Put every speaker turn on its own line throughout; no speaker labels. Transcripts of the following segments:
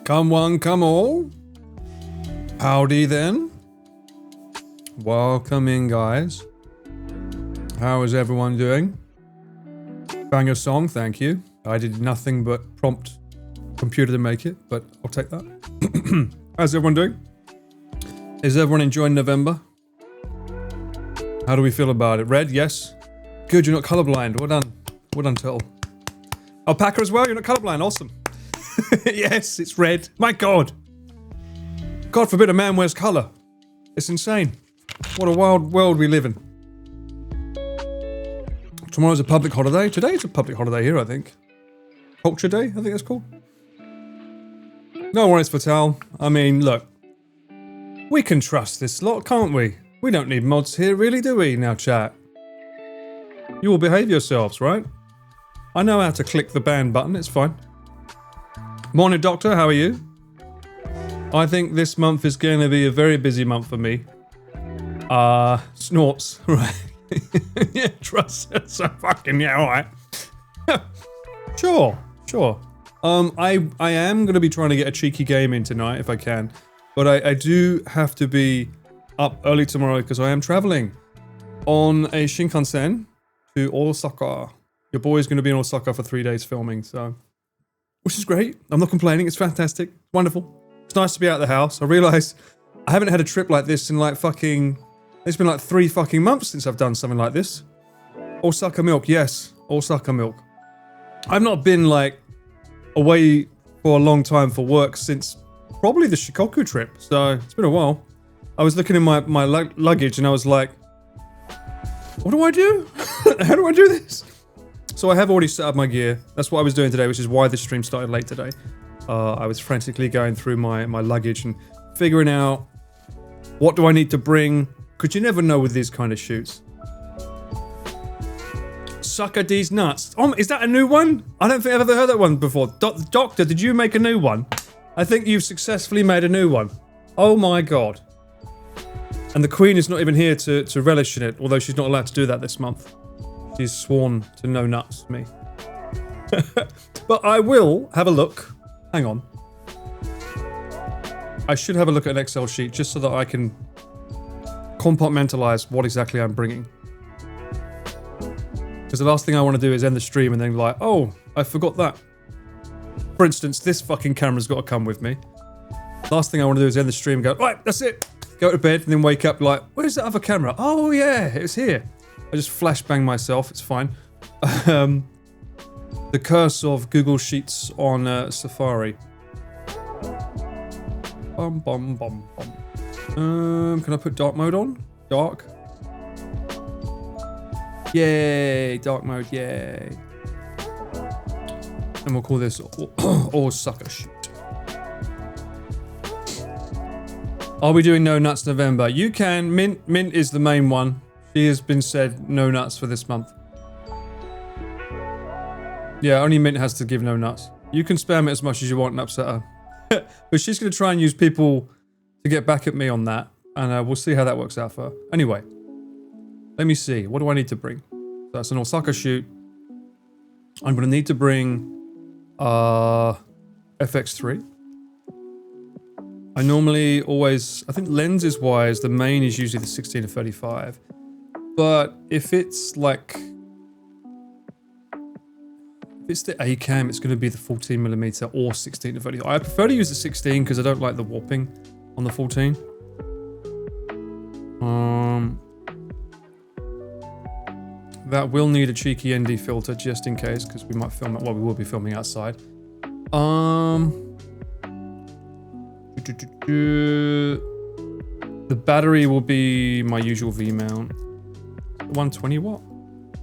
Come one, come all. Howdy then. Welcome in, guys. How is everyone doing? Banger song, thank you. I did nothing but prompt computer to make it, but I'll take that. How's everyone doing? Is everyone enjoying November? How do we feel about it? Red, yes. Good, you're not colorblind. Well done. Well done, Turtle. Alpaca as well, you're not colorblind. Awesome. Yes, it's red. My God. God forbid a man wears color. It's insane. What a wild world we live in. Tomorrow's a public holiday. Today's a public holiday here, I think. Culture Day, I think that's called. No worries, Fatal. I mean, look. We can trust this lot, can't we? We don't need mods here, really, do we, now, chat? You all behave yourselves, right? I know how to click the ban button, it's fine. Morning, Doctor, how are you? I think this month is going to be a very busy month for me. Snorts, right. Yeah, trust, so fucking, yeah, alright. Sure. I am going to be trying to get a cheeky game in tonight, if I can. But I do have to be up early tomorrow because I am traveling on a Shinkansen to Osaka. Your boy's going to be in Osaka for 3 days filming, so... Which is great. I'm not complaining. It's fantastic. Wonderful. It's nice to be out of the house. I realise I haven't had a trip like this in like fucking... It's been like 3 fucking months since I've done something like this. Osaka milk. Yes. Osaka milk. I've not been like away for a long time for work since probably the Shikoku trip. So it's been a while. I was looking in my luggage and I was like, what do I do? How do I do this? So I have already set up my gear. That's what I was doing today, which is why the stream started late today. I was frantically going through my luggage and figuring out what do I need to bring, because you never know with these kind of shoots. Sucker D's nuts. Oh, is that a new one? I don't think I've ever heard that one before. Doctor, did you make a new one? I think you've successfully made a new one. Oh my God. And the Queen is not even here to relish in it, although she's not allowed to do that this month. She's sworn to no nuts, me. But I will have a look. Hang on. I should have a look at an Excel sheet just so that I can compartmentalize what exactly I'm bringing. Because the last thing I want to do is end the stream and then be like, oh, I forgot that. For instance, this fucking camera's got to come with me. Last thing I want to do is end the stream and go, right, that's it. Go to bed and then wake up like, where's that other camera? Oh yeah, it's here. I just flashbang myself, it's fine. The curse of Google Sheets on Safari. Bum bum bum bum. Can I put dark mode on? Dark. Yay, dark mode, yay. And we'll call this all sucker shoot. Are we doing no nuts November? You can. Mint is the main one. She has been said no nuts for this month. Yeah, only Mint has to give no nuts. You can spam it as much as you want and upset her. But she's going to try and use people to get back at me on that. And we'll see how that works out for her. Anyway. Let me see. What do I need to bring? So that's an Osaka shoot. I'm going to need to bring FX3. I normally always... I think lenses-wise, the main is usually the 16 to 35. But if it's like... If it's the A cam, it's going to be the 14mm or 16 to 35. I prefer to use the 16 because I don't like the warping on the 14. That will need a cheeky ND filter just in case, because we might film it. Well, we will be filming outside. The battery will be my usual V mount. 120 watt.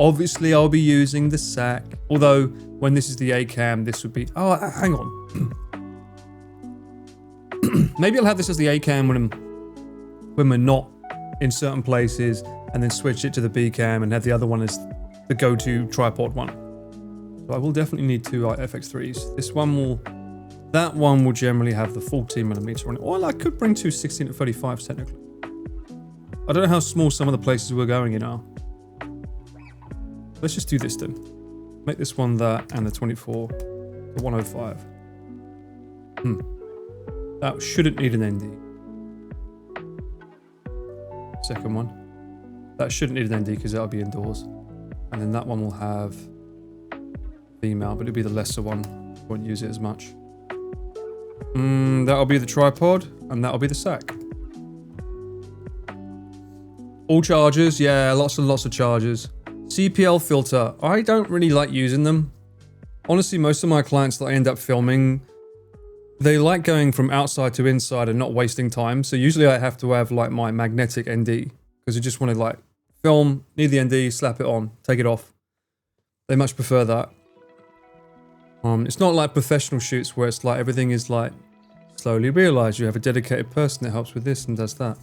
Obviously, I'll be using the SAC. Although, when this is the A cam, this would be... Oh, hang on. Maybe I'll have this as the A cam when we're not in certain places, and then switch it to the B cam and have the other one as the go-to tripod one. So I will definitely need two FX3s. This one will... That one will generally have the 14mm on it. Well, I could bring two 16 to 35s technically. I don't know how small some of the places we're going in are. Let's just do this then. Make this one that and the 24, the 105. That shouldn't need an ND. Second one. That shouldn't need an ND because that'll be indoors. And then that one will have V-mount, but it'll be the lesser one. Won't use it as much. That'll be the tripod, and that'll be the sack. All chargers, yeah, lots and lots of chargers. CPL filter, I don't really like using them. Honestly, most of my clients that I end up filming, they like going from outside to inside and not wasting time. So usually I have to have like my magnetic ND because I just want to like film, need the ND, slap it on, take it off. They much prefer that. It's not like professional shoots where it's like everything is like slowly realize you have a dedicated person that helps with this and does that.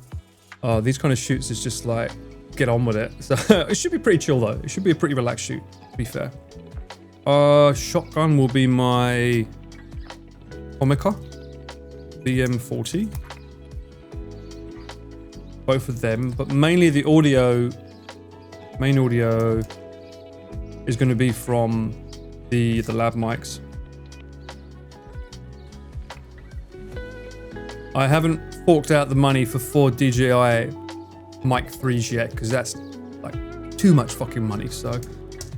These kind of shoots is just like get on with it. So it should be pretty chill though. It should be a pretty relaxed shoot, to be fair. Shotgun will be my Omega BM40. Both of them, but mainly the audio, main audio is going to be from the lab mics. I haven't forked out the money for 4 DJI Mic 3s yet because that's like too much fucking money, so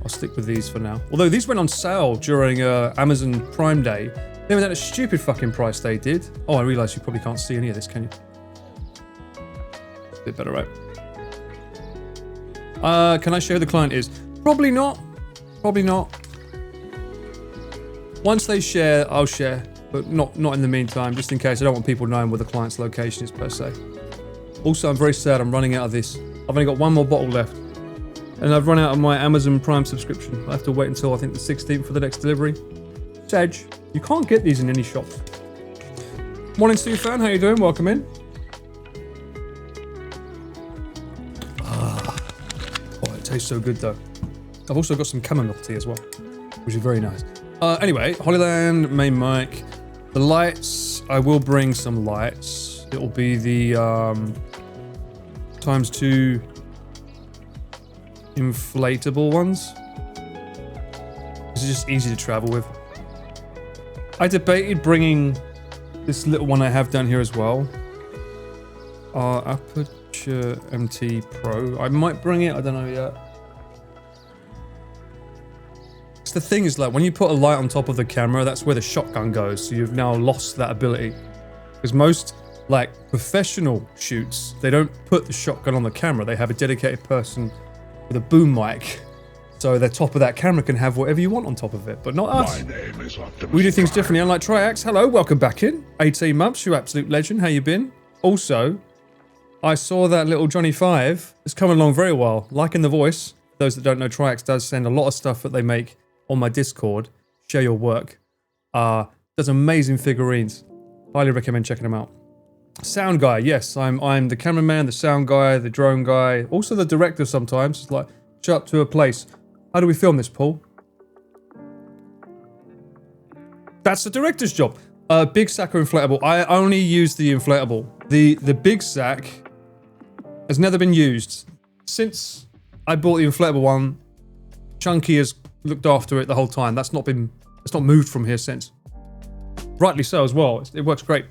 I'll stick with these for now. Although these went on sale during Amazon Prime Day. They were at a stupid fucking price they did. Oh, I realise you probably can't see any of this, can you? A bit better, right? Can I show who the client is? Probably not. Probably not. Once they share, I'll share, but not in the meantime, just in case. I don't want people knowing where the client's location is per se. Also, I'm very sad I'm running out of this. I've only got one more bottle left. And I've run out of my Amazon Prime subscription. I have to wait until I think the 16th for the next delivery. Sedge, you can't get these in any shops. Morning, Stu fan, how you doing? Welcome in. Oh, it tastes so good though. I've also got some chamomile tea as well, which is very nice. Anyway, Hollyland, main mic. The lights, I will bring some lights. It will be the ×2 inflatable ones. This is just easy to travel with. I debated bringing this little one I have down here as well. Aperture MT Pro. I might bring it, I don't know yet. The thing is, like, when you put a light on top of the camera, that's where the shotgun goes. So you've now lost that ability. Because most, like, professional shoots, they don't put the shotgun on the camera. They have a dedicated person with a boom mic. So the top of that camera can have whatever you want on top of it. But not us.
My name is Optimus
We do things
Prime.
differently, unlike Triax. Hello, welcome back in. 18 months, you absolute legend. How you been? Also, I saw that little Johnny 5 has come along very well. Liking the voice. Those that don't know, Triax does send a lot of stuff that they make on my Discord. Share your work. Does amazing figurines. Highly recommend checking them out. Sound guy, yes, I'm the cameraman, the sound guy, the drone guy, also the director sometimes. It's like, show up to a place. How do we film this, Paul? That's the director's job. Big sack or inflatable? I only use the inflatable. The big sack has never been used. Since I bought the inflatable one, Chunky has looked after it the whole time. It's not moved from here since. Rightly so as well. It works great.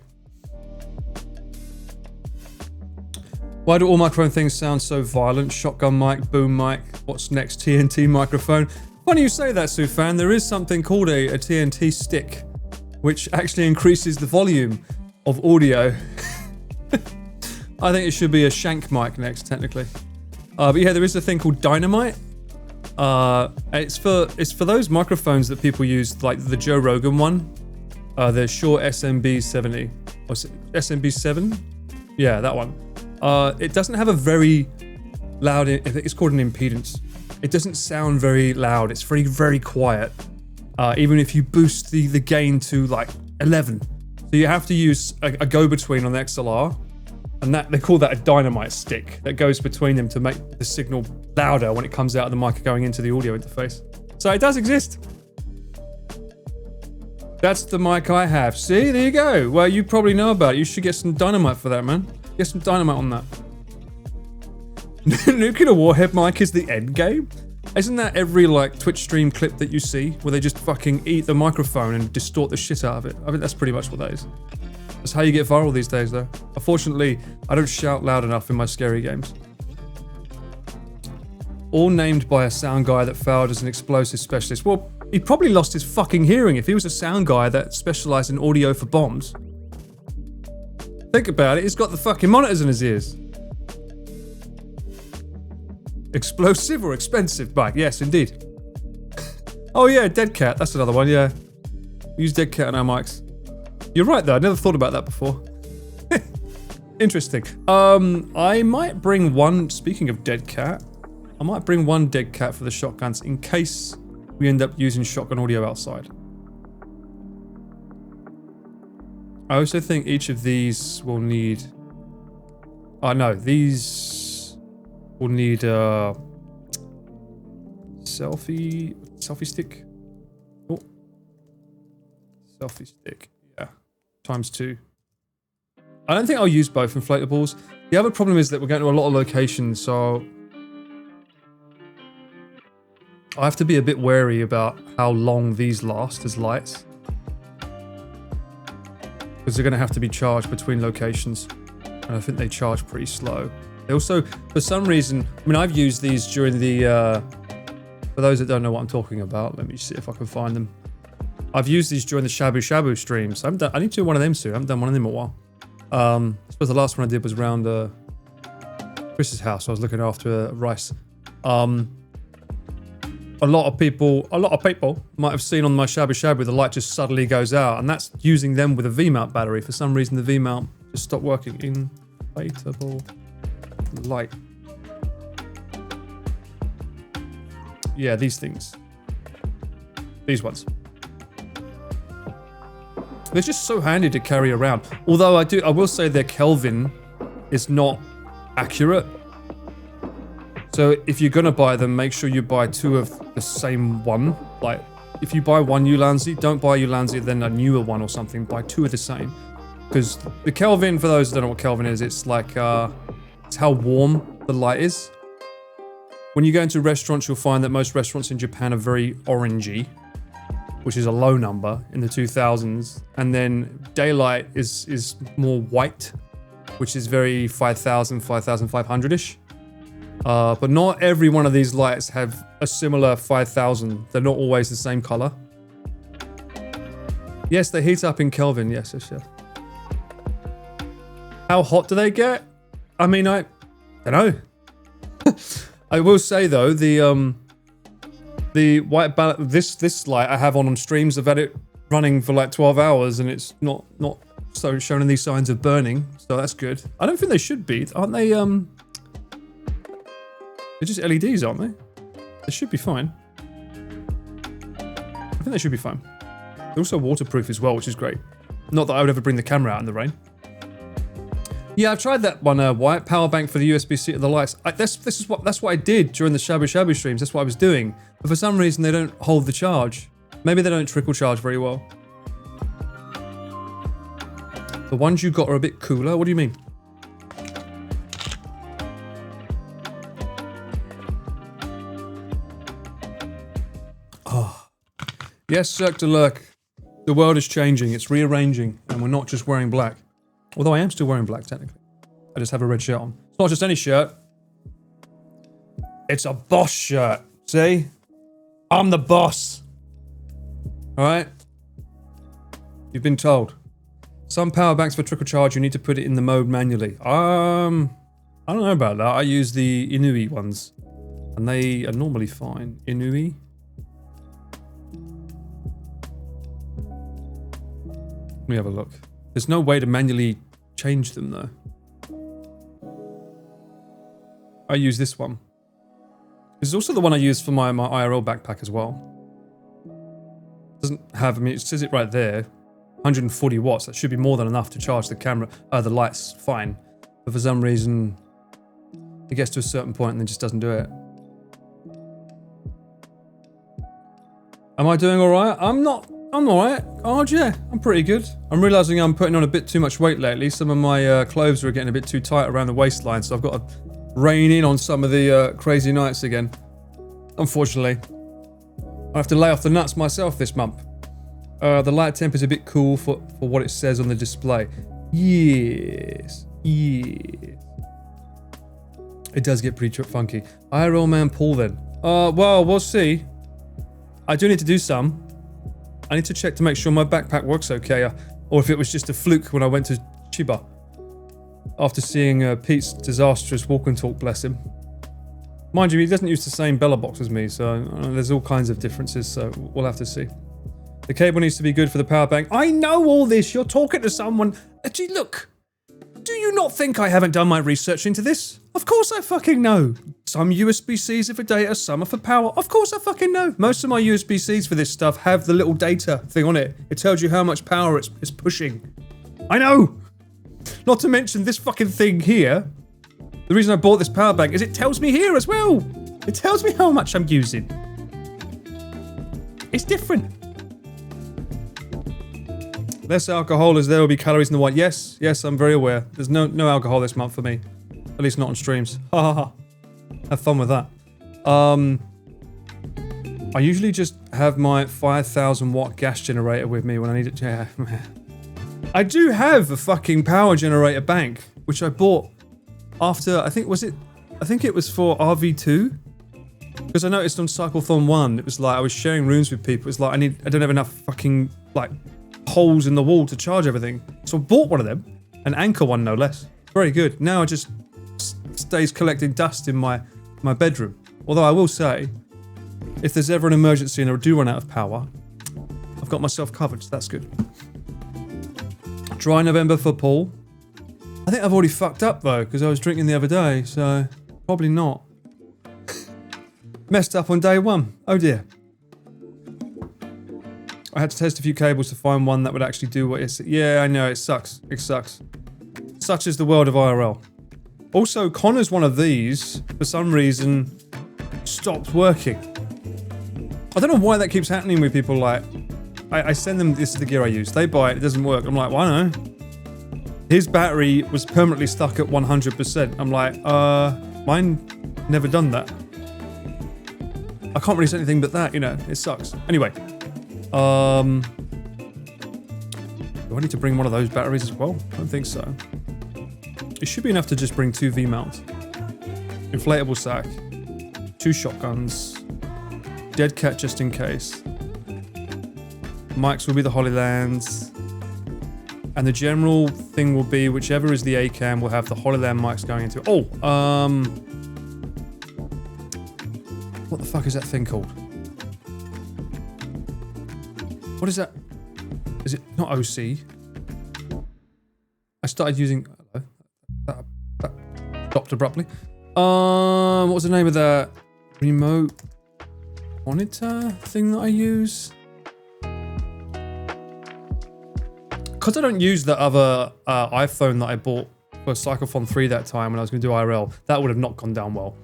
Why do all microphone things sound so violent? Shotgun mic, boom mic, what's next? TNT microphone. Funny you say that, Sufan. There is something called a TNT stick, which actually increases the volume of audio. I think it should be a shank mic next, technically. But yeah, there is a thing called dynamite. It's for those microphones that people use, like the Joe Rogan one, the Shure SMB70, or SMB7. Yeah, that one. It doesn't have a very loud. It's called an impedance. It doesn't sound very loud. It's very, very quiet. Even if you boost the gain to like 11, so you have to use a go-between on the XLR, and that they call that a dynamite stick that goes between them to make the signal louder when it comes out of the mic going into the audio interface. So it does exist. That's the mic I have. See, there you go. Well, you probably know about it. You should get some dynamite for that, man. Get some dynamite on that. Nuclear warhead mic is the end game. Isn't that every like Twitch stream clip that you see where they just fucking eat the microphone and distort the shit out of it? I think that's pretty much what that is. That's how you get viral these days, though. Unfortunately, I don't shout loud enough in my scary games. All named by a sound guy that failed as an explosive specialist. Well, he probably lost his fucking hearing if he was a sound guy that specialized in audio for bombs. Think about it, he's got the fucking monitors in his ears. Explosive or expensive bike? Yes, indeed. Oh yeah, Dead Cat, that's another one, yeah. We use Dead Cat on our mics. You're right though, I never thought about that before. Interesting. I might bring one, speaking of Dead Cat, I might bring one Dead Cat for the shotguns in case we end up using shotgun audio outside. I also think each of these will need... Oh no, these will need a selfie stick. Oh, selfie stick, yeah, ×2. I don't think I'll use both inflatables. The other problem is that we're going to a lot of locations, so I have to be a bit wary about how long these last as lights. Because they're going to have to be charged between locations. And I think they charge pretty slow. They also, for some reason, I mean, I've used these during the, for those that don't know what I'm talking about, let me see if I can find them. I've used these during the Shabu Shabu streams. I need to do one of them soon. I haven't done one of them in a while. I suppose the last one I did was around Chris's house. I was looking after rice. A lot of people might have seen on my Shabu Shabu the light just suddenly goes out, and that's using them with a V-mount battery. For some reason the V-mount just stopped working. Inflatable light. Yeah, these things. These ones. They're just so handy to carry around. Although I will say their Kelvin is not accurate. So if you're gonna buy them, make sure you buy two of the same one. Like, if you buy one Ulanzi, don't buy Ulanzi then a newer one or something. Buy two of the same. Because the Kelvin, for those that don't know what Kelvin is, it's like, it's how warm the light is. When you go into restaurants, you'll find that most restaurants in Japan are very orangey, which is a low number in the 2000s. And then daylight is more white, which is very 5,000, 5,500-ish. But not every one of these lights have a similar 5,000. They're not always the same color. Yes, they heat up in Kelvin. Yes, yes, yes. How hot do they get? I mean, I don't know. I will say though, the white balance, this light I have on streams, I've had it running for like 12 hours and it's not so showing any signs of burning. So that's good. I don't think they should be, aren't they? They're just LEDs, aren't they? They should be fine. I think they should be fine. They're also waterproof as well, which is great. Not that I would ever bring the camera out in the rain. Yeah, I've tried that one, white power bank for the USB-C to the lights. That's what I did during the Shabu Shabu streams. That's what I was doing. But for some reason, they don't hold the charge. Maybe they don't trickle charge very well. The ones you got are a bit cooler. What do you mean? Oh. Yes, Cirque de Lurk. The world is changing. It's rearranging. And we're not just wearing black. Although I am still wearing black, technically. I just have a red shirt on. It's not just any shirt. It's a boss shirt. See? I'm the boss. Alright? You've been told. Some power banks for trickle charge, you need to put it in the mode manually. I don't know about that. I use the Inui ones. And they are normally fine. Inui? Let me have a look. There's no way to manually change them though. I use this one. This is also the one I use for my IRL backpack as well. Doesn't have, I mean, it says it right there. 140 watts, that should be more than enough to charge the camera, the lights, fine. But for some reason, it gets to a certain point and then just doesn't do it. Am I doing alright? I'm alright. Oh yeah, I'm pretty good. I'm realising I'm putting on a bit too much weight lately. Some of my clothes are getting a bit too tight around the waistline, so I've got to rein in on some of the crazy nights again. Unfortunately. I have to lay off the nuts myself this month. The light temp is a bit cool for what it says on the display. Yes. Yes. It does get pretty funky. IRL man Paul then. Well, we'll see. I do need to do some. I need to check to make sure my backpack works okay, or if it was just a fluke when I went to Chiba. After seeing Pete's disastrous walk and talk, bless him. Mind you, he doesn't use the same Bella box as me, so there's all kinds of differences, so we'll have to see. The cable needs to be good for the power bank. I know all this, you're talking to someone. Gee, look. Do you not think I haven't done my research into this? Of course I fucking know. Some USB-Cs are for data, some are for power. Of course I fucking know. Most of my USB-Cs for this stuff have the little data thing on it. It tells you how much power it's pushing. I know. Not to mention this fucking thing here. The reason I bought this power bank is it tells me here as well. It tells me how much I'm using. It's different. Less alcohol as there will be calories in the wine. Yes, I'm very aware. There's no alcohol this month for me. At least not on streams. Ha ha ha. Have fun with that. I usually just have my 5,000 watt gas generator with me when I need it. Yeah, I do have a fucking power generator bank, which I bought after, I think it was for RV2? Because I noticed on Cyclethon 1, it was like I was sharing rooms with people. It's like I don't have enough fucking like holes in the wall to charge everything. So I bought one of them, an Anchor one no less. Very good. Now it just stays collecting dust in my bedroom. Although I will say, if there's ever an emergency and I do run out of power, I've got myself covered, so that's good. Dry November for Paul. I think I've already fucked up though, because I was drinking the other day, so probably not. Messed up on day one. Oh dear. I had to test a few cables to find one that would actually do what it's... Yeah, I know, it sucks. It sucks. Such is the world of IRL. Also, Connor's one of these, for some reason, stopped working. I don't know why that keeps happening with people, like... I send them, this is the gear I use. They buy it, it doesn't work. I'm like, well, I don't know. His battery was permanently stuck at 100%. I'm like, mine never done that. I can't really say anything but that, you know, it sucks. Anyway. Do I need to bring one of those batteries as well? I don't think so. It should be enough to just bring 2 V-mounts. Inflatable sack. 2 shotguns. Dead cat just in case. Mics will be the Holylands. And the general thing will be, whichever is the A-cam, will have the Holyland mics going into it. Oh, what the fuck is that thing called? What is that? Is it not OC? I started using... That stopped abruptly. What was the name of that remote monitor thing that I use? Because I don't use the other iPhone that I bought for Cyclethon 3 that time when I was going to do IRL, that would have not gone down well.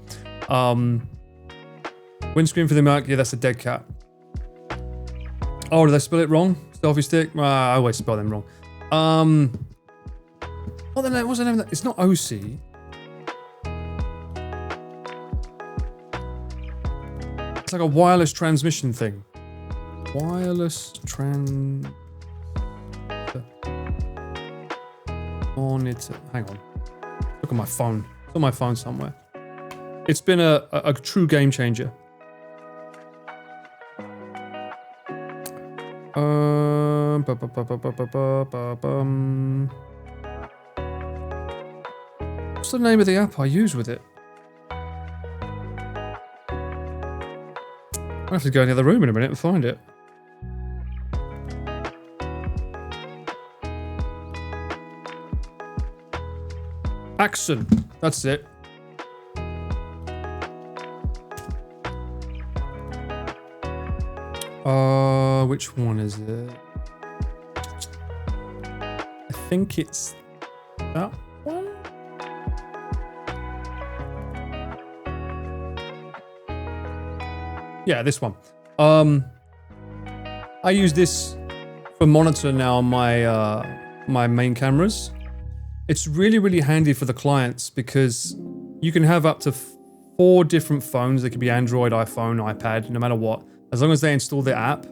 Windscreen for the mic, yeah, that's a dead cat. Oh, did I spell it wrong? Selfie stick? I always spell them wrong. What's the name of that? It's not OC. It's like a wireless transmission thing. Wireless monitor. Hang on. Look at my phone. It's on my phone somewhere. It's been a true game changer. What's the name of the app I use with it? I have to go in the other room in a minute and find it. Axon. That's it. Which one is it? I think it's that one. Yeah, this one. I use this for monitor now on my main cameras. It's really, really handy for the clients because you can have up to 4 different phones. They could be Android, iPhone, iPad, no matter what. As long as they install the app,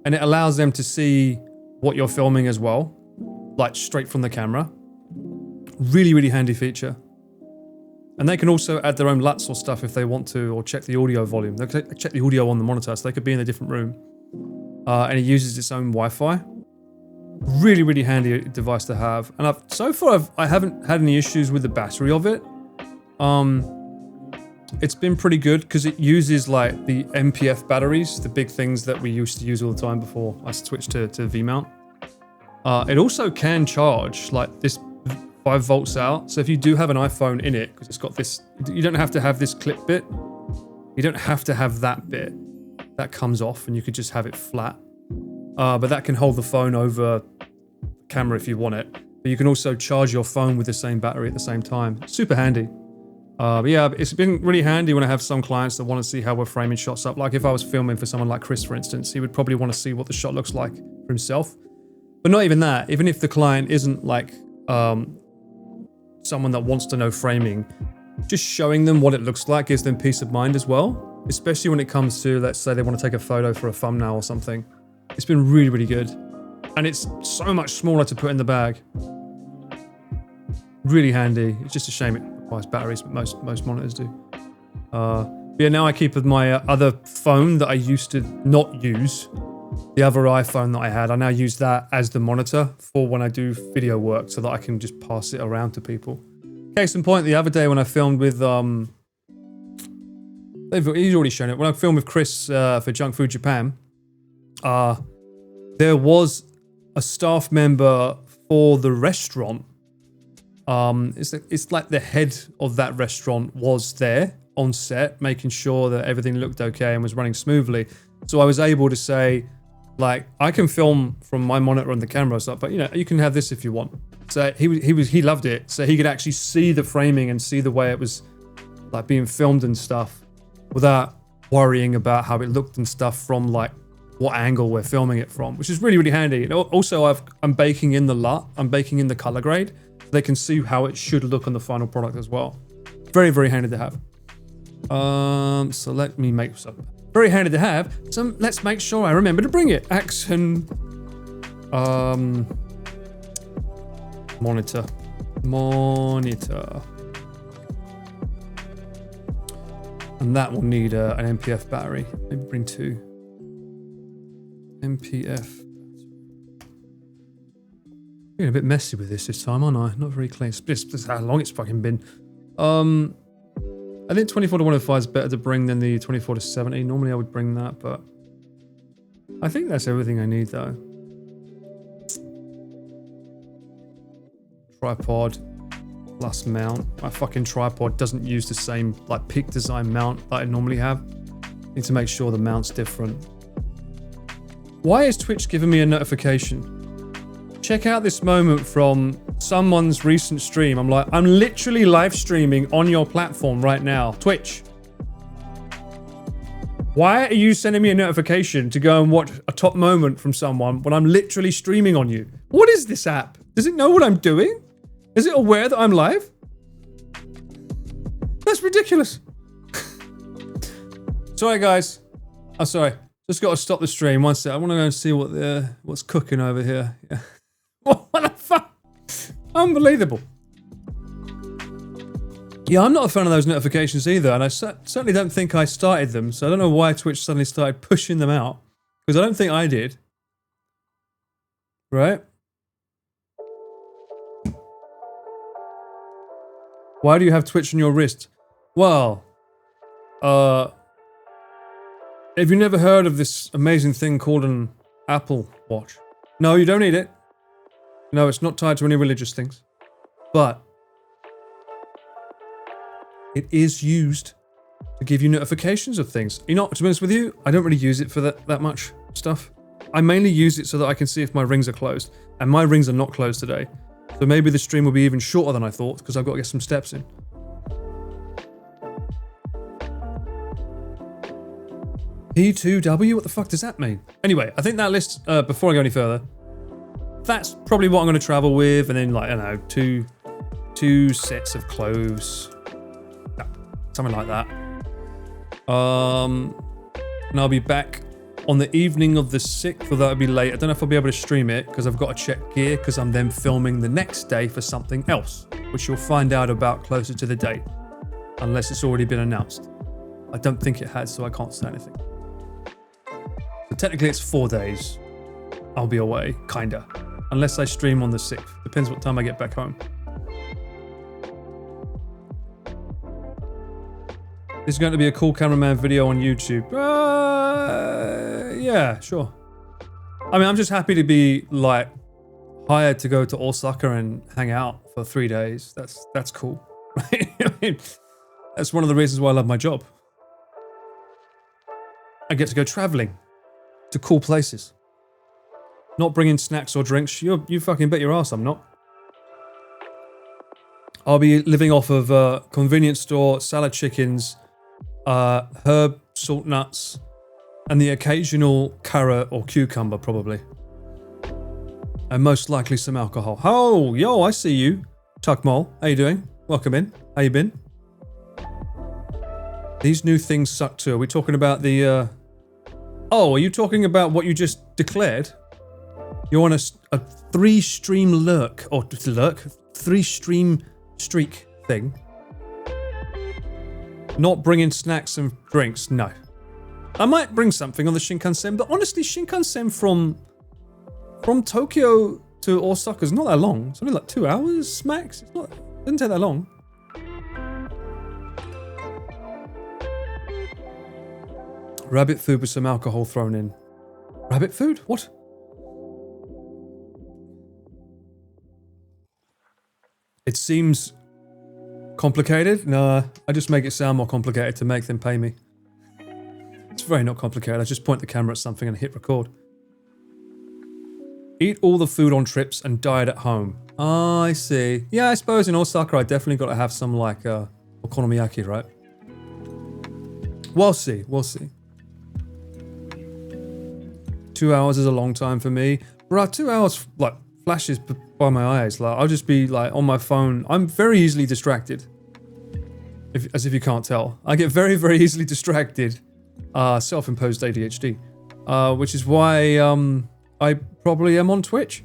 and it allows them to see what you're filming as well, like straight from the camera. Really, really handy feature. And they can also add their own LUTs or stuff if they want to, or check the audio volume. They can check the audio on the monitor, so they could be in a different room. And it uses its own Wi-Fi. Really, really handy device to have. And so far I haven't had any issues with the battery of it. It's been pretty good because it uses like the MPF batteries, the big things that we used to use all the time before I switched to V-mount. It also can charge like this 5 volts out. So if you do have an iPhone in it, because it's got this, you don't have to have this clip bit. You don't have to have that bit. That comes off and you could just have it flat. But that can hold the phone over camera if you want it. But you can also charge your phone with the same battery at the same time. Super handy. But yeah, it's been really handy when I have some clients that want to see how we're framing shots up. Like if I was filming for someone like Chris, for instance, he would probably want to see what the shot looks like for himself. But not even that. Even if the client isn't like someone that wants to know framing, just showing them what it looks like gives them peace of mind as well. Especially when it comes to, let's say they want to take a photo for a thumbnail or something. It's been really, really good. And it's so much smaller to put in the bag. Really handy. It's just a shame it requires batteries, but most monitors do. But yeah, now I keep with my other phone that I used to not use. The other iPhone that I had, I now use that as the monitor for when I do video work so that I can just pass it around to people. Case in point, the other day when I filmed with... he's already shown it. When I filmed with Chris for Junk Food Japan, there was a staff member for the restaurant. It's like the head of that restaurant was there on set, making sure that everything looked okay and was running smoothly. So I was able to say, like, I can film from my monitor on the camera and stuff, but you know, you can have this if you want. So he loved it. So he could actually see the framing and see the way it was like being filmed and stuff, without worrying about how it looked and stuff from like what angle we're filming it from, which is really, really handy. And also I'm baking in the LUT, I'm baking in the color grade, so they can see how it should look on the final product as well. Very, very handy to have. So let me make some. Very handy to have. So let's make sure I remember to bring it. Action. Monitor. And that will need an MPF battery. Maybe bring 2. MPF. Being a bit messy with this time, aren't I? Not very clean. It's how long it's fucking been. I think 24 to 105 is better to bring than the 24 to 70. Normally I would bring that, but I think that's everything I need though. Tripod plus mount. My fucking tripod doesn't use the same like peak design mount that I normally have. Need to make sure the mount's different. Why is Twitch giving me a notification? Check out this moment from someone's recent stream. I'm literally live streaming on your platform right now. Twitch. Why are you sending me a notification to go and watch a top moment from someone when I'm literally streaming on you? What is this app? Does it know what I'm doing? Is it aware that I'm live? That's ridiculous. Sorry, guys. I'm sorry. Just got to stop the stream. One sec. I want to go and see what's cooking over here. Yeah. What the fuck? Unbelievable. Yeah, I'm not a fan of those notifications either, and I certainly don't think I started them, so I don't know why Twitch suddenly started pushing them out, because I don't think I did. Right? Why do you have Twitch on your wrist? Well, have you never heard of this amazing thing called an Apple Watch? No, you don't need it. No, it's not tied to any religious things. But it is used to give you notifications of things. You know, to be honest with you, I don't really use it for that much stuff. I mainly use it so that I can see if my rings are closed. And my rings are not closed today. So maybe the stream will be even shorter than I thought, because I've got to get some steps in. P2W? What the fuck does that mean? Anyway, I think that list, before I go any further, that's probably what I'm going to travel with, and then, like, I don't know, two sets of clothes. Yeah, something like that. And I'll be back on the evening of the 6th, or that would be late. I don't know if I'll be able to stream it because I've got to check gear because I'm then filming the next day for something else, which you'll find out about closer to the date, unless it's already been announced. I don't think it has, so I can't say anything. So technically it's 4 days. I'll be away, kinda. Unless I stream on the 6th. Depends what time I get back home. This is going to be a cool cameraman video on YouTube. Yeah, sure. I mean, I'm just happy to be, like, hired to go to Osaka and hang out for 3 days. That's cool. I mean, that's one of the reasons why I love my job. I get to go traveling to cool places. Not bringing snacks or drinks. You fucking bet your ass I'm not. I'll be living off of convenience store, salad chickens, herb, salt nuts, and the occasional carrot or cucumber, probably. And most likely some alcohol. Oh, yo, I see you. Tuck Mole, how you doing? Welcome in. How you been? These new things suck too. Are we talking about the... Oh, are you talking about what you just declared? You're on a 3-stream lurk, or 3-stream streak thing. Not bringing snacks and drinks, no. I might bring something on the Shinkansen, but honestly, Shinkansen from Tokyo to Osaka is not that long. It's only like 2 hours max. It doesn't take that long. Rabbit food with some alcohol thrown in. Rabbit food? What? It seems complicated. Nah, I just make it sound more complicated to make them pay me. It's very not complicated. I just point the camera at something and hit record. Eat all the food on trips and diet at home. Ah, I see. Yeah, I suppose in Osaka I definitely got to have some like okonomiyaki, right? We'll see. We'll see. 2 hours is a long time for me. Bro, 2 hours like flashes by my eyes. Like I'll just be like on my phone. I'm very easily distracted. As if you can't tell. I get very, very easily distracted. Self-imposed ADHD. Which is why I probably am on Twitch.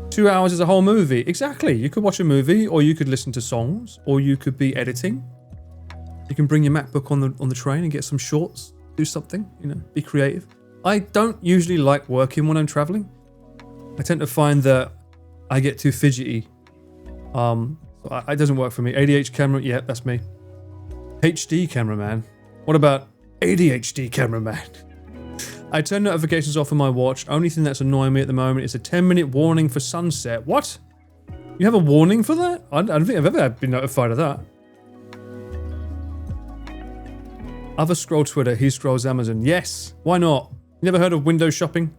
2 hours is a whole movie. Exactly. You could watch a movie, or you could listen to songs, or you could be editing. You can bring your MacBook on the train and get some shorts. Do something, you know, be creative. I don't usually like working when I'm traveling. I tend to find that I get too fidgety. So it doesn't work for me. ADHD camera, yeah, that's me. HD cameraman. What about ADHD cameraman? I turn notifications off on my watch. Only thing that's annoying me at the moment is a 10-minute warning for sunset. What? You have a warning for that? I don't think I've ever been notified of that. Other scroll Twitter, he scrolls Amazon. Yes, why not? You never heard of window shopping?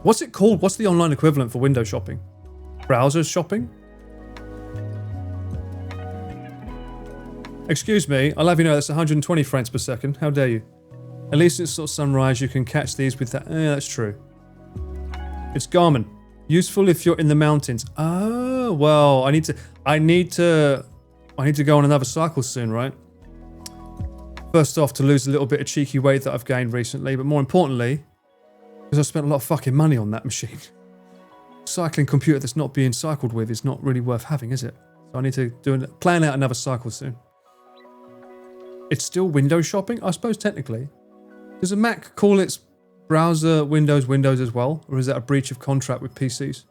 What's it called? What's the online equivalent for window shopping? Browser shopping? Excuse me, I'll have you know that's 120 frames per second. How dare you? At least it's sort of sunrise, you can catch these with that. That's true. It's Garmin. Useful if you're in the mountains. Oh, well, I need to go on another cycle soon, right? First off, to lose a little bit of cheeky weight that I've gained recently, but more importantly, because I spent a lot of fucking money on that machine. Cycling computer that's not being cycled with is not really worth having, is it? So I need to plan out another cycle soon. It's still window shopping? I suppose technically. Does a Mac call its browser Windows as well? Or is that a breach of contract with PCs?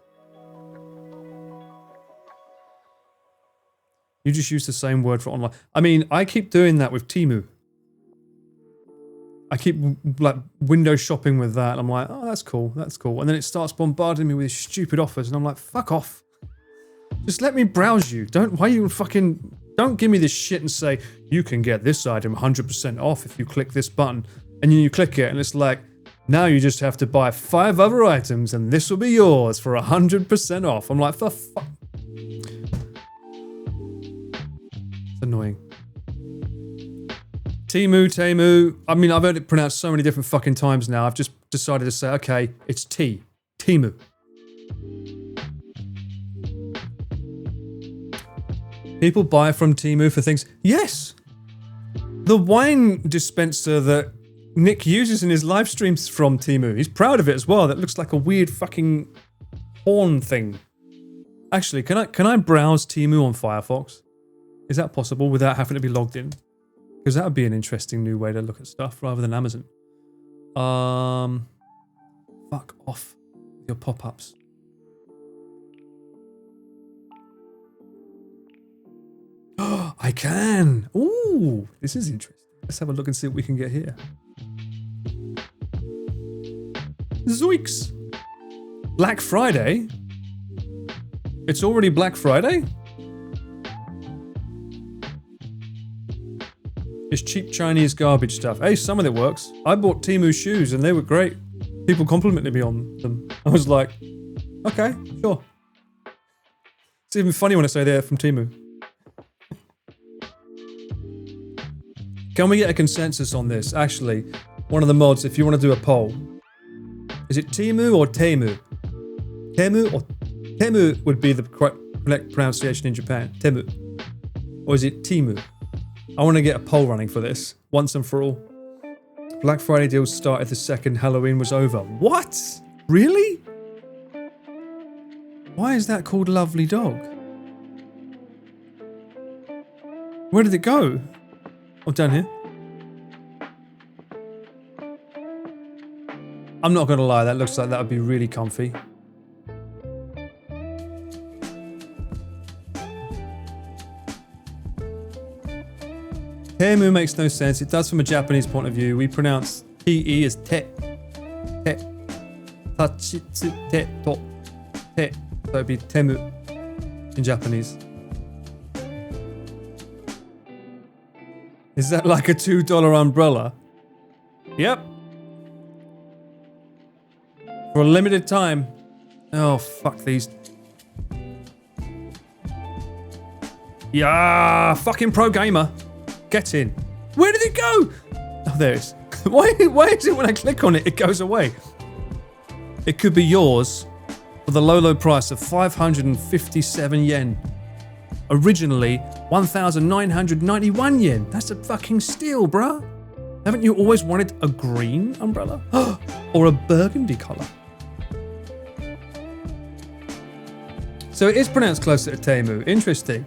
You just use the same word for online. I mean, I keep doing that with Temu. I keep like window shopping with that. I'm like, oh, that's cool. That's cool. And then it starts bombarding me with stupid offers. And I'm like, fuck off. Just let me browse you. Don't give me this shit and say, you can get this item 100% off if you click this button. And then you click it and it's like, now you just have to buy 5 other items and this will be yours for 100% off. I'm like, for fuck. It's annoying. Temu. I mean, I've heard it pronounced so many different fucking times now. I've just decided to say, okay, it's Temu. People buy from Temu for things. Yes. The wine dispenser that Nick uses in his live streams from Temu. He's proud of it as well. That looks like a weird fucking horn thing. Actually, can I browse Temu on Firefox? Is that possible without having to be logged in? Because that would be an interesting new way to look at stuff rather than Amazon. Fuck off with your pop-ups. I can. Ooh, this is interesting. Let's have a look and see what we can get here. Zoiks! Black Friday? It's already Black Friday? It's cheap Chinese garbage stuff. Hey, some of it works. I bought Temu shoes and they were great. People complimented me on them. I was like, okay, sure. It's even funny when I say they're from Temu. Can we get a consensus on this? Actually, one of the mods, if you want to do a poll. Is it Temu or Temu? Temu or... Temu would be the correct pronunciation in Japan. Temu. Or is it Temu? I want to get a poll running for this, once and for all. Black Friday deals started the second Halloween was over. What? Really? Why is that called Lovely Dog? Where did it go? Oh, down here. I'm not going to lie, that looks like that would be really comfy. Temu makes no sense. It does from a Japanese point of view. We pronounce T-E as te. Te. Tachitsu te to. Te. So it'd be Temu in Japanese. Is that like a $2 umbrella? Yep. For a limited time. Oh, fuck these. Yeah, fucking pro gamer. Get in. Where did it go? Oh, there it is. Why is it when I click on it, it goes away? It could be yours for the low price of 557 yen. Originally, 1,991 yen. That's a fucking steal, bruh. Haven't you always wanted a green umbrella? Or a burgundy colour? So it is pronounced closer to Temu. Interesting.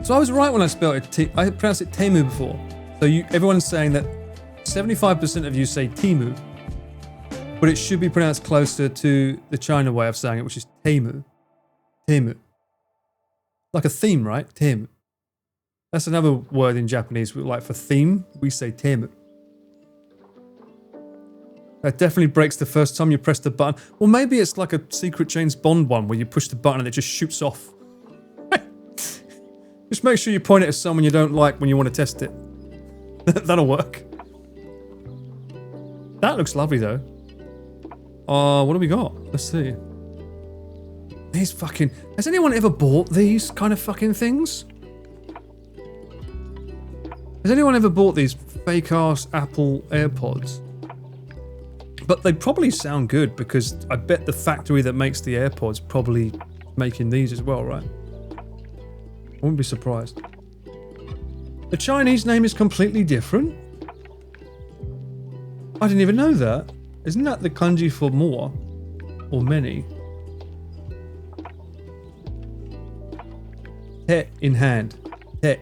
So I was right when I spelled it. I pronounced it Temu before. So everyone's saying that 75% of you say Temu, but it should be pronounced closer to the China way of saying it, which is Temu. Temu. Like a theme, right? Temu. That's another word in Japanese. Like for theme, we say Temu. That definitely breaks the first time you press the button. Well, maybe it's like a secret James Bond one where you push the button and it just shoots off. Just make sure you point it at someone you don't like when you want to test it. That'll work. That looks lovely though. What do we got? Let's see. These fucking... Has anyone ever bought these kind of fucking things? Has anyone ever bought these fake-ass Apple AirPods? But they probably sound good because I bet the factory that makes the AirPods probably making these as well, right? I wouldn't be surprised. The Chinese name is completely different? I didn't even know that. Isn't that the kanji for more? Or many? Te in hand. Te.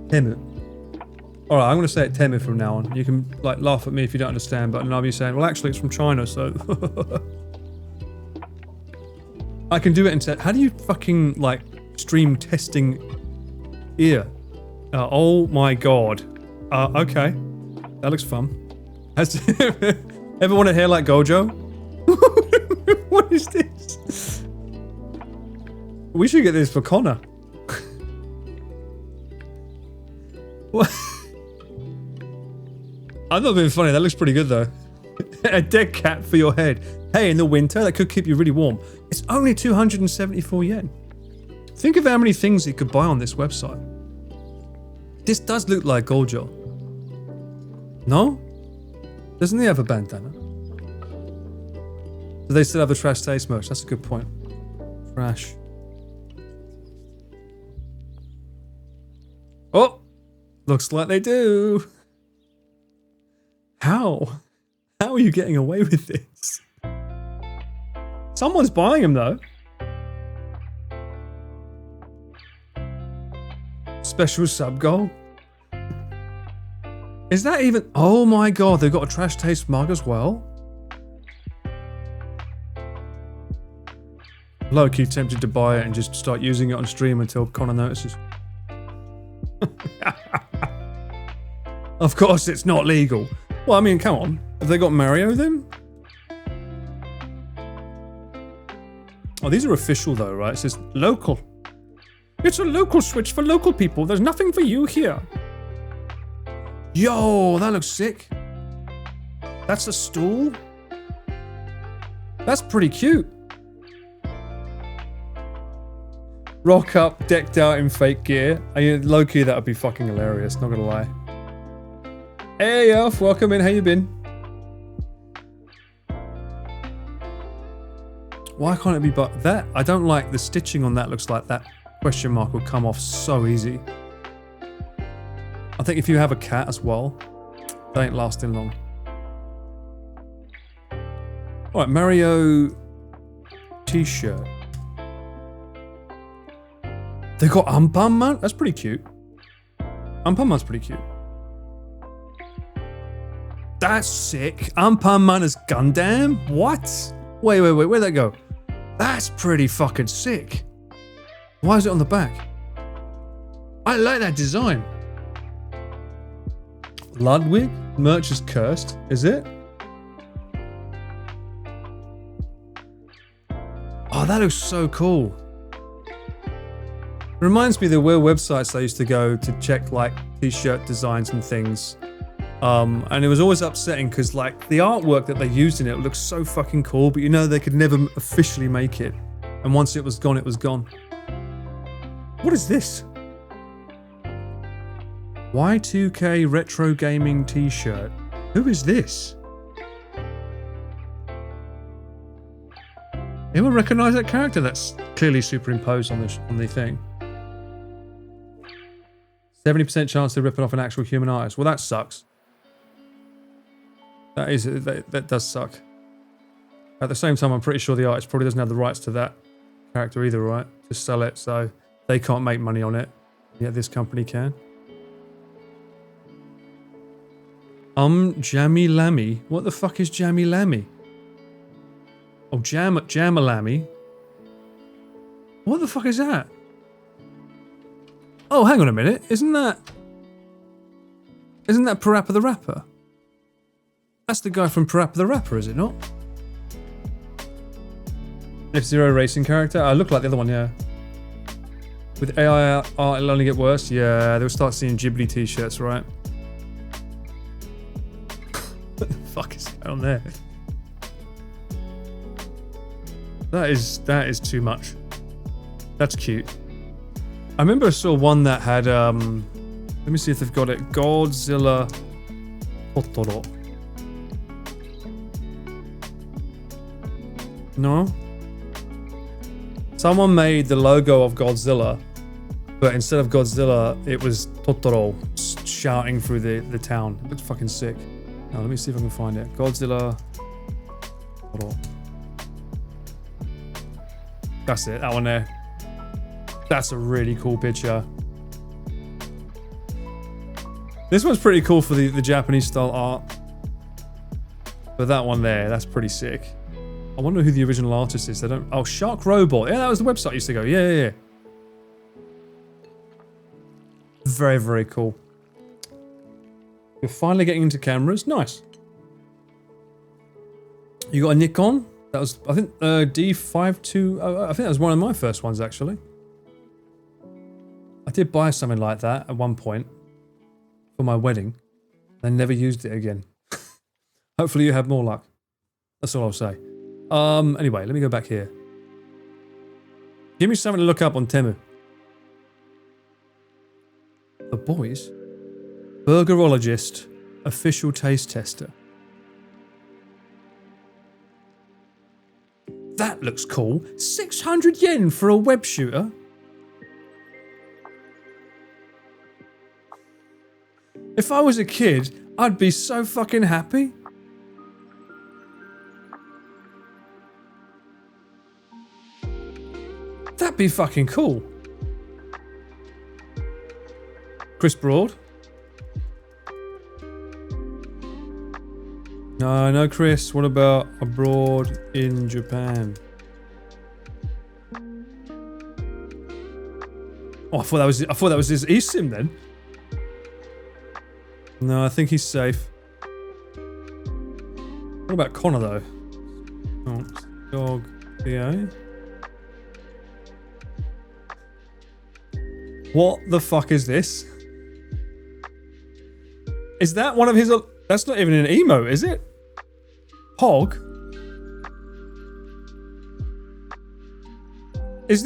Temu. Alright, I'm going to say it Temu from now on. You can like laugh at me if you don't understand, but then I'll be saying, well actually it's from China, so... I can do it in how do you fucking like stream testing ear? Oh my god. Okay. That looks fun. Ever want a hair like Gojo? What is this? We should get this for Connor. What? I'm not being funny, that looks pretty good though. A dead cat for your head. Hey, in the winter, that could keep you really warm. It's only 274 yen. Think of how many things you could buy on this website. This does look like Gojo. No? Doesn't he have a bandana? Do they still have the trash taste merch? That's a good point. Trash. Oh! Looks like they do. How? How are you getting away with this? Someone's buying them though. Special sub goal. Is that even... Oh my god, they've got a trash taste mug as well? Low-key tempted to buy it and just start using it on stream until Connor notices. Of course it's not legal. Well, I mean, come on. Have they got Mario then? Oh, these are official though, right? It says local. It's a local Switch for local people. There's nothing for you here. Yo, that looks sick. That's a stool? That's pretty cute. Rock up, decked out in fake gear. Low-key, that would be fucking hilarious, not gonna lie. Hey, Elf, welcome in. How you been? Why can't it be but that? I don't like the stitching on that. Looks like that question mark will come off so easy. I think if you have a cat as well, they ain't lasting long. Alright, Mario t-shirt. They got Anpanman? That's pretty cute. Anpanman's pretty cute. That's sick. Anpanman as Gundam? What? Wait, where'd that go? That's pretty fucking sick. Why is it on the back? I like that design. Ludwig? Merch is cursed, is it? Oh, that looks so cool. Reminds me of the weird websites I used to go to check like t-shirt designs and things. And it was always upsetting because like the artwork that they used in it looked so fucking cool, but you know they could never officially make it. And once it was gone, it was gone. What is this? Y2K Retro Gaming t-shirt. Who is this? Anyone recognize that character? That's clearly superimposed on the thing. 70% chance they're ripping off an actual human artist. Well, that sucks. That does suck. At the same time, I'm pretty sure the artist probably doesn't have the rights to that character either, right? To sell it, so they can't make money on it. Yet this company can. Jammy Lammy. What the fuck is Jammy Lammy? Oh, Jamalami. What the fuck is that? Oh, hang on a minute. Isn't that Parappa the Rapper? That's the guy from Parappa the Rapper, is it not? F-Zero racing character? I look like the other one, yeah. With AI art, it'll only get worse. Yeah, they'll start seeing Ghibli t-shirts, right? What the fuck is going on there? That is too much. That's cute. I remember I saw one that had let me see if they've got it. Godzilla Totoro. No? Someone made the logo of Godzilla, but instead of Godzilla, it was Totoro shouting through the town. It looks fucking sick. Now let me see if I can find it. Godzilla Totoro. That's it, that one there. That's a really cool picture. This one's pretty cool for the Japanese style art. But that one there, that's pretty sick. I wonder who the original artist is. They don't... Oh, Shark Robot. Yeah, that was the website I used to go. Yeah. Very, very cool. You're finally getting into cameras. Nice. You got a Nikon? That was, I think, D520. I think that was one of my first ones, actually. I did buy something like that at one point for my wedding. I never used it again. Hopefully you have more luck. That's all I'll say. Anyway, let me go back here. Give me something to look up on Temu. The boys? Burgerologist. Official taste tester. That looks cool. 600 yen for a web shooter. If I was a kid, I'd be so fucking happy. That'd be fucking cool. Chris Broad. No, Chris. What about abroad in Japan? Oh, I thought that was his eSIM then. No, I think he's safe. What about Connor though? Oh, dog PA. What the fuck is this? Is that one of his? That's not even an emote, is it? Hog? Is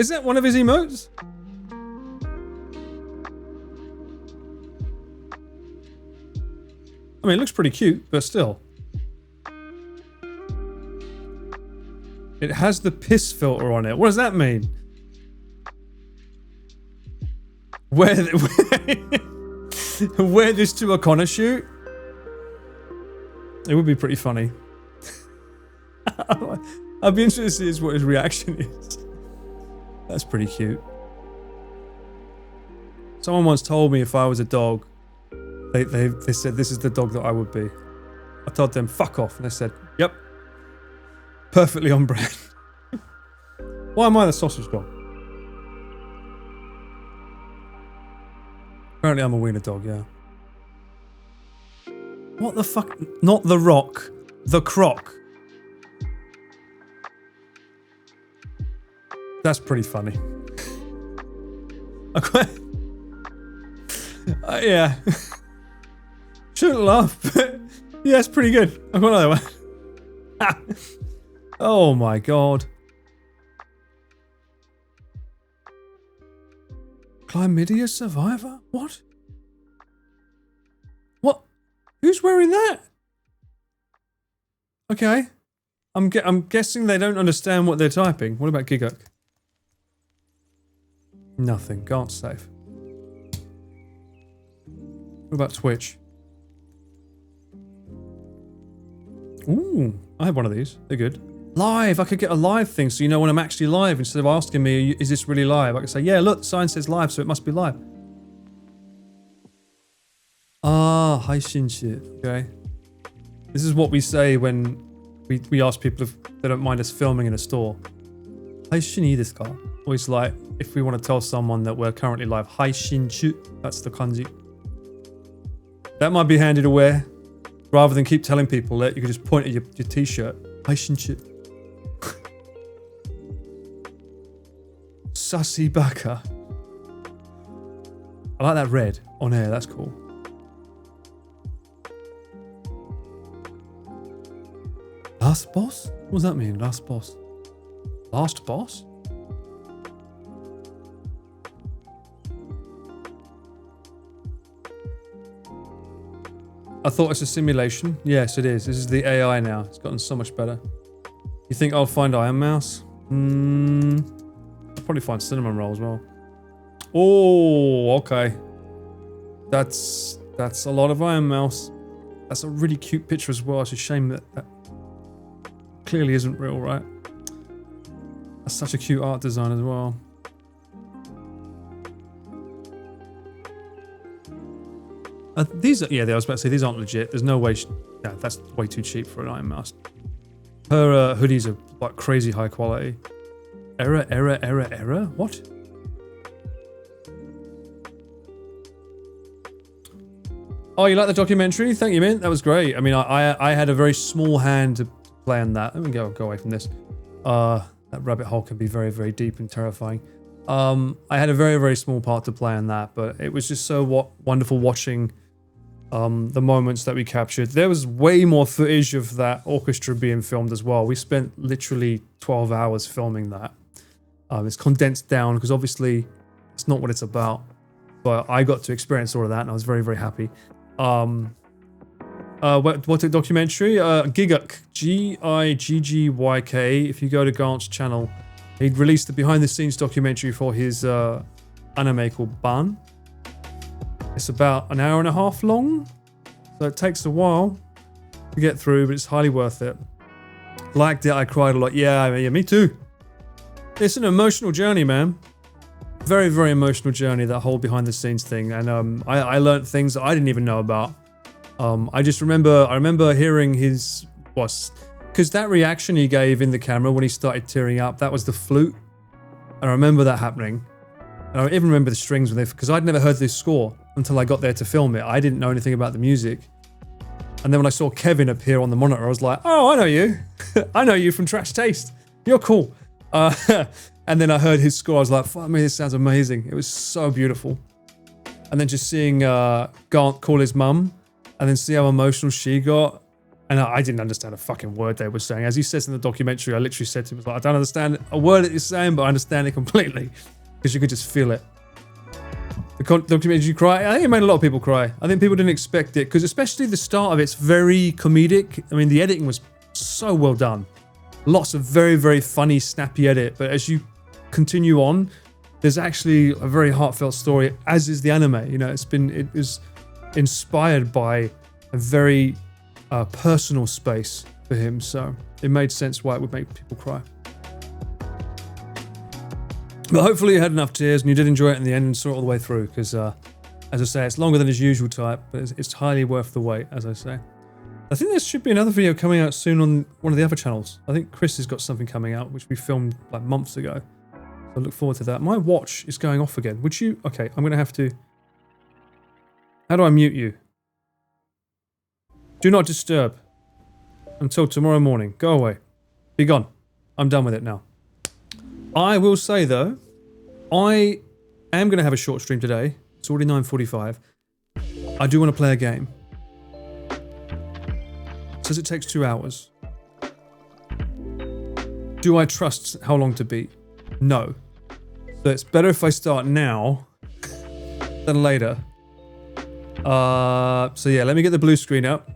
that one of his emotes? I mean, it looks pretty cute, but still. It has the piss filter on it. What does that mean? Wear this to a Connor shoot? It would be pretty funny. I'd be interested to see what his reaction is. That's pretty cute. Someone once told me if I was a dog, they said this is the dog that I would be. I told them fuck off, and they said, yep. Perfectly on brand. Why am I the sausage dog? Apparently I'm a wiener dog, yeah. What the fuck? Not the Rock. The Croc. That's pretty funny. Yeah. Shouldn't laugh, but yeah, it's pretty good. I've got another one. Oh my god. Chlamydia survivor? What? What? Who's wearing that? Okay. I'm guessing they don't understand what they're typing. What about Giguk? Nothing. Can't save. What about Twitch? Ooh, I have one of these. They're good. Live. I could get a live thing so you know when I'm actually live instead of asking me, is this really live? I could say, yeah, look, the sign says live, so it must be live. Ah, haishinshu. Okay. This is what we say when we ask people if they don't mind us filming in a store. Haishin ii desu ka? Always like, if we want to tell someone that we're currently live, haishinshu. That's the kanji. That might be handy to wear. Rather than keep telling people that, you could just point at your t-shirt. Haishinshu. Sussy baka. I like that red on air, that's cool. Last boss? What does that mean, last boss? Last boss? I thought it's a simulation. Yes, it is. This is the AI now. It's gotten so much better. You think I'll find Iron Mouse? I'll probably find Cinnamon Roll as well. Oh, okay. That's a lot of Iron Mouse. That's a really cute picture as well. It's a shame that clearly isn't real, right? That's such a cute art design as well. These are, yeah, I was about to say, these aren't legit. There's no way, no, that's way too cheap for an Iron Mouse. Her hoodies are like crazy high quality. Error? What? Oh, you like the documentary? Thank you, man. That was great. I mean, I had a very small hand to play on that. Let me go away from this. That rabbit hole can be very, very deep and terrifying. I had a very, very small part to play on that, but it was just so wonderful watching the moments that we captured. There was way more footage of that orchestra being filmed as well. We spent literally 12 hours filming that. It's condensed down because obviously it's not what it's about, but I got to experience all of that and I was very, very happy. What's a documentary? Giguk, Giggyk. If you go to Gant's channel, he released the behind the scenes documentary for his anime called Ban. It's about an hour and a half long, so it takes a while to get through, but it's highly worth it. Liked it, I cried a lot. Yeah, me too. It's an emotional journey, man. Very, very emotional journey, that whole behind the scenes thing. And I learned things that I didn't even know about. I remember hearing his, because that reaction he gave in the camera when he started tearing up, that was the flute. And I remember that happening. And I even remember the strings when because I'd never heard this score until I got there to film it. I didn't know anything about the music. And then when I saw Kevin appear on the monitor, I was like, oh, I know you. I know you from Trash Taste. You're cool. And then I heard his score. I was like, fuck me, this sounds amazing. It was so beautiful. And then just seeing Gant call his mum and then see how emotional she got. And I didn't understand a fucking word they were saying. As he says in the documentary, I literally said to him, I don't understand a word that you're saying, but I understand it completely. Because you could just feel it. The documentary, you cry? I think it made a lot of people cry. I think people didn't expect it. Because especially the start of it's very comedic. I mean, the editing was so well done. Lots of very, very funny, snappy edit. But as you continue on, there's actually a very heartfelt story, as is the anime. You know, it was inspired by a very personal space for him, so it made sense why it would make people cry. But hopefully you had enough tears and you did enjoy it in the end and saw it all the way through, because as I say, it's longer than his usual type, but it's highly worth the wait, as I say. I think there should be another video coming out soon on one of the other channels. I think Chris has got something coming out, which we filmed like months ago. I look forward to that. My watch is going off again. Would you... Okay, I'm going to have to... How do I mute you? Do not disturb. Until tomorrow morning. Go away. Be gone. I'm done with it now. I will say, though, I am going to have a short stream today. It's already 9:45. I do want to play a game. It says it takes 2 hours. Do I trust how long to beat? No. So it's better if I start now than later. So yeah, let me get the blue screen up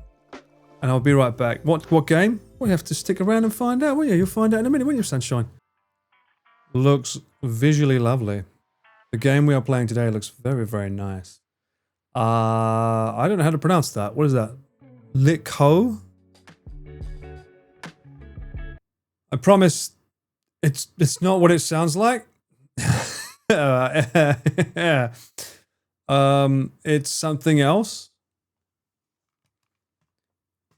and I'll be right back. What game? Well, you have to stick around and find out, will you? You'll find out in a minute, won't you, Sunshine? Looks visually lovely. The game we are playing today looks very, very nice. I don't know how to pronounce that. What is that? Likho? I promise it's not what it sounds like. It's something else.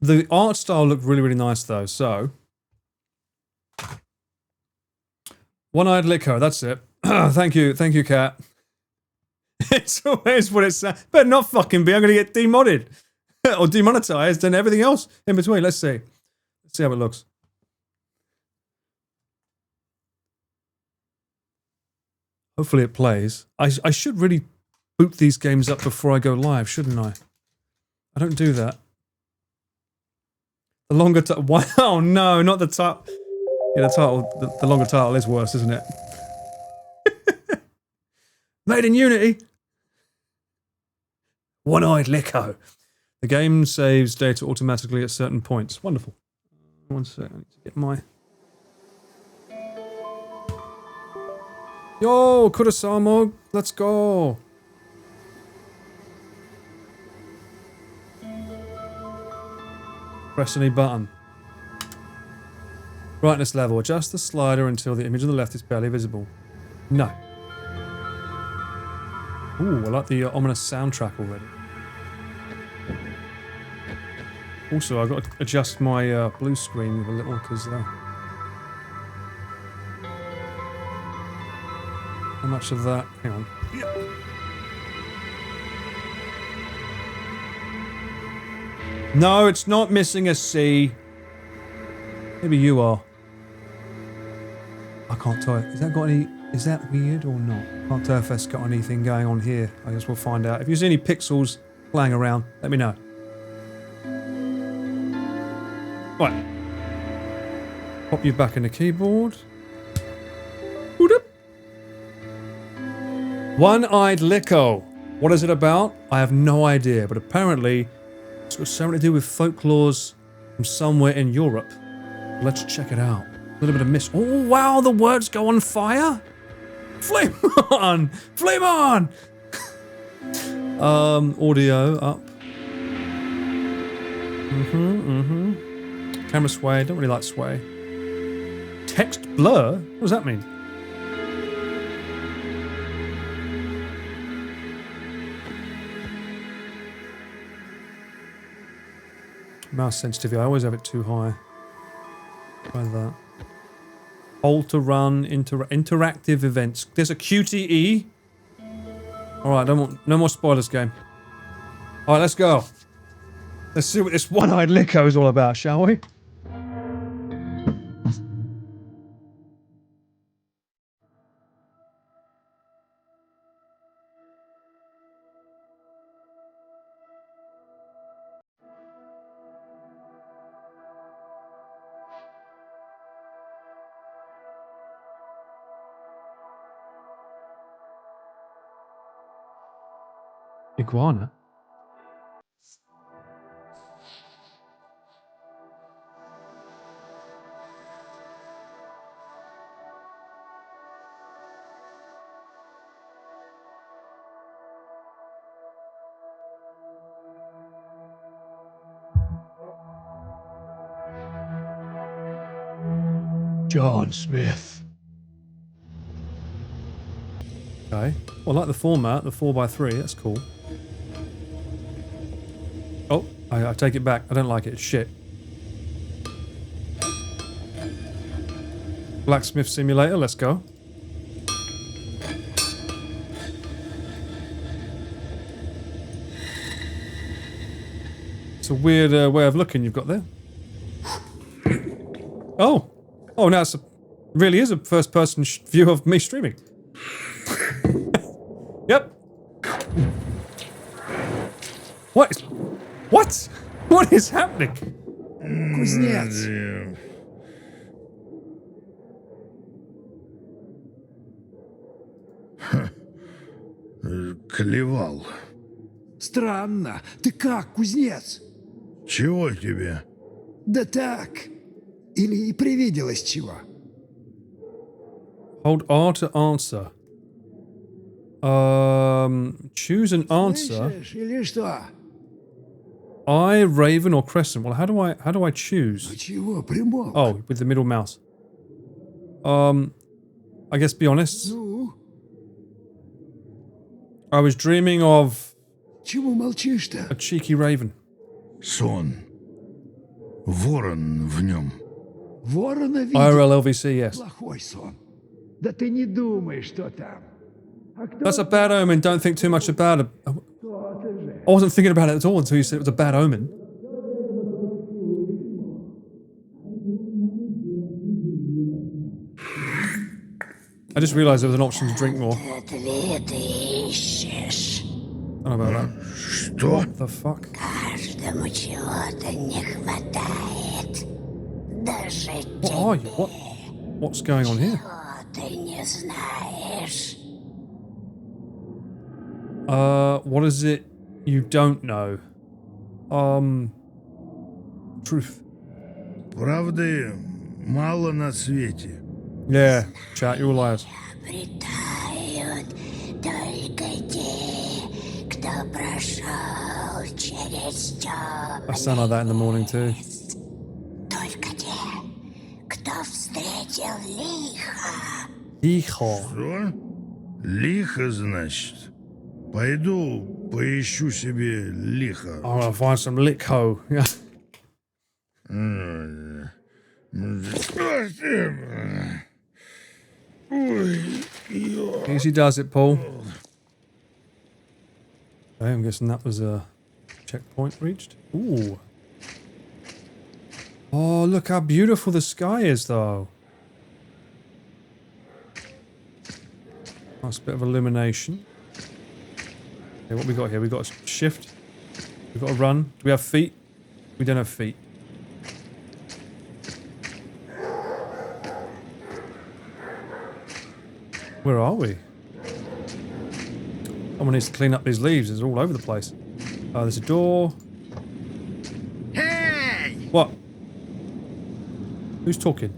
The art style looked really, really nice though, so. One-eyed Likho, that's it. Thank you, Cat. It's always what it sounds. Better not fucking be, I'm gonna get demodded. Or demonetized and everything else in between. Let's see. Let's see how it looks. Hopefully it plays. I should really boot these games up before I go live, shouldn't I? I don't do that. The longer title... Wow, no, not the title. Yeah, the title... The longer title is worse, isn't it? Made in Unity. One-eyed Likho. The game saves data automatically at certain points. Wonderful. One sec, I need to get my... Yo, Kurosamo, let's go. Press any button. Brightness level. Adjust the slider until the image on the left is barely visible. No. Ooh, I like the ominous soundtrack already. Also, I've got to adjust my blue screen a little because... how much of that? Hang on. No, it's not missing a C. Maybe you are. I can't tell. Has that got any... Is that weird or not? I can't tell if that's got anything going on here. I guess we'll find out. If you see any pixels playing around, let me know. Right. Pop you back in the keyboard. One-eyed Likho. What is it about? I have no idea, but apparently it's got something to do with folklores from somewhere in Europe. Let's check it out. A little bit of mist. Oh wow, the words go on fire. Flame on! Flame on! Audio up. Camera sway. Don't really like sway. Text blur? What does that mean? Mouse sensitivity. I always have it too high. Try that. Hold to run. Interactive events. There's a QTE. Alright, no more spoilers, game. Alright, let's go. Let's see what this one-eyed Likho is all about, shall we? Iguana? John Smith. Okay. Well, I like the format, the 4x3, that's cool. Oh, I take it back. I don't like it. It's shit. Blacksmith Simulator, let's go. It's a weird way of looking you've got there. Oh! Oh, now it's really is a first-person view of me streaming. Yep. What? What is happening?
Кузнец.
Клевал.
Странно. Ты как, кузнец?
Чего тебе?
Да так. Или и привиделось чего?
Hold R to answer. Choose an answer.
Слышишь, или что?
I, Raven, or Crescent. Well, how do I choose?
Ну чего, примолк?
Oh, with the middle mouse. I guess be honest.
Ну?
I was dreaming of
Чего молчишь-то?
a cheeky raven.
Сон. Ворон в нем.
Ворона видел?
IRL LVC, yes.
Плохой сон. Да ты не думай, что там. А кто
That's a bad omen. Don't think too much about it.
ты же?
I wasn't thinking about it at all until you said it was a bad omen. I just realised there was an option to drink more. I don't know about that.
Что?
What the fuck?
Каждому чего-то не хватает. Даже
What are you? What's going on here?
ты не знаешь.
What is it you don't know? Truth.
Правды мало на свете.
Yeah, chat, you're all liars.
Обретают только те, кто прошел через
I sound like that in the morning too.
Только те, кто встретил лихо.
Likho.
Что? Лихо, значит? Пойду поищу себе лихо.
I'm gonna find some Likho. Yeah. Easy does it, Paul. Okay, I'm guessing that was a checkpoint reached. Ooh. Oh, look how beautiful the sky is, though. Nice bit of illumination. Okay, what we got here? We got a shift. We got a run. Do we have feet? We don't have feet. Where are we? Someone needs to clean up these leaves. It's all over the place. There's a door.
Hey!
What? Who's talking?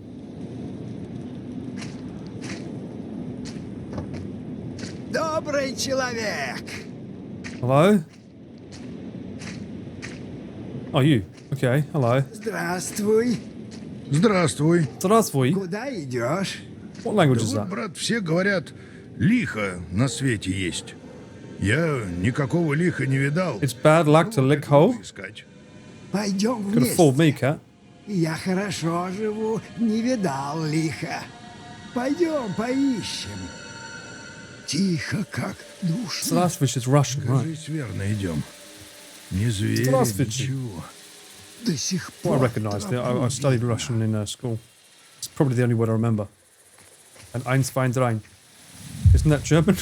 Добрый человек!
Hello? Oh, you. Okay, hello.
Здравствуй.
Здравствуй.
Здравствуй.
Куда идешь?
What language
Да
is
вот,
that?
брат, все говорят, лихо на свете есть. Я никакого лиха не видал.
It's bad luck to
Вот и
Likho.
буду искать.
Пойдем
Could have fooled me,
вместе.
cat.
Я хорошо живу, не видал лиха. Пойдем поищем. Тихо, как душно.
Здравствуйте is Russian, right?
Кажись, верно идем. Не зверь,
Здравствуйте.
ничего.
До сих
Well, I
пор.
recognised it. I studied Russian in school. It's probably the only word I remember. And eins, zwei, drei. Isn't that German?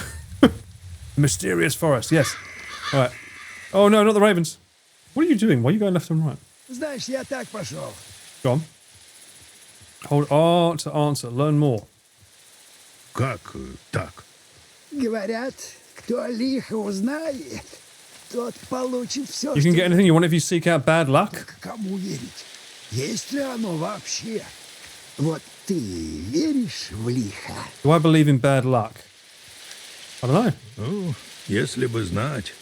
Mysterious forest, yes. Right. Oh no, not the ravens. What are you doing? Why are you going left and right?
Знаешь, я так пошел.
Go on. Hold R to answer. Learn more.
Как так?
Говорят, кто лихо узнает, тот получит все,
You can get anything you want if you seek out bad luck.
Кому верить? Есть ли оно вообще? Вот ты веришь в лихо?
Do I believe in bad luck? I don't know.
Ну, если бы знать.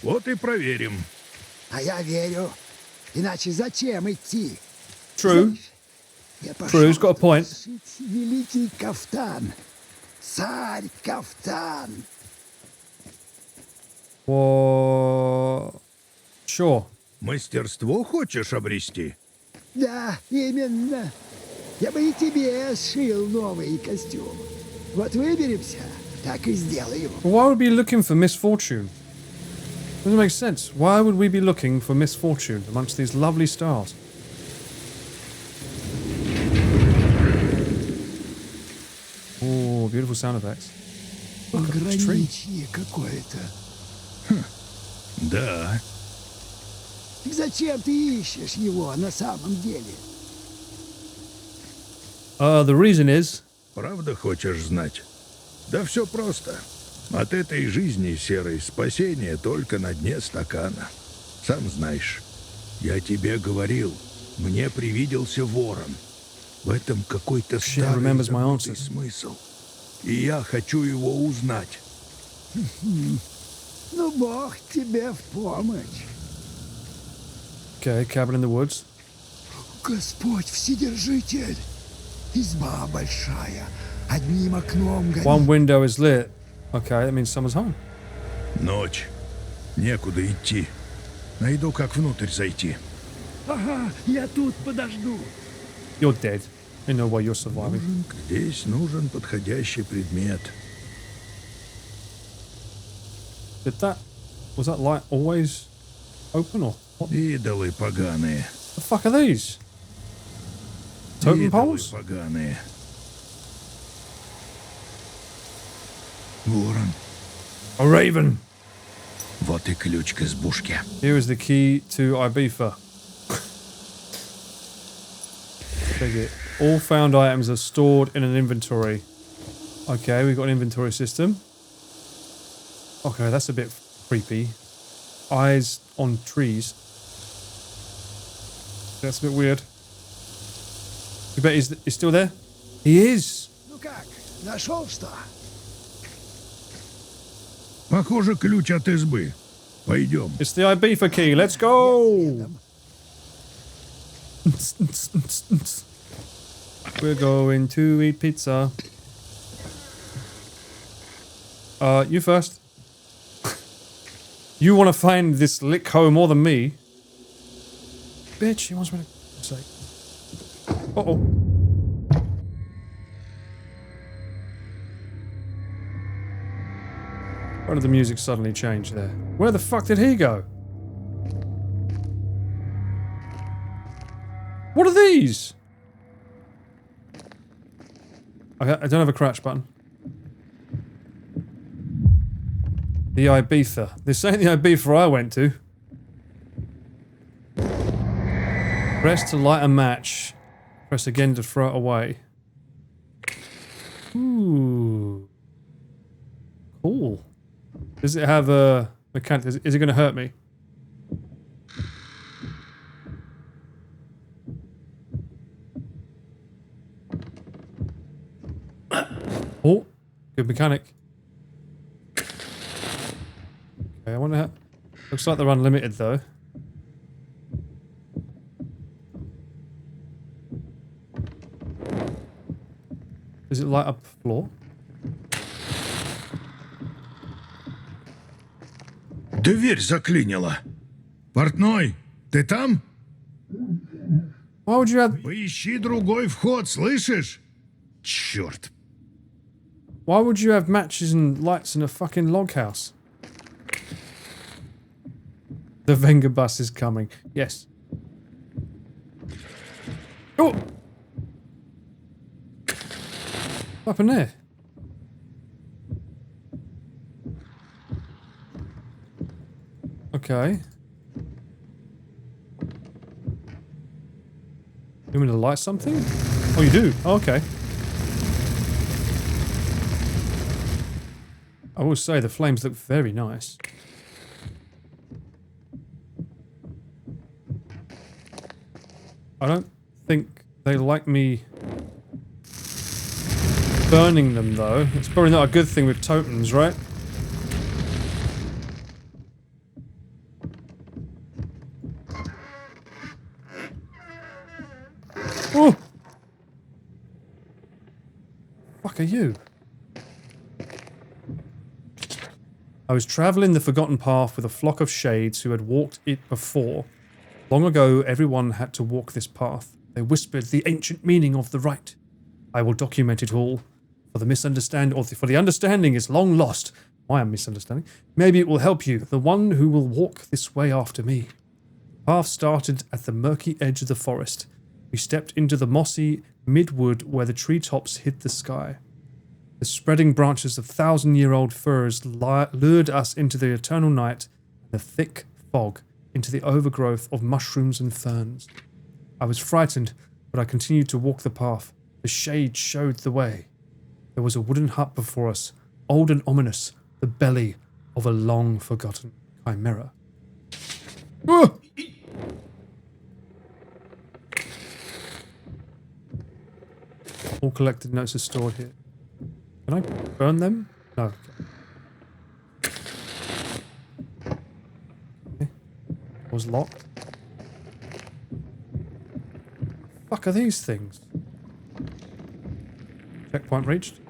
Вот и проверим.
А я верю. Иначе зачем идти?
True.
Знаешь, я пошел
True, he's got a point.
сшить великий кафтан. Царь кафтан.
Well, sure.
Мастерство хочешь обрести?
Да, именно. Я бы и тебе сшил новый костюм. Вот выберемся, так и сделаю.
But why would we be looking for misfortune? Doesn't make sense. Why would we be looking for misfortune amongst these lovely stars? Oh, beautiful sound effects. Look at this tree.
Пограничье какое-то.
Да.
Так зачем ты ищешь его на самом деле?
The reason is
Правда хочешь знать? Да все просто. От этой жизни серой спасение только на дне стакана. Сам знаешь, я тебе говорил, мне привиделся ворон. В этом какой-то
Shit,
старый
remembers my
забытый
answers.
смысл. И я хочу его узнать.
Ну, Бог тебе в помощь.
okay. Cabin in the woods.
Господь Вседержитель. Изба большая, одним окном горит.
One window is lit. Okay, that means someone's home.
Ночь. Некуда идти. Найду, как внутрь зайти.
Ага, я тут подожду.
You're dead. Ain't no way you're surviving.
Здесь нужен подходящий предмет.
Was that light always open or what
Идолы поганые.
the fuck are these? Totem
Идолы
poles?
поганые. Ворон.
A raven.
Вот и ключ к избушке.
Here is the key to Ibiza. Take it. All found items are stored in an inventory. Okay, we've got an inventory system. Okay, that's a bit creepy. Eyes on trees. That's a bit weird. You bet he's still there? He is!
Ну как, нашел что?
Похоже, ключ от избы. Пойдем.
It's the Ibiza key. Let's go! We're going to eat pizza. You first. You want to find this Likho more than me? Bitch, he wants me to say. Uh-oh. Why did the music suddenly change there? Where the fuck did he go? What are these? Okay, I don't have a crouch button. The Ibiza. This ain't the Ibiza I went to. Press to light a match. Press again to throw it away. Ooh. Cool. Does it have a mechanic? Is it going to hurt me? Oh, good mechanic. Okay, I wonder how... Looks like they're unlimited, though. Does it light up the floor?
Дверь заклинила. Портной, ты там?
Why would you have...
Поищи другой вход, слышишь? Черт.
Why would you have matches and lights in a fucking log house? The Venga bus is coming. Yes. Oh! What happened there? Okay. You want me to light something? Oh, you do? Oh, okay. I will say the flames look very nice. I don't think they like me burning them, though. It's probably not a good thing with totems, right? Oh! Fuck are you? I was travelling the forgotten path with a flock of shades who had walked it before. Long ago, everyone had to walk this path. They whispered the ancient meaning of the rite. I will document it all. For the understanding is long lost. Why am I misunderstanding? Maybe it will help you, the one who will walk this way after me. The path started at the murky edge of the forest. We stepped into the mossy midwood where the treetops hid the sky. The spreading branches of thousand-year-old firs lured us into the eternal night and the thick fog into the overgrowth of mushrooms and ferns. I was frightened, but I continued to walk the path. The shade showed the way. There was a wooden hut before us, old and ominous, the belly of a long-forgotten chimera. Ah! All collected notes are stored here. Can I burn them? No. Okay. Was locked. Fuck are these things? Checkpoint reached.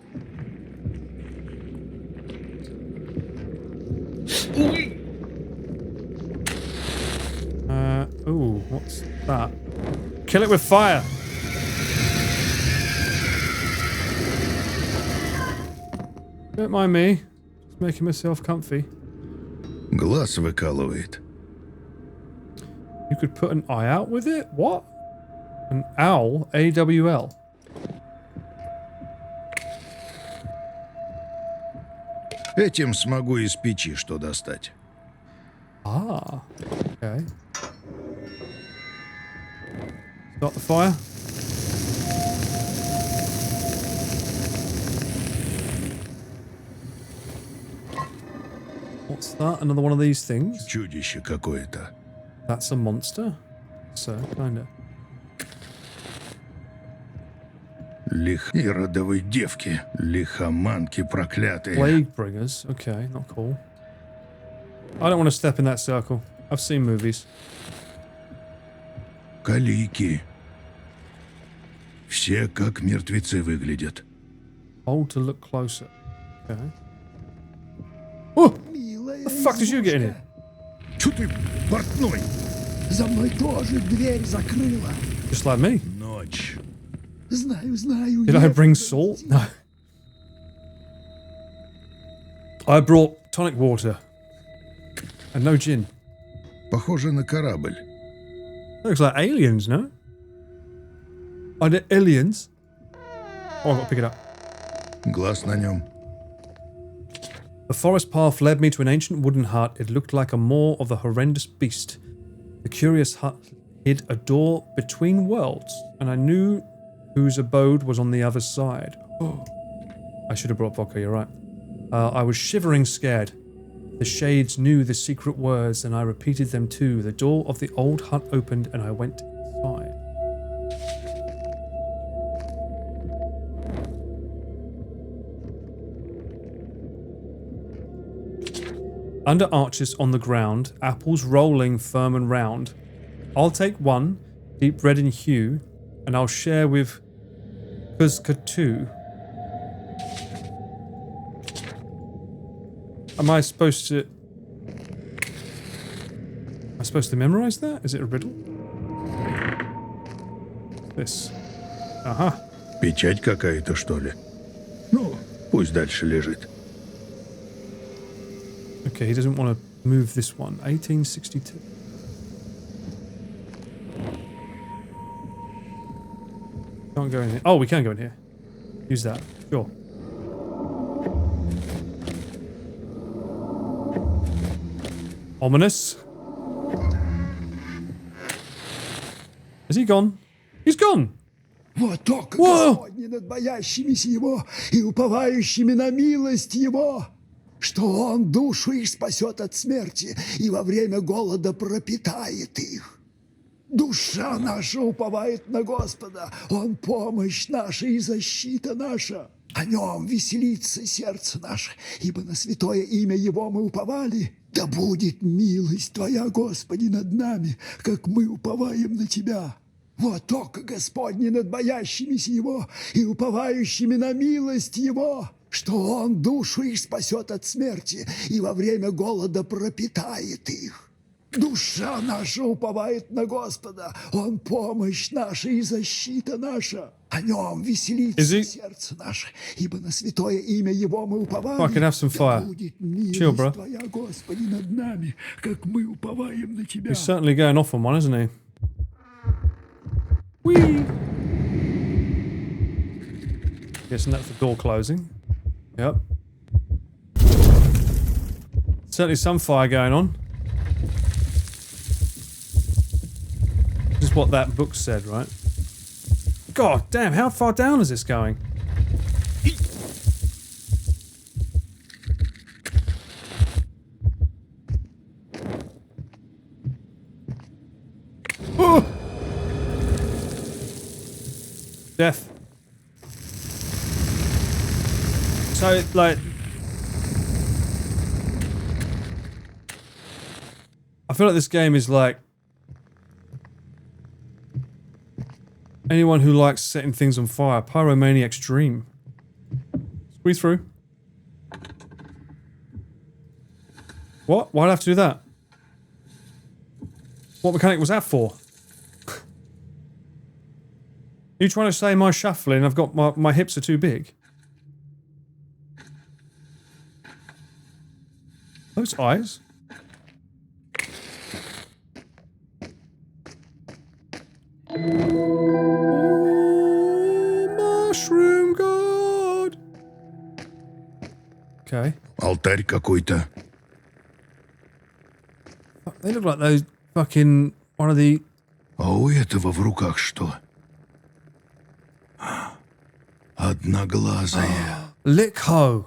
Ooh, what's that? Kill it with fire! Don't mind me. Just making myself comfy.
Глаз выкалывает.
You could put an eye out with it? What? An owl? A-W-L.
Этим смогу из печи что достать.
Ah, okay. Start the fire. What's that? Another one of these things?
Чудище какое-то.
That's a monster? So, kinda.
И родовой девки. Лихоманки проклятые.
Plague bringers. Okay, not cool. I don't want to step in that circle. I've seen movies.
Калики. Все как мертвецы выглядят.
Hold to look closer. Okay. Oh!
Милая
The fuck did you get in here?
Чё ты, портной?
За мной тоже дверь закрыла.
Just like me.
Ночь.
Знаю.
Did I bring salt? No. I brought tonic water. And no gin.
Похоже на корабль.
Looks like aliens, no? Are they aliens? Oh, I've got to pick it up.
Глаз на нем.
The forest path led me to an ancient wooden hut. It looked like a maw of the horrendous beast. The curious hut hid a door between worlds, and I knew whose abode was on the other side. Oh. I should have brought vodka, you're right. I was shivering scared. The shades knew the secret words, and I repeated them too. The door of the old hut opened, and I went inside. Under arches on the ground, apples rolling firm and round. I'll take one, deep red in hue, and I'll share with Kuzka two. Am I supposed to memorize that? Is it a riddle? This. Ага.
Печать какая-то, что ли? Ну, пусть дальше лежит.
Okay, he doesn't want to move this one. 1862. Can't go in here. Oh, we can go in here. Use that. Sure. Ominous. Is he gone? He's gone!
Вот око
Whoa!
Господне над боящимися Его и уповающими на милость Его, что Он душу их спасет от смерти и во время голода пропитает их. Душа наша уповает на Господа, Он помощь наша и защита наша. О Нем веселится сердце наше, ибо на святое имя Его мы уповали. Да будет милость Твоя, Господи, над нами, как мы уповаем на Тебя. Вот око Господне над боящимися Его и уповающими на милость Его, что Он душу их спасет от смерти и во время голода пропитает их. Душа наша уповает на Господа, Он помощь наша и защита наша. О Нем веселится сердце наше, ибо на святое имя Его мы уповали.
Fucking have some fire.
Да будет милость
Chill, bro.
Твоя, Господи, над нами, как мы уповаем на Тебя.
He's certainly going off on one, isn't he? Whee! Guessing that's the door closing. Yep. Certainly some fire going on. This is what that book said, right? God damn, how far down is this going? Oh! Death. So, like... I feel like this game is like... anyone who likes setting things on fire. Pyromaniac's dream. Squeeze through. What? Why'd I have to do that? What mechanic was that for? Are you trying to say my shuffling? I've got my hips are too big. Those eyes. Oh, mushroom god. Okay.
Алтарь какой-то.
They look like those fucking one of the.
А у этого в руках что? Одноглазая.
Likho.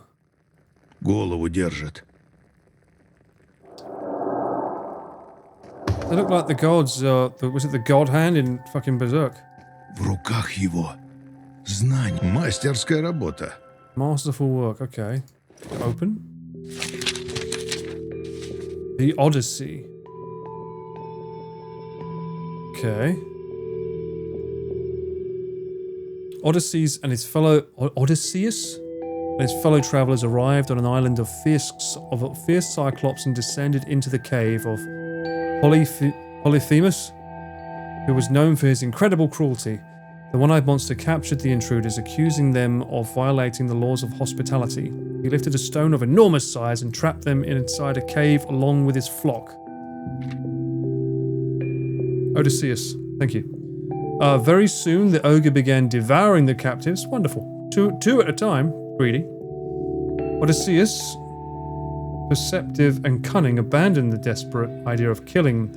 Голову держит.
They look like the gods. Was it the god hand in fucking Berserk?
В руках его. Знание. Мастерская работа.
Masterful work. Okay. Open. The Odyssey. Okay. Odysseus and his fellow travelers arrived on an island of fierce cyclops and descended into the cave of Polyphemus, who was known for his incredible cruelty. The one-eyed monster captured the intruders, accusing them of violating the laws of hospitality. He lifted a stone of enormous size and trapped them inside a cave along with his flock. Odysseus, thank you. Very soon, the ogre began devouring the captives. Wonderful. Two at a time. Greedy. Odysseus, perceptive and cunning, abandoned the desperate idea of killing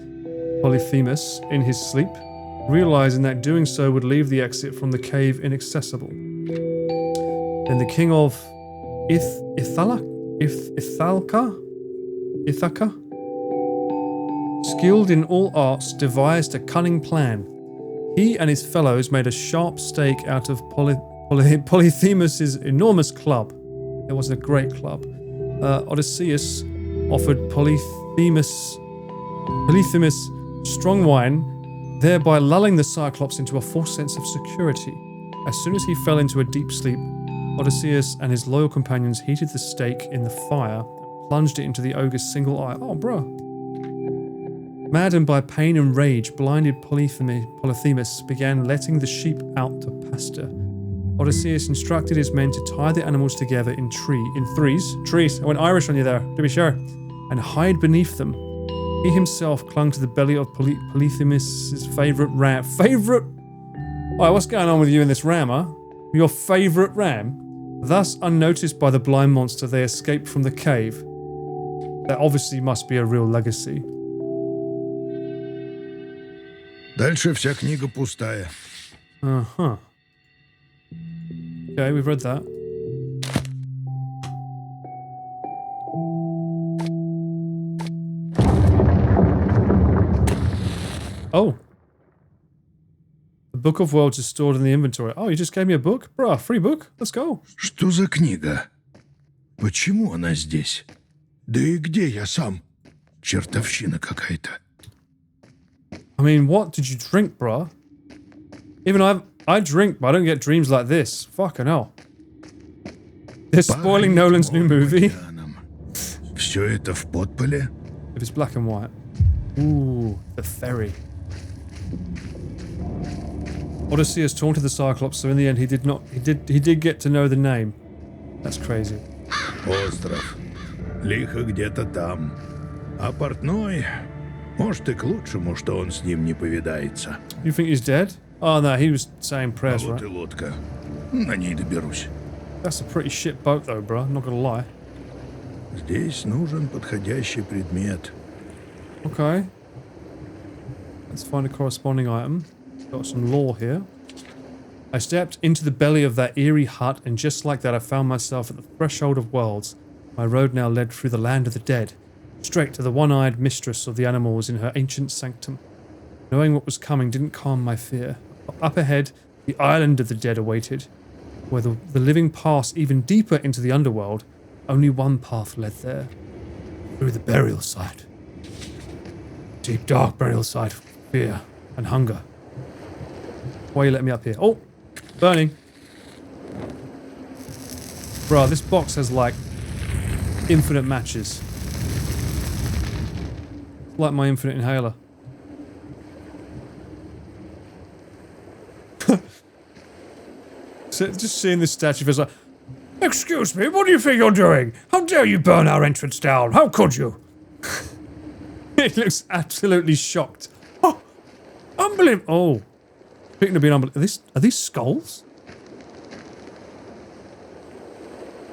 Polyphemus in his sleep, realizing that doing so would leave the exit from the cave inaccessible. Then the king of Ithaca, skilled in all arts, devised a cunning plan. He and his fellows made a sharp stake out of Polyphemus's enormous club. It was a great club. Odysseus offered Polyphemus strong wine, thereby lulling the Cyclops into a false sense of security. As soon as he fell into a deep sleep, Odysseus and his loyal companions heated the stake in the fire and plunged it into the ogre's single eye. Oh, bruh. Maddened by pain and rage, blinded Polyphemus began letting the sheep out to pasture. Odysseus instructed his men to tie the animals together in threes. I went Irish on you there, to be sure, and hide beneath them. He himself clung to the belly of Polyphemus' favourite ram. Favourite? Oh, what's going on with you in this ram, huh? Your favourite ram? Thus, unnoticed by the blind monster, they escaped from the cave. That obviously must be a real legacy.
Дальше вся книга пустая.
Uh-huh. Okay, we've read that. Oh. The Book of Worlds is stored in the inventory. Oh, you just gave me a book? Bruh, free book? Let's go.
Что за книга? Почему она здесь? Да и где я сам? Чертовщина какая-то.
I mean, what did you drink, bruh? Even I drink, but I don't get dreams like this. Fucking hell. They're spoiling Nolan's new movie.
Все это в подполе?
If it's black and white. Ooh, the ferry. Odysseus taunted the Cyclops, so in the end he did get to know the name. That's crazy.
Остров. Лихо где-то там. А портной, может и к лучшему, что он с ним не повидается.
You think he's dead? Oh no, he was saying prayers,
Вот
right?
и лодка. На ней доберусь.
That's a pretty shit boat though, bro. I'm not gonna lie.
Здесь нужен подходящий предмет.
Okay. Let's find a corresponding item. Got some lore here. I stepped into the belly of that eerie hut, and just like that I found myself at the threshold of worlds. My road now led through the land of the dead, straight to the one-eyed mistress of the animals in her ancient sanctum. Knowing what was coming didn't calm my fear. Up ahead, the island of the dead awaited. Where the living passed even deeper into the underworld, only one path led there. Through the burial site. Deep, dark burial site of fear and hunger. Why are you letting me up here? Oh! Burning. Bro, this box has like infinite matches. It's like my infinite inhaler. So just seeing this statue feels like, excuse me, what do you think you're doing? How dare you burn our entrance down? How could you? It looks absolutely shocked. Oh, unbelievable. Oh, speaking of being unbelievable, are these skulls?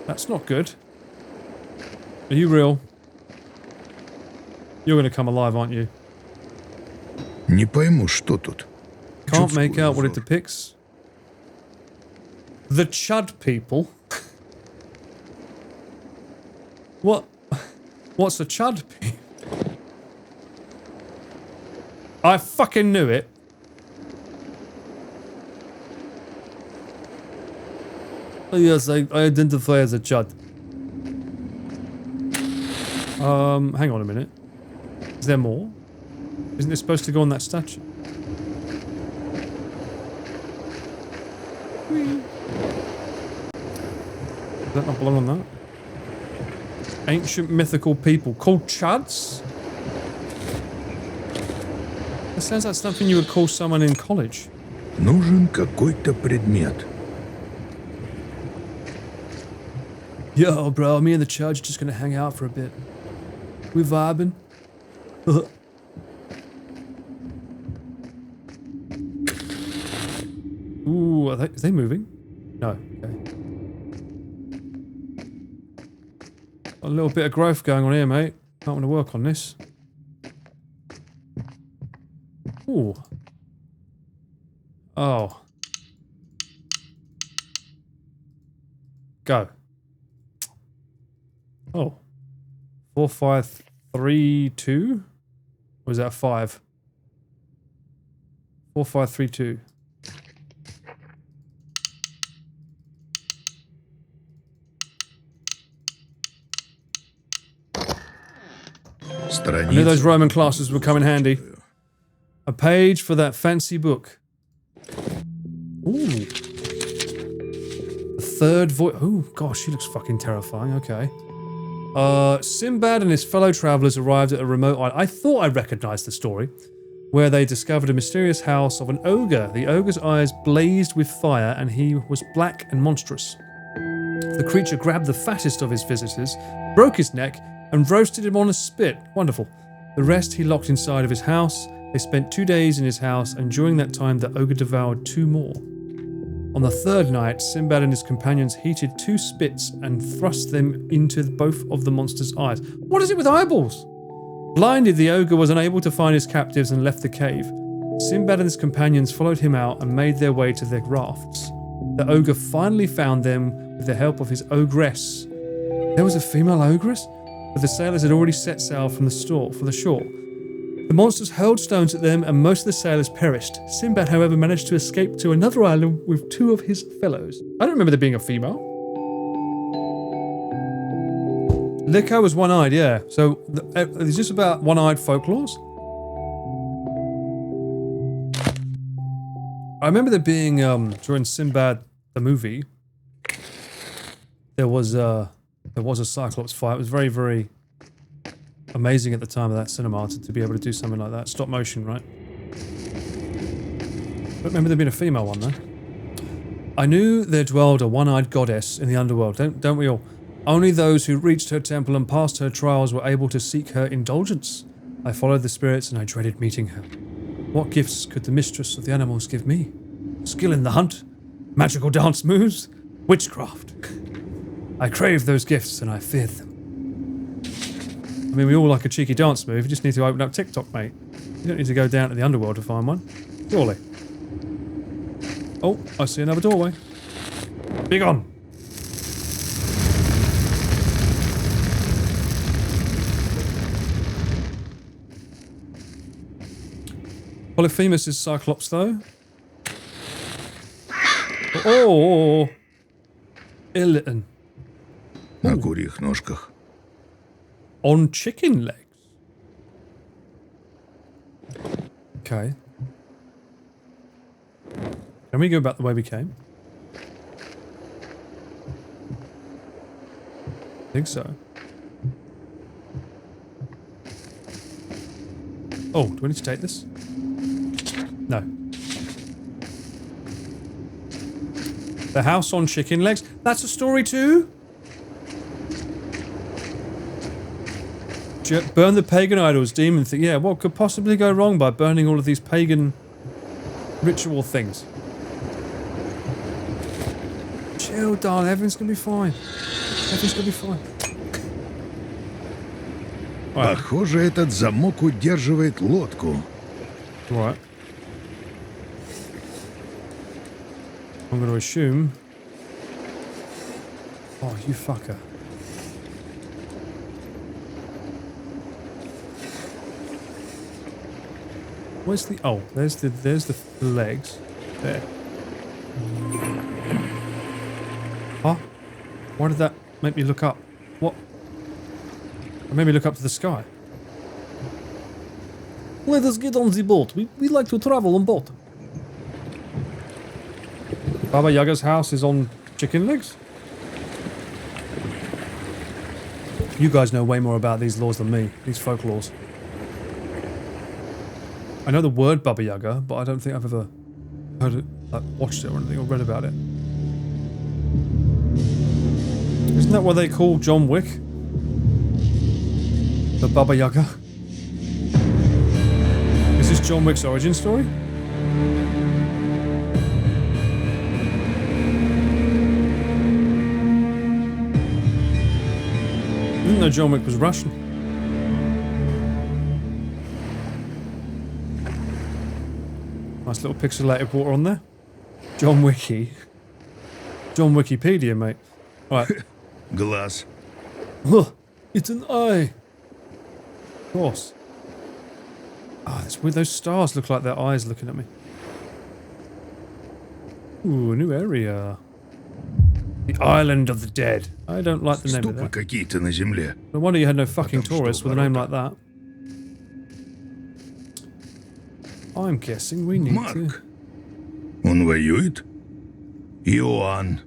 That's not good. Are you real? You're going to come alive, aren't you?
Не пойму, что тут.
Can't make out what it depicts. The Chud people? What? What's a Chud people? I fucking knew it. Oh yes, I identify as a Chud. Hang on a minute. Is there more? Isn't it supposed to go on that statue? Whee. Does that not belong on that? Ancient mythical people called Chuds? That sounds like something you would call someone in college.
Нужен какой-то предмет.
Yo, bro, me and the Chuds are just gonna hang out for a bit. We vibing? Ooh, are they moving? No, okay. A little bit of growth going on here, mate. Might want to work on this. Ooh. Oh. Go. Oh. 4, 5, 3, 2? Or is that a 5? 4, 5, 3, 2. I knew those Roman classes would come in handy. A page for that fancy book. Ooh. The third voice. Oh, gosh, she looks fucking terrifying. Okay. Sinbad and his fellow travelers arrived at a remote island. I thought I recognized the story, where they discovered a mysterious house of an ogre. The ogre's eyes blazed with fire, and he was black and monstrous. The creature grabbed the fattest of his visitors, broke his neck, and roasted him on a spit. Wonderful. The rest he locked inside of his house. They spent 2 days in his house, and during that time the ogre devoured 2 more. On the third night, Sinbad and his companions heated 2 spits and thrust them into both of the monster's eyes. What is it with eyeballs? Blinded, the ogre was unable to find his captives and left the cave. Sinbad and his companions followed him out and made their way to their rafts. The ogre finally found them with the help of his ogress. There was a female ogress? But the sailors had already set sail for the shore. The monsters hurled stones at them and most of the sailors perished. Sinbad, however, managed to escape to another island with 2 of his fellows. I don't remember there being a female. Likho was one-eyed, yeah. So, is this about one-eyed folklores? I remember there being, during Sinbad, the movie, there was a Cyclops fight. It was very, very amazing at the time of that cinema to be able to do something like that. Stop motion, right? I don't remember there being a female one, though. I knew there dwelled a one-eyed goddess in the underworld, don't we all? Only those who reached her temple and passed her trials were able to seek her indulgence. I followed the spirits and I dreaded meeting her. What gifts could the mistress of the animals give me? Skill in the hunt? Magical dance moves? Witchcraft? I craved those gifts and I feared them. I mean, we all like a cheeky dance move. You just need to open up TikTok, mate. You don't need to go down to the underworld to find one. Surely. Oh, I see another doorway. Be gone! Polyphemus is Cyclops, though. Oh! Illiton.
На курьих ножках.
On chicken legs. Okay. Can we go back the way we came? I think so. Oh, do we need to take this? No. The house on chicken legs? That's a story too? Burn the pagan idols, demon thing. Yeah, what could possibly go wrong by burning all of these pagan ritual things? Chill, darling. Everything's gonna be fine. Everything's gonna be fine. Right.
Похоже, этот замок удерживает лодку.
Right. I'm going to assume... Oh, you fucker. Where's the... Oh, there's the legs. There. Huh? Why did that make me look up? What? It made me look up to the sky. Let us get on the boat. We like to travel on boat. Baba Yaga's house is on chicken legs? You guys know way more about these laws than me, these folk laws. I know the word Baba Yaga, but I don't think I've ever heard it, like, watched it or anything, or read about it. Isn't that what they call John Wick? The Baba Yaga? Is this John Wick's origin story? I didn't know John Wick was Russian. Nice little pixelated water on there. John Wiki. John Wikipedia, mate. Right.
Глаз.
Oh, it's an eye. Of course. Ah, it's weird. Those stars look like their eyes looking at me. Ooh, a new area. The Island of the Dead. I don't like the name of
Ступы
that.
какие-то на земле.
No wonder you had no fucking tourists with a name like that. I'm guessing we need
Марк. Он воюет? Иоанн.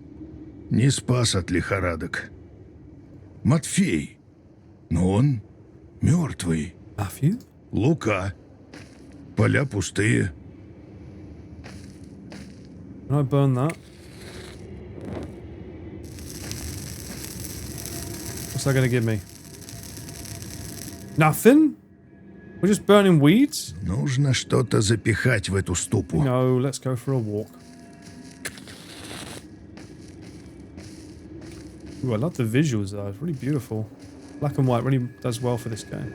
Не спас от лихорадок. Матфей. Но он мертвый.
to... Matthew?
Лука. Поля пустые.
Can I burn that? What's that going to give me? Nothing? We're just burning weeds?
Нужно что-то запихать в эту ступу.
No, let's go for a walk. Ooh, I love the visuals though, it's really beautiful. Black and white really does well for this game.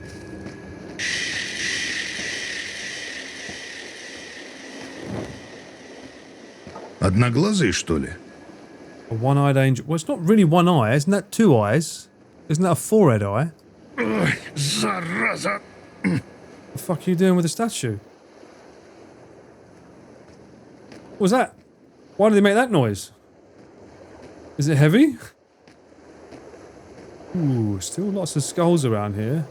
Одноглазый, что ли?
A one-eyed angel. Well, it's not really one eye, isn't that two eyes? Isn't that a forehead eye?
Ой, зараза!
What the fuck are you doing with the statue? What was that? Why did they make that noise? Is it heavy? Ooh, still lots of skulls around here.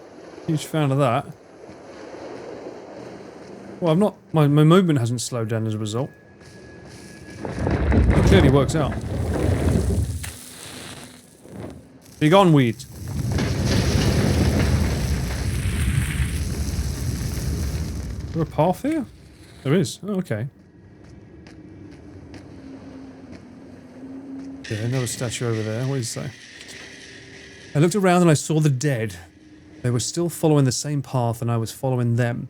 Huge fan of that. Well, I'm not... My movement hasn't slowed down as a result. It clearly works out. Be gone, weed. Is there a path here? There is. Oh, okay. Yeah, another statue over there. What does it say? I looked around and I saw the dead. They were still following the same path and I was following them.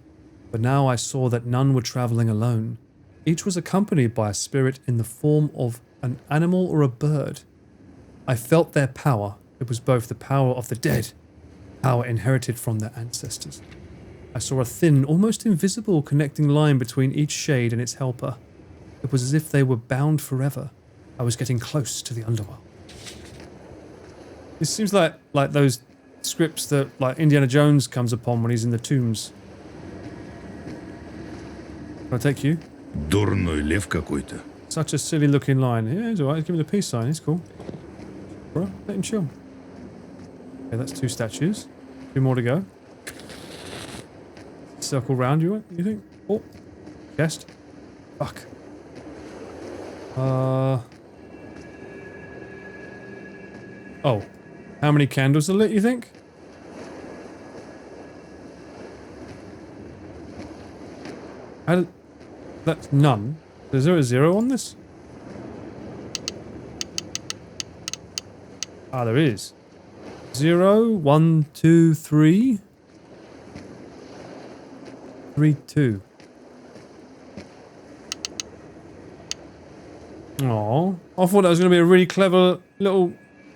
But now I saw that none were travelling alone. Each was accompanied by a spirit in the form of an animal or a bird. I felt their power. It was both the power of the dead, power inherited from their ancestors. I saw a thin, almost invisible connecting line between each shade and its helper. It was as if they were bound forever. I was getting close to the underworld. This seems like those scripts that like Indiana Jones comes upon when he's in the tombs. Can I take you?
Дурной лев какой-то.
Such a silly looking line. Yeah, he's alright. Give me the peace sign. He's cool. Bro, let him chill. Okay, that's two statues. Two more to go. Circle round, you think? Oh, chest. Fuck. Oh. How many candles are lit, you think? That's none. Is there a 0 on this? Ah, there is. 0, 1, 2, 3. 3, 2. Aww. I thought that was going to be a really clever little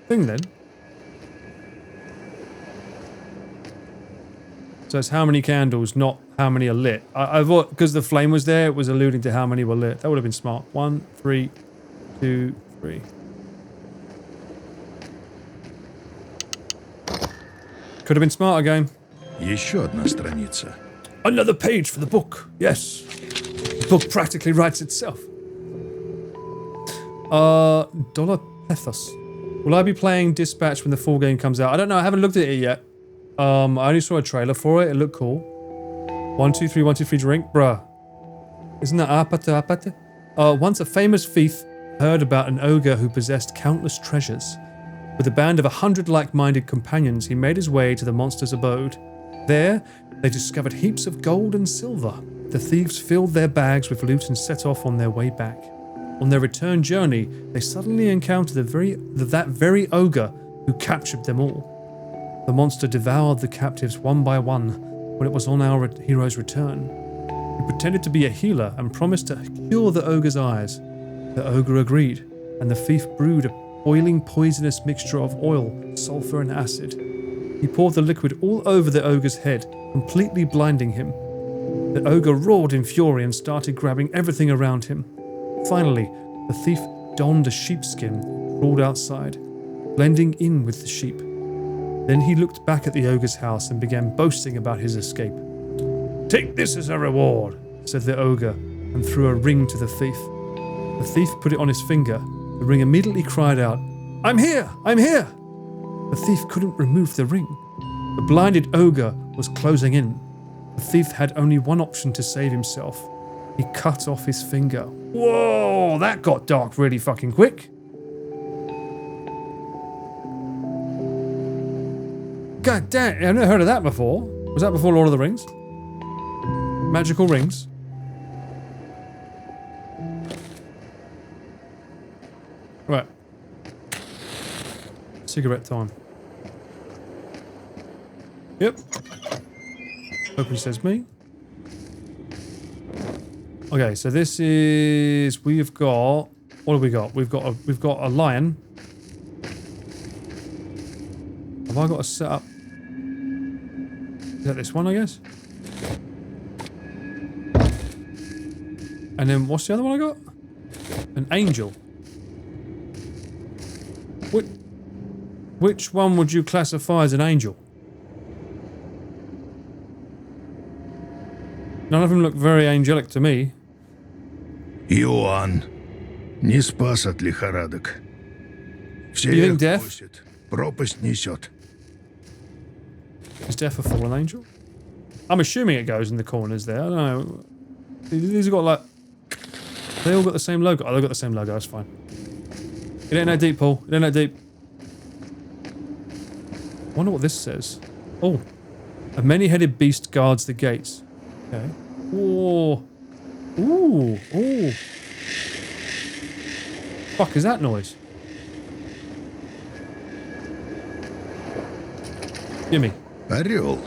thing then. So it's how many candles, not how many are lit. I thought because the flame was there, it was alluding to how many were lit. That would have been smart. 1, 3, 2, 3. Could have been smarter, game.
Еще одна страница.
Another page for the book. Yes. The book practically writes itself. Dollar Pethos. Will I be playing Dispatch when the full game comes out? I don't know. I haven't looked at it yet. I only saw a trailer for it. It looked cool. 1, 2, 3, 1, 2, 3, drink. Bruh. Isn't that apata apata? Once a famous thief heard about an ogre who possessed countless treasures. With a band of 100 like-minded companions, he made his way to the monster's abode. There, they discovered heaps of gold and silver. The thieves filled their bags with loot and set off on their way back. On their return journey, they suddenly encountered that very ogre who captured them all. The monster devoured the captives one by one when it was on our hero's return. He pretended to be a healer and promised to cure the ogre's eyes. The ogre agreed, and the thief brewed a boiling poisonous mixture of oil, sulfur and acid. He poured the liquid all over the ogre's head, completely blinding him. The ogre roared in fury and started grabbing everything around him. Finally, the thief donned a sheepskin and crawled outside, blending in with the sheep. Then he looked back at the ogre's house and began boasting about his escape. "Take this as a reward," said the ogre, and threw a ring to the thief. The thief put it on his finger. The ring immediately cried out, "I'm here! I'm here!" The thief couldn't remove the ring. The blinded ogre was closing in. The thief had only one option to save himself. He cut off his finger. Whoa, that got dark really fucking quick. God damn, I've never heard of that before. Was that before Lord of the Rings? Magical rings. Right. Cigarette time. Yep. Hope he says me. Okay, so this is we've got what have we got? We've got a lion. Have I got to set up? Is that this one, I guess? And then what's the other one I got? An angel. Which one would you classify as an angel? None of them look very angelic to me.
Иоанн не спас от лихорадок. Все
You think
их
death?
просит, пропасть несет.
Is death a fallen angel? I'm assuming it goes in the corners there. I don't know. These have got like... They all got the same logo. Oh, they've got the same logo. That's fine. It ain't that deep, Paul. It ain't that deep. I wonder what this says. Oh. A many-headed beast guards the gates. Okay. Whoa. Ooh. Ooh. Fuck is that noise? Gimme.
Орел.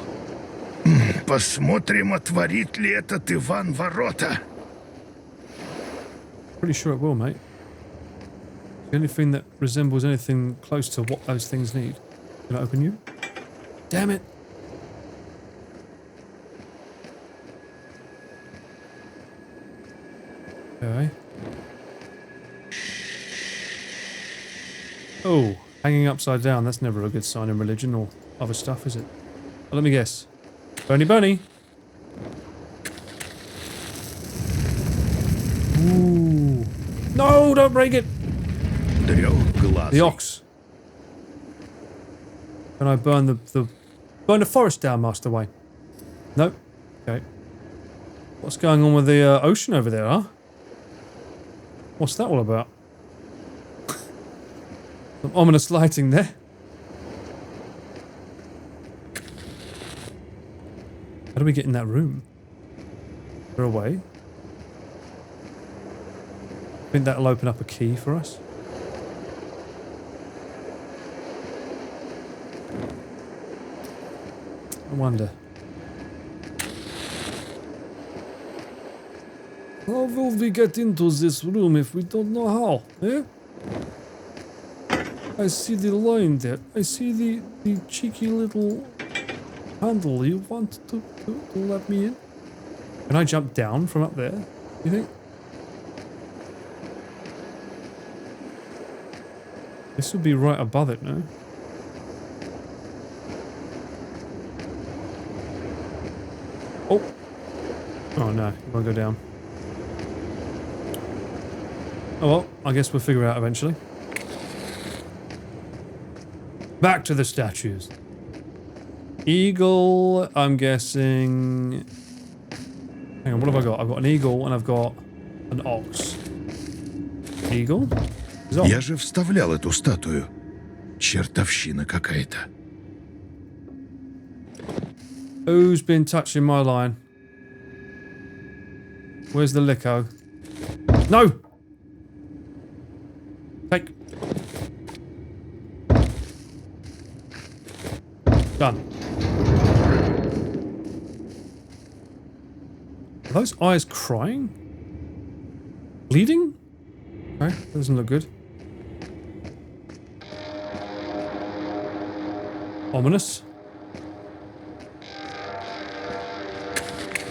Посмотрим, отворит ли этот Иван ворота.
Pretty sure it will, mate. The only thing that resembles anything close to what those things need. Can I open you? Damn it! Okay. Oh, hanging upside down. That's never a good sign in religion or other stuff, is it? Well, let me guess. Bony Bony! Ooh. No, don't break it!
Трехглазый.
The ox. Can I burn burn the forest down, Master Wayne? Nope. Okay. What's going on with the ocean over there, huh? What's that all about? Some ominous lighting there. How do we get in that room? Is there a way? I think that'll open up a key for us. I wonder. How will we get into this room if we don't know how, eh? I see the line there. I see the cheeky little handle. You want to let me in? Can I jump down from up there, you think? This would be right above it, no? Oh! Oh no, you won't go down. Oh well, I guess we'll figure it out eventually. Back to the statues. Eagle, I'm guessing... Hang on, what have I got? I've got an eagle and I've got an ox. Eagle?
Я же вставлял эту статую. Чертовщина какая-то.
Who's been touching my line? Where's the Likho? No! Take. Done. Are those eyes crying? Bleeding? Okay, that doesn't look good. Ominous.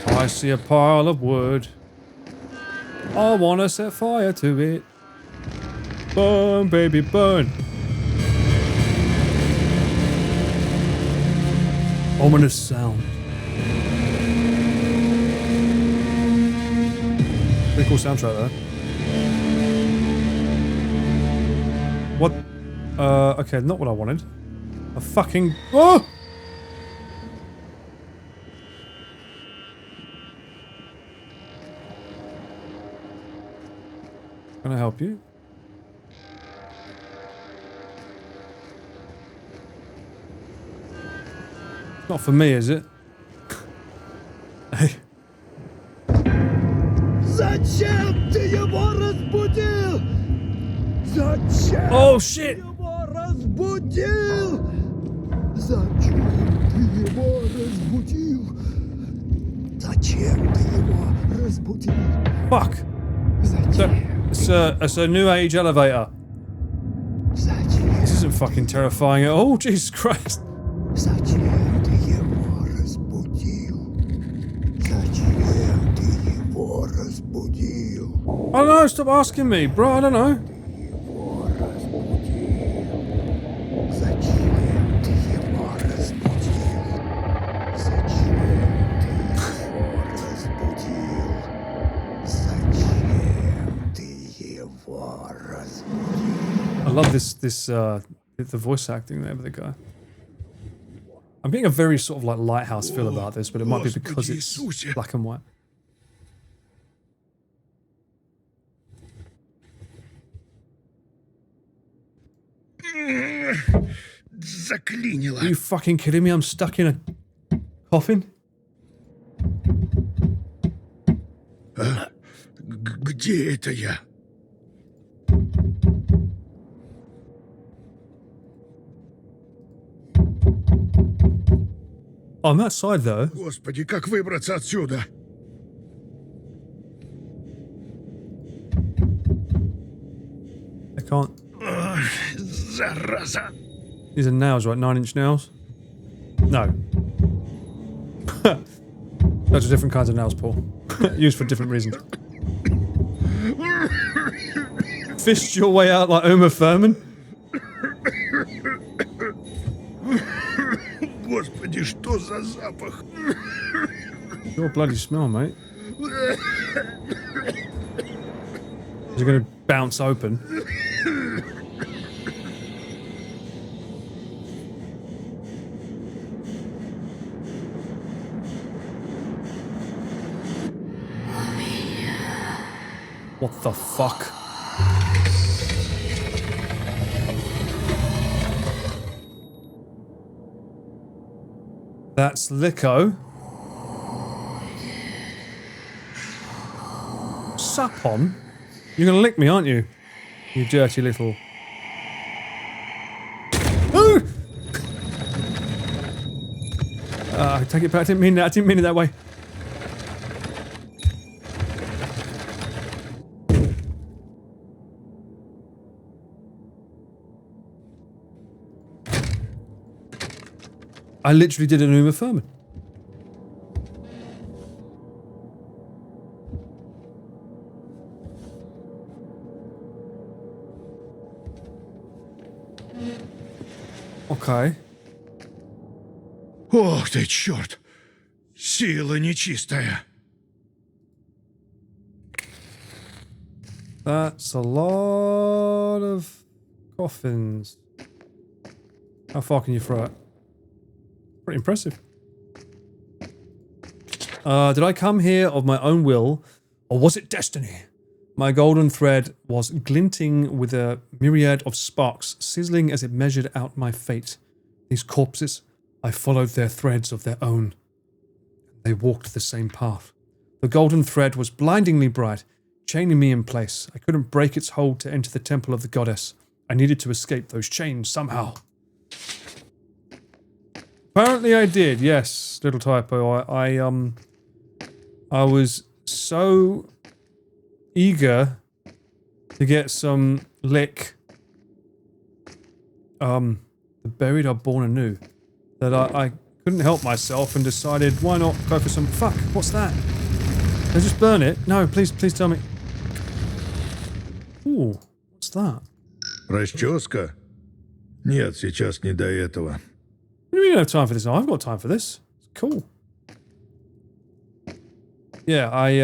I see a pile of wood. I wanna set fire to it. Burn, baby, burn. Ominous sound. Pretty cool soundtrack though. What? Okay, not what I wanted. A fucking... Oh! Can I help you? Not for me, is it? Hey.
Зачем ты его разбудил? Зачем
Oh shit!
ты его разбудил? Зачем ты его разбудил? Зачем ты его разбудил?
Fuck!
Зачем?
It's a new age elevator.
Зачем?
This isn't fucking terrifying at all. Jesus Christ!
Зачем ты его разбудил? Зачем ты его разбудил?
I don't know. Stop asking me, bro. I don't know.
Его разбудил. Зачем ты его разбудил? Зачем ты его разбудил? Зачем ты его разбудил?
I love this the voice acting there with the guy. I'm getting a very sort of like Lighthouse feel about this, but it might be because it's black and white.
Заклинило.
Are you fucking kidding me? I'm stuck in a coffin?
Где это я?
I'm outside though.
Господи, как выбраться отсюда?
I can't.
Зараза.
These are nails, right? 9-inch nails? No. Those are different kinds of nails, Paul. Used for different reasons. Fist your way out like Uma Thurman?
Господи, что за запах?
Your bloody smell, mate. You're gonna bounce open. What the fuck? That's Likho. Sup on? You're gonna lick me, aren't you? You dirty little... Ooh! I take it back, I didn't mean it that way. I literally did an Uma Thurman. Okay.
Ох ты, черт! Сила нечистая.
That's a lot of coffins. How far can you throw it? Pretty impressive. Did I come here of my own will, or was it destiny? My golden thread was glinting with a myriad of sparks, sizzling as it measured out my fate. These corpses, I followed their threads of their own. They walked the same path. The golden thread was blindingly bright, chaining me in place. I couldn't break its hold to enter the temple of the goddess. I needed to escape those chains somehow. Apparently I did, yes. Little typo. I was so eager to get some lick the buried are born anew that I couldn't help myself and decided why not go for some... Fuck, what's that? Did I just burn it? No, please tell me. Ooh, what's that?
Расческа? Нет, сейчас не до этого.
We don't have time for this. No, I've got time for this. It's cool. Yeah, I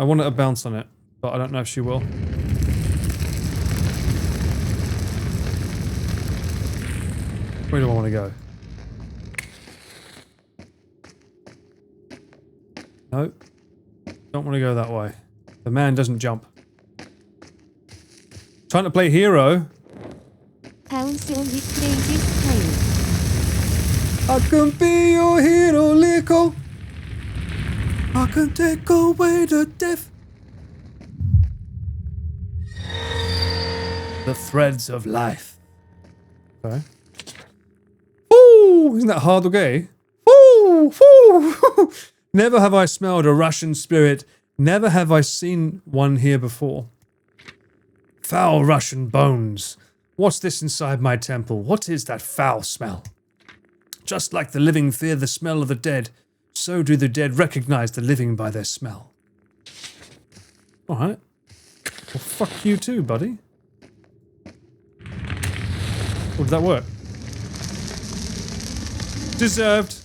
wanted to bounce on it, but I don't know if she will. Where do I want to go? Nope. Don't want to go that way. The man doesn't jump. Time to play hero.
Bounce on the crazy style.
I can be your hero, Likho. I can take away the death. The threads of life. Okay. Ooh, isn't that hard to get? Ooh, ooh. Never have I smelled a Russian spirit. Never have I seen one here before. Foul Russian bones. What's this inside my temple? What is that foul smell? Just like the living fear the smell of the dead, so do the dead recognize the living by their smell. Alright. Well, fuck you too, buddy. Or did that work? Deserved.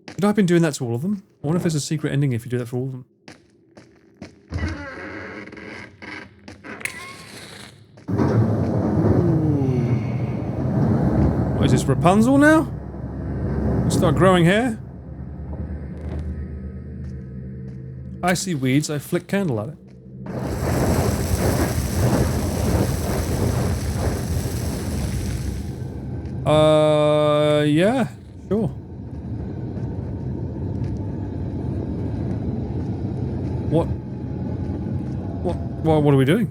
Could I have been doing that to all of them? I wonder if there's a secret ending if you do that for all of them. What is this, Rapunzel now? Start growing hair? I see weeds, I flick candle at it. Yeah, sure. What are we doing?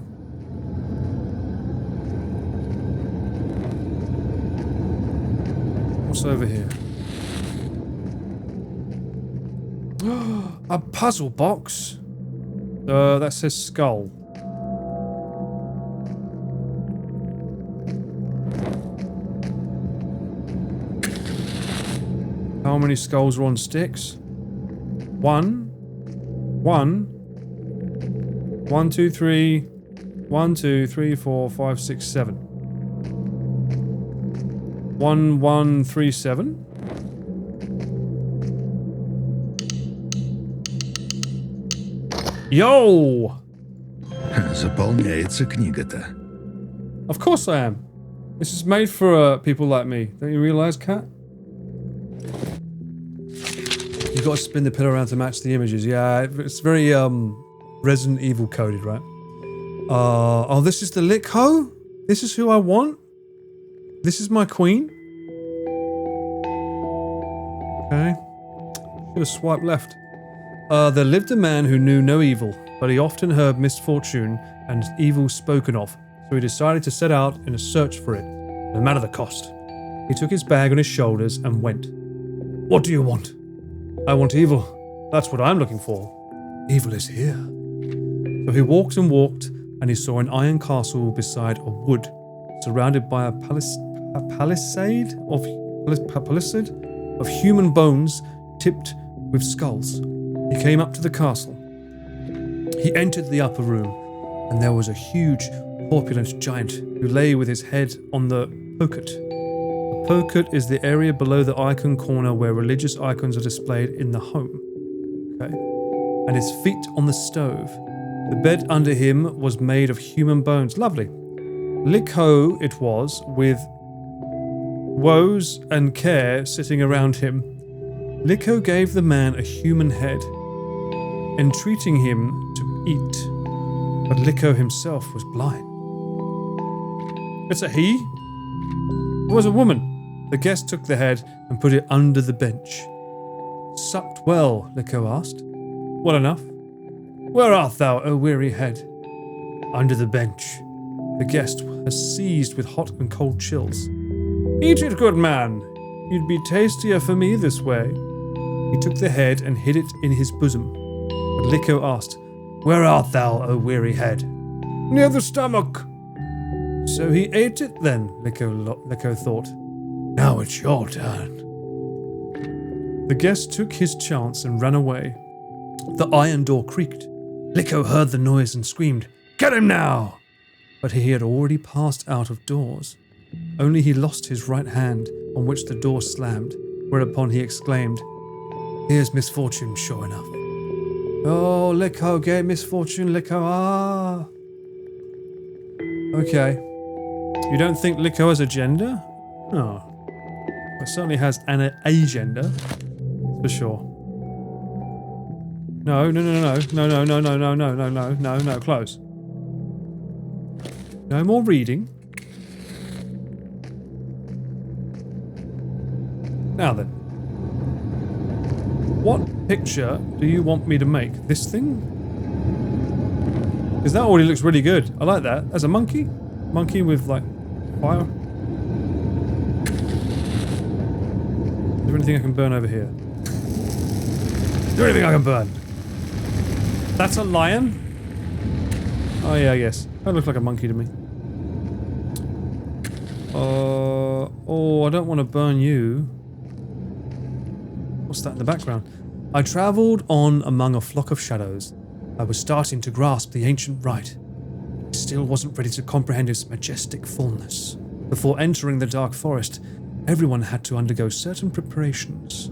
What's over here? A puzzle box? That says skull. How many skulls are on sticks? One, 2, 3. 1, 2, 3, 4, 5, 6, 7. 1, 1, 3, 7. Yo!
Заполняется книга-то.
Of course I am. This is made for people like me. Don't you realize, Cat? You've got to spin the pillar around to match the images. Yeah, it's very Resident Evil coded, right? Oh, this is the Likho? This is who I want? This is my queen? Okay. Should have swiped left. There lived a man who knew no evil, but he often heard misfortune and evil spoken of, so he decided to set out in a search for it, no matter the cost. He took his bag on his shoulders and went. What do you want? I want evil. That's what I'm looking for. Evil is here. So he walked and walked, and he saw an iron castle beside a wood, surrounded by a palisade of human bones tipped with skulls. He came up to the castle. He entered the upper room, and there was a huge, corpulent giant who lay with his head on the pocket. The pocket is the area below the icon corner where religious icons are displayed in the home. Okay. And his feet on the stove. The bed under him was made of human bones. Lovely. Likho it was, with woes and care sitting around him. Likho gave the man a human head, entreating him to eat. But Likho himself was blind. It's a he? It was a woman. The guest took the head and put it under the bench. Supped well, Likho asked. Well enough. Where art thou, O weary head? Under the bench. The guest was seized with hot and cold chills. Eat it, good man. You'd be tastier for me this way. He took the head and hid it in his bosom. But Likho asked, Where art thou, O weary head? Near the stomach. So he ate it then, Likho thought. Now it's your turn. The guest took his chance and ran away. The iron door creaked. Likho heard the noise and screamed, Get him now! But he had already passed out of doors. Only he lost his right hand, on which the door slammed, whereupon he exclaimed, Here's misfortune, sure enough. Oh, Likho gave misfortune, Likho, ah! Okay. You don't think Likho has a gender? No. It certainly has an agenda, for sure. No, no, no, no, no, no, no, no, no, no, no, no, no, no, close. No more reading. Now then. What picture do you want me to make? This thing? Because that already looks really good. I like that. As a monkey? Monkey with, like, fire. Is there anything I can burn over here? Is there anything I can burn? That's a lion? Oh yeah, I guess. That looks like a monkey to me. Oh, I don't want to burn you. What's that in the background? I travelled on among a flock of shadows. I was starting to grasp the ancient rite. I still wasn't ready to comprehend its majestic fullness. Before entering the dark forest, everyone had to undergo certain preparations.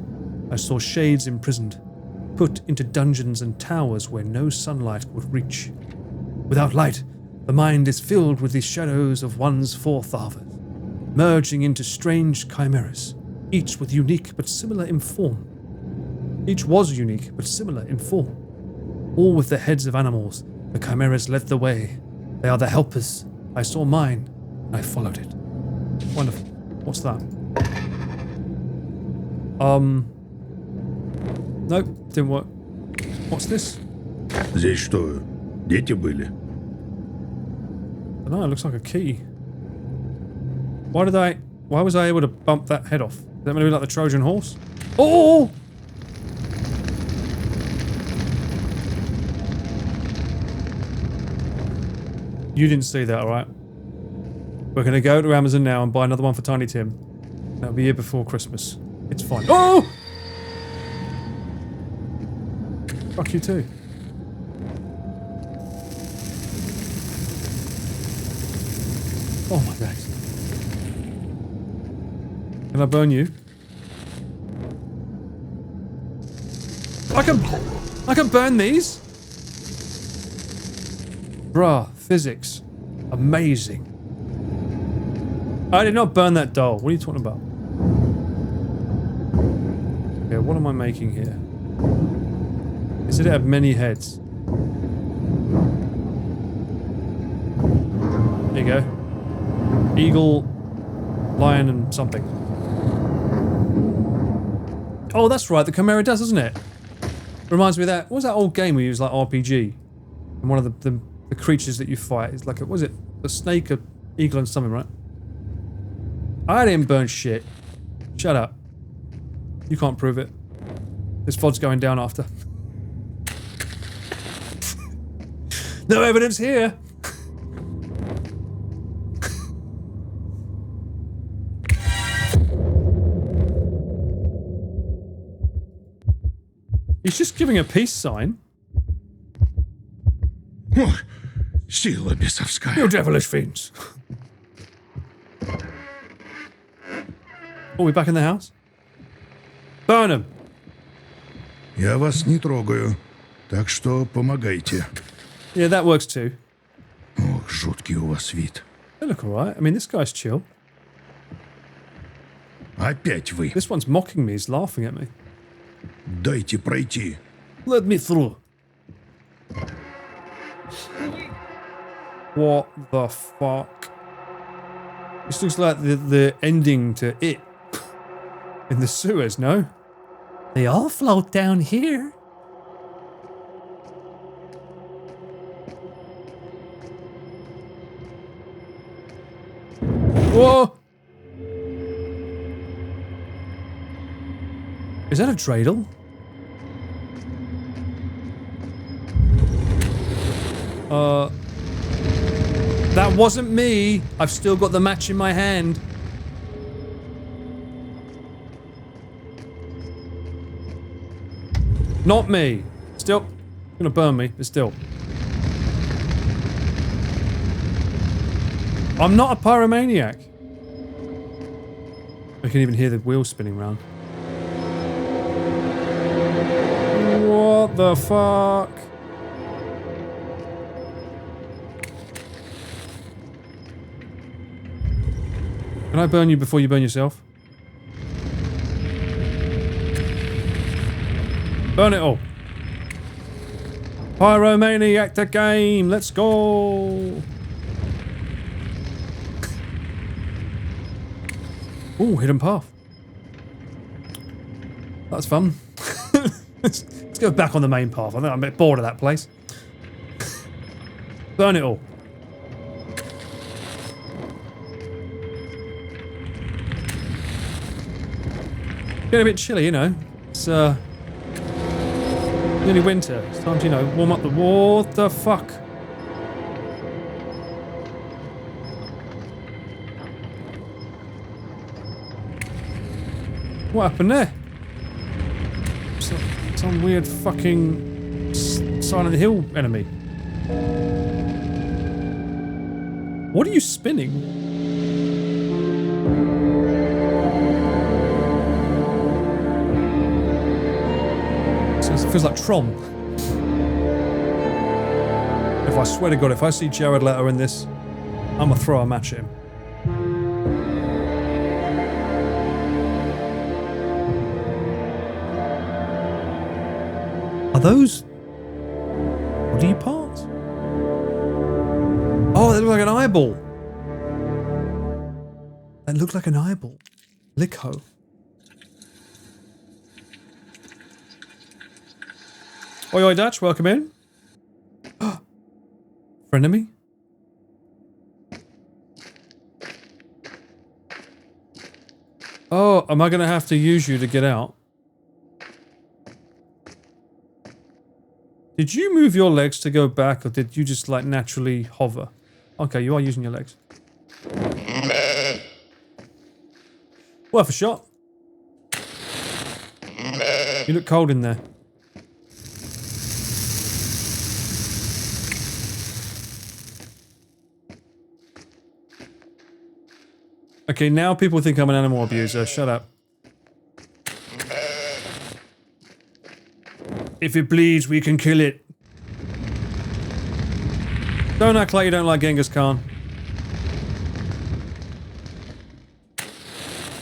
I saw shades imprisoned, put into dungeons and towers where no sunlight would reach. Without light, the mind is filled with the shadows of one's forefathers, merging into strange chimeras, each with unique but similar in form. Each was unique but similar in form. All with the heads of animals, the chimeras led the way. They are the helpers. I saw mine, and I followed it. Wonderful. What's that? Nope, didn't work. What's this?
Здесь что, дети были?
I don't know, it looks like a key. Why was I able to bump that head off? Is that maybe like the Trojan horse? Oh! You didn't see that, alright? We're gonna go to Amazon now and buy another one for Tiny Tim. That'll be here before Christmas. It's fine. Oh! Fuck you too. Oh my days. Can I burn you? I can burn these? Bruh, physics. Amazing. I did not burn that doll. What are you talking about? Okay, what am I making here? Is it have many heads? There you go. Eagle, lion, and something. Oh, that's right. The Chimera does, doesn't it? Reminds me of that. What was that old game we used, like RPG? And one of the creatures that you fight is like a, what is it? A snake, a eagle, and something, right? I didn't burn shit. Shut up. You can't prove it. This VOD's going down after. No evidence here. He's just giving a peace sign.
Ох, сила бесовская.
You devilish fiends. Oh, we're back in the house? Burn him.
Я вас не трогаю, так что помогайте.
Yeah, that works too.
Ох, жуткий у вас вид.
They look alright. I mean, this guy's chill.
Опять вы.
This one's mocking me. He's laughing at me.
Дайте пройти.
Let me through. What the fuck? This looks like the ending to It. In the sewers, no? They all float down here. Whoa! Is that a dreidel? That wasn't me. I've still got the match in my hand. Not me. Still. Gonna burn me, but still. I'm not a pyromaniac. I can even hear the wheels spinning around. What the fuck? Can I burn you before you burn yourself? Burn it all. Pyromaniac the game. Let's go. Ooh, hidden path. That's fun. let's go back on the main path. I think I'm a bit bored of that place. Burn it all. Getting a bit chilly, you know. It's nearly winter. It's time to, you know, warm up the... What the fuck? What happened there? Some weird fucking Silent Hill enemy. What are you spinning? So it feels like Tron. If I swear to God, if I see Jared Leto in this, I'm gonna throw a match at him. Are those body parts? Oh, they look like an eyeball. They look like an eyeball. Likho. Oi, oi, Dutch, welcome in. Frenemy? Oh, am I going to have to use you to get out? Did you move your legs to go back, or did you just, like, naturally hover? Okay, you are using your legs. Worth a shot. You look cold in there. Okay, now people think I'm an animal abuser. Shut up. If it bleeds, we can kill it. Don't act like you don't like Genghis Khan.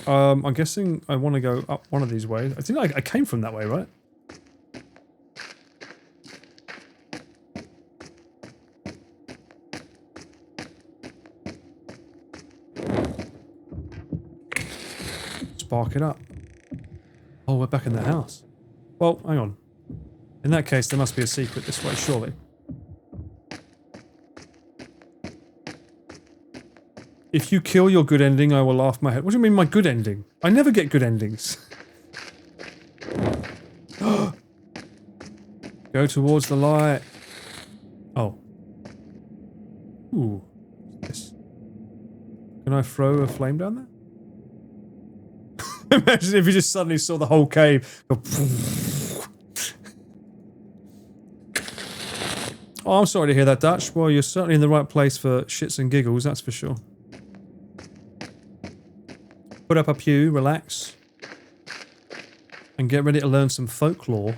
I'm guessing I want to go up one of these ways. I think I came from that way, right? Spark it up. Oh, we're back in the house. Well, hang on. In that case, there must be a secret this way, surely. If you kill your good ending, I will laugh my head. What do you mean my good ending? I never get good endings. Go towards the light. Oh. Ooh. Yes. Can I throw a flame down there? Imagine if you just suddenly saw the whole cave go. Oh, I'm sorry to hear that, Dutch. Well, you're certainly in the right place for shits and giggles, that's for sure. Put up a pew, relax, and get ready to learn some folklore,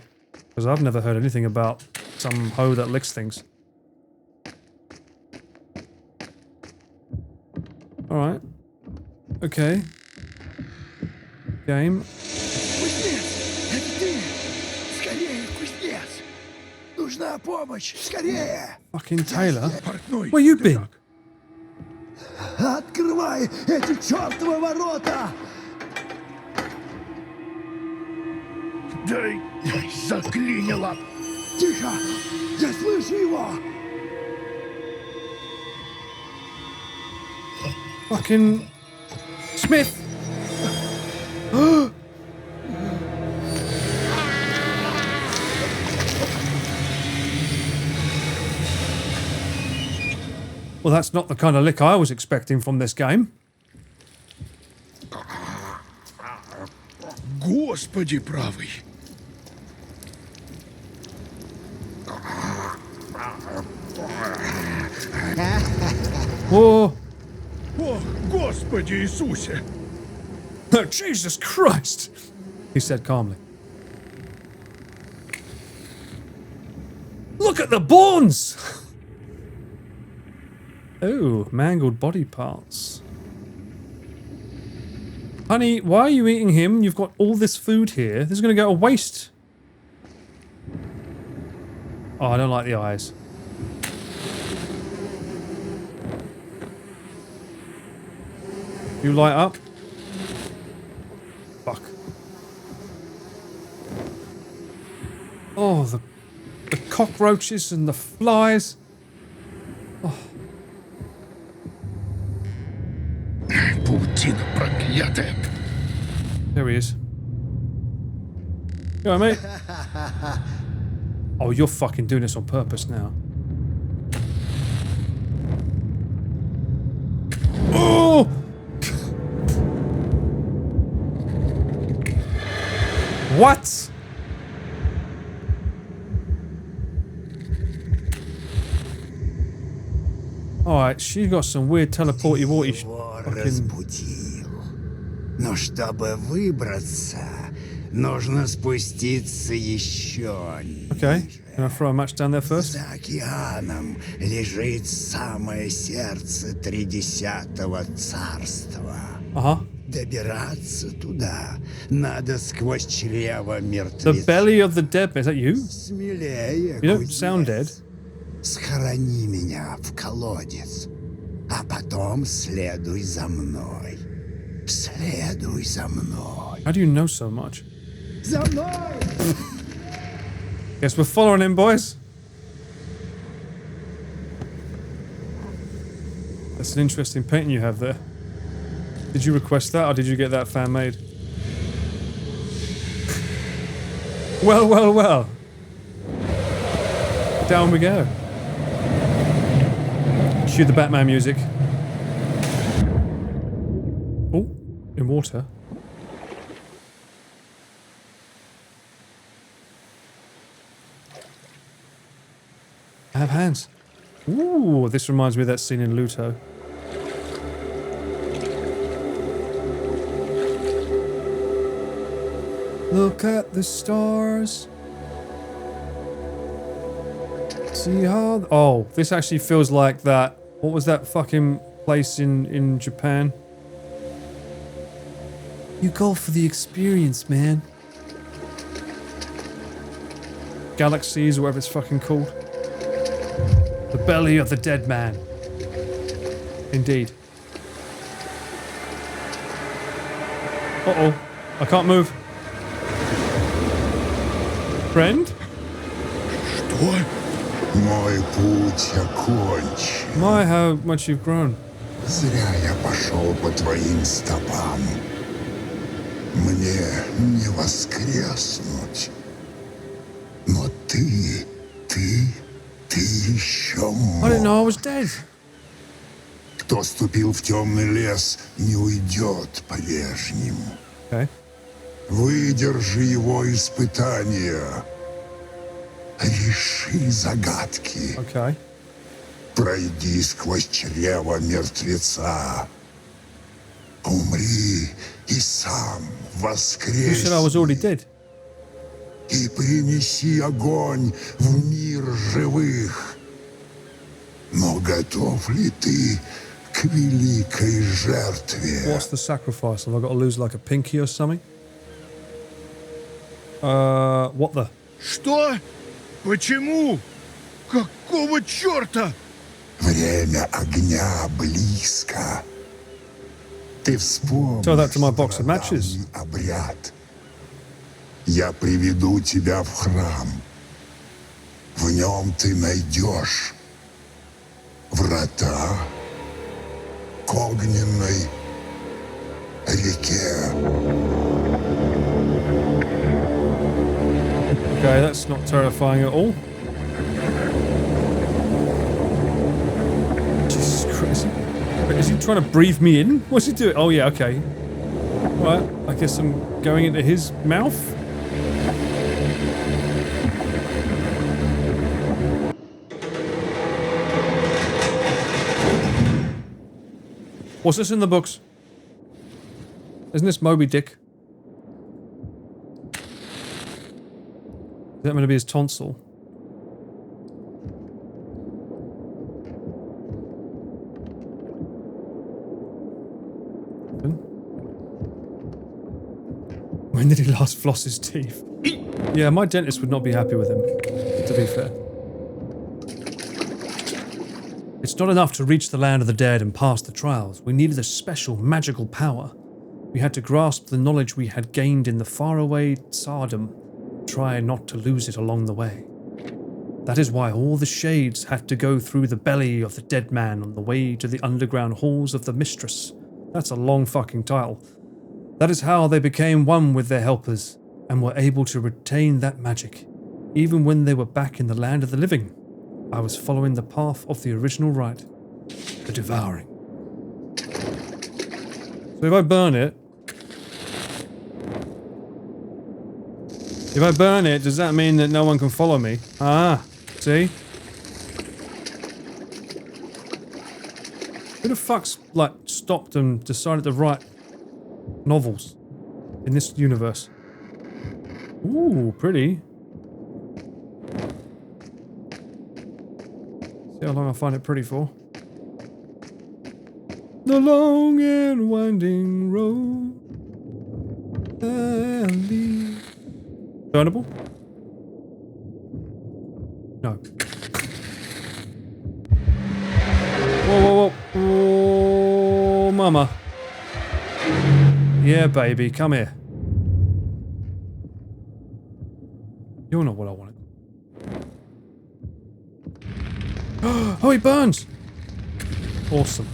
because I've never heard anything about some hoe that licks things. Alright. Okay. Game.
Кузнец, это ты! Скорее, кузнец! Нужна помощь, скорее!
Fucking Taylor.
Портной,
Where you
ты
been?
как?
Открывай эти чертовы ворота!
Дай, заклинило!
Тихо! Я слышу его!
Fucking Smith. Well, that's not the kind of lick I was expecting from this game.
Господи правый!
Whoa.
О, Господи Иисусе!
Jesus Christ, he said calmly. Look at the bones! Oh, mangled body parts. Honey, why are you eating him? You've got all this food here. This is going to go to waste. Oh, I don't like the eyes. You light up? Fuck. Oh, the cockroaches and the flies.
Паутина проклятая.
There he is. You all right, mate? Oh, you're fucking doing this on purpose now. Oh! What? Alright, she got some weird teleporty-warty
Его
fucking...
разбудил. Но чтобы выбраться, нужно спуститься еще
Okay,
ниже.
can I throw a match down there first?
За океаном лежит самое сердце Тридесятого царства.
Uh-huh.
Добираться туда надо сквозь чрево
The
мертвеца.
belly of the dead man. Is that you?
Смелее,
You don't
кузнец.
sound dead.
Схорони меня в колодец, а потом следуй за мной. Следуй за мной.
How do you know so much?
За мной!
Guess we're following him, boys. That's an interesting painting you have there. Did you request that, or did you get that fan-made? Well, well, well. Down we go. Cue the Batman music. Oh, in water. I have hands. Ooh, this reminds me of that scene in Litho. Look at the stars. See how... Oh, this actually feels like that... What was that fucking place in Japan? You go for the experience, man. Galaxies, or whatever it's fucking called. The belly of the dead man. Indeed. Uh-oh. I can't move. Friend?
Что?
Мой путь окончен.
My, how much you've grown.
Зря я пошел по твоим стопам. Мне не воскреснуть. Но ты еще
I didn't
мог.
know I was dead.
Кто ступил в темный лес, не уйдет прежним.
Okay.
Выдержи его испытания. Реши загадки.
Okay.
Пройди сквозь чрево мертвеца. Умри и сам
You said I was
воскресни.
already dead.
И принеси огонь в мир живых. Но готов ли ты к великой жертве?
What's the sacrifice? Have I got to lose like a pinky or something? What the?
Что? Почему? Какого черта?
Время огня близко. Ты вспомнишь
Tell that to my box of matches.
стародавний обряд. Я приведу тебя в храм. В нем ты найдешь врата к огненной реке.
Okay, that's not terrifying at all. Jesus Christ. Is he trying to breathe me in? What's he doing? Oh yeah, okay. Right, I guess I'm going into his mouth. What's this in the books? Isn't this Moby Dick? Is that meant to be his tonsil? When did he last floss his teeth? Yeah, my dentist would not be happy with him, to be fair. It's not enough to reach the land of the dead and pass the trials. We needed a special magical power. We had to grasp the knowledge we had gained in the faraway Tsardom, try not to lose it along the way. That is why all the shades had to go through the belly of the dead man on the way to the underground halls of the Mistress. That's a long fucking title. That is how they became one with their helpers and were able to retain that magic, even when they were back in the land of the living. I was following the path of the original rite, the devouring. So if I burn it, does that mean that no one can follow me? Ah, see? Who the fuck's, like, stopped and decided to write novels in this universe? Ooh, pretty. See how long I find it pretty for. The long and winding road. Burnable? No. Whoa, whoa, whoa. Oh, mama. Yeah, baby, come here. You're not what I wanted. Oh, he burns! Awesome.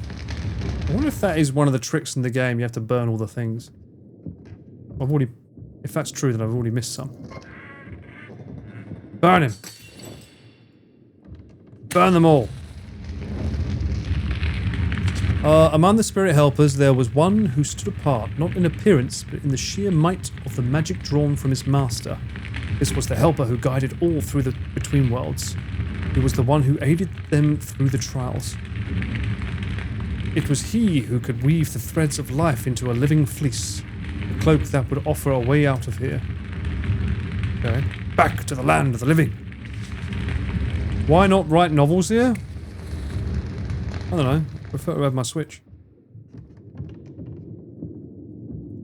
I wonder if that is one of the tricks in the game. You have to burn all the things. I've already... If that's true, then I've already missed some. Burn him! Burn them all! Among the spirit helpers, there was one who stood apart, not in appearance, but in the sheer might of the magic drawn from his master. This was the helper who guided all through the between worlds. He was the one who aided them through the trials. It was he who could weave the threads of life into a living fleece, a cloak that would offer a way out of here. Okay, back to the land of the living. Why not write novels here? I don't know. I prefer to have my Switch.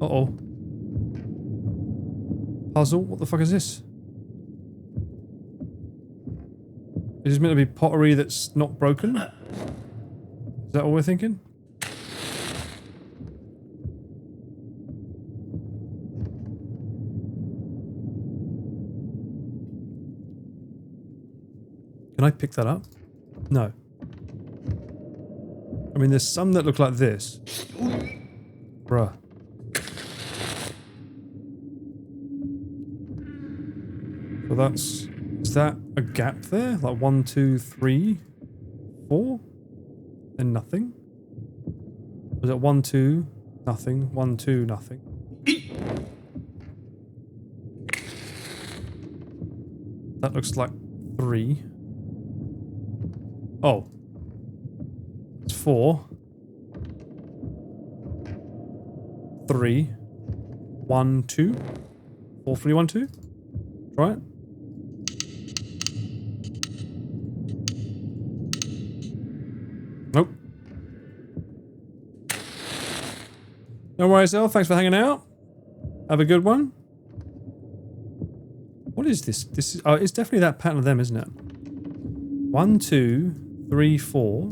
Uh-oh. Puzzle? What the fuck is this? Is this meant to be pottery that's not broken? Is that what we're thinking? Can I pick that up? No. I mean, there's some that look like this. Bruh. So that's... Is that a gap there? Like 1, 2, 3, 4? And nothing? Was it 1, 2, nothing? 1, 2, nothing? That looks like 3. Oh. It's 4. 3. 1, 2. 4, 3, 1, 2. Try it. Nope. No worries, El. Thanks for hanging out. Have a good one. What is this? This is... Oh, it's definitely that pattern of them, isn't it? 1, 2, 3, 4.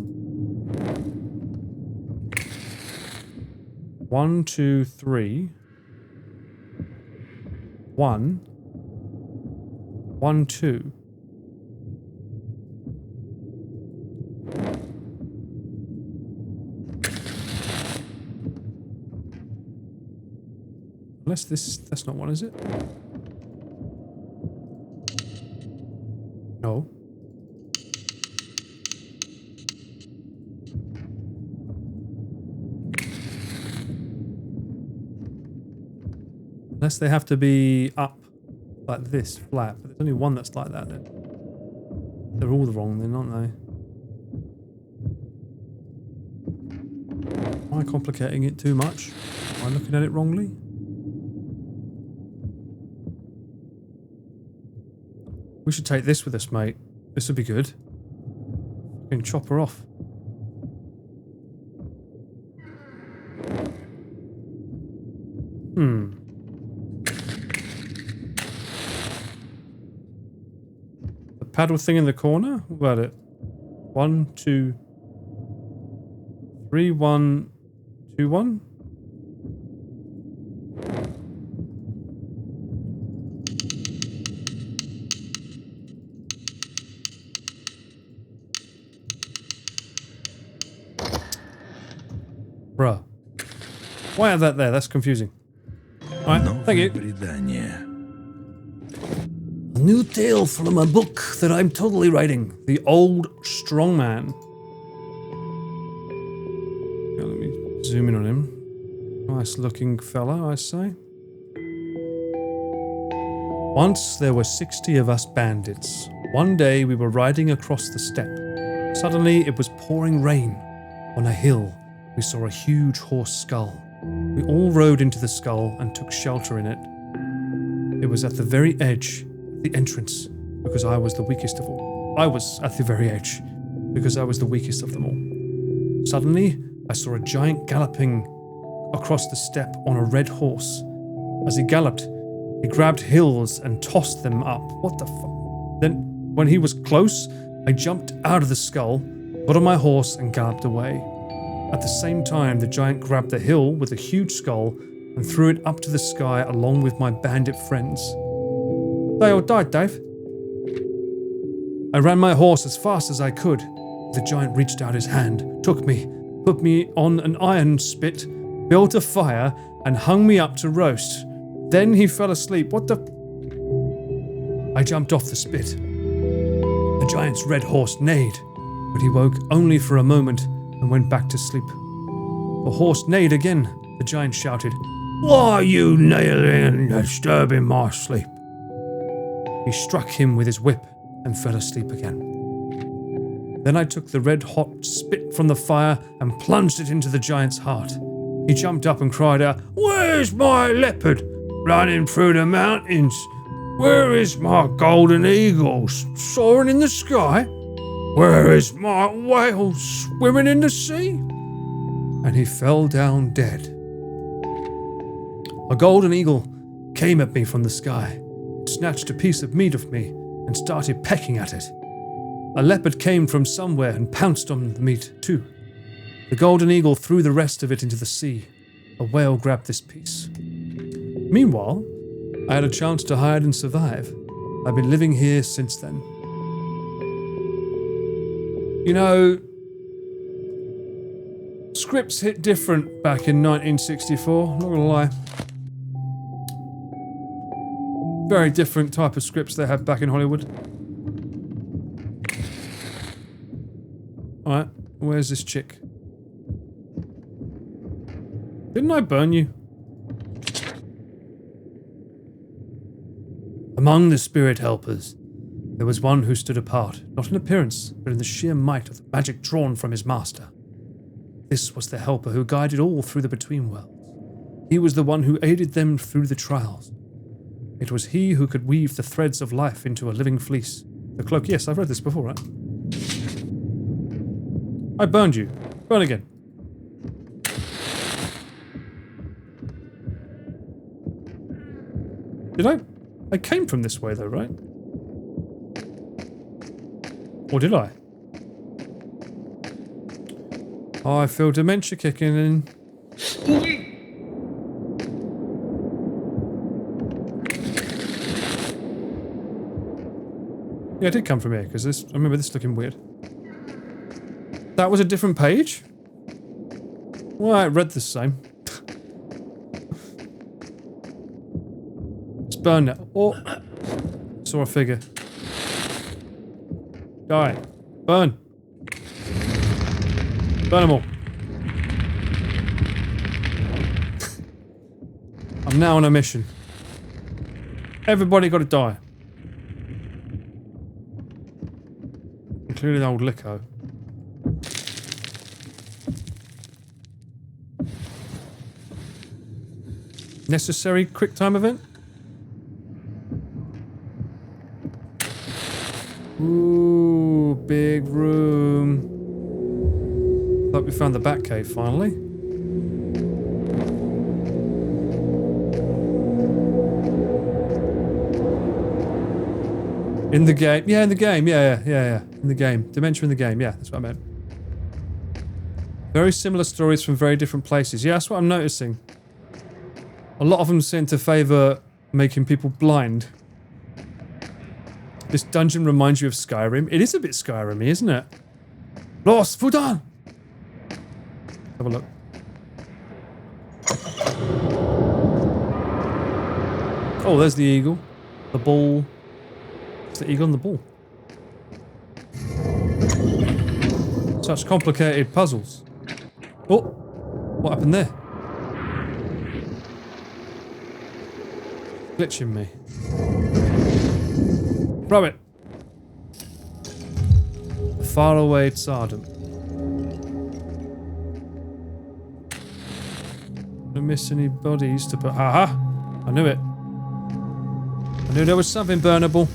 1, 2, 3. 1. 1, 2. Unless that's not one, is it? No. Unless they have to be up like this, flat. But there's only one that's like that then. They're all wrong then, aren't they? Am I complicating it too much? Am I looking at it wrongly? We should take this with us, mate. This would be good. We can chop her off. The paddle thing in the corner? What about it? 1, 2, 3121. Bruh. Why have that there? That's confusing. Alright, thank you.
Предание.
A new tale from a book that I'm totally writing. The Old Strongman. Okay, let me zoom in on him. Nice looking fella, I say. Once there were 60 of us bandits. One day we were riding across the steppe. Suddenly it was pouring rain. On a hill, we saw a huge horse skull. We all rode into the skull and took shelter in it. It was at the very edge, the entrance, because I was the weakest of all. I was at the very edge, because I was the weakest of them all. Suddenly, I saw a giant galloping across the steppe on a red horse. As he galloped, he grabbed hills and tossed them up. What the fuck? Then, when he was close, I jumped out of the skull, got on my horse and galloped away. At the same time, the giant grabbed the hill with a huge skull and threw it up to the sky along with my bandit friends. They all died, Dave. I ran my horse as fast as I could. The giant reached out his hand, took me, put me on an iron spit, built a fire, and hung me up to roast. Then he fell asleep. What the... I jumped off the spit. The giant's red horse neighed, but he woke only for a moment and went back to sleep. The horse neighed again. The giant shouted, "Why are you neighing and disturbing my sleep?" He struck him with his whip and fell asleep again. Then I took the red-hot spit from the fire and plunged it into the giant's heart. He jumped up and cried out, "Where's my leopard running through the mountains? Where is my golden eagle soaring in the sky? Where is my whale swimming in the sea?" And he fell down dead. A golden eagle came at me from the sky. It snatched a piece of meat of me and started pecking at it. A leopard came from somewhere and pounced on the meat too. The golden eagle threw the rest of it into the sea. A whale grabbed this piece. Meanwhile, I had a chance to hide and survive. I've been living here since then. You know, scripts hit different back in 1964, not gonna lie. Very different type of scripts they had back in Hollywood. Alright, where's this chick? Didn't I burn you? Among the spirit helpers, there was one who stood apart, not in appearance, but in the sheer might of the magic drawn from his master. This was the helper who guided all through the between worlds. He was the one who aided them through the trials. It was he who could weave the threads of life into a living fleece. The cloak, yes, I've read this before, right? I burned you. Burn again. Did I? I came from this way though, right? Or did I? Oh, I feel dementia kicking in. Yeah, I did come from here, because I remember this looking weird. That was a different page? Well, I read the same. It's burned now. Oh! Saw a figure. Die. Burn. Burn them all. I'm now on a mission. Everybody gotta die. Including old Likho. Necessary quick time event? Ooh, big room. Thought we found the Batcave finally. In the game. Yeah, in the game. Yeah. In the game. Dementia in the game. Yeah, that's what I meant. Very similar stories from very different places. Yeah, that's what I'm noticing. A lot of them seem to favour making people blind. This dungeon reminds you of Skyrim. It is a bit Skyrim-y, isn't it? Lost Fudan! Have a look. Oh, there's the eagle. The ball. It's the eagle and the ball. Such complicated puzzles. Oh! What happened there? Glitching me. Throw it! Faraway Tsardom. Don't miss any bodies to put. Aha! I knew it. I knew there was something burnable.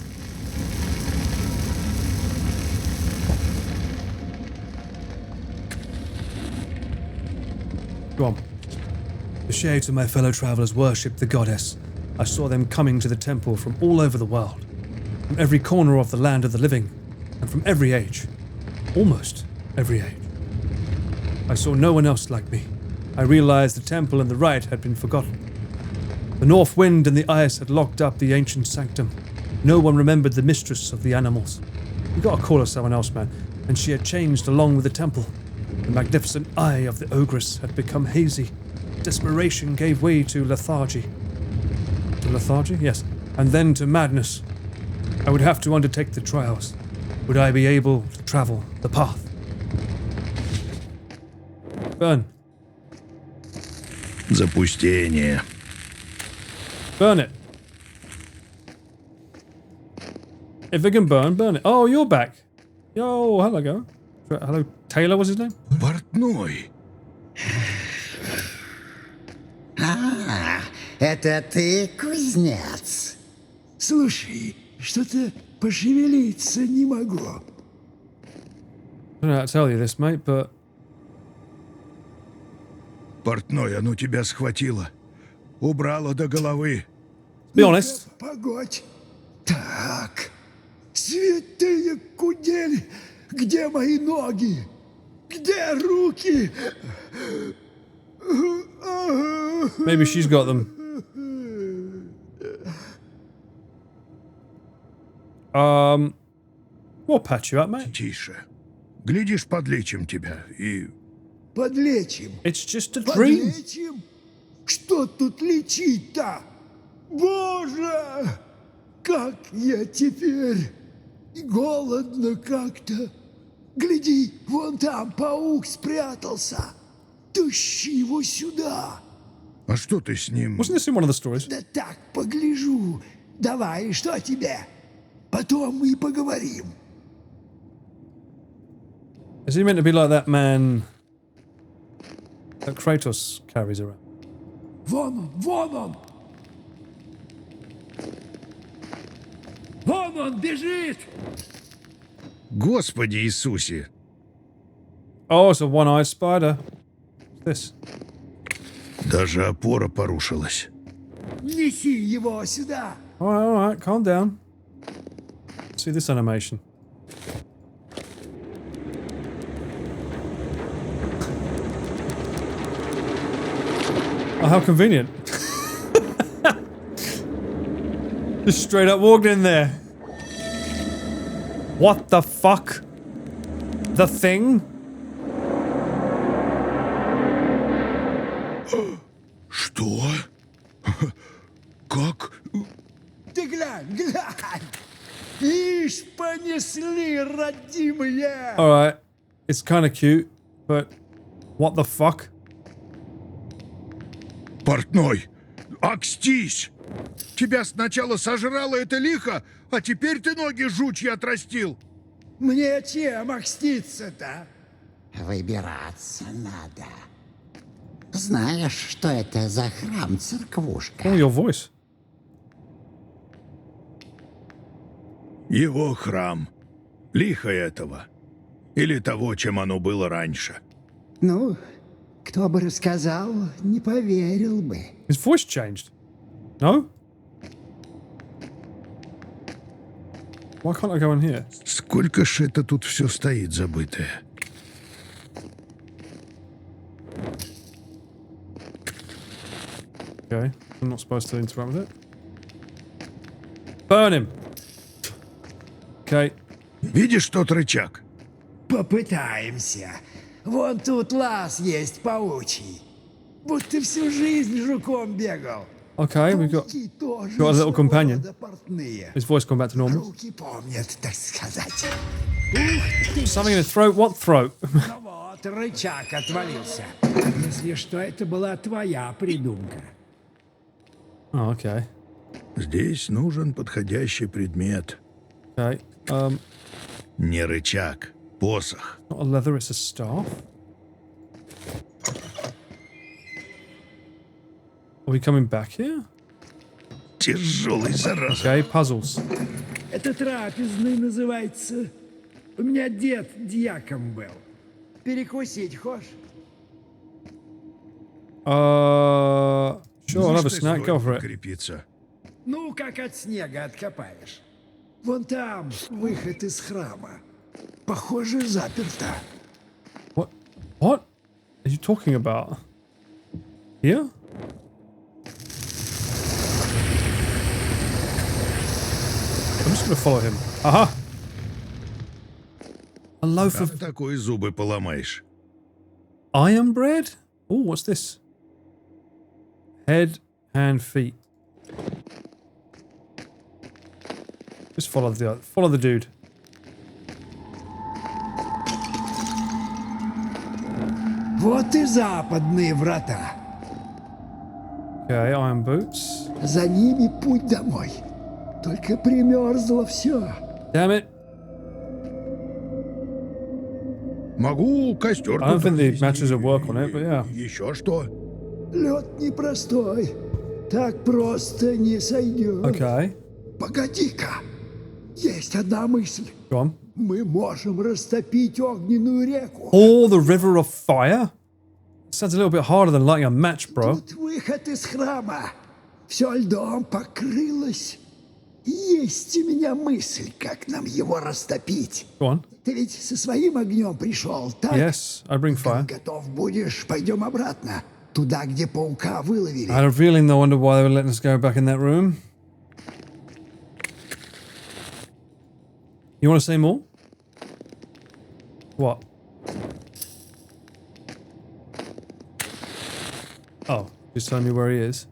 Go on. The shades of my fellow travelers worshipped the goddess. I saw them coming to the temple from all over the world, from every corner of the land of the living, and from every age. Almost every age. I saw no one else like me. I realized the temple and the rite had been forgotten. The north wind and the ice had locked up the ancient sanctum. No one remembered the mistress of the animals. You gotta call her someone else, man. And she had changed along with the temple. The magnificent eye of the ogress had become hazy. Desperation gave way to lethargy. To lethargy? Yes. And then to madness. I would have to undertake the trials. Would I be able to travel the path? Burn.
Запустение.
Burn it. If it can burn, burn it. Oh, you're back. Yo, hello, go. Hello, Taylor was his name?
Портной.
Это ты, кузнец?
Слушай, что-то пошевелиться не могу.
I don't know how to tell you this, mate, but...
Портной, оно тебя схватило. Убрало до головы.
Be honest.
Погодь. Так. Святые кудели. Где мои ноги? Где руки?
Maybe she's got them. We'll patch you up, mate.
Тише. Глядишь, подлечим тебя и...
Подлечим.
It's just a dream.
Подлечим? Что тут лечить-то? Боже! Как я теперь? Голодно как-то. Гляди, вон там паук спрятался. Тащи его сюда.
А что ты с ним?
Wasn't this in one of the stories?
Да так, погляжу. Давай, что тебе? Потом мы поговорим.
Is he meant to be like that man that Kratos carries around?
Вон он, вон он. Вон он бежит.
Господи Иисусе!
Oh, it's a one-eyed spider. What's this?
Даже опора порушилась.
Неси его сюда.
Alright, calm down. Let's see this animation. Oh, how convenient. Just straight up walked in there. What the fuck? The thing?
Что? Как?
Ты глянь, глянь. Ишь, понесли, родимые.
Alright. It's kind of cute, but what the fuck?
Портной! Акстись! Тебя сначала сожрало это лихо, а теперь ты ноги жучьи отрастил.
Мне чем окститься-то?
Выбираться надо. Знаешь, что это за храм-церквушка?
Oh, your voice.
Его храм. Лихо этого. Или того, чем оно было раньше.
Ну, кто бы рассказал, не поверил бы.
His voice changed. No? Why can't I go in here?
Сколько ж это тут все стоит забытое?
Okay. I'm not supposed to interact with it. Burn him! Okay.
Видишь тот рычаг?
Попытаемся. Вон тут лаз есть паучий. Будто всю жизнь жуком бегал.
Okay, we've got
Пауки тоже
got a little
своего
companion.
рода портные.
his voice gone back to normal.
Руки помнят, так сказать.
Something in his throat? What throat?
Ну вот, рычаг отвалился. Если что, это была твоя придумка.
Oh, okay.
Здесь нужен подходящий предмет.
Okay.
Не рычаг, посох.
Not a leather, it's a staff. Are we coming back here?
Тяжелый, зараза.
Okay, puzzles.
Это трапезный называется. У меня дед дьяком был. Перекусить хочешь?
Sure, I'll have a
Слышь, ты,
snack. Go
стой,
for it.
крепиться.
Ну, как от снега откопаешь. Вон там выход из храма. Похоже, заперто.
What? What are you talking about? Here? I'm just gonna follow him. Aha! A loaf
Там
of
такой зубы поломаешь.
iron bread? Oh, what's this? Head, hand, feet. Just follow the dude.
Вот и западные врата.
Okay, iron boots.
За ними путь домой. Только примерзло все.
Damn it!
Могу костер.
I don't
тут
think the
развести.
matches will work on it, but yeah.
Еще что?
Лед непростой. Так просто не сойдет.
Okay,
Погоди-ка. Есть одна мысль.
go on.
Мы можем растопить огненную реку.
Or the river of fire? Sounds a little bit harder than lighting a match, bro.
Тут выход из храма. Все льдом покрылось. Есть у меня мысль, как нам его растопить.
Go on.
Ты ведь со своим огнем пришел, так?
Yes, I bring fire.
Готов будешь, пойдем обратно. Туда, где паука выловили.
I had a feeling, though, I wonder why they were letting us go back in that room. You want to say more? What? Oh, just tell me where he is.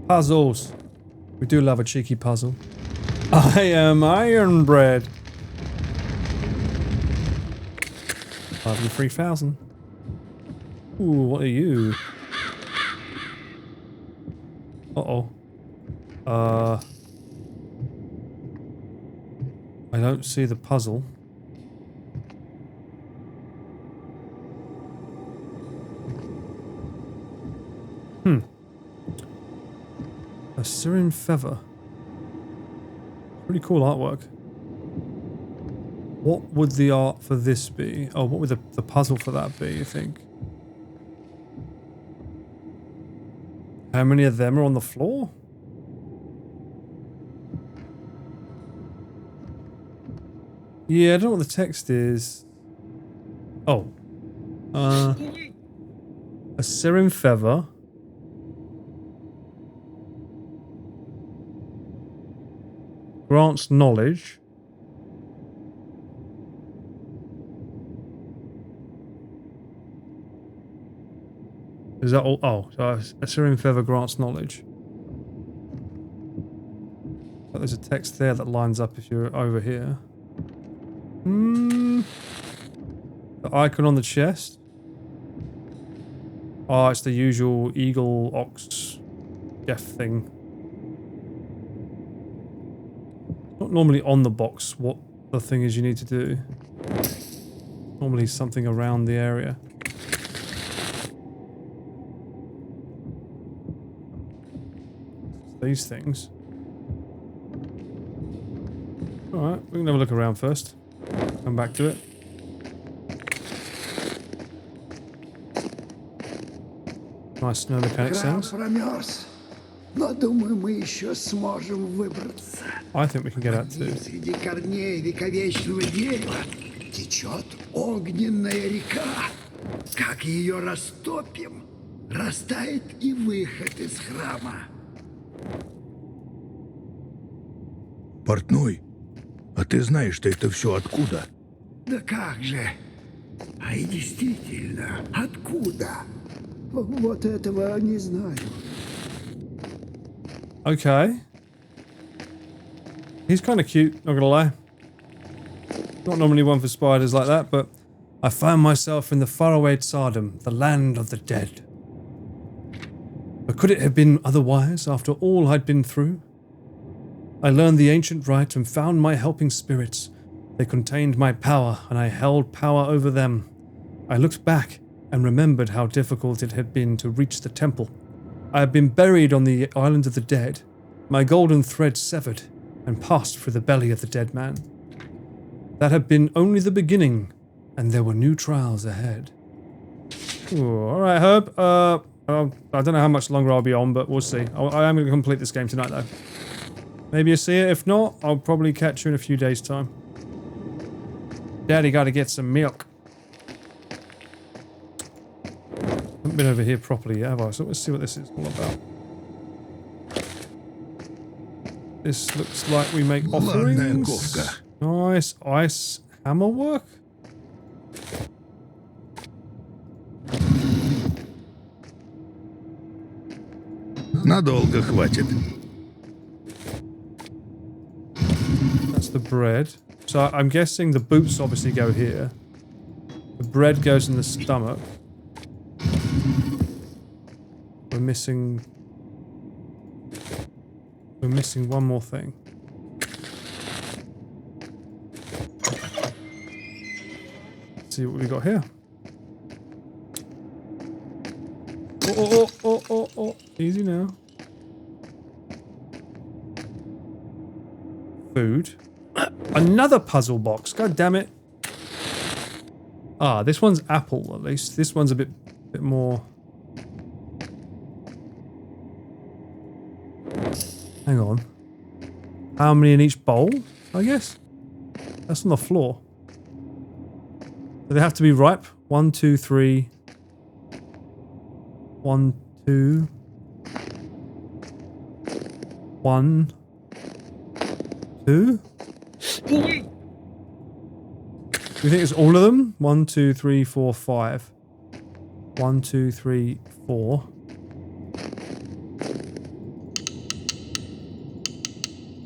Puzzles. We do love a cheeky puzzle. I am iron bread. 5,000. Ooh, what are you? Uh-oh. I don't see the puzzle. A Syrian feather. Pretty cool artwork. What would the art for this be? Oh, what would the puzzle for that be, you think? How many of them are on the floor? Yeah, I don't know what the text is. Oh. A Syrian feather. Grants knowledge. Is that all? Oh, so a Syrian feather grants knowledge. But there's a text there that lines up if you're over here. The icon on the chest. Oh, it's the usual eagle, ox, death thing. Not normally on the box what the thing is you need to do. Normally something around the area. These things. Alright, we can have a look around first. Come back to it. Nice snow mechanic
Храм
sounds.
промерз. Но думаю, мы еще сможем выбраться.
I think we can get out too.
Среди корней вековечного дерева течет огненная река. Как ее растопим, растает и выход из храма.
Портной, а ты знаешь-то это все откуда?
Да как же? А и действительно, откуда? Вот этого не знаю.
Okay. He's kind of cute, not gonna lie. Not normally one for spiders like that, but I found myself in the faraway Tsardom, the land of the dead. But could it have been otherwise after all I'd been through? I learned the ancient rite and found my helping spirits. They contained my power, and I held power over them. I looked back and remembered how difficult it had been to reach the temple. I had been buried on the island of the dead, my golden thread severed, and passed through the belly of the dead man. That had been only the beginning, and there were new trials ahead. Alright, Herb. I don't know how much longer I'll be on, but we'll see. I am going to complete this game tonight, though. Maybe you'll see it. If not, I'll probably catch you in a few days' time. Daddy got to get some milk. Haven't been over here properly yet, have I? So let's see what this is all about. This looks like we make offerings. Nice ice hammer work.
Надолго хватит.
That's the bread. So I'm guessing the boots obviously go here. The bread goes in the stomach. We're missing one more thing. Let's see what we got here. Oh. Easy now. Food. Another puzzle box. God damn it. Ah, this one's apple at least. This one's a bit more. Hang on. How many in each bowl? I guess. That's on the floor. Do they have to be ripe? 1, 2, 3. 1, 2. 1, 2. Do you think it's all of them? 1, 2, 3, 4, 5. 1, 2, 3, 4.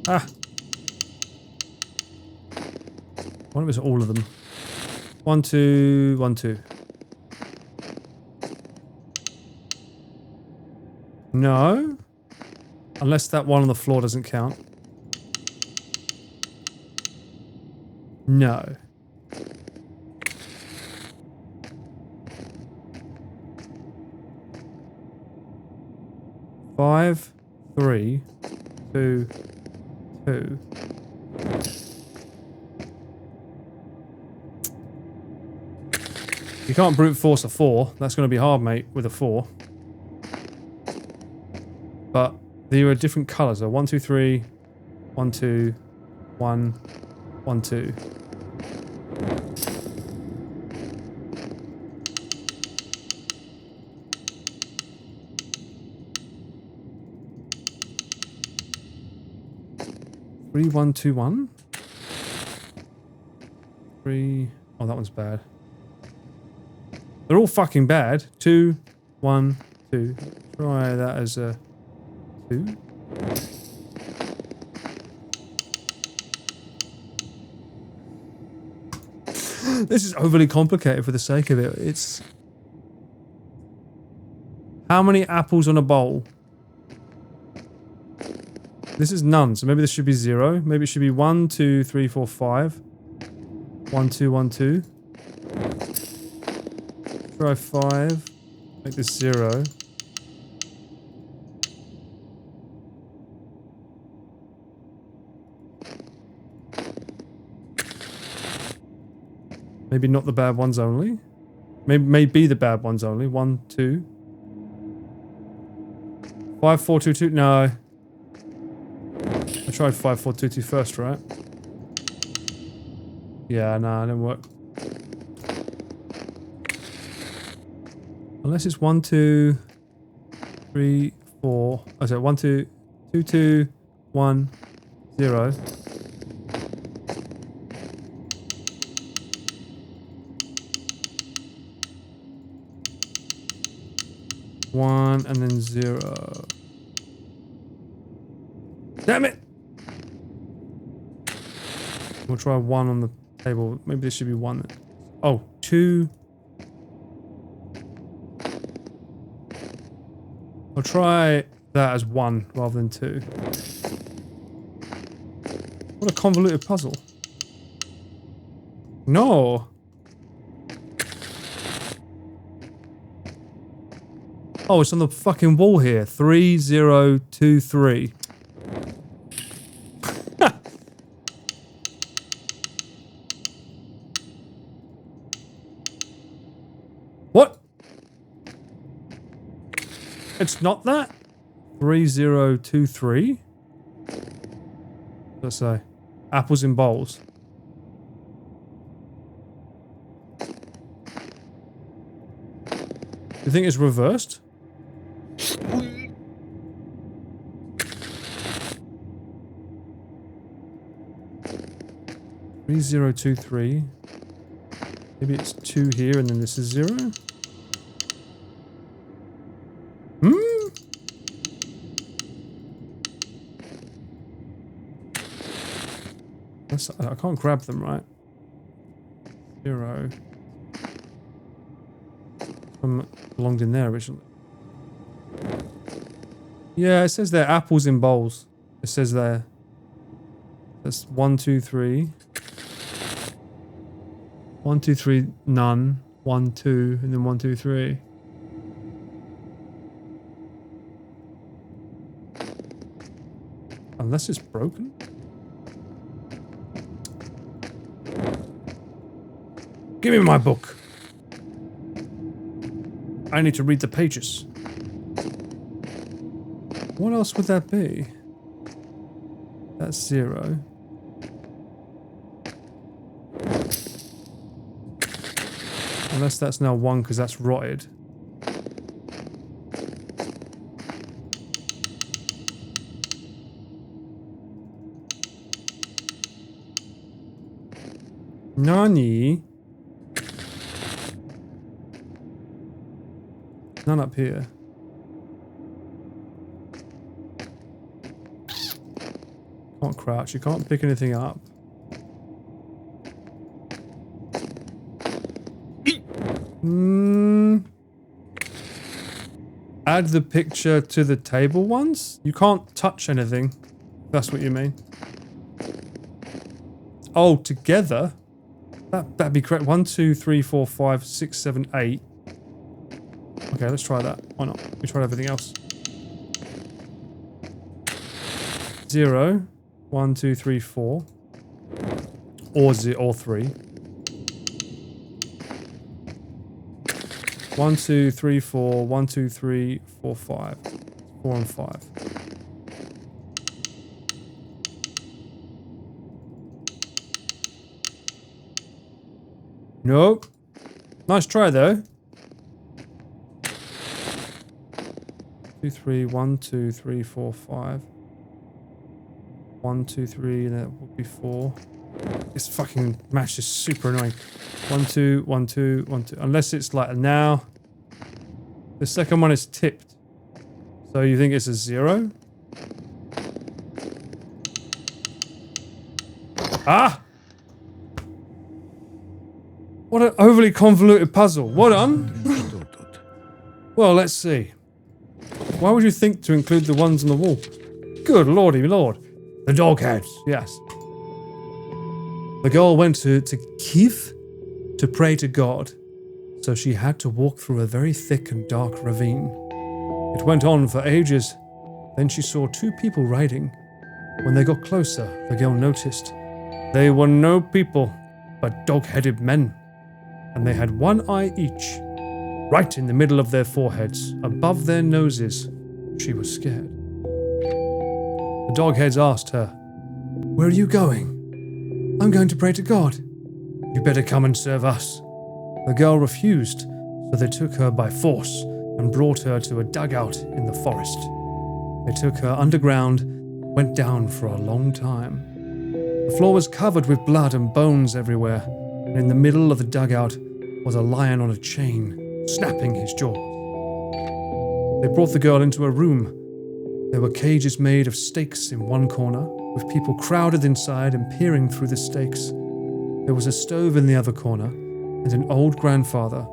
Ah. What if it's all of them? 1, 2, 1, 2. No. Unless that one on the floor doesn't count. No. Five, 3, 2, 2. You can't brute force a 4. That's going to be hard, mate, with a 4. But there are different colours. So 1, 2, 3, 1, 2, 1, 1, 2. Three, 1, 2, 1. 3. Oh, that one's bad. They're all fucking bad. 2, 1, 2. Try that as a 2. This is overly complicated for the sake of it. It's... How many apples on a bowl? This is none, so maybe this should be 0. Maybe it should be 1, 2, 3, 4, 5. 1, 2, 1, 2. Try 5. Make this 0. Maybe not the bad ones only. Maybe the bad ones only. 1, 2. 5, 4, 2, 2. No. I tried 5, 4, 2, 2 first, right? Yeah, nah, it didn't work. Unless it's 1, 2. 3, 4. Oh, so 1, 2, 2, 2, 1, 0. One and then 0. Damn it! We'll try 1 on the table. Maybe this should be 1. Oh, 2. I'll try that as 1 rather than 2. What a convoluted puzzle. No! Oh, it's on the fucking wall here. 3023. What? It's not that? 3023? Let's say. Apples in bowls. You think it's reversed? Three zero two three. Maybe it's 2 here and then this is 0. I can't grab them, right? 0. Belonged in there originally. Yeah, it says there apples in bowls. It says there. That's 1, 2, 3. 1, 2, 3, none. 1, 2, and then 1, 2, 3. Unless it's broken. Give me my book. I need to read the pages. What else would that be? That's 0. Unless that's now 1 because that's rotted. Nani? None up here. Can't crouch. You can't pick anything up. Add the picture to the table once? You can't touch anything. That's what you mean. Oh, together? That'd be correct. 1, 2, 3, 4, 5, 6, 7, 8. Okay, let's try that. Why not? We tried everything else. 0. 1, 2, 3, 4. Or 3. 1, 2, 3, 4. 1, 2, 3, 4, 5. 4 and 5. Nope. Nice try though. 2, 3, 1, 2, 3, 4, 5. 1, 2, 3, and that would be 4. This fucking match is super annoying. 1, 2, 1, 2, 1, 2. Unless it's like now. The second one is tipped. So you think it's a 0? Ah! What an overly convoluted puzzle. Well done. Well, let's see. Why would you think to include the ones on the wall? Good lordy lord. The dog heads, yes. The girl went to Kiev to pray to God, so she had to walk through a very thick and dark ravine. It went on for ages. Then she saw 2 people riding. When they got closer, the girl noticed they were no people, but dog-headed men. And they had 1 eye each, right in the middle of their foreheads, above their noses. She was scared. The dogheads asked her, "Where are you going?" "I'm going to pray to God." "You better come and serve us." The girl refused, so they took her by force and brought her to a dugout in the forest. They took her underground and went down for a long time. The floor was covered with blood and bones everywhere, and in the middle of the dugout was a lion on a chain, snapping his jaws. They brought the girl into a room. There were cages made of stakes in one corner, with people crowded inside and peering through the stakes. There was a stove in the other corner, and an old grandfather,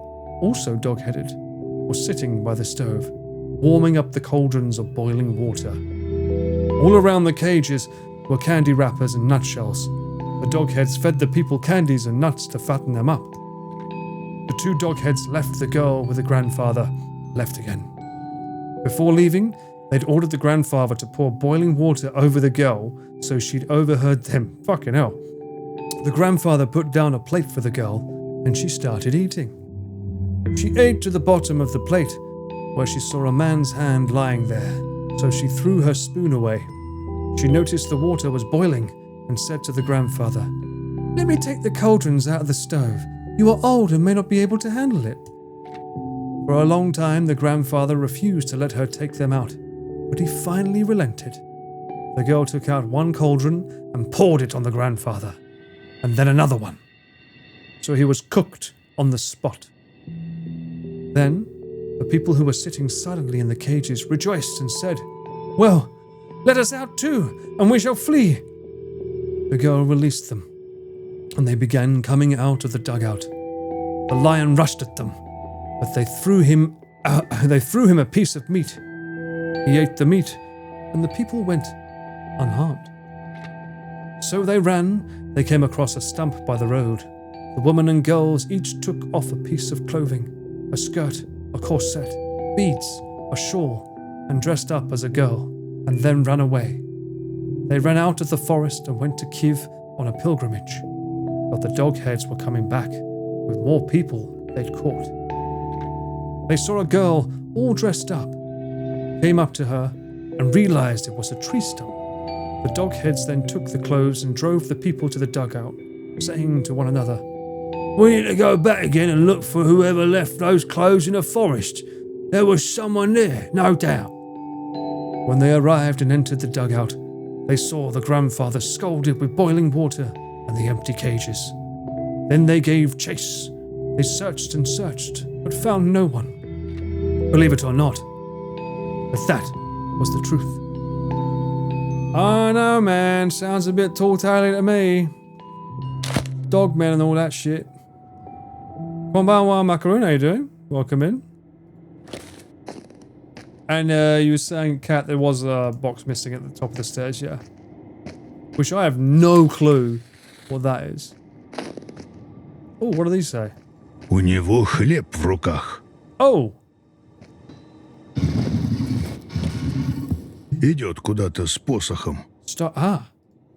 also dog-headed, was sitting by the stove, warming up the cauldrons of boiling water. All around the cages were candy wrappers and nutshells. The dogheads fed the people candies and nuts to fatten them up. The two dogheads left the girl with the grandfather, left again. Before leaving, they'd ordered the grandfather to pour boiling water over the girl so she'd overheard them. Fucking hell. The grandfather put down a plate for the girl, and she started eating. She ate to the bottom of the plate, where she saw a man's hand lying there, so she threw her spoon away. She noticed the water was boiling and said to the grandfather, "Let me take the cauldrons out of the stove. You are old and may not be able to handle it." For a long time, the grandfather refused to let her take them out, but he finally relented. The girl took out one cauldron and poured it on the grandfather, and then another one. So he was cooked on the spot. Then, the people who were sitting silently in the cages rejoiced and said, "Well, let us out too, and we shall flee." The girl released them, and they began coming out of the dugout. The lion rushed at them, but they threw him a piece of meat. He ate the meat, and the people went unharmed. So they ran. They came across a stump by the road. The woman and girls each took off a piece of clothing, a skirt, a corset, beads, a shawl, and dressed up as a girl, and then ran away. They ran out of the forest and went to Kiev on a pilgrimage, but the dogheads were coming back with more people they'd caught. They saw a girl all dressed up, came up to her, and realized it was a tree stump. The dogheads then took the clothes and drove the people to the dugout, saying to one another, "We need to go back again and look for whoever left those clothes in the forest. There was someone there, no doubt." When they arrived and entered the dugout, they saw the grandfather scalded with boiling water and the empty cages. Then they gave chase. They searched and searched, but found no one. Believe it or not, but that was the truth. I know, man. Sounds a bit tall-tally to me. Dogmen and all that shit. Konbanwa Macaroon, how you doing? Welcome in. And you were saying, Kat, there was a box missing at the top of the stairs, yeah? Which I have no clue what that is. Oh, what do these say?
У него хлеб в руках.
Oh!
Идет куда-то с посохом.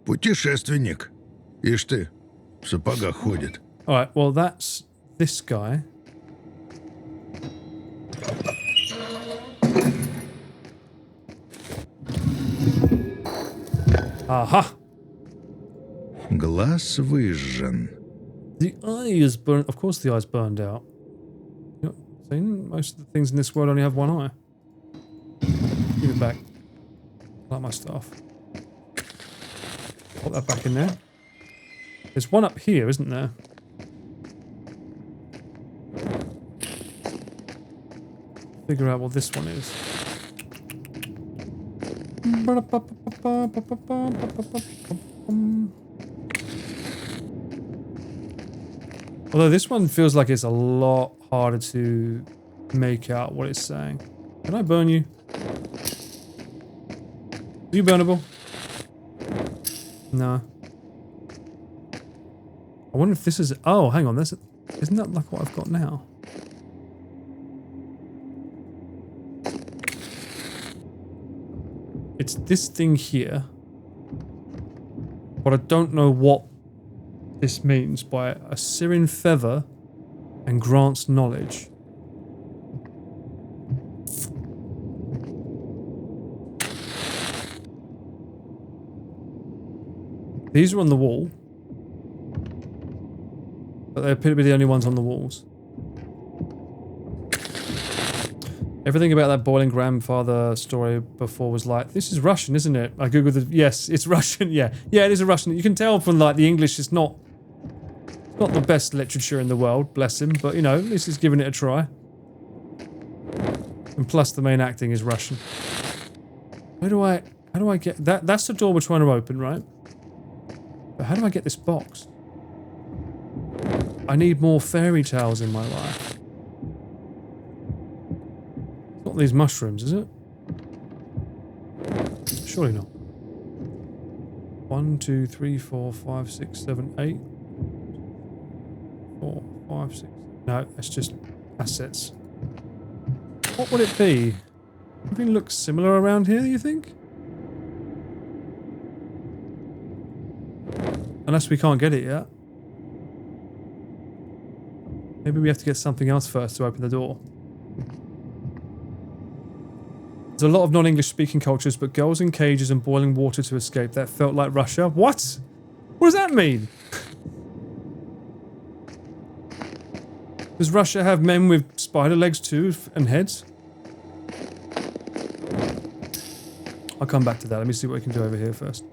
Путешественник. Ишь ты, в сапогах ходит.
Alright, well that's this guy. Aha!
Глаз выжжен.
The eye is burned. Of course the eye's burned out. You know, seen? Most of the things in this world only have one eye. Give it back. I like my stuff. Put that back in there. There's one up here, isn't there? Figure out what this one is. Although this one feels like it's a lot harder to make out what it's saying. Can I burn you? Are you burnable? No. I wonder if this is... Oh, hang on. Isn't that like what I've got now? It's this thing here. But I don't know what this means by a Syrian feather and grants knowledge. These are on the wall. But they appear to be the only ones on the walls. Everything about that boiling grandfather story before was like, this is Russian, isn't it? I googled it. Yes, it's Russian. Yeah, it is a Russian. You can tell from like the English. It's not the best literature in the world. Bless him, but you know, at least he's giving it a try. And plus, the main acting is Russian. How do I get that? That's the door we're trying to open, right? But how do I get this box? I need more fairy tales in my life. Not these mushrooms, is it? Surely not. 1, 2, 3, 4, 5, 6, 7, 8. 4, 5, 6. No, that's just assets. What would it be? Everything looks similar around here, you think? Unless we can't get it yet. Maybe we have to get something else first to open the door. There's a lot of non-English speaking cultures, but girls in cages and boiling water to escape. That felt like Russia. What? What does that mean? Does Russia have men with spider legs too and heads? I'll come back to that. Let me see what we can do over here first.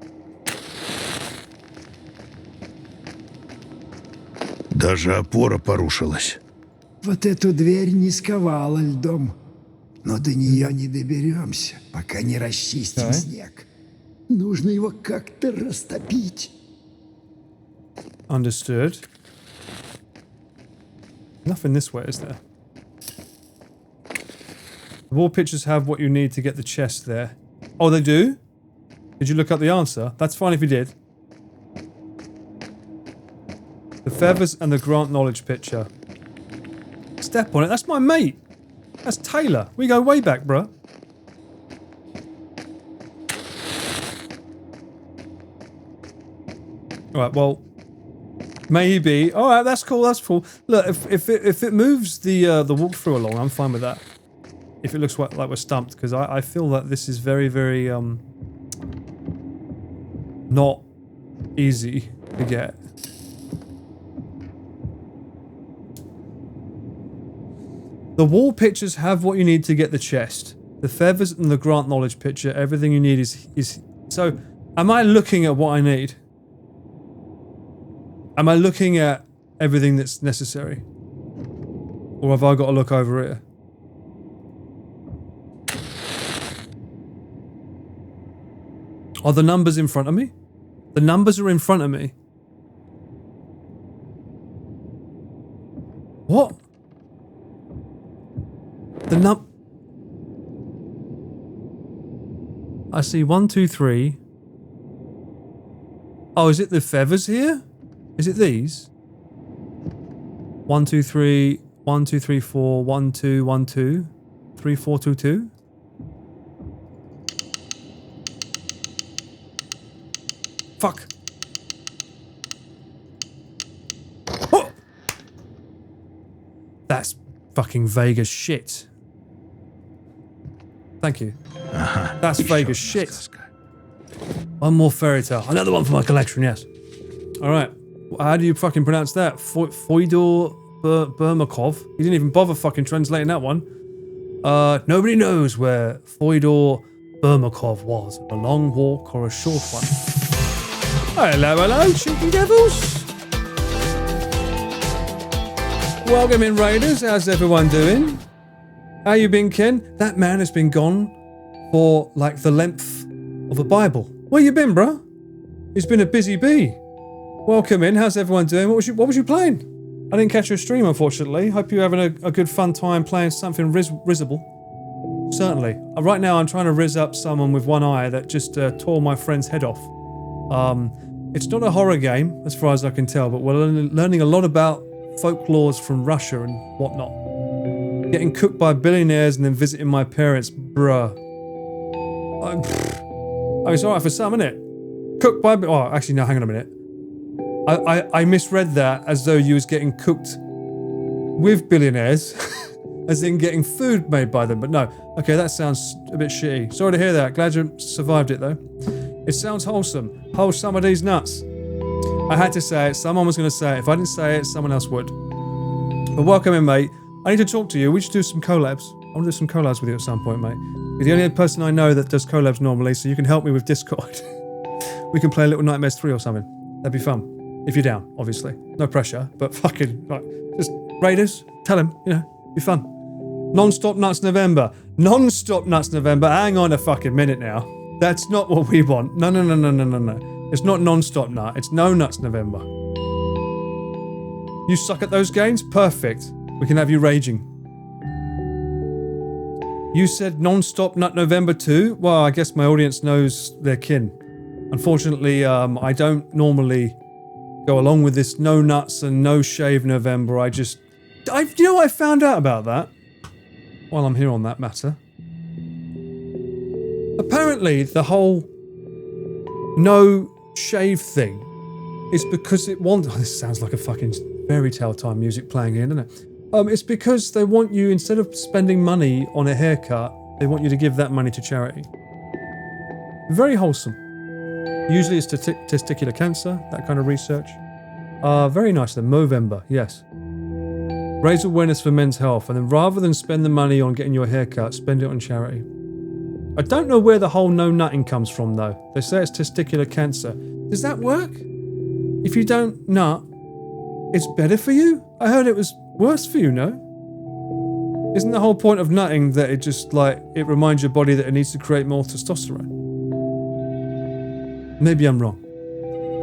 Даже опора порушилась.
Вот эту дверь не сковала льдом, но до нее не доберемся, пока не расчистим снег. Нужно его как-то растопить.
Understood. Nothing this way, is there? The wall pictures have what you need to get the chest there. Oh, they do? Did you look up the answer? That's fine if you did. The feathers and the grant knowledge picture. Step on it. That's my mate. That's Taylor. We go way back, bruh. Alright, well, maybe. Alright, that's cool, that's cool. Look, if it moves the walkthrough along, I'm fine with that. If it looks like we're stumped, because I feel that this is very, very, not easy to get. The wall pictures have what you need to get the chest. The feathers and the grant knowledge picture, everything you need is... So, am I looking at what I need? Am I looking at everything that's necessary? Or have I got to look over here? Are the numbers in front of me? The numbers are in front of me. What? I see 1, 2, 3. Oh, is it the feathers here? Is it these? 1, 2, 3, 1, 2, 3, 4, 1, 2, 1, 2, 3, 4, 2, 2. Fuck. Oh! That's fucking vague as shit. Thank you. That's vague as shit. One more fairy tale. Another one for my collection, yes. Alright. How do you fucking pronounce that? Fyodor Burmakov? He didn't even bother fucking translating that one. Nobody knows where Fyodor Burmakov was. A long walk or a short one. Hello, hello, cheeky devils. Welcome in, Raiders. How's everyone doing? How you been, Ken? That man has been gone for, like, the length of a Bible. Where you been, bruh? He's been a busy bee. Welcome in. How's everyone doing? What was you playing? I didn't catch your stream, unfortunately. Hope you're having a good fun time playing something risible. Certainly. Right now, I'm trying to riz up someone with one eye that just tore my friend's head off. It's not a horror game, as far as I can tell, but we're learning a lot about folklores from Russia and whatnot. Getting cooked by billionaires and then visiting my parents, bruh. It's alright for some, isn't it? Cooked by... Oh, actually, no, hang on a minute. I misread that as though you was getting cooked with billionaires, as in getting food made by them, but no. Okay, that sounds a bit shitty. Sorry to hear that. Glad you survived it, though. It sounds wholesome. Wholesome of these nuts. I had to say it. Someone was going to say it. If I didn't say it, someone else would. But welcome in, mate. I need to talk to you. We should do some collabs. want to do some collabs with you at some point, mate. You're the only person I know that does collabs normally, so you can help me with Discord. We can play a little Nightmares 3 or something. That'd be fun. If you're down, obviously. No pressure, but fucking, like, just Raiders, tell him, you know, be fun. Non-stop Nuts November. Non-stop Nuts November. Hang on a fucking minute now. That's not what we want. No. It's not non-stop nut. It's no Nuts November. You suck at those games? Perfect. We can have you raging. You said non-stop Nut November too? Well, I guess my audience knows their kin. Unfortunately, I don't normally go along with this no nuts and no shave November. You know what I found out about that? While I'm here on that matter. Apparently, the whole no shave thing is because it wants... Oh, this sounds like a fucking fairy tale time music playing here, doesn't it? It's because they want you, instead of spending money on a haircut, they want you to give that money to charity. Very wholesome. Usually it's testicular cancer, that kind of research. Very nice then, Movember, yes. Raise awareness for men's health, and then rather than spend the money on getting your haircut, spend it on charity. I don't know where the whole no nutting comes from though. They say it's testicular cancer. Does that work? If you don't nut, it's better for you? I heard it was worse for you, no? Isn't the whole point of nutting that it just like, it reminds your body that it needs to create more testosterone? Maybe I'm wrong.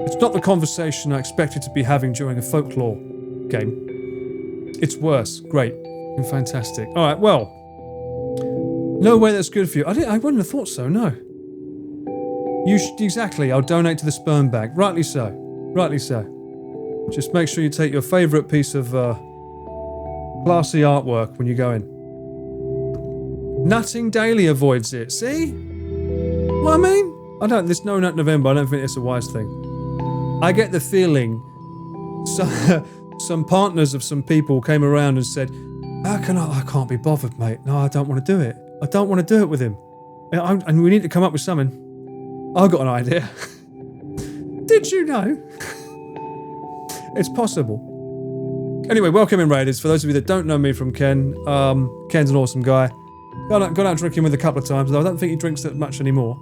It's not the conversation I expected to be having during a folklore game. It's worse. Great. Fantastic. Alright, well. No way that's good for you. I wouldn't have thought so, no. You should, exactly, I'll donate to the sperm bank. Rightly so. Rightly so. Just make sure you take your favourite piece of classy artwork when you go in. Nutting daily avoids it. See? What I mean? This No Nut November, I don't think it's a wise thing. I get the feeling some partners of some people came around and said, I can't be bothered, mate. No, I don't want to do it. I don't want to do it with him. And we need to come up with something. I've got an idea. Did you know? It's possible. Anyway, welcome in, Raiders. For those of you that don't know me from Ken, Ken's an awesome guy. Gone out drinking with a couple of times, though I don't think he drinks that much anymore.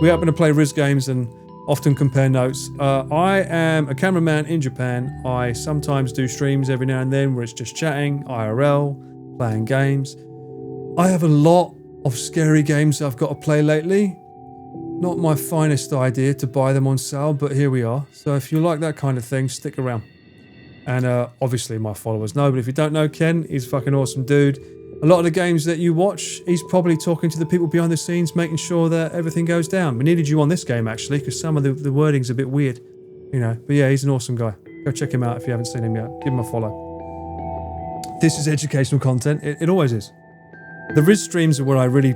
We happen to play Riz games and often compare notes. I am a cameraman in Japan. I sometimes do streams every now and then where it's just chatting, IRL, playing games. I have a lot of scary games I've got to play lately. Not my finest idea to buy them on sale, but here we are. So if you like that kind of thing, stick around. And obviously my followers know, but if you don't know Ken, he's a fucking awesome dude. A lot of the games that you watch, he's probably talking to the people behind the scenes, making sure that everything goes down. We needed you on this game, actually, because some of the wording's a bit weird, you know. But yeah, he's an awesome guy. Go check him out if you haven't seen him yet. Give him a follow. This is educational content. It always is. The Riz streams are where I really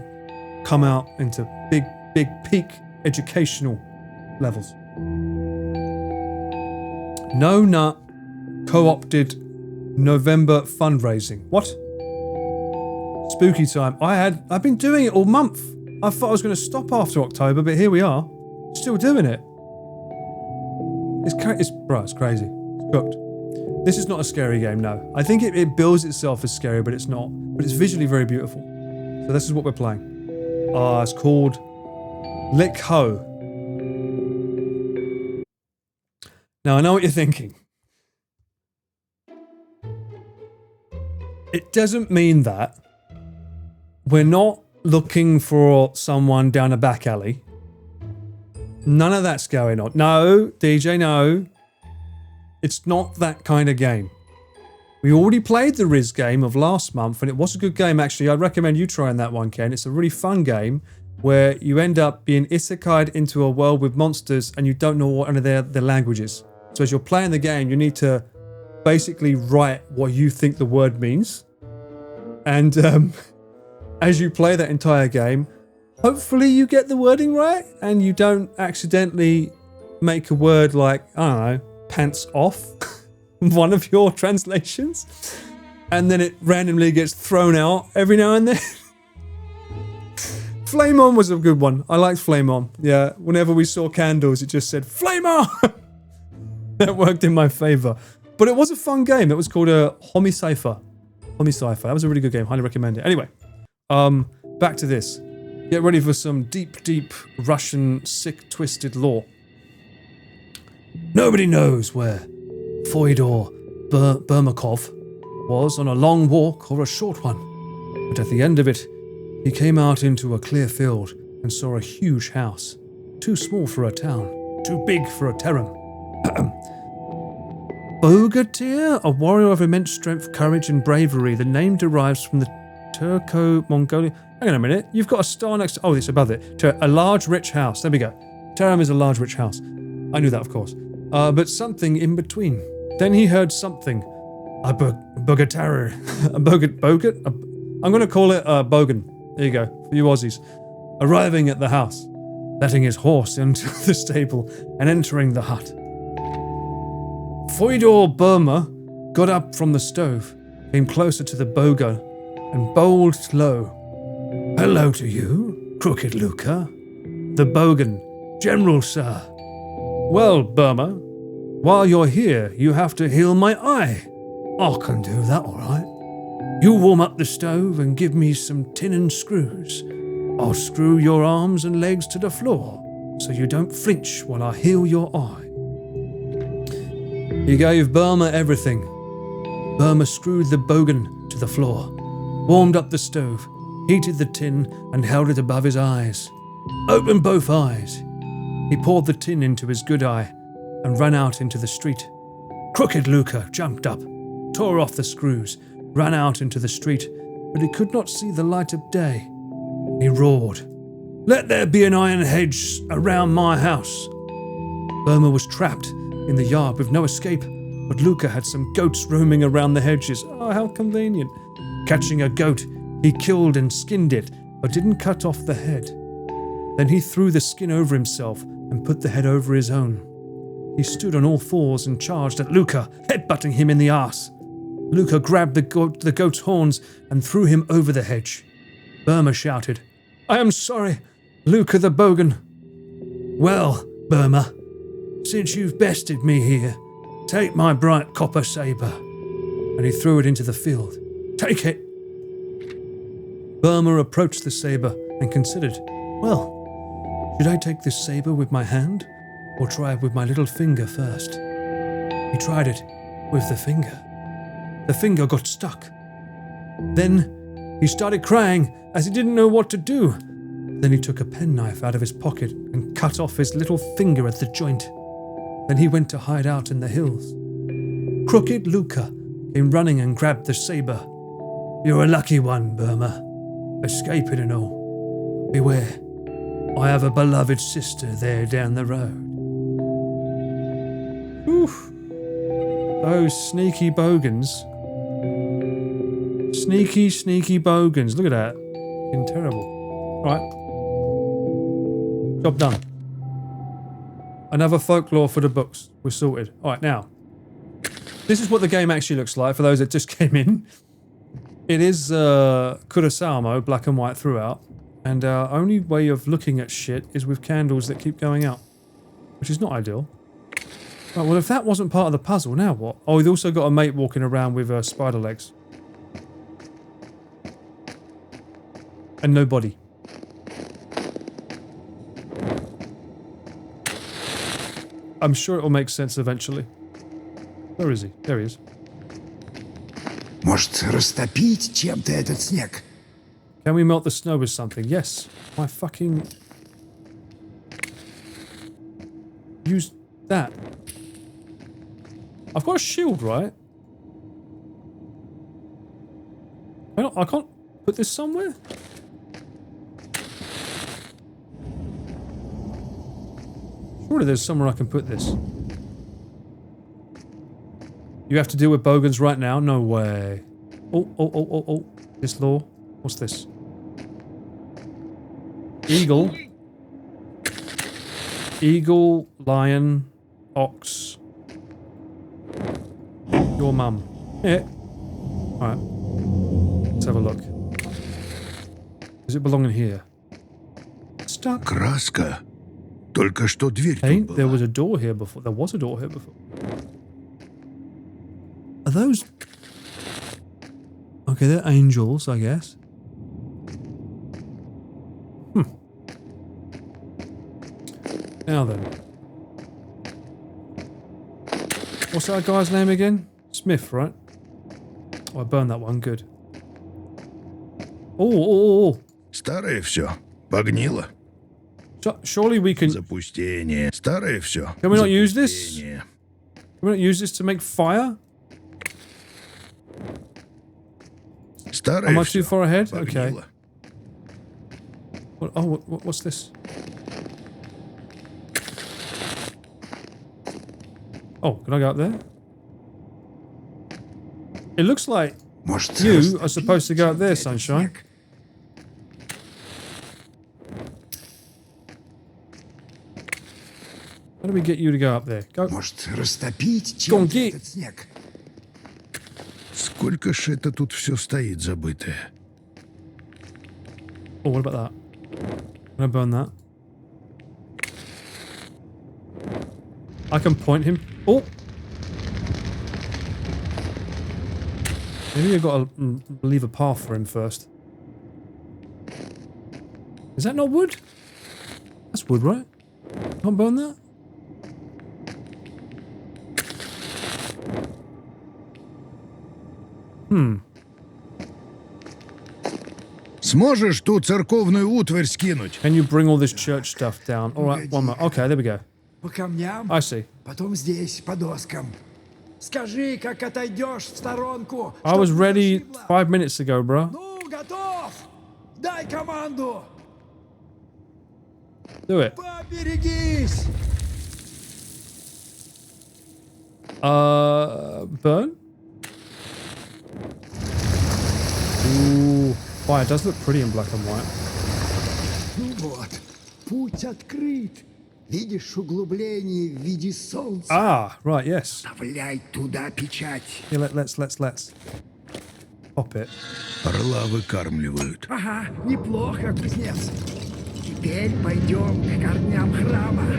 come out into big peak educational levels. No Nut co-opted November fundraising. What? Spooky time. I've been doing it all month. I thought I was going to stop after October, but here we are. Still doing it. It's crazy. It's cooked. This is not a scary game, no. I think it bills itself as scary, but it's not. But it's visually very beautiful. So this is what we're playing. It's called Likho. Now I know what you're thinking. It doesn't mean that. We're not looking for someone down a back alley. None of that's going on. No, DJ, no. It's not that kind of game. We already played the Riz game of last month, and it was a good game, actually. I'd recommend you trying that one, Ken. It's a really fun game where you end up being isekai'd into a world with monsters and you don't know what any of their languages. So as you're playing the game, you need to basically write what you think the word means. And as you play that entire game, hopefully you get the wording right and you don't accidentally make a word like, I don't know, pants off, one of your translations, and then it randomly gets thrown out every now and then. Flame On was a good one. I liked Flame On. Yeah, whenever we saw candles, it just said, Flame On! That worked in my favour. But it was a fun game. It was called a Homi Cypher. Tommy Sci-Fi. That was a really good game. Highly recommend it. Anyway, back to this. Get ready for some deep Russian, sick, twisted lore. Nobody knows where Fyodor Burmakov was on a long walk or a short one, but at the end of it, he came out into a clear field and saw a huge house, too small for a town, too big for a terem. Bogatyr, a warrior of immense strength, courage, and bravery. The name derives from the Turco-Mongolian... Hang on a minute, you've got a star next to... Oh, it's above it. A large, rich house. There we go. Terem is a large, rich house. I knew that, of course. But something in between. Then he heard something. A Bogatyr. A Bogat? I'm going to call it a Bogan. There you go, for you Aussies. Arriving at the house, letting his horse into the stable, and entering the hut. Fyodor Burma got up from the stove, came closer to the Boga, and bowled low. Hello to you, Crooked Luca. The Bogan, General, sir. Well, Burma, while you're here, you have to heal my eye. I can do that all right. You warm up the stove and give me some tin and screws. I'll screw your arms and legs to the floor so you don't flinch while I heal your eye. He gave Burma everything. Burma screwed the Bogan to the floor, warmed up the stove, heated the tin and held it above his eyes. Opened both eyes. He poured the tin into his good eye and ran out into the street. Crooked Luca jumped up, tore off the screws, ran out into the street, but he could not see the light of day. He roared, "Let there be an iron hedge around my house." Burma was trapped in the yard with no escape, but Luca had some goats roaming around the hedges. Oh, how convenient. Catching a goat, he killed and skinned it, but didn't cut off the head. Then he threw the skin over himself and put the head over his own. He stood on all fours and charged at Luca, headbutting him in the arse. Luca grabbed the goat's horns and threw him over the hedge. Burma shouted, "I am sorry, Luca the Bogan." "Well, Burma, since you've bested me here, take my bright copper saber." And he threw it into the field. "Take it." Burma approached the saber and considered, well, should I take this saber with my hand or try it with my little finger first? He tried it with the finger. The finger got stuck. Then he started crying as he didn't know what to do. Then he took a penknife out of his pocket and cut off his little finger at the joint. Then he went to hide out in the hills. Crooked Luca came running and grabbed the saber. "You're a lucky one, Burma. Escaping and all. Beware, I have a beloved sister there down the road." Oof. Those sneaky bogans. Sneaky bogans. Look at that. Fucking terrible. Alright. Job done. Another folklore for the books. We're sorted. Alright, now. This is what the game actually looks like for those that just came in. It is Kurosawa, black and white throughout. And our only way of looking at shit is with candles that keep going out. Which is not ideal. Right, well, if that wasn't part of the puzzle, now what? Oh, we've also got a mate walking around with spider legs. And no body. I'm sure it'll make sense eventually. Where is he? There he is.
Может, растопить чем-то этот снег?
Can we melt the snow with something? Yes. My fucking... Use that. I've got a shield, right? I can't put this somewhere? Surely there's somewhere I can put this. You have to deal with bogans right now? No way. Oh. This law. What's this? Eagle. Eagle, lion, ox. Your mum. Yeah. Alright. Let's have a look. Does it belong in here? Stuck.
Краска. Только что дверь
Hey,
тут
there
была.
was a door here before. There was a door here before. Are those... Oh Okay, they're angels, I guess. Now then. What's that guy's name again? Smith, right? Oh, I burned that one. Good. Oh.
Старое все. Погнило.
Surely we can...
Запустение. Старое все.
Can we not use this? Can we not use this to make fire?
Старое
Am I too
всё
far ahead?
погнило.
Okay. What's this? Oh, can I go up there? It looks like
Может,
you are supposed to go up there, Sunshine. How do we get you to go up there? Go.
Может, растопить
Go on,
чем-то
get.
этот снег?
Сколько ж это тут все стоит забытое.
Oh, what about that? Can I burn that? I can point him. Oh! Maybe I gotta leave a path for him first. Is that not wood? That's wood, right? Can't burn that?
Сможешь ту церковную утварь скинуть?
Can you bring all this church stuff down? Alright, one more. Okay, there we go.
По камням,
I see.
потом здесь, по доскам. Скажи, как отойдешь в сторонку.
I was
чтоб не
ready
зашибло.
5 minutes ago, bro.
Ну, готов! Дай команду!
Do it.
Поберегись!
Burn? Ooh. Wow, it does look pretty in black and white.
Ну вот, путь открыт. Видишь углубление в виде солнца?
Ah, right, yes.
Вставляй туда печать.
Yeah, let's pop it.
Орла выкармливают.
Ага, неплохо, кузнец. Теперь пойдем к корням храма.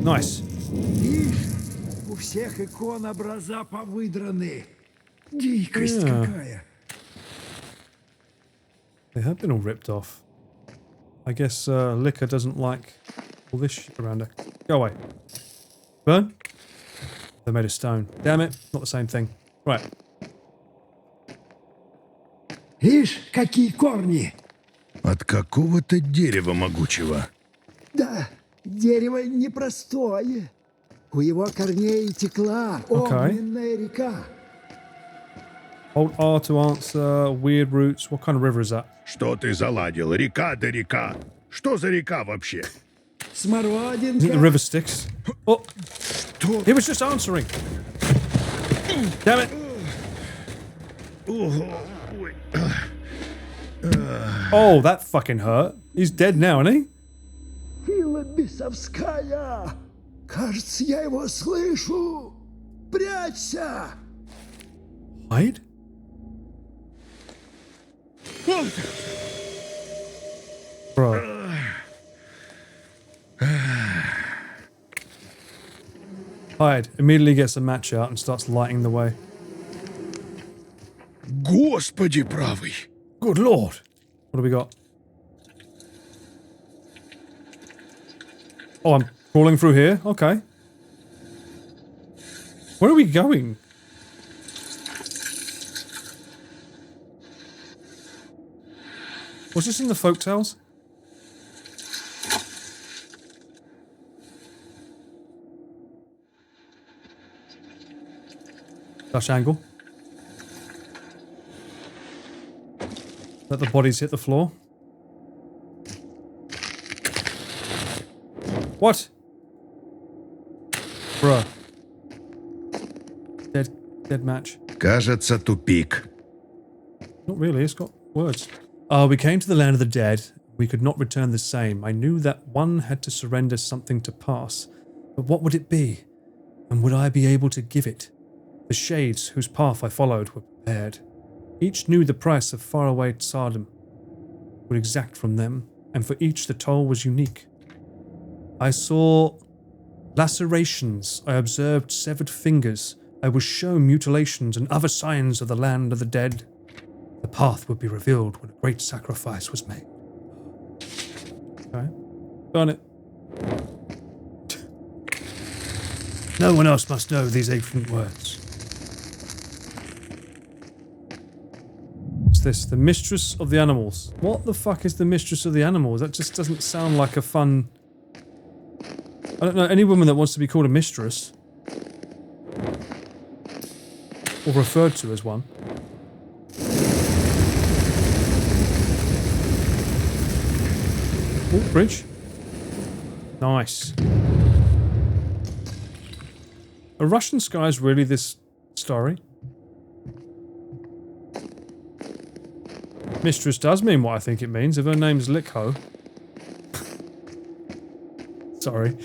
Nice.
Видишь, у всех икон образа повыдраны. Дикость какая.
They have been all ripped off. I guess Likho doesn't like all this shit around her. Go away. Burn? They're made of stone. Damn it, not the same thing. Right.
Видишь, какие корни?
От какого-то дерева могучего.
Да, дерево непростое. У его корней текла огненная река.
Hold R to answer. Weird roots. What kind of river is that?
Что ты заладил? Река да река. Что за река вообще?
I think the
Смородинка.
river Styx. Oh, he was just answering. Damn it. Oh, that fucking hurt. He's dead now, isn't he?
Сила бесовская. Кажется, я его слышу. Прячься.
Hide? Bro. Hide. Immediately gets a match out and starts lighting the way.
Господи правый.
Good lord. What do we got? Oh, I'm crawling through here. Okay. Where are we going? Was this in the folktales? Dutch angle. Let the bodies hit the floor. What? Bruh. Dead match.
Кажется, тупик.
Not really, it's got words. We came to the land of the dead. We could not return the same. I knew that one had to surrender something to pass. But what would it be? And would I be able to give it? The shades whose path I followed were prepared. Each knew the price of faraway tsardom would exact from them, and for each the toll was unique. I saw lacerations, I observed severed fingers, I was shown mutilations and other signs of the land of the dead. The The path would be revealed when a great sacrifice was made. Okay. Burn it. No one else must know these ancient words. What's this? The Mistress of the Animals. What the fuck is the Mistress of the Animals? That just doesn't sound like a fun... I don't know any woman that wants to be called a mistress. Or referred to as one. Oh, bridge. Nice. Are Russian skies really this starry? Mistress does mean what I think it means. If her name's Likho. Sorry.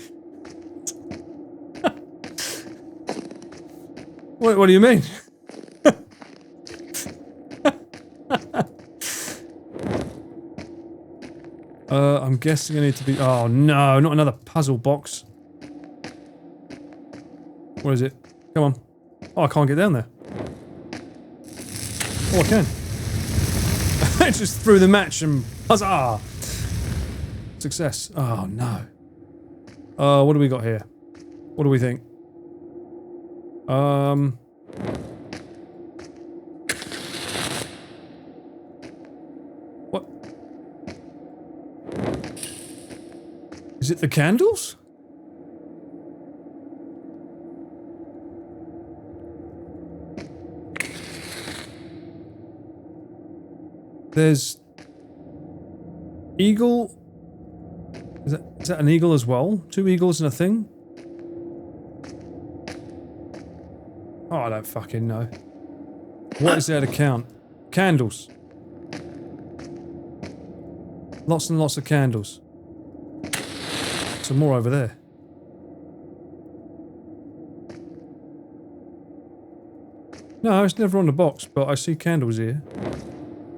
What do you mean? I'm guessing I need to be... Oh no, not another puzzle box. What is it? Come on. Oh, I can't get down there. Oh, I can. I just threw the match and... Huzzah! Success. Oh no. What do we got here? What do we think? What? Is it the candles? There's... Eagle... Is that an eagle as well? 2 eagles and a thing? Oh, I don't fucking know. What is there to count? Candles. Lots and lots of candles. Some more over there. No, it's never on the box, but I see candles here.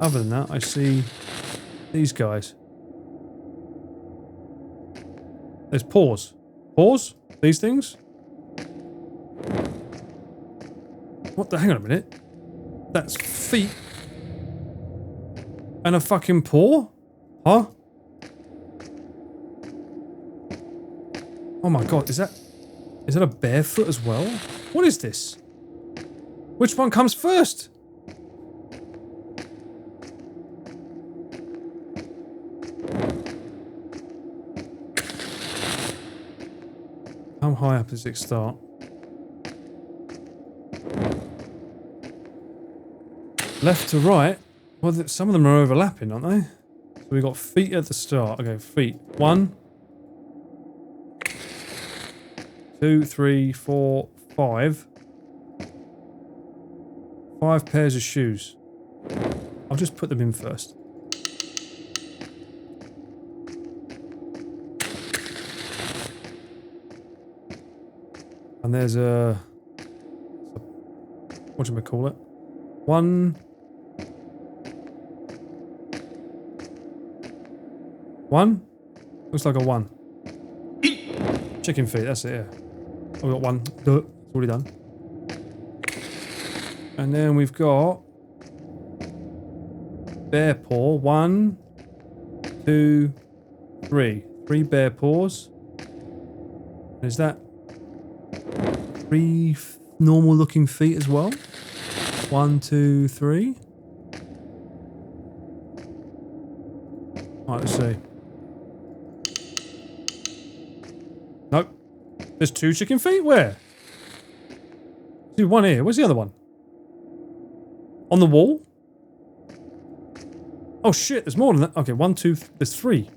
Other than that, I see these guys. There's paws. Paws? These things? What the... Hang on a minute. That's feet. And a fucking paw? Huh? Oh my god, is that a bare foot as well? What is this? Which one comes first? How high up does it start? Left to right? Well, some of them are overlapping, aren't they? So we got feet at the start. Okay, feet. 1, 2, 3, 4, 5. 5 pairs of shoes. I'll just put them in first. And there's a... What do we call it? 1... 1? Looks like a 1. Chicken feet, that's it, yeah. Oh, we got 1. Duh. It's already done. And then we've got... Bear paw. 1, 2, 3. 3 bear paws. Is that... 3 normal looking feet as well? 1, 2, 3. Right, let's see. Nope. There's 2 chicken feet? Where? See, 1 here. Where's the other one? On the wall? Oh shit, there's more than that. Okay, 1, 2, there's 3.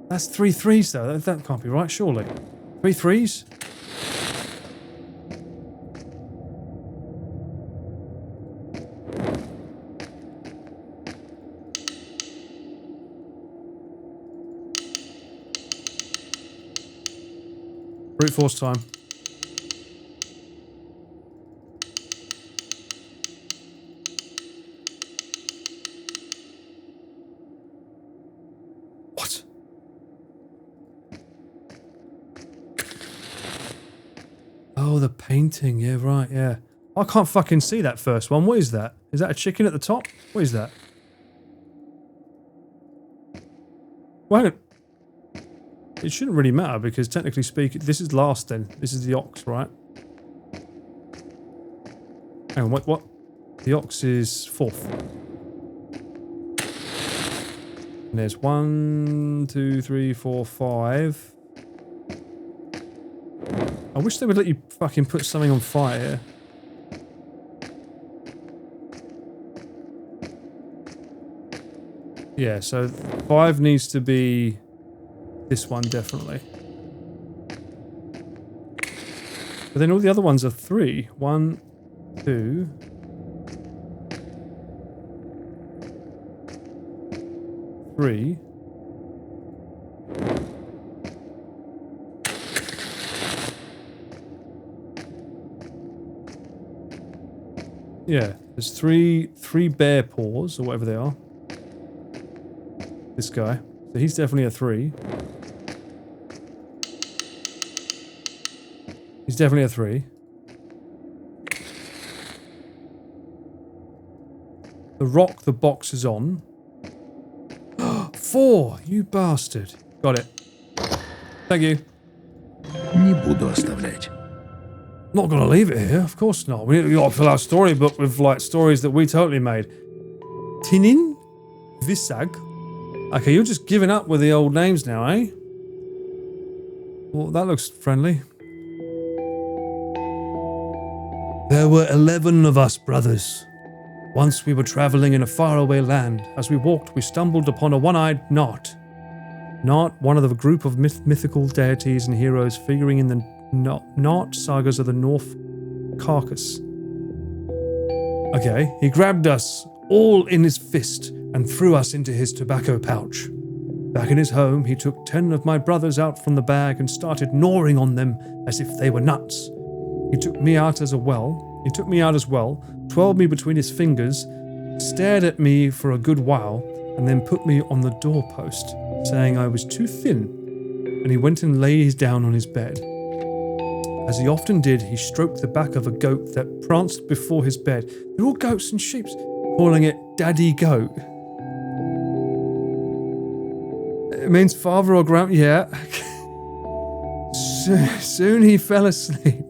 That's 3 threes though. That can't be right, surely. 3 threes? Brute force time. What? Oh, the painting. Yeah, right, yeah. I can't fucking see that first one. What is that? Is that a chicken at the top? What is that? Well, it shouldn't really matter because technically speaking, this is last then. This is the ox, right? Hang on, what? The ox is fourth. And there's 1, 2, 3, 4, 5. I wish they would let you fucking put something on fire. Yeah, so 5 needs to be this one, definitely. But then all the other ones are 3. 1, 2... 3. Yeah, there's three bear paws, or whatever they are. This guy. So he's definitely a 3. He's definitely a 3. The rock the box is on. 4! You bastard. Got it. Thank you.
Не буду оставлять.
Not gonna leave it here, of course not. We gotta fill our storybook with like stories that we totally made. Tinin? Visag? Okay, you're just giving up with the old names now, eh? Well, that looks friendly. There were 11 of us brothers. Once we were traveling in a faraway land. As we walked, we stumbled upon a one-eyed Knot. Knot, one of the group of mythical deities and heroes figuring in the Knot sagas of the North Caucasus. Okay, he grabbed us all in his fist and threw us into his tobacco pouch. Back in his home, he took 10 of my brothers out from the bag and started gnawing on them as if they were nuts. He took me out as well, twirled me between his fingers, stared at me for a good while, and then put me on the doorpost, saying I was too thin, and he went and lay down on his bed. As he often did, he stroked the back of a goat that pranced before his bed. They're all goats and sheep, calling it Daddy Goat. It means father or grand... Yeah. Soon he fell asleep.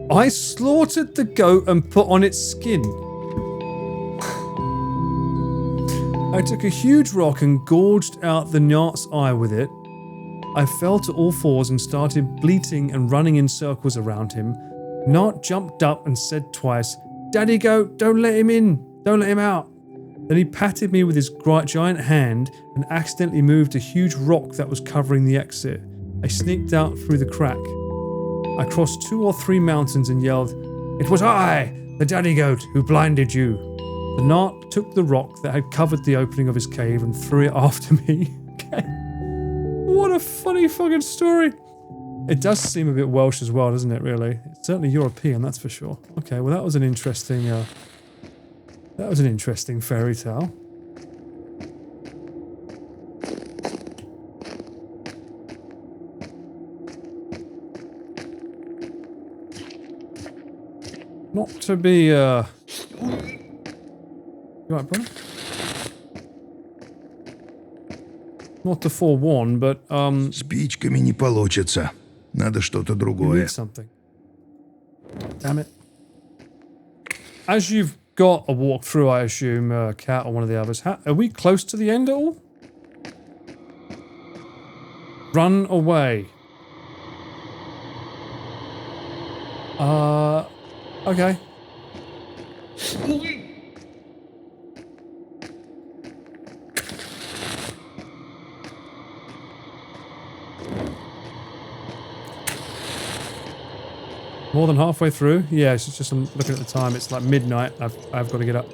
I slaughtered the goat and put on its skin. I took a huge rock and gorged out the Knot's eye with it. I fell to all fours and started bleating and running in circles around him. Knot jumped up and said twice, "Daddy Goat, don't let him in, don't let him out." Then he patted me with his giant hand and accidentally moved a huge rock that was covering the exit. I sneaked out through the crack. I crossed 2 or 3 mountains and yelled, "It was I, the Daddy Goat, who blinded you." The Knot took the rock that had covered the opening of his cave and threw it after me. Okay. What a funny fucking story. It does seem a bit Welsh as well, doesn't it, really? It's certainly European, that's for sure. Okay, well that was an interesting fairy tale. Not to be, You right, brother? Not to forewarn, but,
Спичками не получится. Надо что-то
you
другое.
need something. Damn it. As you've got a walkthrough, I assume, Cat or one of the others, are we close to the end at all? Run away. Okay. More than halfway through? Yeah, it's just I'm looking at the time. It's like midnight. I've got to get up.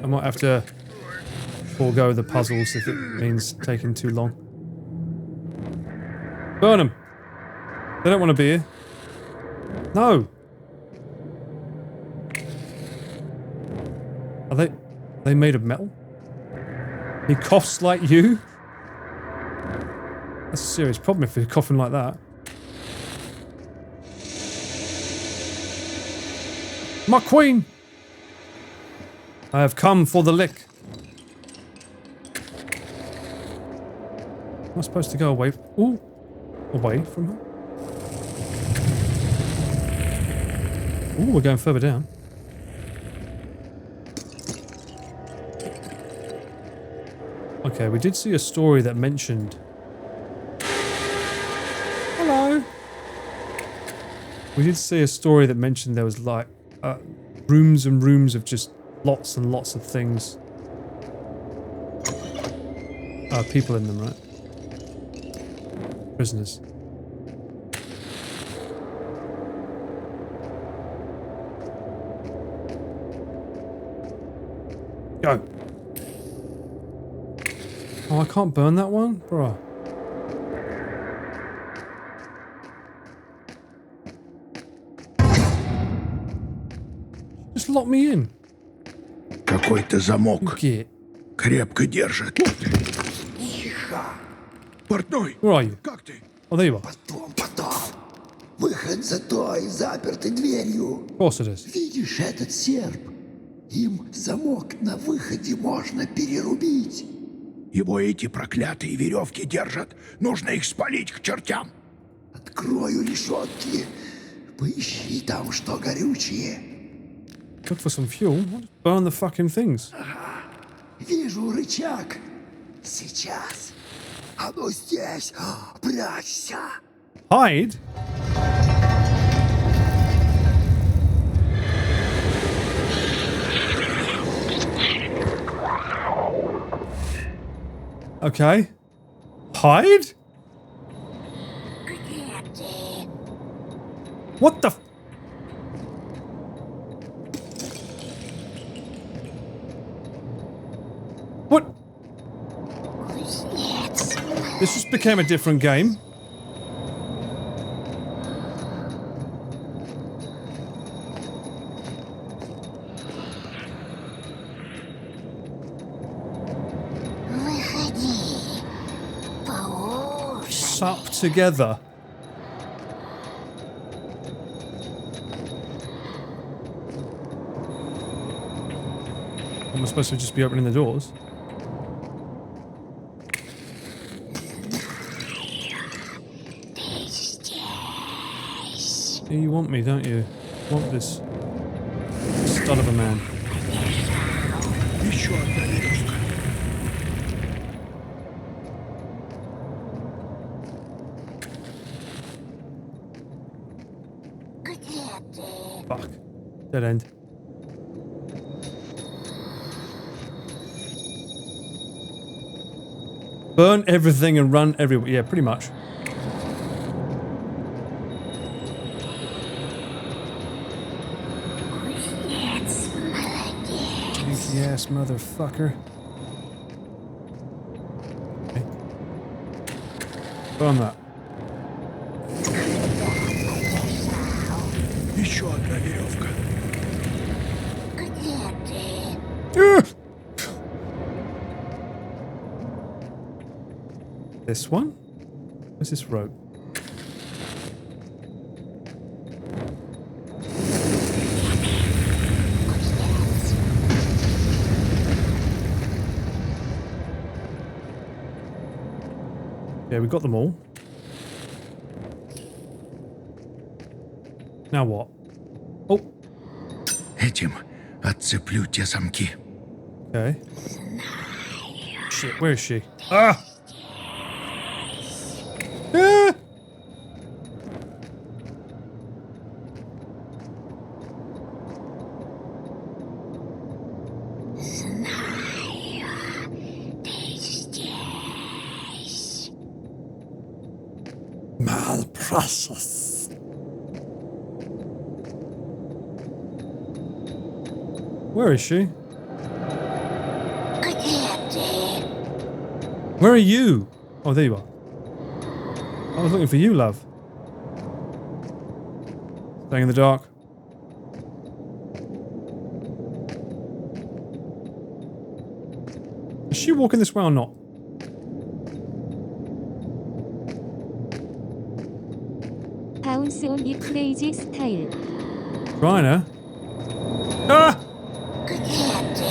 I might have to forego the puzzles if it means taking too long. Burn them. They don't want to be here. No. Are they made of metal? He coughs like you? That's a serious problem if you're coughing like that. My queen! I have come for the lick. Am I supposed to go away? Ooh. Away from her? Ooh, we're going further down. Okay, we did see a story that mentioned... Hello! We did see a story that mentioned there was like rooms and rooms of just lots and lots of things. People in them, right? Prisoners. Go! Oh, I can't burn that one? Bruh. Just lock me in.
Какой-то замок.
Get.
Крепко держит. Портной,
Where are you?
как ты?
Oh, there you are.
Потом. Выход за той запертой дверью.
Of course it is.
Видишь этот серп? Им замок на выходе можно перерубить.
Его эти проклятые веревки держат. Нужно их спалить к чертям.
Открою решетки. Поищи там, что горючее.
Look for some fuel. What? Burn the fucking things.
Вижу рычаг. Сейчас. Оно здесь. Прячься.
Hide? Okay. Hide? What the f- What? This just became a different game.
Выходи. Поужинай.
Sup together. Am I supposed to just be opening the doors? You want me, don't you? You want this stud of a man.
Еще одна веревка.
Где ты?
Fuck. Dead end. Burn everything and run everywhere. Yeah, pretty much. Cheeky ass motherfucker. Okay. Burn that.
Еще одна веревка.
Где ты?
This one? Where's this rope? Yeah, we got them all. Now what? Oh,
Этим отцеплю те замки.
okay. Shit, where is she? Ah! Ah! Malprecious. Where is she?
Где ты?
Where are you? Oh, there you are. I was looking for you, love. Staying in the dark. Is she walking this way or not?
Bounce on the crazy style.
Trying to. Ah!
Где ты?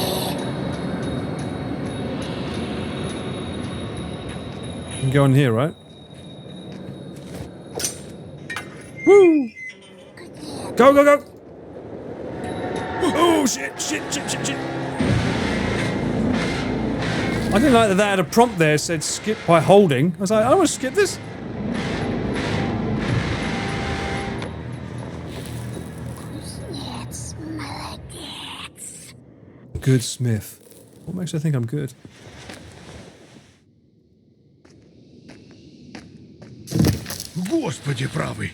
You can go in here, right? Woo! Go, go, go! Oh, shit, shit, shit, shit, shit. I didn't like that they had a prompt there that said skip by holding. I was like, I don't want to skip this.
Кузнец, молодец.
Good smith. What makes her think I'm good?
Господи правый!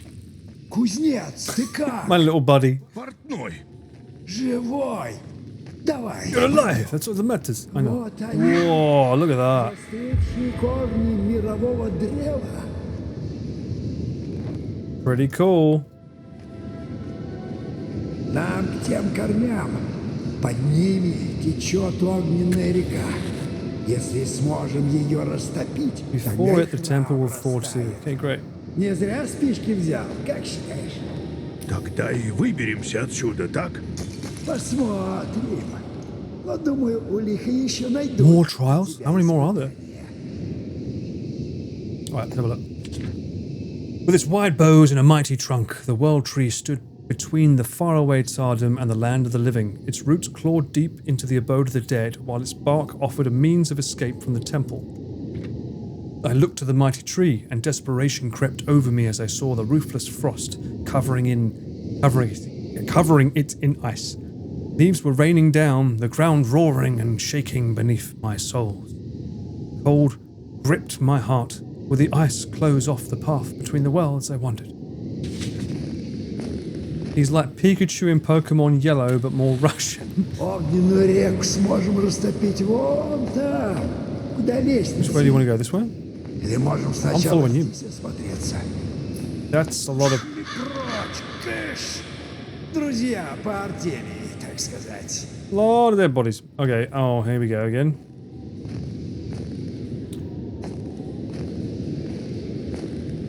Кузнец, ты как?
My little buddy.
Портной!
Живой. Давай.
You're alive. That's what matters. I know.
Вот они,
Whoa, look at that.
настоящие корни мирового древа.
Pretty cool.
Нам к тем корням. Под ними течет огненная река. Если сможем ее растопить,
Before
тогда
it, the
и
temple will
храм
fall too.
растает.
Okay, great.
Не зря спички взял, как считаешь?
Тогда и выберемся отсюда, так?
Посмотрим. Но думаю, у Лиха еще найдут.
More trials? How many more are there? Alright, let's have a look. With its wide boughs and a mighty trunk, the world tree stood between the faraway Tsardom and the land of the living. Its roots clawed deep into the abode of the dead, while its bark offered a means of escape from the temple. I looked to the mighty tree, and desperation crept over me as I saw the ruthless frost covering it in ice. Leaves were raining down, the ground roaring and shaking beneath my soles. Cold gripped my heart. Would the ice close off the path between the worlds, I wondered. He's like Pikachu in Pokemon Yellow, but more Russian.
Огненную реку сможем растопить вон там, куда
Which way do you want to
лестница.
go? This way?
Или можем сначала
following you.
здесь осмотреться.
That's a lot of...
Прочь, кыш! Друзья по Артемии, так сказать.
lot of dead bodies. Okay, oh, here we go again.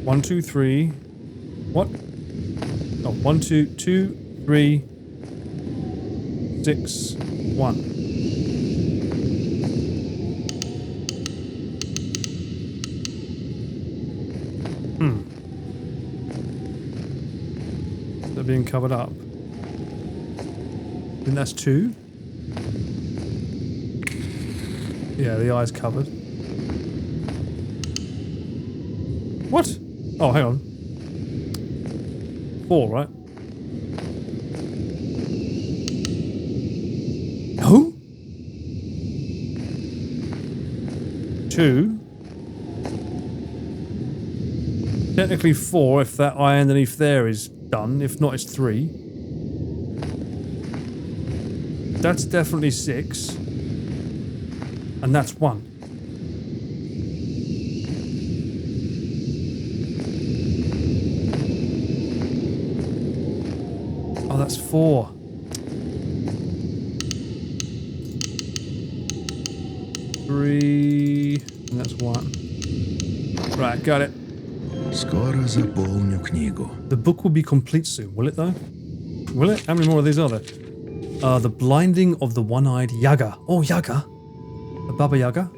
One, two, three. What? Oh, 1, 2, 2, 3, 6, 1. They're being covered up. And that's 2. Yeah, the eye's covered. What? Oh, hang on. 4, right? No? 2. Technically 4 if that eye underneath there is done. If not, it's 3. That's definitely 6. And that's 1. Oh, that's 4. Three, and that's 1. Right, got it.
Скоро заполню книгу.
The book will be complete soon, will it though? Will it? How many more of these are there? The Blinding of the One-Eyed Yaga. Oh, Yaga. The Baba Yaga.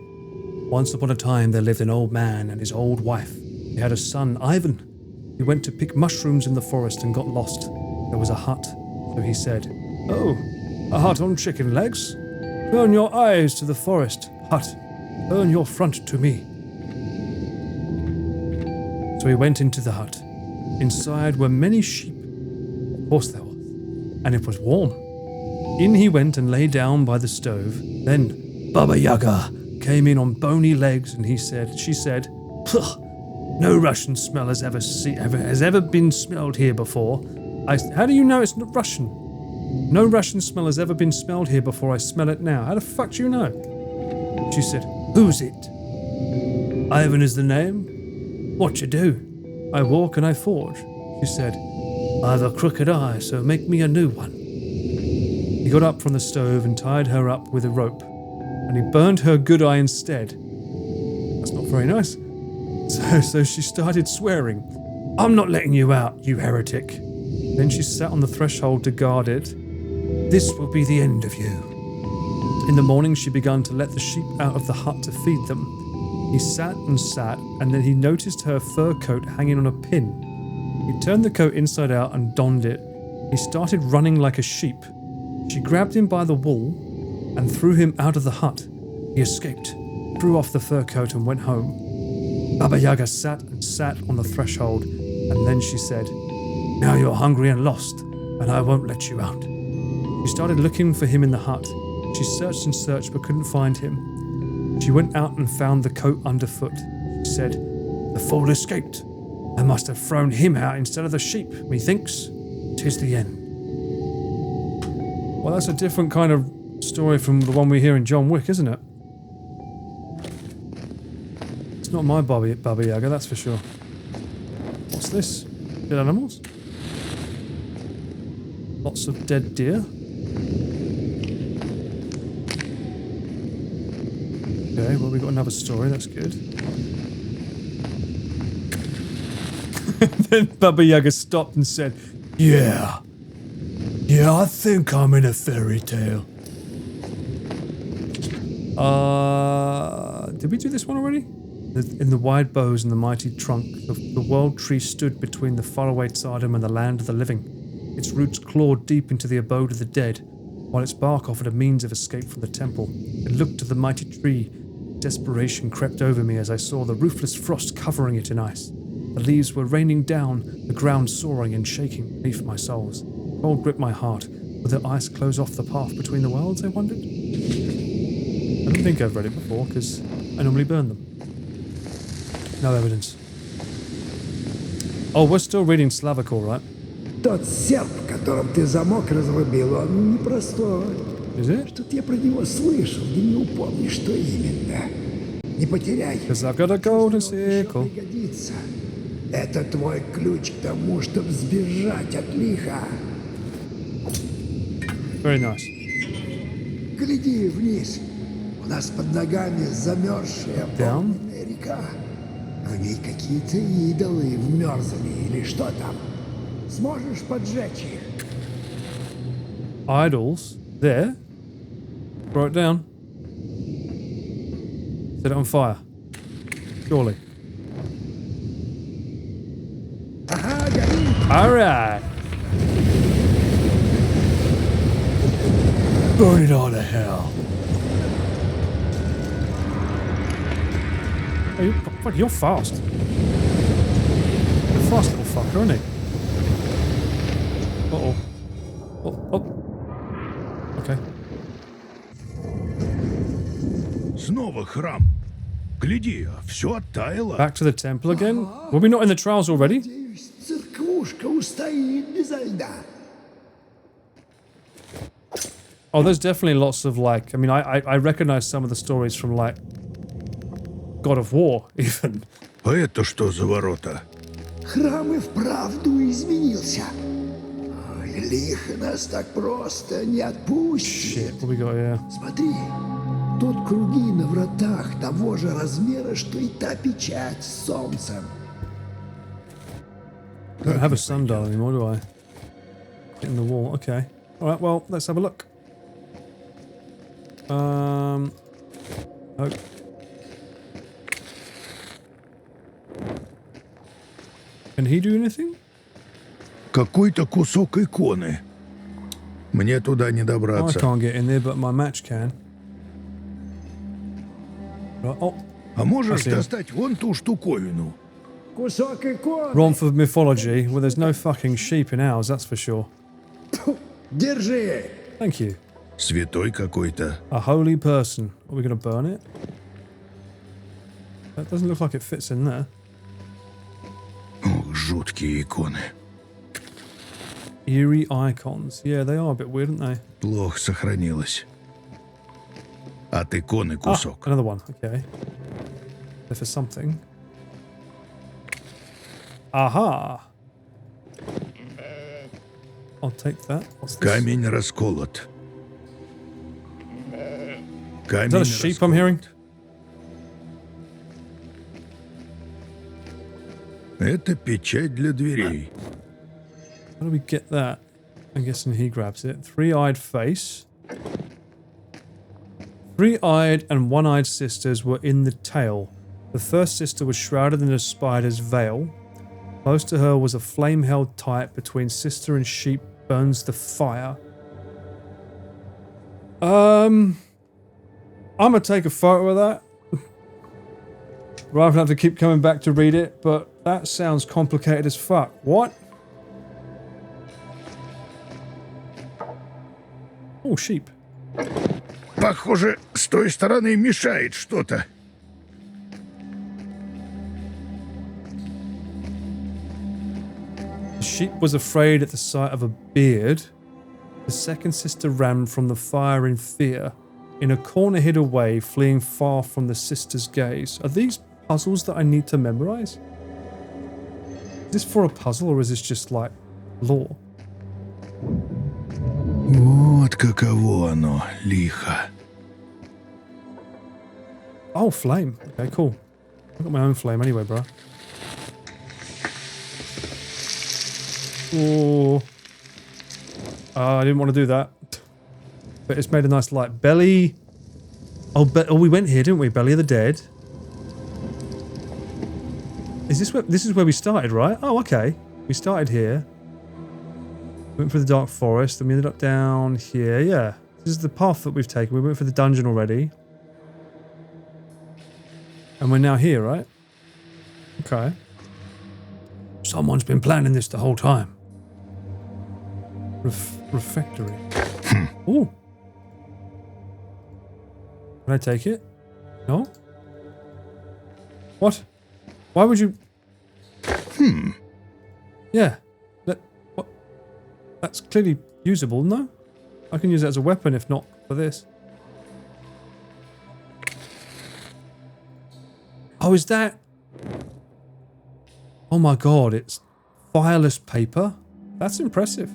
Once upon a time there lived an old man and his old wife. They had a son, Ivan. He went to pick mushrooms in the forest and got lost. There was a hut, so he said, "Oh, a hut on chicken legs? Turn your eyes to the forest, hut. Turn your front to me." So he went into the hut. Inside were many sheep. Of course there was. And it was warm. In he went and lay down by the stove. Then Baba Yaga came in on bony legs and she said, "Pugh, no Russian smell has ever been smelled here before. How do you know it's not Russian? No Russian smell has ever been smelled here before. I smell it now. How the fuck do you know?" She said, "Who's it?" "Ivan is the name. What you do?" "I walk and I forge." She said, "I've a crooked eye, so make me a new one." He got up from the stove and tied her up with a rope, and he burned her good eye instead. That's not very nice. So she started swearing. I'm not letting you out, you heretic. Then she sat on the threshold to guard it. This will be the end of you. In the morning, she began to let the sheep out of the hut to feed them. He sat, and then he noticed her fur coat hanging on a pin. He turned the coat inside out and donned it. He started running like a sheep. She grabbed him by the wool and threw him out of the hut. He escaped, threw off the fur coat and went home. Baba Yaga sat on the threshold, and then she said, "Now you're hungry and lost, and I won't let you out." She started looking for him in the hut. She searched and searched but couldn't find him. She went out and found the coat underfoot. She said, "The fool escaped. I must have thrown him out instead of the sheep, methinks. 'Tis the end." Well, that's a different kind of story from the one we hear in John Wick, isn't it? It's not my Baba Yaga, that's for sure. What's this? Dead animals? Lots of dead deer. Okay, well, we got another story, that's good. Then Baba Yaga stopped and said, Yeah, I think I'm in a fairy tale. Did we do this one already? In the wide boughs and the mighty trunk, the world tree stood between the faraway Tsardom and the land of the living. Its roots clawed deep into the abode of the dead, while its bark offered a means of escape from the temple. It looked to the mighty tree. Desperation crept over me as I saw the ruthless frost covering it in ice. The leaves were raining down, the ground soaring and shaking beneath my soles. Cold gripped my heart. Would the ice close off the path between the worlds, I wondered? I don't think I've read it before, because I normally burn them. No evidence. Oh, we're still reading Slavical, right?
Тот серп, которым ты замок разрубил, он непростой.
Is it?
Что-то я про него слышал, да не упомню, что именно. Не потеряй.
Because I've got a golden
Еще
sickle.
пригодится. Это твой ключ к тому, чтобы сбежать от лиха.
Very nice.
Гляди вниз. У нас под ногами замерзшая полная река. В ней какие-то идолы вмерзли или что там. Сможешь поджечь их?
Idols. There. Throw it down. Set it on fire. Surely.
Ага, горит.
Alright. Burn it all to hell. Oh, fuck, you're fast. You're a fast little fucker, aren't you? Uh-oh. Oh. Okay.
Снова храм. Гляди, все оттаяло.
Back to the temple again? Were we not in the trials already?
Надеюсь, церквушка устоит безо льда.
Oh, there's definitely lots of like, I mean, I recognize some of the stories from like God of War, even.
А это что за ворота?
Храм и вправду изменился. Ой, лихо нас так просто не отпустит.
Shit, what we got here?
Смотри, тут круги на вратах того же размера, что и та печать с солнцем.
I don't have a sundial anymore, do I? In the wall, okay. Alright, well, let's have a look. Oh. Can he do anything?
Какой-то кусок иконы. Мне туда не
I
добраться.
can't get in there, but my match can. Right, oh,
А можешь
I see him.
достать вон ту штуковину?
Кусок иконы.
Romford mythology. Well, there's no fucking sheep in ours, that's for sure.
Держи.
Thank you.
Святой какой-то.
A holy person. Are we going to burn it? That doesn't look like it fits in there.
Ох, жуткие иконы.
Eerie icons. Yeah, they are a bit weird, aren't they?
Плохо сохранилось. От иконы кусок.
Another one. Okay. There for something. Aha! I'll take that. What's this?
Камень расколот.
Is
Камень
that a sheep I'm hearing?
Это печать для дверей.
How do we get that? I'm guessing he grabs it. Three-eyed face. Three-eyed and one-eyed sisters were in the tale. The first sister was shrouded in a spider's veil. Close to her was a flame held tight between sister and sheep burns the fire. I'm gonna take a photo of that. Rather than have to keep coming back to read it, but that sounds complicated as fuck. What? Oh, sheep.
Похоже, с той стороны мешает что-то.
The sheep was afraid at the sight of a beard. The second sister ran from the fire in fear. In a corner hid away, fleeing far from the sister's gaze. Are these puzzles that I need to memorize? Is this for a puzzle or is this just like lore?
Вот каково оно, лихо.
Oh, flame. Okay, cool. I've got my own flame anyway, bro. Oh. I didn't want to do that. But it's made a nice light. Belly. Oh, we went here, didn't we? Belly of the Dead. Is this where... This is where we started, right? Oh, okay. We started here. Went for the dark forest, then we ended up down here. Yeah. This is the path that we've taken. We went for the dungeon already. And we're now here, right? Okay. Someone's been planning this the whole time. Refectory. Ooh. Can I take it? No? What? Why would you... Yeah. What? That's clearly usable, no? I can use it as a weapon if not for this. Oh, is that... Oh my god, it's fireless paper? That's impressive.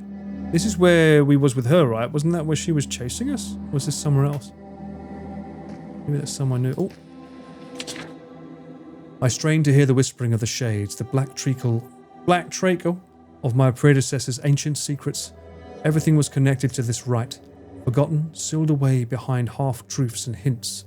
This is where we was with her, right? Wasn't that where she was chasing us? Or was this somewhere else? Maybe that's somewhere new. Oh. I strained to hear the whispering of the shades, the black treacle of my predecessor's ancient secrets. Everything was connected to this rite, forgotten, sealed away behind half-truths and hints.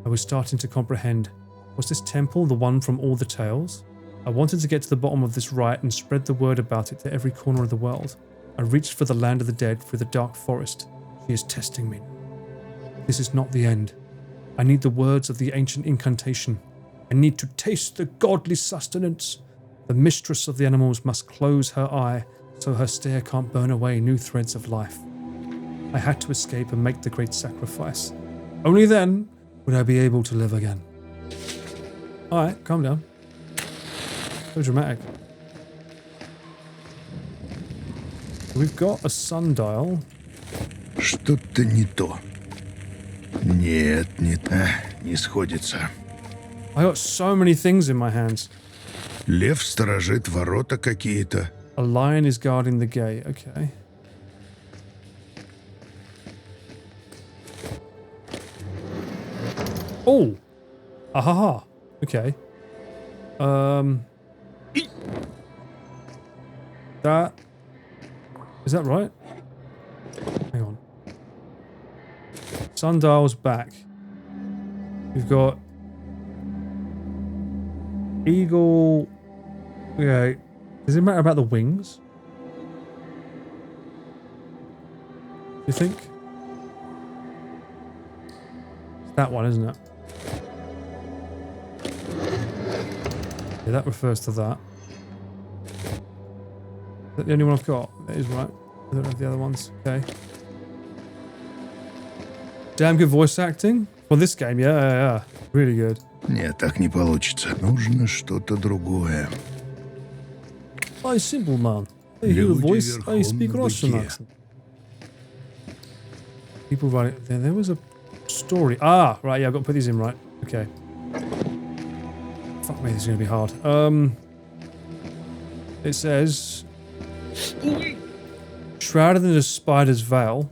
I was starting to comprehend. Was this temple the one from all the tales? I wanted to get to the bottom of this rite and spread the word about it to every corner of the world. I reached for the land of the dead through the dark forest. She is testing me. This is not the end. I need the words of the ancient incantation. I need to taste the godly sustenance. The mistress of the animals must close her eye so her stare can't burn away new threads of life. I had to escape and make the great sacrifice. Only then would I be able to live again. Alright, calm down. So dramatic. We've got a sundial.
Что-то не то. Нет, не сходится.
I got so many things in my hands.
Лев сторожит ворота какие-то.
A lion is guarding the gate. Okay. Oh! Ahaha. Okay. That... Is that right? Hang on. Sundial's back. We've got... Eagle... Okay. Does it matter about the wings? Do you think? It's that one, isn't it? Yeah, that refers to that. Is that the only one I've got? That is right. I don't have the other ones. Okay. Damn good voice acting for this game. Yeah. Really good.
Нет, так не получится. Нужно что-то другое.
I simple man. I hear the voice. I speak Russian accent. People write it. There was a story. Ah, right. Yeah, I've got to put these in right. Okay. Fuck me, this is going to be hard. It says... Shrouded in a spider's veil.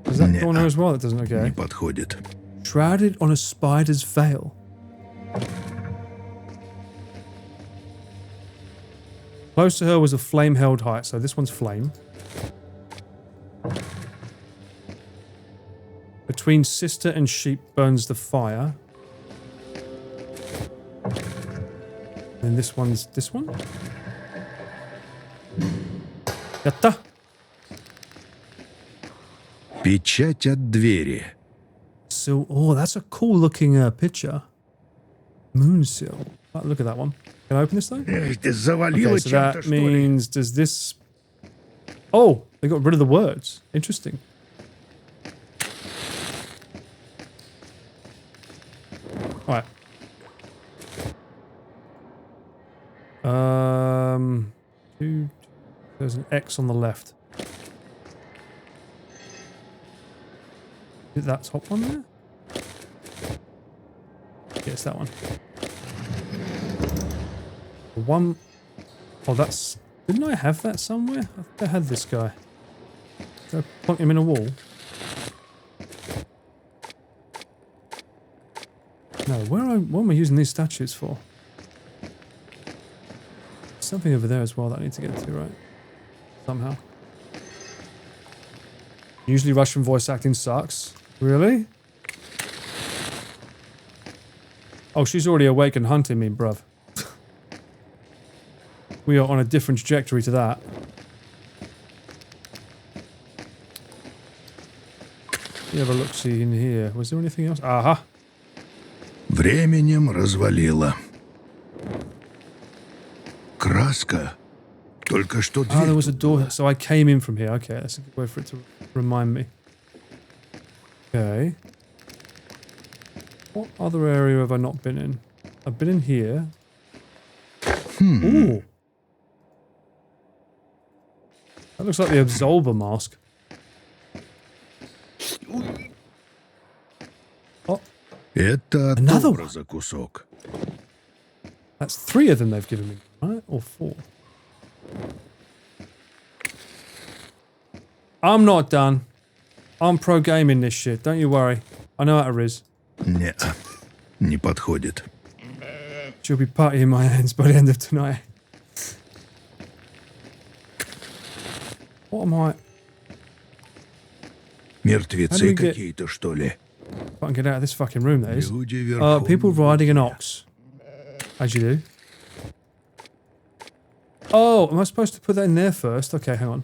Is that corner as well? That doesn't... Okay.
Не подходит.
shrouded on a spider's veil. Close to her was a flame-held height, so this one's flame. Between sister and sheep burns the fire. And this one's this one. Yatta.
Печать от двери.
So, oh, that's a cool looking picture. Moon seal. Oh, look at that one. Can I open this though?
Ты завалила
Okay, so that means does this? Oh, they got rid of the words. Interesting. All right. There's an X on the left. Is that top one there? Yeah, it's that one. One. Oh, that's. Didn't I have that somewhere? I think I had this guy. Did I plunk him in a wall? No, what am I using these statues for? Something over there as well that I need to get to, right? Somehow. Usually Russian voice acting sucks. Really? Oh, she's already awake and hunting me, bruv. We are on a different trajectory to that. Let me have a look-see in here. Was there anything else? Aha!
Временем развалила. Краска. Только что
Ah, there
дверь.
was a door. So I came in from here. Okay, that's a good way for it to remind me. Okay. What other area have I not been in? I've been in here. Ooh. That looks like the Absolver mask. Oh,
Это от
Another
образа кусок.
that's 3 of them they've given me, right? Or 4? I'm not done. I'm pro gaming this shit. Don't you worry. I know how to riz.
Не, не подходит.
She'll be putty in my hands by the end of tonight. What am I?
Мертвецы
How do we get-
какие-то, что ли?
If I can get out of this fucking room, that is.
Люди верхом.
People riding an ox. As you do. Oh, am I supposed to put that in there first? Okay, hang on.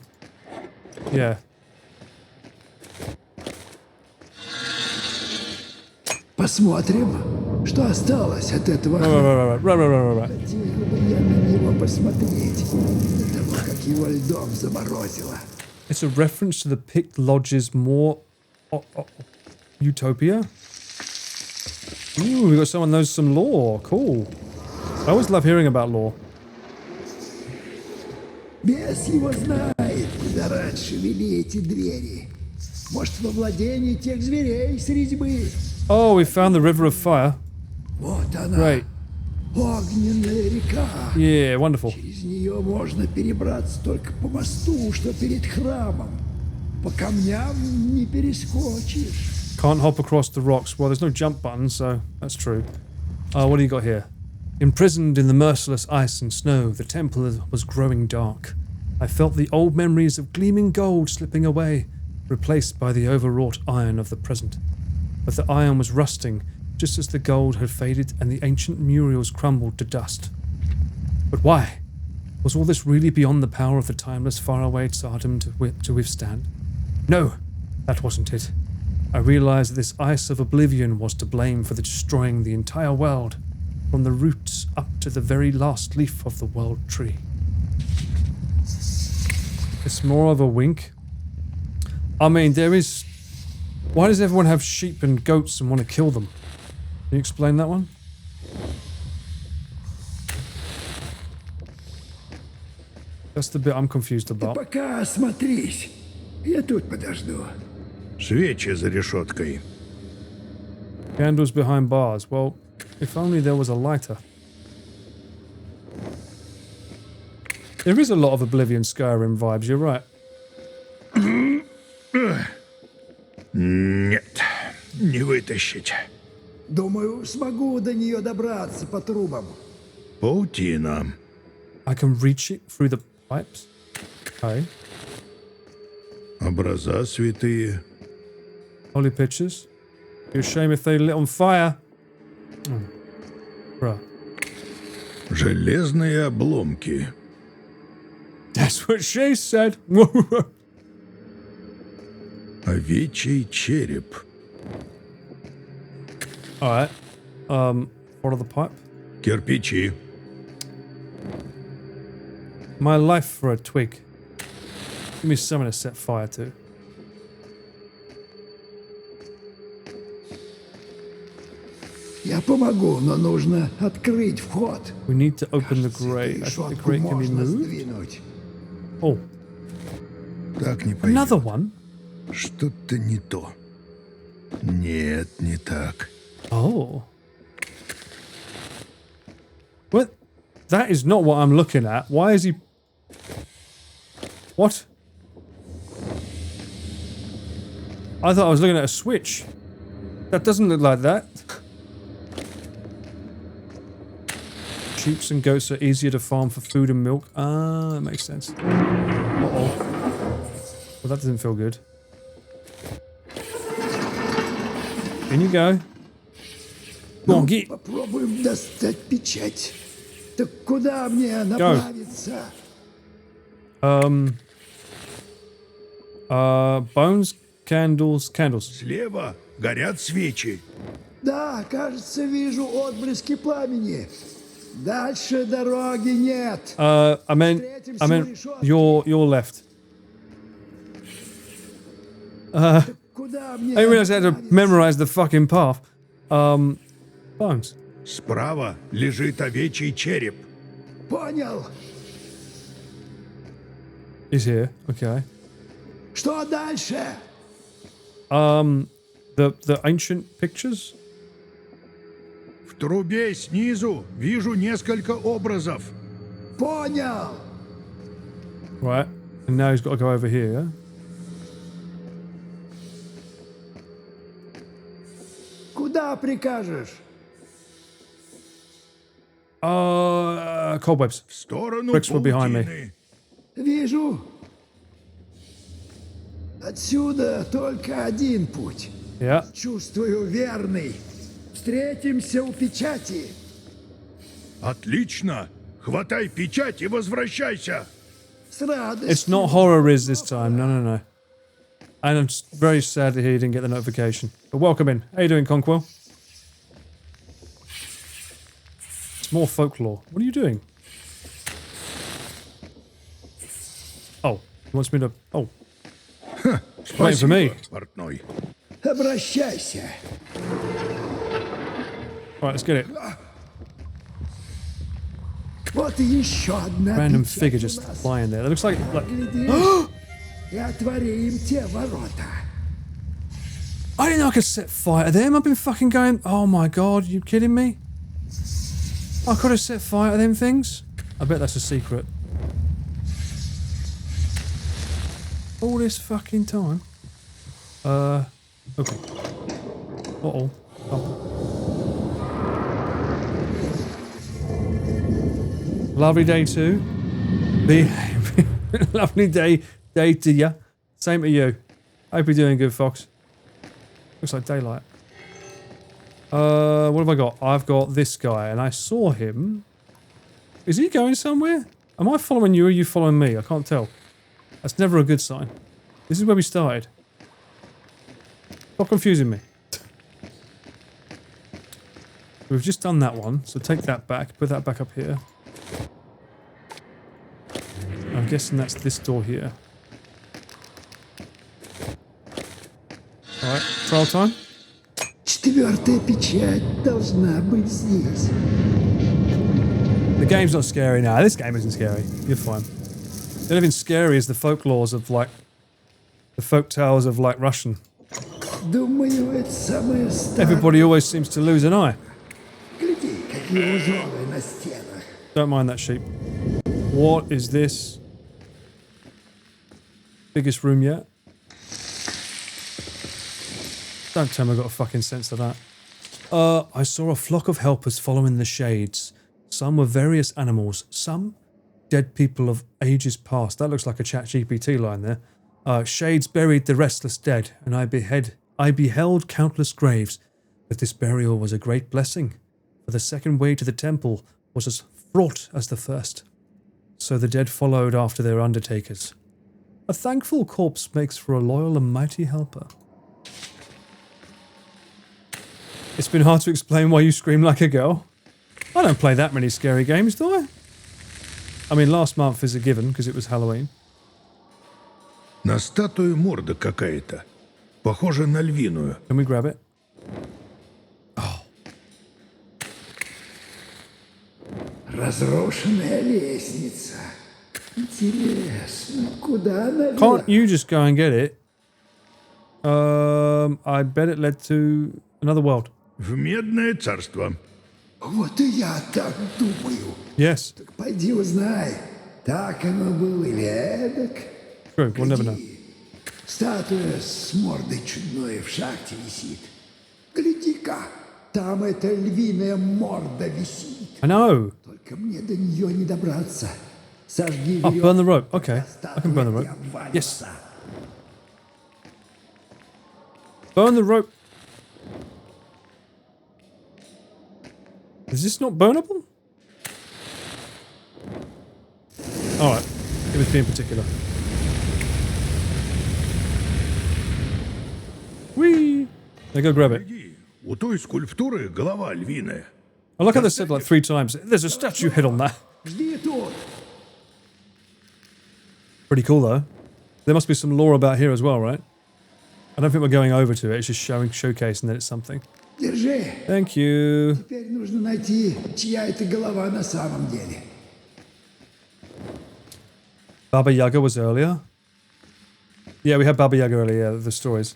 Yeah.
Посмотрим, что осталось от этого.
Right.
Хотел бы я на него посмотреть. До того, как его льдом заморозило.
It's a reference to the Pict Lodge's more utopia. Ooh, we got someone who knows some lore. Cool. I always love hearing about lore.
Бес его знает, куда раньше вели эти двери. Может, во владении тех зверей с резьбы.
Oh, we found the River of Fire.
Вот она.
Great.
Огненная река.
Yeah, wonderful.
Через нее можно перебраться только по мосту, что перед храмом. По камням не перескочишь.
Can't hop across the rocks. Well, there's no jump button, so that's true. What do you got here? Imprisoned in the merciless ice and snow, the temple was growing dark. I felt the old memories of gleaming gold slipping away, replaced by the overwrought iron of the present. But the iron was rusting, just as the gold had faded and the ancient murals crumbled to dust. But why? Was all this really beyond the power of the timeless faraway Tsardom to withstand? No, that wasn't it. I realized that this ice of oblivion was to blame for the destroying the entire world, from the roots up to the very last leaf of the world tree. It's more of a wink. I mean, there is... Why does everyone have sheep and goats and want to kill them? Can you explain that one? That's the bit I'm confused
Ты
about.
пока осмотрись. Я тут подожду.
Свечи за решеткой.
Candles behind bars. Well, if only there was a lighter. There is a lot of Oblivion Skyrim vibes, you're right.
Нет, не в вытащить?
Думаю, смогу до нее добраться по трубам.
Паутина.
I can reach it through the pipes. Okay.
Образа святые.
Holy pictures. Be a shame if they lit on fire. Bruh.
Железные обломки.
That's what she said.
Овечий череп.
Alright. Follow the pipe.
Кирпичи.
My life for a twig. Give me something to set fire to.
Я помогу, но нужно открыть вход.
We need to open the grate. I think the
Решетку
grate can be
можно
moved.
сдвинуть.
Oh,
Так не пойдет.
another one?
Что-то не то. Нет, не так.
Oh. What? That is not what I'm looking at. Why is he... What? I thought I was looking at a switch. That doesn't look like that. Sheep and goats are easier to farm for food and milk. Ah, that makes sense. Uh-oh. Well, that doesn't feel good. In you go. Go on, get...
Попробуем достать печать. Так куда мне направиться?
Bones, candles.
Слева горят свечи.
Да, кажется, вижу отблески пламени. Дальше дороги нет.
I meant your left.
Куда мне
I didn't realize I had to
направиться?
memorize the fucking path. Bones.
Справа лежит овечий череп.
Понял.
He's here. Okay.
Что дальше?
The ancient pictures?
В трубе снизу вижу несколько образов.
Понял.
Right. And now he's got to go over here.
Куда прикажешь?
Cobwebs.
В сторону
Bricks were behind me.
паутины.
Вижу. Отсюда только один путь.
Yeah.
Чувствую верный. Встретимся у печати.
Отлично. Хватай печать и возвращайся.
С радостью.
It's not horror Riz this time. No. And I'm just very sad to hear you didn't get the notification. But welcome in. How you doing, Conquil? It's more folklore. What are you doing? Oh, he wants me to... Oh. Waiting for me.
Портной.
Обращайся.
Alright, let's get it.
Вот и еще одна
Random
печать
figure
у
just
нас.
flying there. That looks like...
Глядишь, и отворим те ворота.
I didn't know I could set fire to them. I've been fucking going... Oh my god, you kidding me? I could have set fire to them things? I bet that's a secret. All this fucking time. Okay. Uh-oh. Oh. Lovely day too. Lovely day to ya. Same to you. Hope you're doing good, Fox. Looks like daylight. What have I got? I've got this guy, and I saw him. Is he going somewhere? Am I following you or are you following me? I can't tell. That's never a good sign. This is where we started. Stop confusing me. We've just done that one, so take that back. Put that back up here. I'm guessing that's this door here. Alright, trial time.
Четвертая печать должна быть здесь.
The game's not scary now. This game isn't scary. You're fine. The only thing scary is the folklores of like... The folk tales of like Russian.
Думаю, это самое старое.
Everybody always seems to lose an eye.
Гляди, какие узоры на стенах.
Don't mind that sheep. What is this? Biggest room yet? Don't tell me I got a fucking sense of that. I saw a flock of helpers following the shades. Some were various animals, some dead people of ages past. That looks like a ChatGPT line there. Shades buried the restless dead, and I beheld countless graves. But this burial was a great blessing, for the second way to the temple was as fraught as the first. So the dead followed after their undertakers. A thankful corpse makes for a loyal and mighty helper. It's been hard to explain why you scream like a girl. I don't play that many scary games, do I? I mean, last month is a given, because it was Halloween.
На статую морда какая-то. Похожа на львиную.
Can we grab it? Oh.
Разрушенная лестница. Интересно, куда она вела?
Can't you just go and get it? I bet it led to another world.
В Медное царство.
Вот и я так думаю.
Yes.
Так пойди узнай, так оно было или эдак.
True, we'll never know.
Статуя с мордой чудной в шахте висит. Гляди-ка, там эта львиная морда висит.
I know.
Только мне до нее не добраться. Сожги
Oh, burn the rope.
веревку,
Okay,
пока
I can burn the
статуя
rope.
не
Yes.
обвалится.
Burn the rope. Is this not burnable? Alright. It was being particular. Whee! There, go grab it.
Гляди, у той скульптуры голова львиная.
I like how they said like 3 times. There's a statue head on that.
Жди тут.
Pretty cool though. There must be some lore about here as well, right? I don't think we're going over to it. It's just showcasing that it's something.
Держи.
Thank you.
Теперь нужно найти, чья это голова на самом деле.
Baba Yaga was earlier. Yeah, we had Baba Yaga earlier, the stories.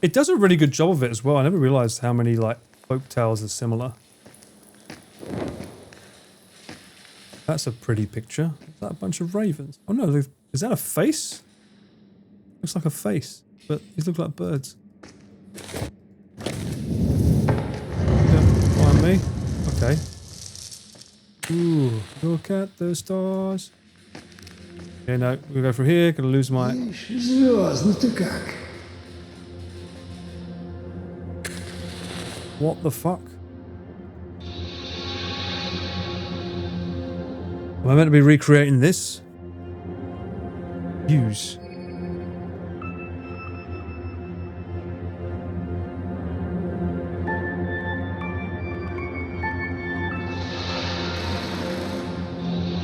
It does a really good job of it as well. I never realized how many like folk tales are similar. That's a pretty picture. Is that a bunch of ravens? Oh no, is that a face? Looks like a face, but these look like birds. Don't mind me. Okay. Ooh, look at the stars. Okay, no, we'll go through here. Gonna lose my...
Ишь, звездно-то как.
What the fuck? Am I meant to be recreating this? Use.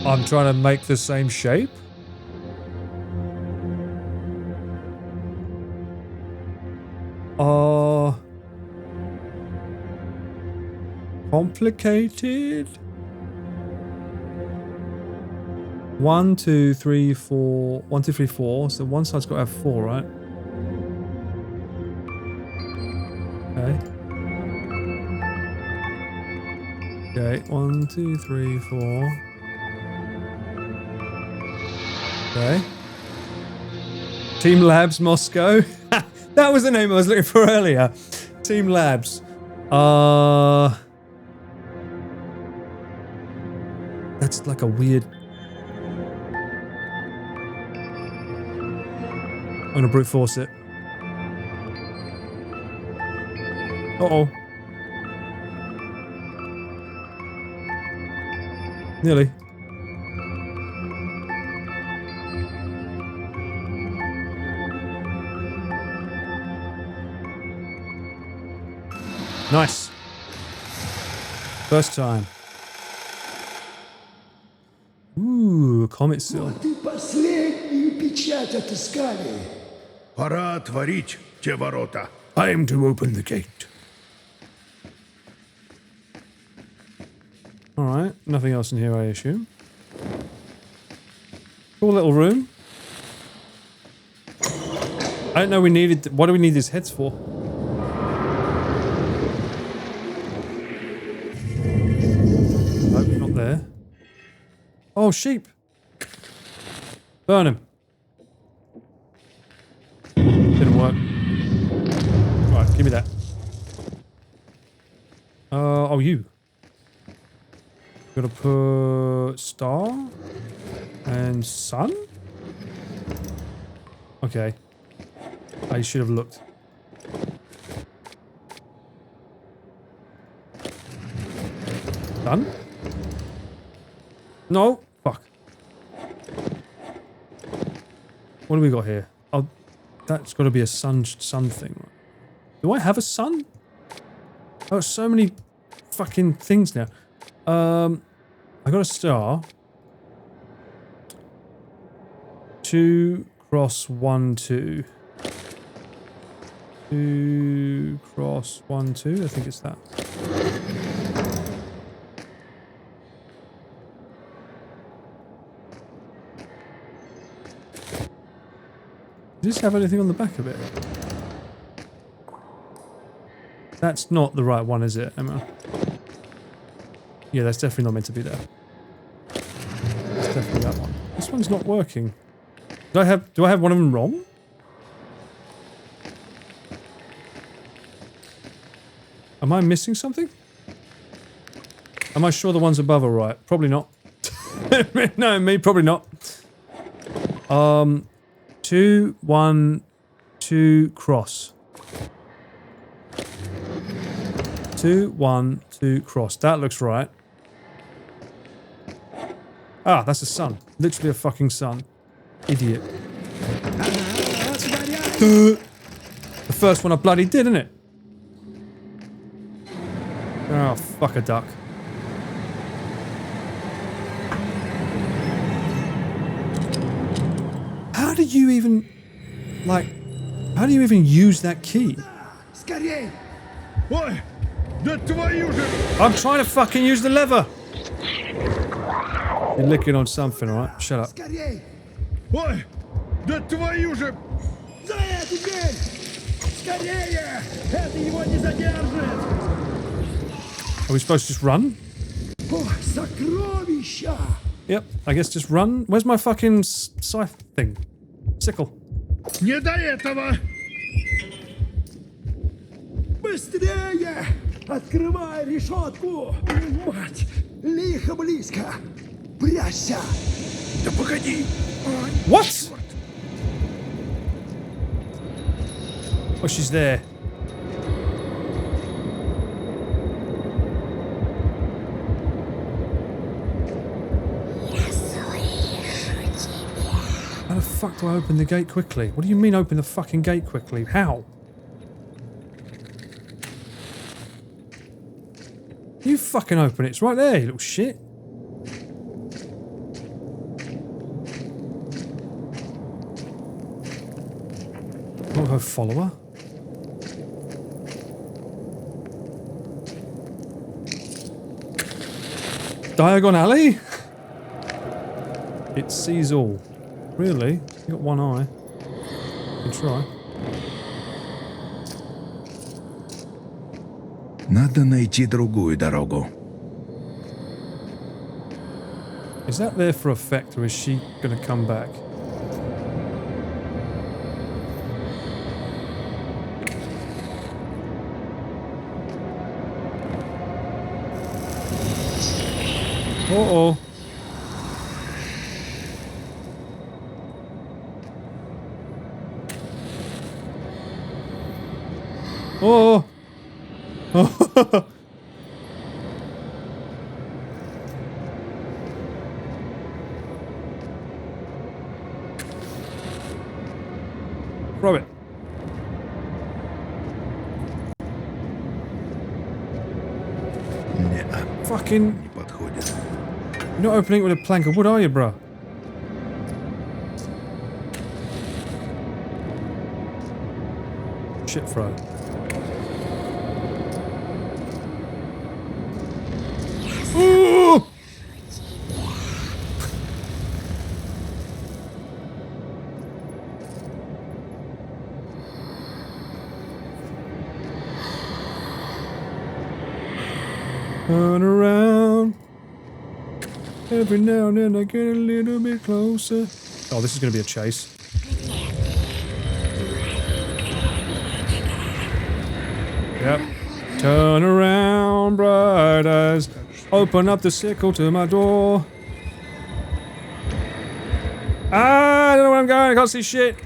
I'm trying to make the same shape? Complicated? 1, 2, 3, 4. 1, 2, 3, 4. So one side's got to have 4, right? Okay. Okay, 1, 2, 3, 4. Okay. Team Labs Moscow. That was the name I was looking for earlier. Team Labs. That's like a weird... I'm gonna brute force it. Uh-oh. Nearly. Nice. First time. Ooh, comet seal.
Вот и последнюю печать отыскали.
Пора отворить те ворота.
Time to open the gate. Alright, nothing else in here, I assume. Cool little room. I don't know we needed... What do we need these heads for? Nope, not there. Oh, sheep! Burn him. Didn't work. Give me that. Oh, you. Gotta put star and sun? Okay. I should have looked. Done? No. Fuck. What do we got here? Oh, that's got to be a sun thing. Do I have a sun? Oh, so many fucking things now. I got a star. 2 cross 1 2. 2 cross 1 2. I think it's that. Does this have anything on the back of it? That's not the right one, is it, Emma? Yeah, that's definitely not meant to be there. It's definitely that one. This one's not working. Do I have one of them wrong? Am I missing something? Am I sure the ones above are right? Probably not. No, me, probably not. 2 1 2 cross. 2 1 2 cross. That looks right. Ah, that's a sun. Literally a fucking sun. Idiot. The first one I bloody did, isn't it? Oh, fuck a duck. How do you even... Like... How do you even use that key?
Скорей!
Ой, да твою же...
I'm trying to fucking use the lever! You're licking on something, alright? Shut up.
Скорей!
Ой, да твою же...
За эту дверь! Скорее! Это его не задержит!
Are we supposed to just run?
О, сокровища!
Yep, I guess just run. Where's my fucking scythe thing? Sickle.
Не до этого!
Быстрее! Открывай решетку! Мать! Лихо близко! Прячься!
Да погоди!
What? Oh, she's there. How the fuck do I open the gate quickly? What do you mean open the fucking gate quickly? How? You fucking open it. It's right there, you little shit. I'll go follow her. Diagon Alley? It sees all. Really? You got one eye. You can try.
Надо найти другую дорогу.
Is that there for effect, or is she gonna come back? Uh-oh. Oh! Oh! Throw it.
Не-а,
Fucking...
не подходит.
You're not opening it with a plank of wood, are you, bruh? Shit throw. Ooh! Turn around. Every now and then I get a little bit closer. Oh, this is going to be a chase. Yep. Turn around, bright eyes. Open up the sickle to my door. I don't know where I'm going. I can't see shit.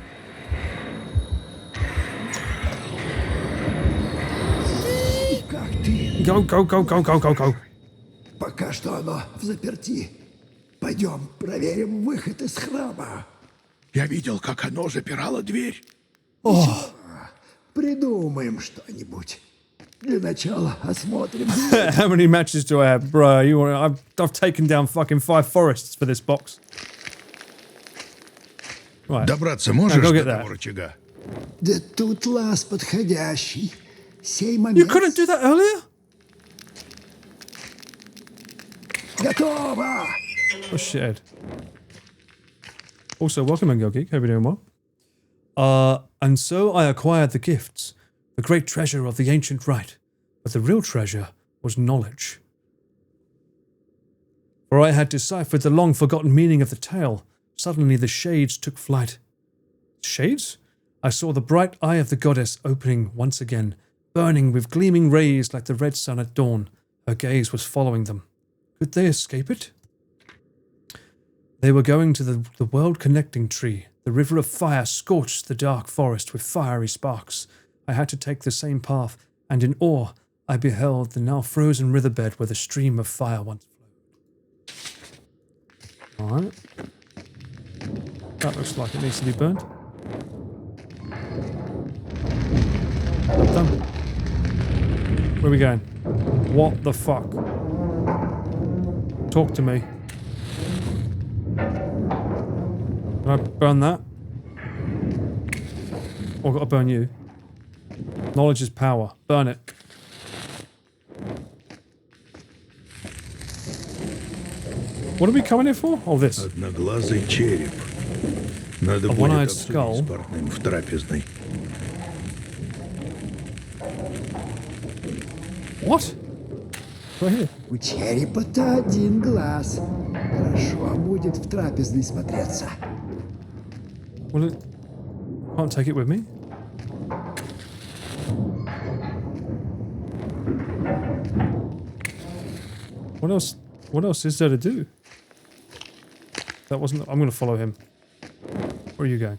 Как ты?
Go, go, go, go, go, go, go.
Пока что оно в заперти. Пойдем, проверим выход из храма.
Я видел, как оно запирало дверь.
Придумаем что-нибудь. Для начала осмотрим.
How many matches do I have? Bruh, I've taken down fucking 5 forests for this box. Right.
Добраться можешь
go
до
get that.
того рычага?
Да тут лаз подходящий. Сей
You
момент.
couldn't do that earlier?
Готово!
Oh, shithead. Also, welcome, Mango Geek. Hope you're doing well. And so I acquired the gifts, the great treasure of the ancient rite. But the real treasure was knowledge. For I had deciphered the long-forgotten meaning of the tale. Suddenly the shades took flight. Shades? I saw the bright eye of the goddess opening once again, burning with gleaming rays like the red sun at dawn. Her gaze was following them. Could they escape it? They were going to the world-connecting tree. The river of fire scorched the dark forest with fiery sparks. I had to take the same path, and in awe I beheld the now frozen riverbed where the stream of fire once flowed. Alright. That looks like it needs to be burnt. Done. Where are we going? What the fuck? Talk to me. Can I burn that? Or I've got to burn you? Knowledge is power. Burn it. What are we coming here for? Oh, this.
Одноглазый череп. Надо
A
будет
one-eyed
обсудить
skull.
с портным в трапезной.
What? Right here.
У черепа-то один глаз. Хорошо будет в трапезной смотреться.
Well, it can't take it with me. What else? What else is there to do? That wasn't. I'm going to follow him. Where are you going?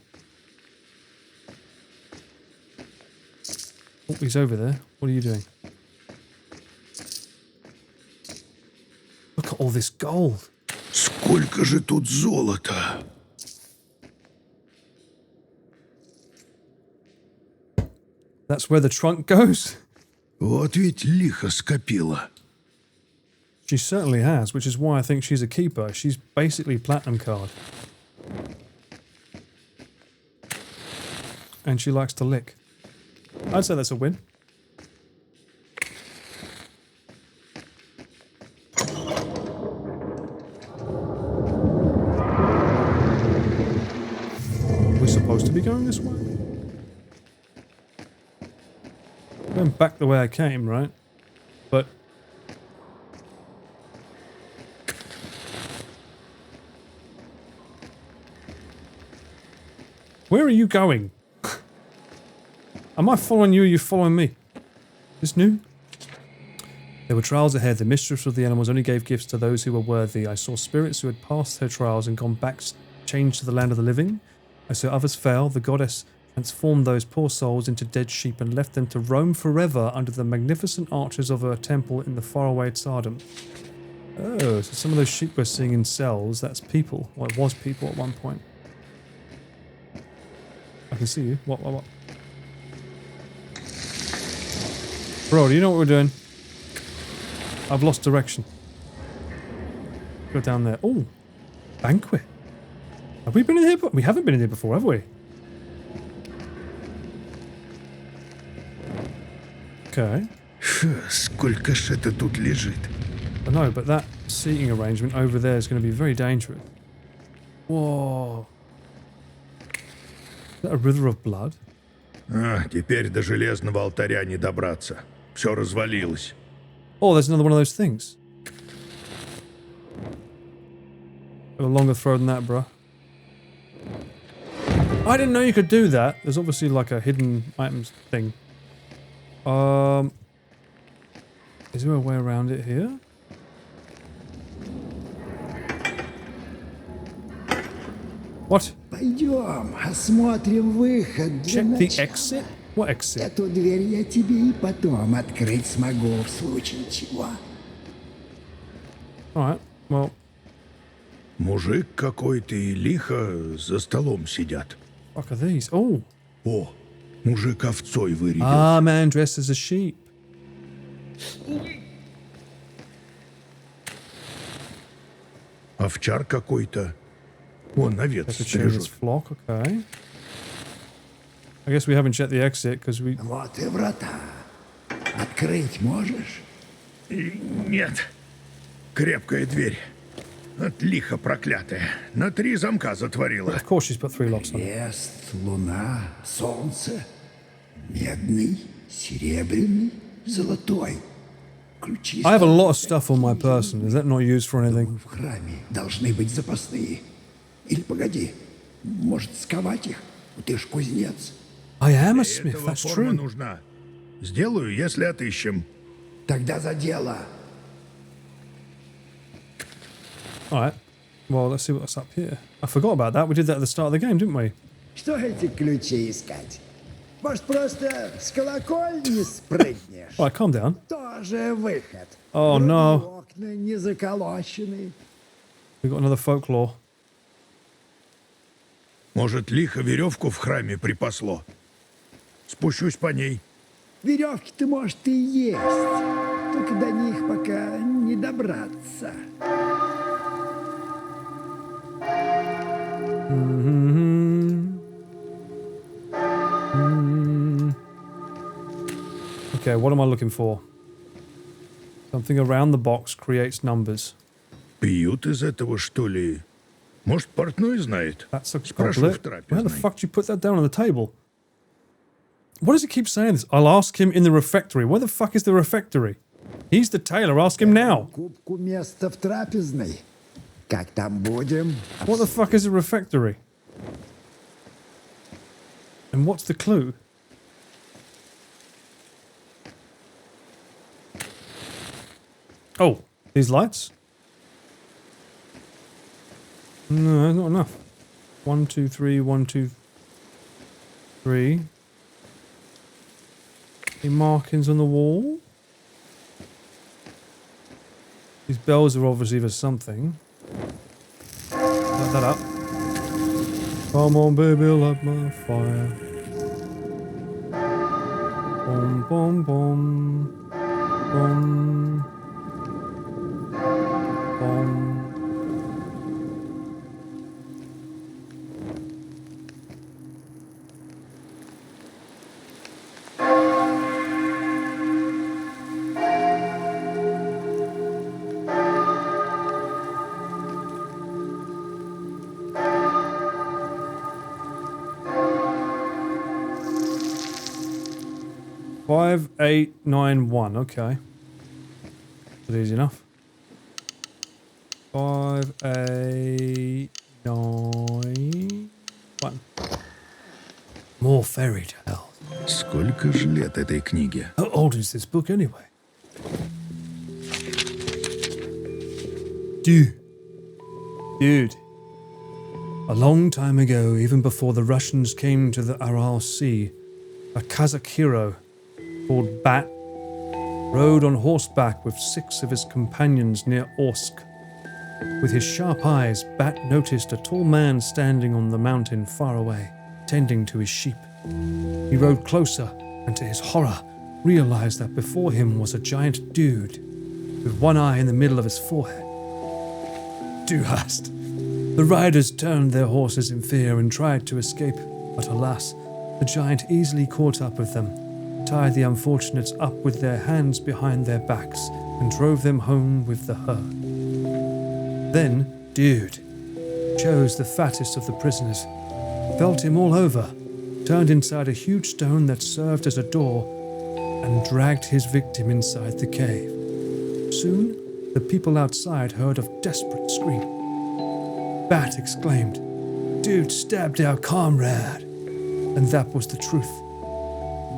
Oh, he's over there. What are you doing? Look at all this gold.
Сколько же тут золота!
That's where the trunk goes?
Вот ведь лихо скопила.
She certainly has, which is why I think she's a keeper. She's basically platinum card. And she likes to lick. I'd say that's a win. We're supposed to be going this way? Going back the way I came, right? But... where are you going? Am I following you or are you following me? This new? There were trials ahead. The mistress of the animals only gave gifts to those who were worthy. I saw spirits who had passed their trials and gone back, changed to the land of the living. I saw others fail. The goddess transformed those poor souls into dead sheep and left them to roam forever under the magnificent arches of her temple in the faraway Tsardom. Oh, so some of those sheep we're seeing in cells, that's people. Well, it was people at one point. I can see you. What? Bro, do you know what we're doing? I've lost direction. Go down there. Oh, banquet. Have we been in here? We haven't been in here before, have we? Okay.
Сколько ж это тут лежит?
I know, but that seating arrangement over there is going to be very dangerous. Whoa. Is that a river of blood?
А, теперь до железного алтаря не добраться. Все развалилось.
Oh, there's another one of those things. A longer throw than that, bruh. I didn't know you could do that. There's obviously like a hidden items thing. Is there a way around it here? What?
Пойдем, осмотрим выход для
Check the
начала.
exit? What exit?
Эту дверь я тебе и потом открыть смогу в случае чего.
Alright, well,
Мужик какой-то и лихо за столом сидят.
fuck are these? Oh!
О, мужик овцой вырядился.
Ah, man dressed as a sheep.
Овчар какой-то. Вон овец
Have to change this
стрижет.
flock, okay. I guess we haven't checked the exit because we...
Вот и врата. Открыть можешь?
Нет. Крепкая дверь. От лиха проклятая. На 3 замка затворила.
Of course she's put 3 locks on it.
Крест, луна, солнце. Медный, серебряный, золотой. Ключи
I have a lot of stuff on my person. Is that not used for anything?
в храме должны быть запасные. Или погоди, может сковать их? Ты ж кузнец.
I am a
Для
smith,
этого
that's
форма
true.
нужна. Сделаю, если отыщем.
Тогда за дело.
Alright. Well, let's see what's up here. I forgot about that. We did that at the start of the game, didn't we?
Что эти ключи искать? Может, просто с колокольни спрыгнешь?
Alright, calm down.
Тоже выход.
Oh,
Вроде
no.
окна не заколочены.
We've got another folklore.
Может, лихо веревку в храме припасло. Спущусь по ней.
Веревки-то, может, и есть. Только до них пока не добраться.
Okay, what am I looking for? Something around the box creates numbers.
Пьют из этого, что ли? Может, портной знает?
That's a
Спрошу в
goblet. Where the
трапезной.
fuck did you put that down on the table? What does he keep saying this? I'll ask him in the refectory. Where the fuck is the refectory? He's the tailor. Ask him now.
Кубку места в трапезной. Как там будем?
What the fuck is a refectory? And what's the clue? Oh, these lights? No, not enough. 1, 2, 3, 1, 2, 3. Any markings on the wall? These bells are obviously for something. Light that up. Come on, baby, light my fire. Boom, boom, boom. Boom. Boom. Five, 8, 9, 1. Okay. That's easy enough. 5, 8, 9, 1. More fairy tales.
Сколько же лет этой книге?
How old is this book anyway? Dude. A long time ago, even before the Russians came to the Aral Sea, a Kazakh hero called Bat rode on horseback with 6 of his companions near Orsk. With his sharp eyes, Bat noticed a tall man standing on the mountain far away, tending to his sheep. He rode closer and, to his horror, realized that before him was a giant dude with one eye in the middle of his forehead. Du hast. The riders turned their horses in fear and tried to escape, but alas, the giant easily caught up with them, tied the unfortunates up with their hands behind their backs, and drove them home with the herd. Then, Dude chose the fattest of the prisoners, felt him all over, turned inside a huge stone that served as a door, and dragged his victim inside the cave. Soon, the people outside heard a desperate scream. Bat exclaimed, "Dude stabbed our comrade." And that was the truth.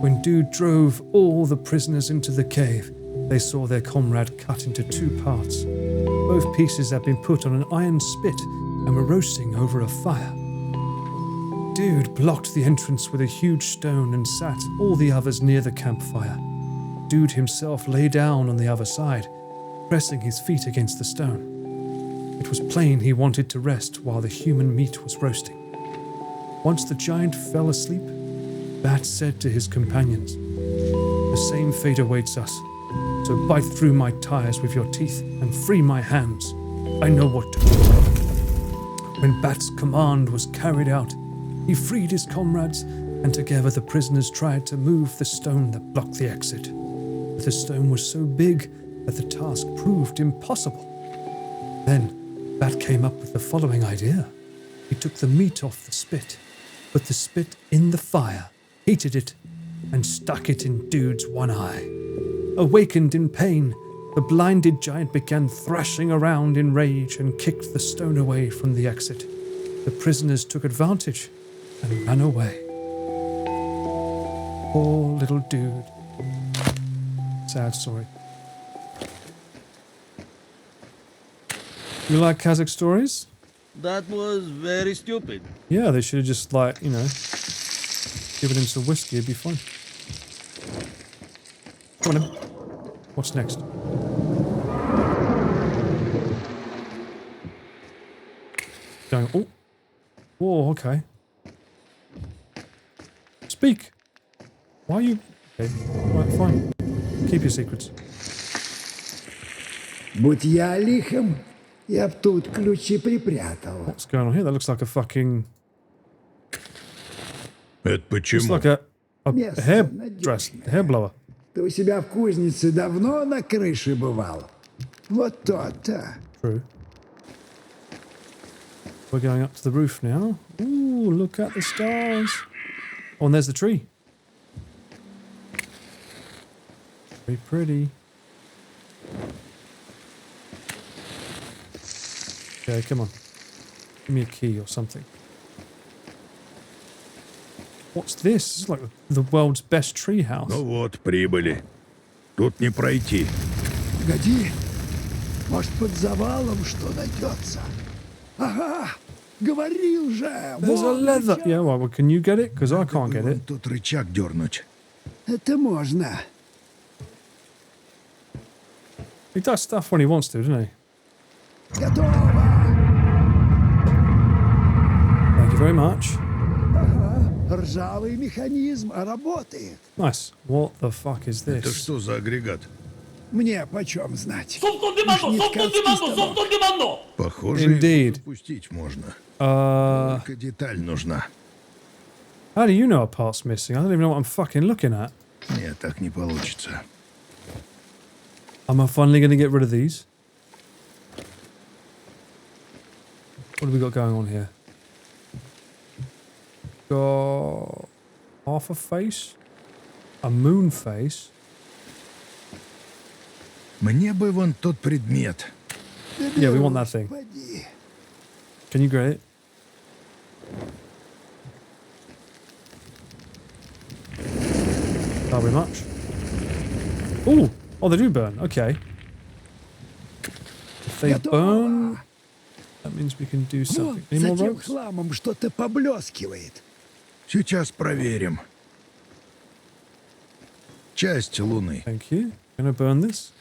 When Dude drove all the prisoners into the cave, they saw their comrade cut into 2 parts. Both pieces had been put on an iron spit and were roasting over a fire. Dude blocked the entrance with a huge stone and sat all the others near the campfire. Dude himself lay down on the other side, pressing his feet against the stone. It was plain he wanted to rest while the human meat was roasting. Once the giant fell asleep, Bat said to his companions, "The same fate awaits us, so bite through my tires with your teeth and free my hands. I know what to do." When Bat's command was carried out, he freed his comrades, and together the prisoners tried to move the stone that blocked the exit. But the stone was so big that the task proved impossible. Then, Bat came up with the following idea. He took the meat off the spit, put the spit in the fire, heated it, and stuck it in Dude's one eye. Awakened in pain, the blinded giant began thrashing around in rage and kicked the stone away from the exit. The prisoners took advantage and ran away. Poor little Dude. Sad story. You like Kazakh stories?
That was very stupid.
Yeah, they should have just, like, you know, given him some whiskey, it'd be fine. Come on in. What's next? Going, oh. Whoa, okay. Speak. Why are you... Okay, right, fine. Keep your secrets.
Будь я лихом, я б тут ключи припрятал.
What's going on here? That looks like a fucking...
Это
It's
почему?
like a
Место
hair
надежное.
dress, hair blower.
Ты у себя в кузнице давно на крыше бывал? Вот то-то.
True. We're going up to the roof now. Ooh, look at the stars. Oh, and there's the tree. Very pretty. Okay, come on. Give me a key or something. What's this? It's like the world's best tree house.
Ну вот, прибыли. Тут не пройти.
Погоди, может, под завалом что найдется? Ага, говорил же!
There's a
вон
leather.
рычаг.
Yeah, well, can you get it? Because I can't get
Вон
it.
тут рычаг дернуть.
Это можно.
He does stuff when he wants to, doesn't he?
Готово!
Thank you very much.
Ржавый механизм работает.
Nice. What the fuck is
Это
this?
что за агрегат?
Мне почем знать?
Похоже,
Indeed.
его запустить можно.
Uh,
Только деталь нужна.
how do you know a part's missing? I don't even know what I'm fucking looking at.
Нет, так не получится.
Am I finally going to get rid of these? What have we got going on here? Got half a face, a moon face.
Мне бы вон тот предмет.
Yeah, we want that thing.
Господи.
Can you grab it? Not very much. Ooh! Oh, they do burn. Okay. If they burn, that means we can do
Вон,
something. Any
за
more
тем
ropes?
хламом что-то поблескивает.
Сейчас проверим. Часть Луны.
Thank you. Gonna burn this.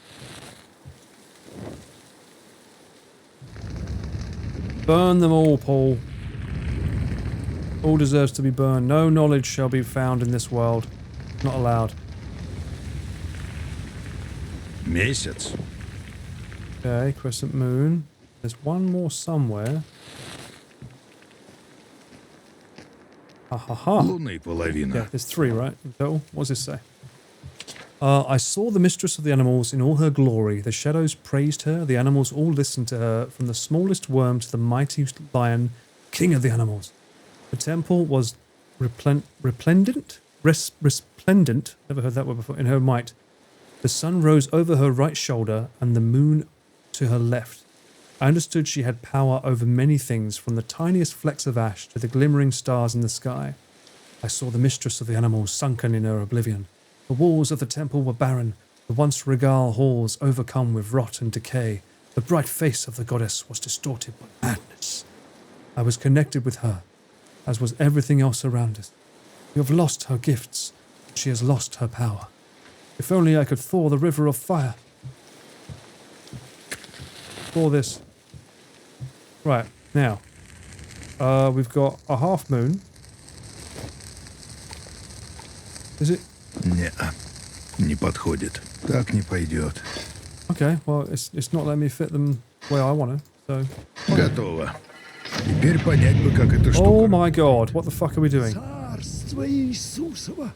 Burn them all, Paul. All deserves to be burned. No knowledge shall be found in this world. Not allowed.
Месяц.
Okay, crescent moon. There's one more somewhere. Ha ha ha.
Луны половина.
Yeah, there's 3, right? In total. What does this say? I saw the mistress of the animals in all her glory. The shadows praised her. The animals all listened to her, from the smallest worm to the mighty lion, king of the animals. The temple was resplendent. Never heard that word before. In her might. The sun rose over her right shoulder and the moon to her left. I understood she had power over many things, from the tiniest flecks of ash to the glimmering stars in the sky. I saw the mistress of the animals sunken in her oblivion. The walls of the temple were barren, the once regal halls overcome with rot and decay. The bright face of the goddess was distorted by madness. I was connected with her, as was everything else around us. We have lost her gifts, and she has lost her power. If only I could thaw the river of fire. For this. Right, now. We've got a half moon. Is it?
Не подходит. Так не пойдет.
Okay, well, it's not letting me fit them where I want to, so...
Готово. Теперь понять бы, как эта штука...
Oh my god, what the fuck are we doing?
Царство Иисусово.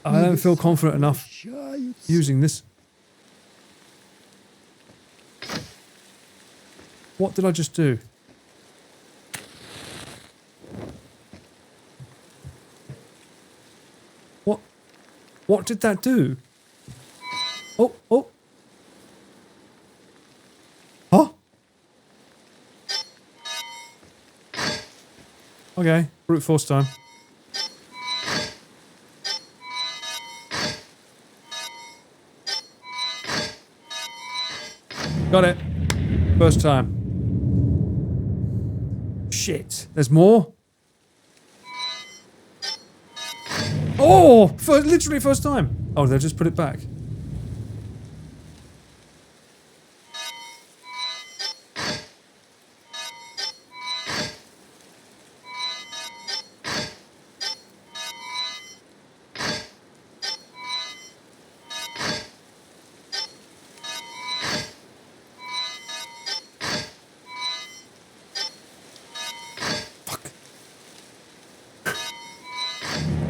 I don't feel confident enough using this. What did I just do? What did that do? Oh. Huh? Okay, brute force time. Got it. First time. Shit. There's more? Oh! Literally first time. Oh, they'll just put it back.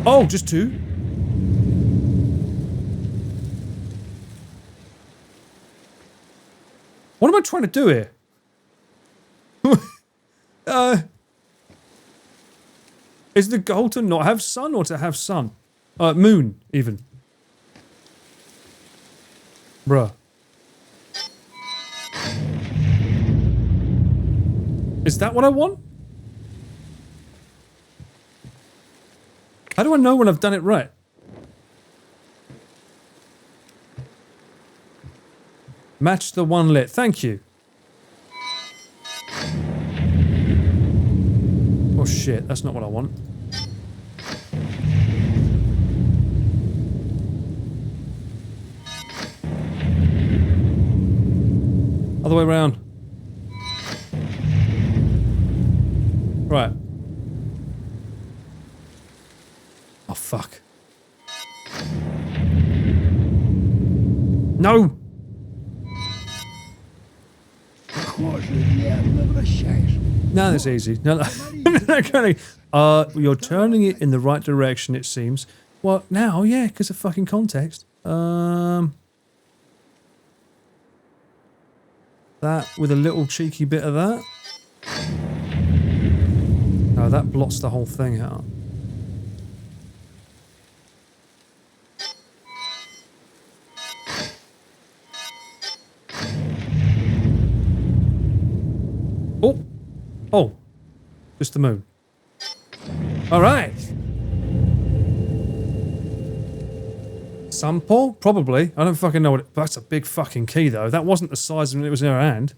Oh, just two? What am I trying to do here? Is the goal to not have sun or to have sun? Moon, even. Bruh. Is that what I want? How do I know when I've done it right? Match the one lit. Thank you. Oh shit, that's not what I want. Other way around. Right. Oh fuck. No! Now that's easy. No, you're turning it in the right direction, it seems. Well, now, yeah, because of fucking context. That with a little cheeky bit of that. No, that blots the whole thing out. Oh, just the moon. All right. Sample? Probably. I don't fucking know what it... That's a big fucking key, though. That wasn't the size when it was in her hand.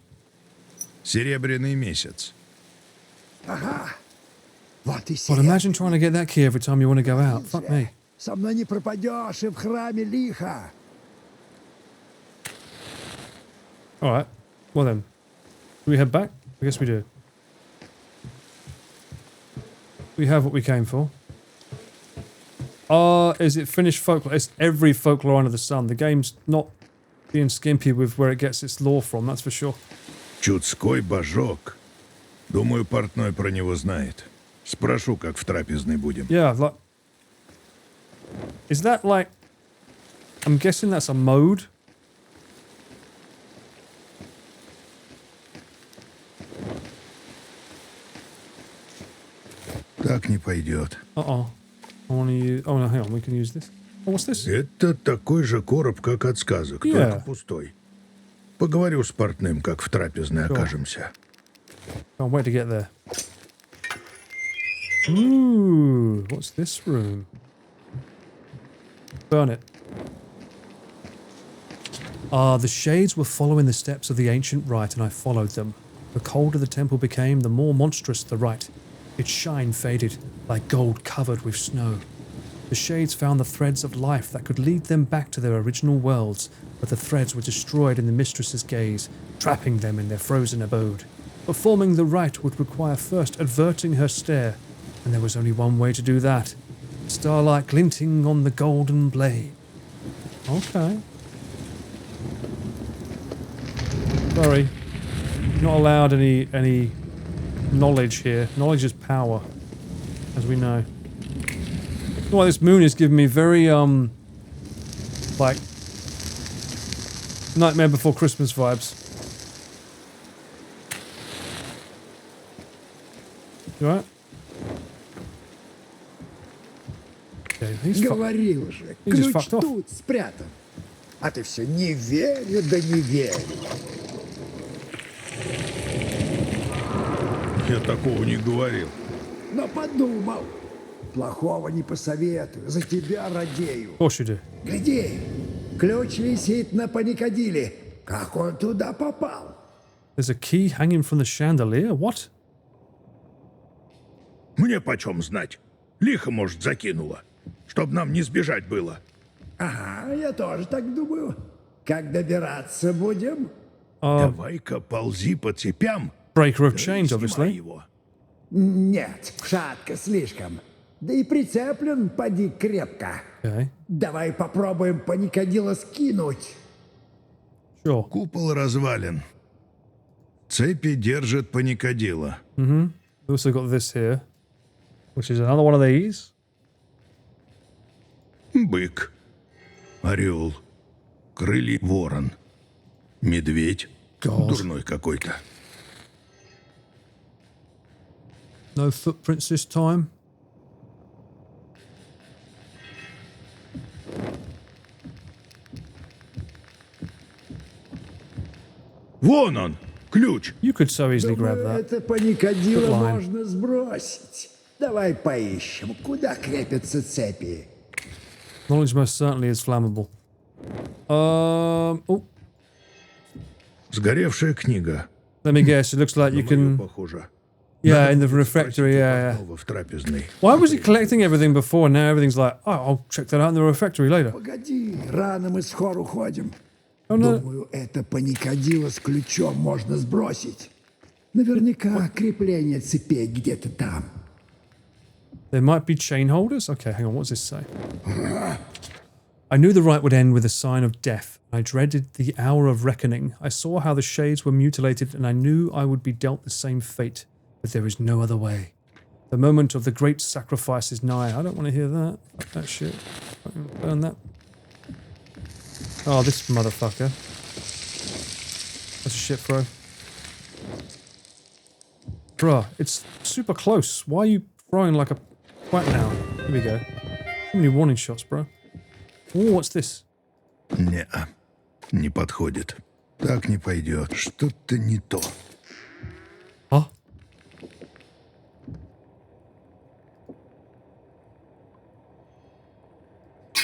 Серебряный месяц.
Вот и
Well, imagine trying to get that key every time you want to go out. Fuck me.
Со мной не пропадешь и в храме Лиха.
All right. Well then. Do we head back? I guess we do. We have what we came for. Is it finished folklore? It's every folklore under the sun. The game's not being skimpy with where it gets its lore from, that's for sure.
Чудской божок. Думаю, портной про него знает. Спрошу, как в трапезной будем.
Yeah, like... Is that like... I'm guessing that's a mode?
Так не пойдет.
Uh-oh. I want to use... Oh, no, hang on. We can use this. Oh, what's this?
Это такой же короб, как от сказок, только пустой. Поговорю с портным, как в трапезной окажемся.
Can't wait to get there. Ooh, what's this room? Burn it. Ah, the shades were following the steps of the ancient rite, and I followed them. The colder the temple became, the more monstrous the rite. Its shine faded, like gold covered with snow. The shades found the threads of life that could lead them back to their original worlds, but the threads were destroyed in the mistress's gaze, trapping them in their frozen abode. Performing the rite would require first averting her stare, and there was only one way to do that. Starlight glinting on the golden blade. Okay. Sorry. Not allowed any knowledge here. Knowledge is power, as we know. Well, this moon is giving me very, like, Nightmare Before Christmas vibes. You alright? Okay,
Говорил же,
he just
ключ
fucked off.
тут спрятан. А ты все не верю, да не верю.
Я такого не говорил.
Но подумал. Плохого не посоветую, за тебя радею.
Of course you do.
Гляди, ключ висит на паникадиле. Как он туда попал?
There's a key hanging from the chandelier? What?
Мне почем знать? Лихо, может, закинула. Чтоб нам не сбежать было.
Ага, я тоже так думаю. Как добираться будем?
Давай-ка ползи по цепям.
Breaker of
да
chains,
снимай
obviously.
его.
Нет, шатко слишком. Да и прицеплен, поди крепко.
Okay.
Давай попробуем паникадила скинуть.
Sure.
Купол развален. Цепи держат паникадила.
We also got this here, which is another one of these.
Бык, орел, крылья ворон, медведь, дурной какой-то.
No footprints this time.
Вон он, ключ.
You could so easily grab
Думаю,
that.
это паникадило
Good line.
можно сбросить. Давай поищем, куда крепятся цепи.
Knowledge most certainly is flammable. Oh,
Сгоревшая книга.
let me guess. It looks like
На
you
мою
can.
похоже.
Yeah,
Надо
in the
будет
refectory.
спросить у
Yeah, yeah.
портного в трапезной.
Why was he collecting everything before? Now everything's like, oh, I'll check that out in the refectory later.
Погоди, рано мы с хор уходим.
Oh no.
Думаю, это паникадило с ключом можно сбросить. Наверняка крепление цепей где-то там.
There might be chain holders? Okay, hang on, what does this say? I knew the rite would end with a sign of death. I dreaded the hour of reckoning. I saw how the shades were mutilated, and I knew I would be dealt the same fate. But there is no other way. The moment of the great sacrifice is nigh. I don't want to hear that. Fuck that shit. Fucking burn that. Oh, this motherfucker. That's a shit throw. Bruh, it's super close. Why are you throwing like a quack now? Here we go. Too many warning shots, bro. Oh, what's this?
Не-а, не подходит. Так не пойдет. Что-то не то.
Huh?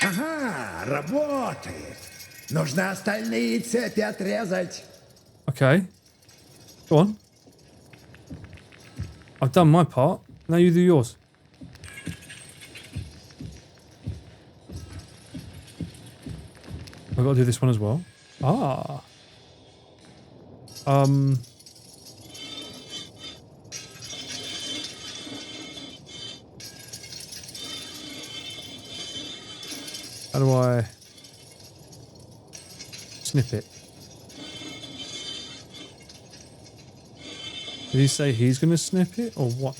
Ага, работает. Нужно остальные цепи отрезать.
Okay. Go on. I've done my part. Now you do yours. I've got to do this one as well. Ah. How do I snip it? Did he say he's going to snip it or what?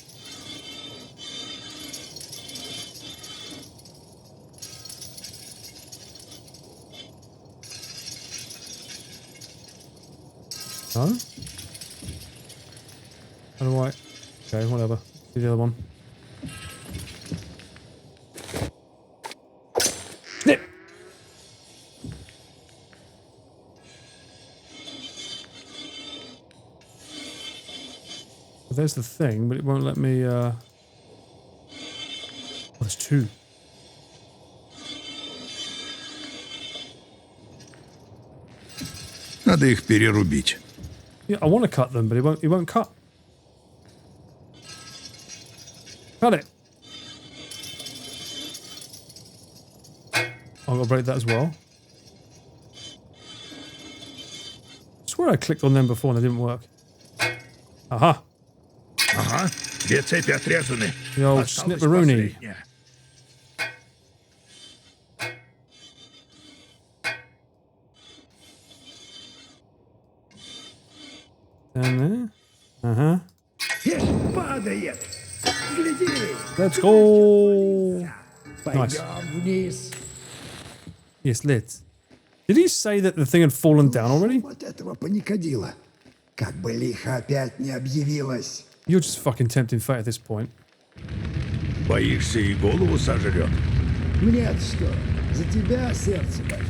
No? How do I? Okay, whatever. Do the other one. Snip! There's the thing, but it won't let me, 2.
Надо их перерубить.
Yeah, I want to cut them, but he won't cut. Cut it. I've got to break that as well. I swear I clicked on them before and they didn't work. Aha.
Ага, 2 цепи отрезаны.
The old
Осталась
snipperoonie.
последняя.
Down there. Uh-huh.
Падает! Гляди!
Let's go.
Пойдем вниз.
Yes, let's. Did he say that the thing had fallen down already?
Вот этого паникодила. Как бы лихо опять не объявилась.
You're just fucking tempting fate at this point.
Боишься, и голову сожрет?
Мне-то что? За тебя сердце болит.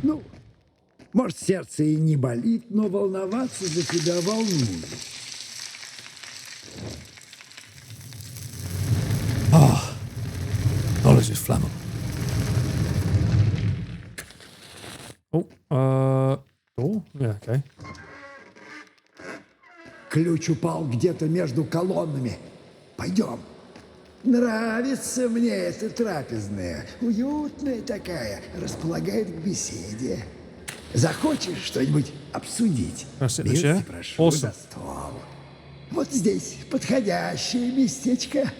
Ну, может, сердце и не болит, но волноваться за тебя волнует.
Knowledge is flammable. Oh, yeah, okay.
Ключ упал где-то между колоннами. Пойдем. Нравится мне эта трапезная. Уютная такая. Располагает к беседе. Захочешь что-нибудь обсудить?
Can I sit in the chair?
Милости прошу
Awesome.
за стол. Вот здесь подходящее местечко.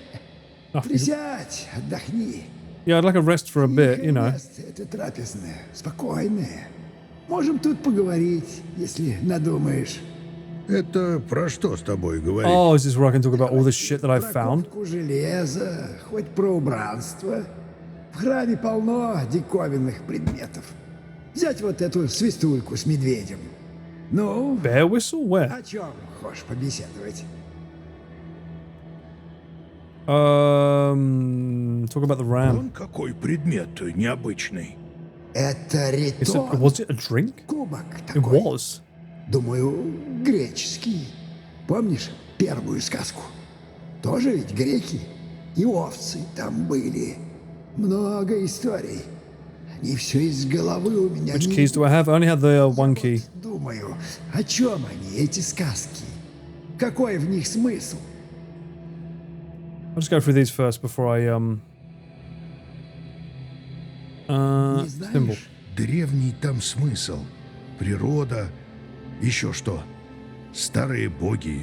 Присядь, отдохни.
Yeah, I'd like a rest for a bit, you know.
Место это трапезное, спокойное. Можем тут поговорить, если надумаешь.
Это про что с тобой говорить?
Oh, is this where I can talk about all this shit that I've
Про
found?
ковку железа, хоть про убранство. В храме полно диковинных предметов. Взять вот эту свистульку с медведем. Ну,
Bear whistle? Where?
о чем хочешь побеседовать?
Talk about the ram.
Вон какой предмет необычный.
Это
Is
ритон.
it, was it a drink?
Кубок
It
такой.
was.
Думаю, греческий. Помнишь первую сказку? Тоже ведь греки. И овцы там были. Много историй. Они все из головы у меня.
Which
не
keys do I have? I only have the one key.
Думаю, о чем они, эти сказки? Какой в них смысл?
I'll just go through these first before I
Не
symbol.
знаешь?
Древний там смысл. Природа. Еще что? Старые боги.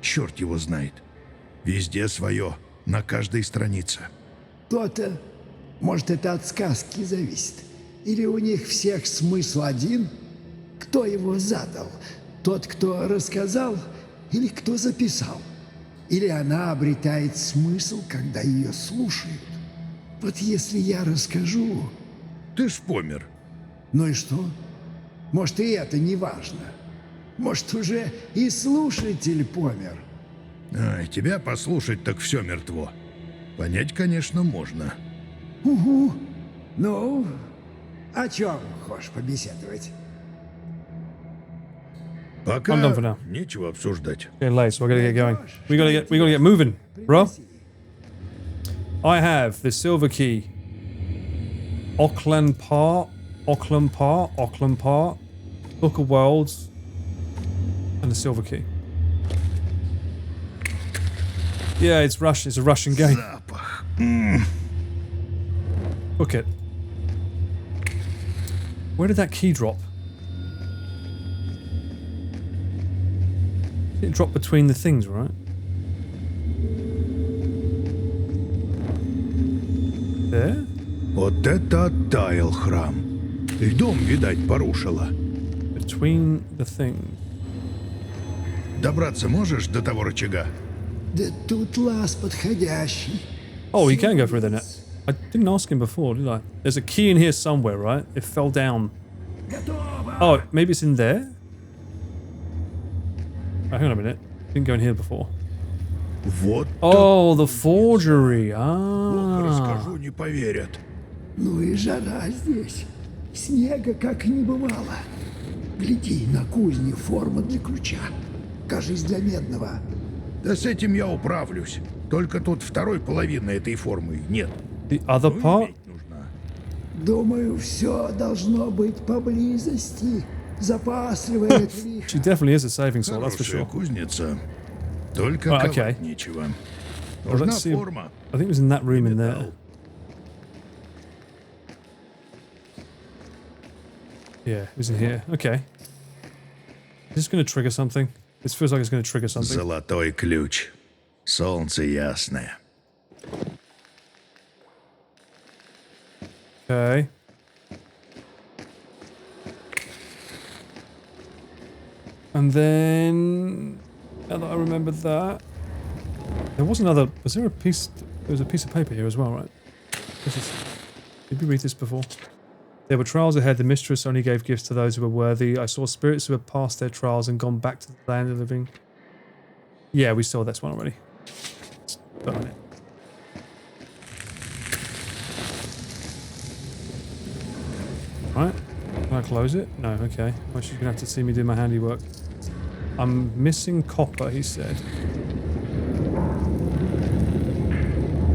Черт его знает. Везде свое. На каждой странице.
То-то. Может, это от сказки зависит. Или у них всех смысл один? Кто его задал? Тот, кто рассказал? Или кто записал? Или она обретает смысл, когда ее слушают? Вот если я расскажу...
Ты ж помер.
Ну и что? Может, и это не важно. Может, уже и слушатель помер.
А, тебя послушать, так все мертво. Понять, конечно, можно.
Угу. Ну, о чем хочешь побеседовать?
Пока
I'm done for now.
нечего обсуждать.
Getting late, so I gotta get going. We gotta get moving, bro. I have the silver key. Auckland Park, Book of Worlds, and the silver key. Yeah, it's Russian. It's a Russian game.
Запах.
Book it. Where did that key drop? It dropped between the things, right? There?
Вот это оттаял храм. Льдом, видать, порушило.
Between the things.
Добраться можешь до того рычага?
Да тут лаз подходящий.
Oh, you can go through the net. I didn't ask him before, did I? There's a key in here somewhere, right? It fell down. Oh, maybe it's in there? Oh, hang on a minute. Didn't go in here before.
Вот
Oh, the forgery.
так
Ah.
расскажу, не поверят.
Ну и жара здесь. Снега как не бывало. Гляди, на кузне форма для ключа. Кажись, для медного.
Да с этим я управлюсь. Только тут второй половины этой формы нет.
The other
Ну,
part?
иметь нужна.
Думаю, все должно быть поблизости. Запасливая тварь.
She definitely is a saving soul, that's for
Хорошая
sure.
кузница. Только
Right,
ковать
okay.
нечего.
Well,
Нужна
let's see.
форма.
I think it was in that room in there.
Металл.
Yeah, it was in here. Okay. Is this going to trigger something? This feels like it's going to trigger something.
Золотой ключ. Солнце ясное.
Okay. And then, now that I remember that, there was another. Was there a piece? There was a piece of paper here as well, right? Did we read this before? There were trials ahead. The mistress only gave gifts to those who were worthy. I saw spirits who had passed their trials and gone back to the land of the living. Yeah, we saw this one already. Let's burn it. Right. Can I close it? No, okay. Well, she's going to have to see me do my handiwork. I'm missing copper, he said.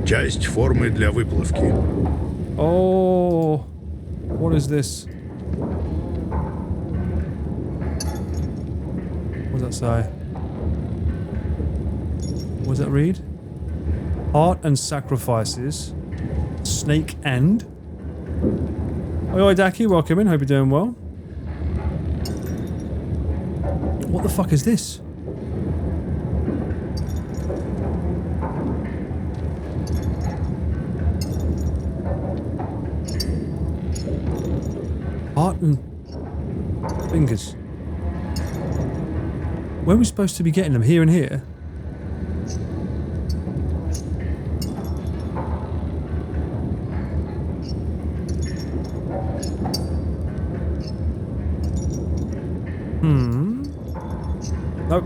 Часть формы для выплавки.
Oh, what is this? What does that say? What does that read? Heart and sacrifices. Snake and. Oi, Daki, welcome in. Hope you're doing well. What the fuck is this? Heart and fingers. Where are we supposed to be getting them? Here and here? Nope.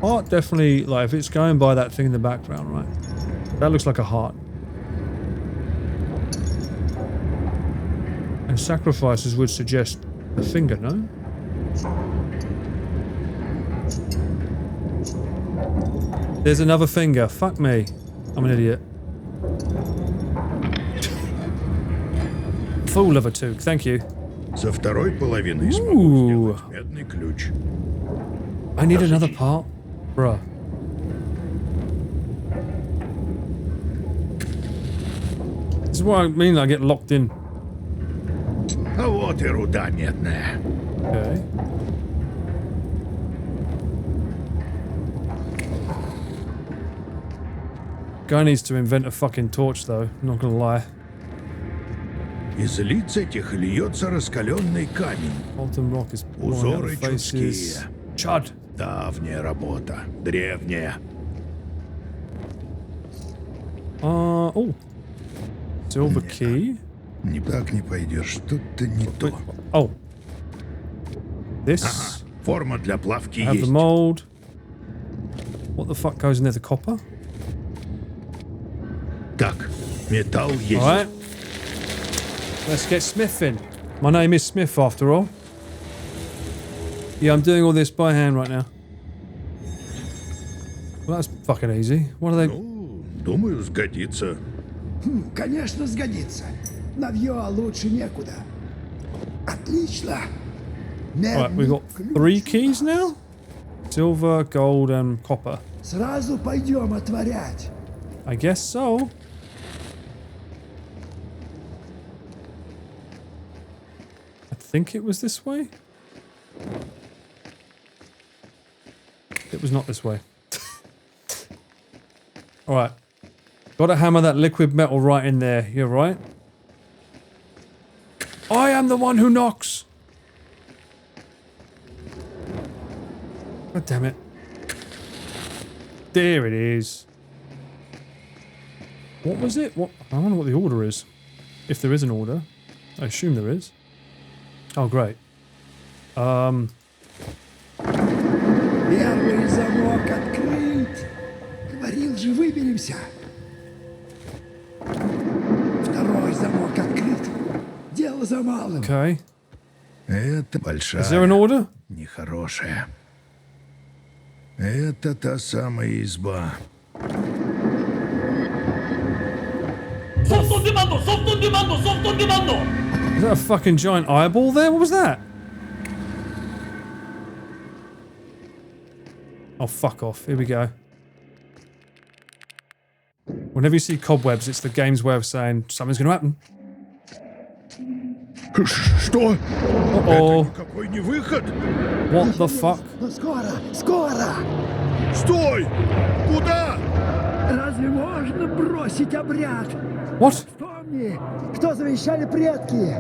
Heart definitely, like, if it's going by that thing in the background, right? That looks like a heart. And sacrifices would suggest a finger, no? There's another finger. Fuck me. I'm an idiot. Fool of a toque. Thank you.
Со второй половиной смогу
Ooh.
сделать медный ключ.
I need another part. Bruh. This is what I mean, I get locked in.
А вот и руда медная.
Okay. Guy needs to invent a fucking torch though, not gonna lie.
Из лиц этих льется раскаленный камень.
Molten rock is pouring out
Узоры
of faces.
чудские.
Chud!
Давняя работа. Древняя.
Oh. Silver
Не.
key.
Не так не пойдешь. Что-то не то.
Oh. This.
Ага. Форма для плавки
I have the
есть.
mold. What the fuck goes in there? The copper?
Так, металл есть.
Alright. Let's get smithing. My name is Smith after all. Yeah, I'm doing all this by hand right now. Well, that's fucking easy. What are they?
Ну, думаю, сгодится.
Конечно, сгодится. Навье лучше некуда. Отлично.
Alright, we've got 3 keys now? Silver, gold, and copper.
Сразу пойдем отворять.
I guess so. I think it was this way. It was not this way. Alright. Gotta hammer that liquid metal right in there. You're right. I am the one who knocks! God damn it. There it is. What was it? What? I wonder what the order is. If there is an order. I assume there is. Oh, great.
Первый замок открыт. Говорил же, выберемся. Второй замок открыт. Дело за малым.
Okay.
Это
Is there an
большая,
order?
нехорошая. Это та самая изба.
Is that a fucking giant eyeball there? What was that? Oh, fuck off. Here we go. Whenever you see cobwebs, it's the game's way of saying something's going to happen.
Что?
Uh-oh.
Какой не выход?
What the fuck?
Но скоро, скоро!
Стой! Куда?
Разве можно бросить обряд?
What?
Помни, что завещали предки.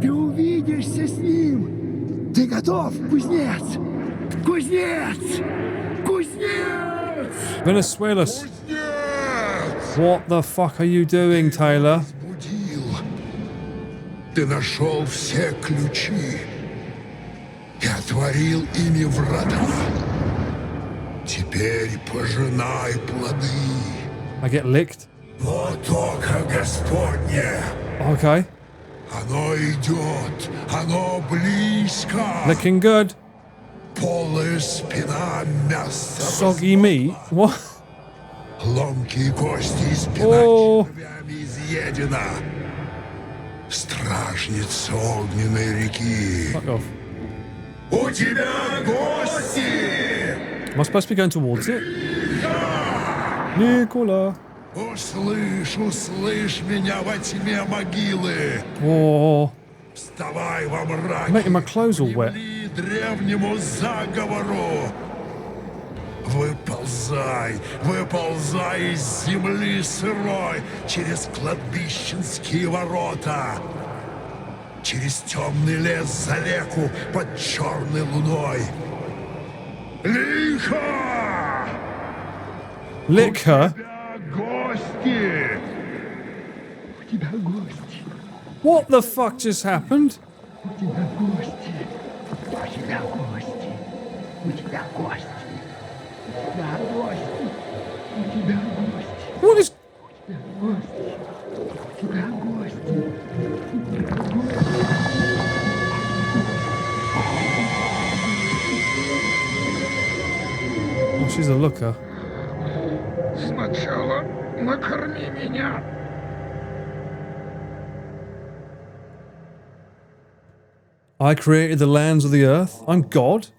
Ты увидишься с ним. Ты готов, кузнец? Кузнец! Кузнец!
Venezuelas.
Нет!
What the fuck are you doing, Taylor?
Будил. Ты нашел все ключи и отворил ими врата. Теперь пожинай плоды.
I get licked.
Вот око Господне.
Okay.
Оно идет, оно близко.
Looking good.
Полая спина мяса.
Soggy meat? What?
Ломкие кости и спина
О.
червями изъедена. Стражница огненной реки.
Fuck off.
У тебя гости!
Am I supposed to be going towards it? Nicola.
Услышь, услышь меня во тьме могилы.
Oh.
Вставай во мраке.
Making my clothes all wet.
Внемли древнему заговору. Выползай, выползай из земли сырой через кладбищенские ворота. Через темный лес за реку под черной луной. Лихо!
Likho?
Гости!
У тебя гости,
What the fuck just happened?
у тебя гости, у тебя гости, у тебя гости, у тебя гости, у тебя гости,
What is...
у тебя гости.
Oh, she's a looker.
Сначала накорми меня.
I created the lands of the earth. I'm God.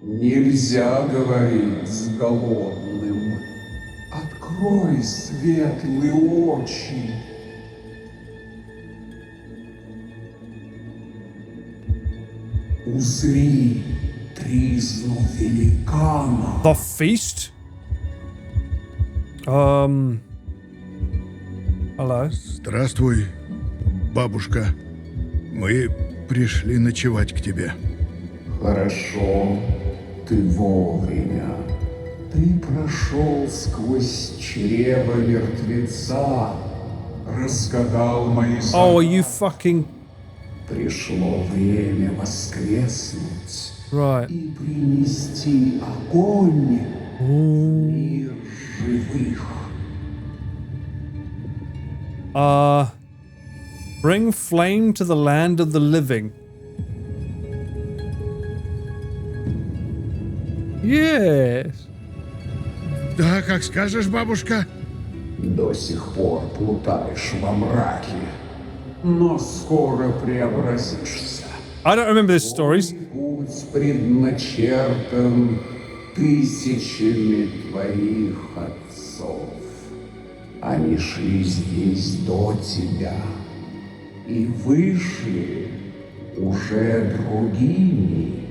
Нельзя говорить с голодным. Открой светлые очи. Узри тризну великана.
The feast? Hello.
Здравствуй, бабушка. Мы пришли ночевать к тебе.
Хорошо, ты вовремя. Ты прошел сквозь чрево мертвеца, разгадал мои
Oh, are you fucking...
Пришло время воскреснуть
Right.
и принести огонь в мир живых.
Bring flame to the land of the living. Yes.
Да, как скажешь, бабушка.
До сих пор плутаешь во мраке, но скоро преобразишься.
I don't remember these stories.
Путь предначертан тысячами твоих отцов. Они шли здесь до тебя и вышли уже другими.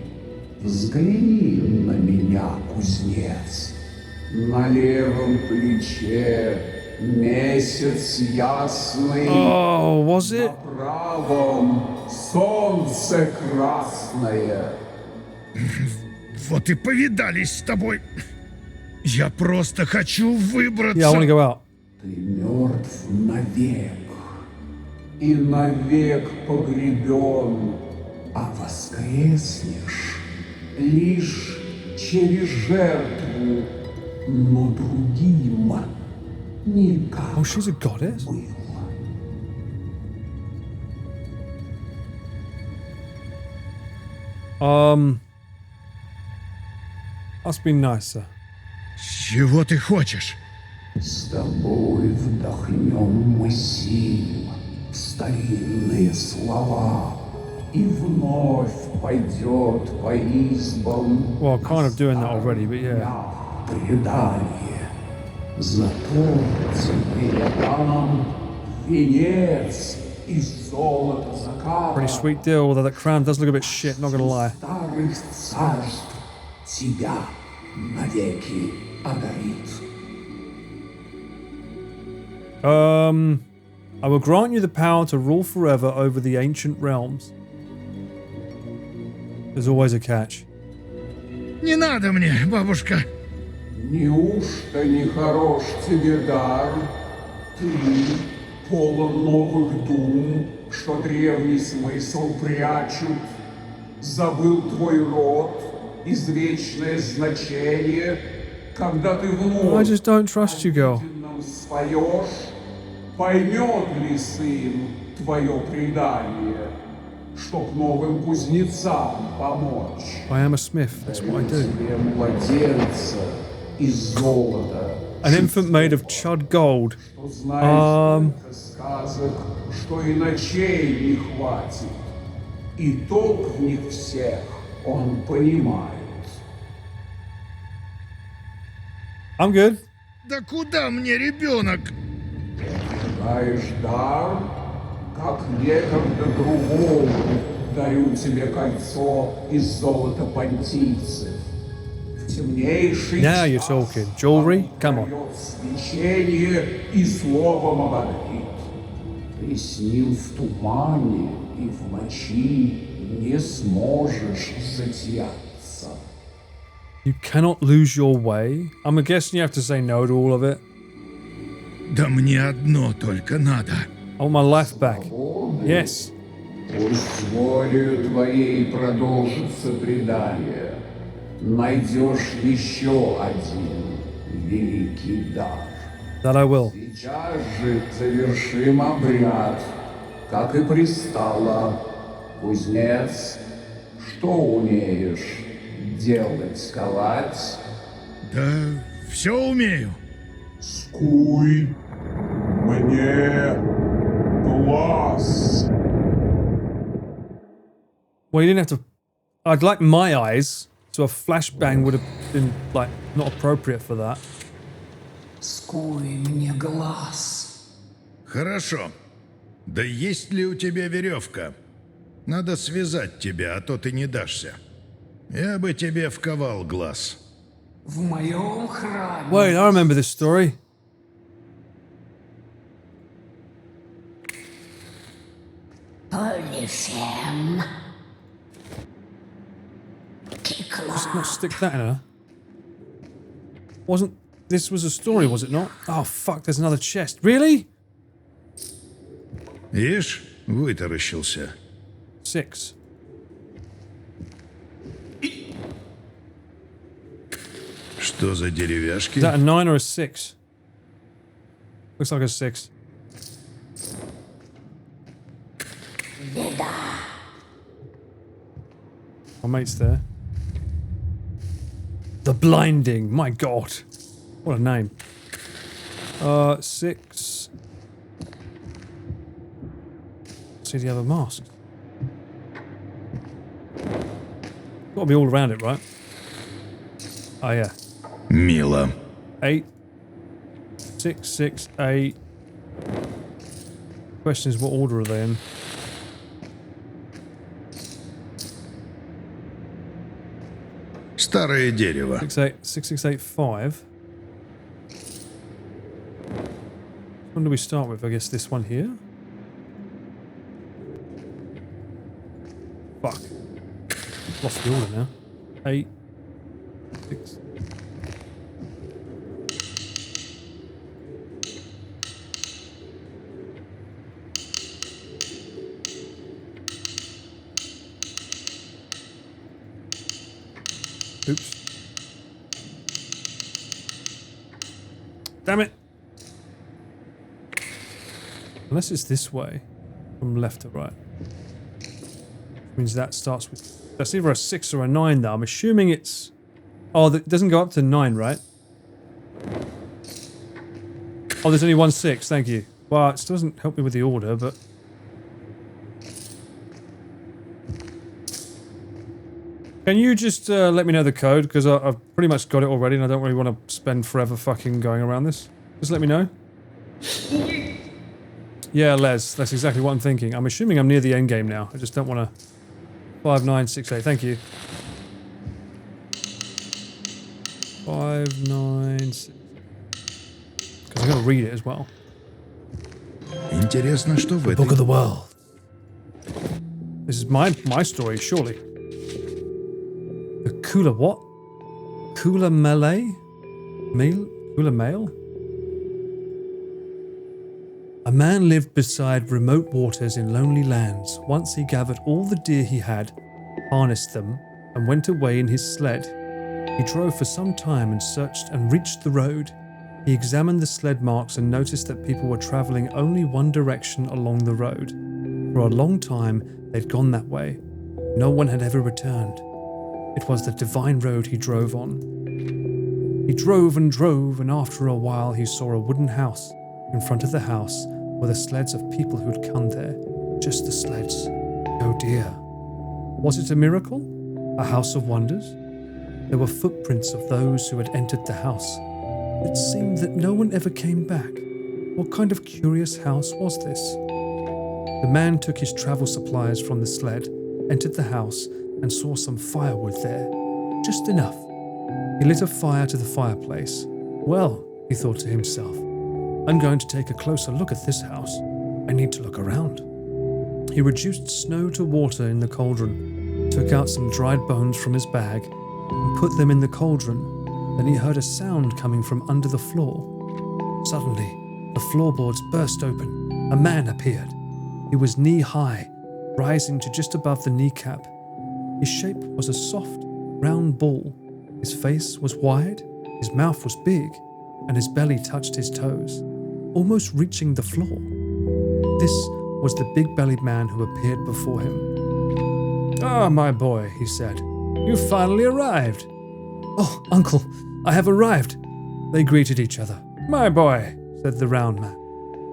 Взгляни на меня, кузнец. На левом плече месяц ясный,
Oh, was it?
на правом солнце красное.
Вот и повидались с тобой. Я просто хочу выбраться.
Yeah, I want to go out.
Ты мертв навек, и навек погребен, а воскреснешь лишь через жертву, но другим никак
Oh, she's a goddess?
было.
Must be nicer.
Чего ты хочешь?
С тобой вдохнем мы сил, старинные слова, и вновь пойдет по избам.
Well, kind of doing that already, but yeah.
Предание. Зато тебе я дам венец из золота заката.
Pretty sweet deal, although that crown does look a bit shit, not gonna lie.
Старых царств тебя навеки одарит.
I will grant you the power to rule forever over the ancient realms. There's always a catch.
Не надо мне, бабушка.
Неужто не хорош тебе дар? Ты полон новых дум, что древний смысл прячут. Забыл твой род, извечное значение, когда ты
I
вновь
just don't trust you, girl.
нам споешь, поймет ли сын твое предание, чтоб новым кузнецам помочь?
I am a smith, that's what I do.
Тебе младенца из золота.
An infant made of chud gold.
Что знает столько сказок, что и ночей не хватит. И толк в них всех он понимает.
I'm good.
Да куда мне ребенок?
Знаешь дар, как некогда другому дарю тебе кольцо из золота понтийцев. В темнейший
Now you're
час
talking. Jewelry? Come on.
дает свечение и словом ободрит. Ты с ним в тумане и в ночи не сможешь затеряться.
You cannot lose your way. I'm guessing you have to say no to all of it.
Да мне одно только надо.
I want my life back. Yes.
Пусть волею твоей продолжится предание. Найдешь еще один великий дар.
That I will.
Сейчас же завершим обряд, как и пристало. Кузнец, что умеешь делать, ковать?
Да все умею.
Скуй мне глаз.
Well, you didn't have to. I'd like my eyes, so a flashbang would have been like not appropriate for that.
Скуй мне глаз.
Хорошо. Да есть ли у тебя веревка? Надо связать тебя, а то ты не дашься. Я бы тебе вковал глаз.
В моем храме.
Wait, I remember this story.
Полифем.
Let's not stick that in her. Wasn't this was a story, was it not? Oh fuck! There's another chest. Really?
Ишь, вытаращился.
6.
Что за деревяшки?
Is that a 9 or a 6? Looks like a 6. My mate's there. The Blinding. My God. What a name. 6. See the other masks. Got to be all around it, right? Oh yeah.
Мило.
8. 6, 6, 8. Question is, what order are they in?
Старое дерево.
6, 8, 6, 6, 8, 5. When do we start with? I guess this one here? Fuck. Lost the order now. 8, 6. Oops. Damn it! Unless it's this way, from left to right. Which means that starts with That's either a 6 or a 9, though. I'm assuming it's... Oh, it doesn't go up to 9, right? Oh, there's only one 6, thank you. Well, it still doesn't help me with the order, but... Can you just let me know the code? Because I've pretty much got it already and I don't really want to spend forever fucking going around this. Just let me know. Yeah, Les, that's exactly what I'm thinking. I'm assuming I'm near the end game now. I just don't want to... 5968, thank you. 596. Because I gotta read it as well.
Интересно, что в
Book
этой...
of the World. This is my story, surely. The Kula what? Kula Malay? Kula Male? A man lived beside remote waters in lonely lands. Once he gathered all the deer he had, harnessed them, and went away in his sled. He drove for some time and searched and reached the road. He examined the sled marks and noticed that people were travelling only one direction along the road. For a long time, they'd gone that way. No one had ever returned. It was the divine road he drove on. He drove, and after a while he saw a wooden house. In front of the house were the sleds of people who'd come there. Just the sleds. Oh dear. Was it a miracle? A house of wonders? There were footprints of those who had entered the house. It seemed that no one ever came back. What kind of curious house was this? The man took his travel supplies from the sled, entered the house, and saw some firewood there. Just enough. He lit a fire to the fireplace. Well, he thought to himself, I'm going to take a closer look at this house. I need to look around. He reduced snow to water in the cauldron, took out some dried bones from his bag, and put them in the cauldron. Then he heard a sound coming from under the floor. Suddenly, the floorboards burst open. A man appeared. He was knee-high, rising to just above the kneecap. His shape was a soft, round ball. His face was wide, his mouth was big, and his belly touched his toes, almost reaching the floor. This was the big-bellied man who appeared before him. "Ah, my boy," he said, "you've finally arrived." "Oh, uncle, I have arrived." They greeted each other. "My boy," said the round man,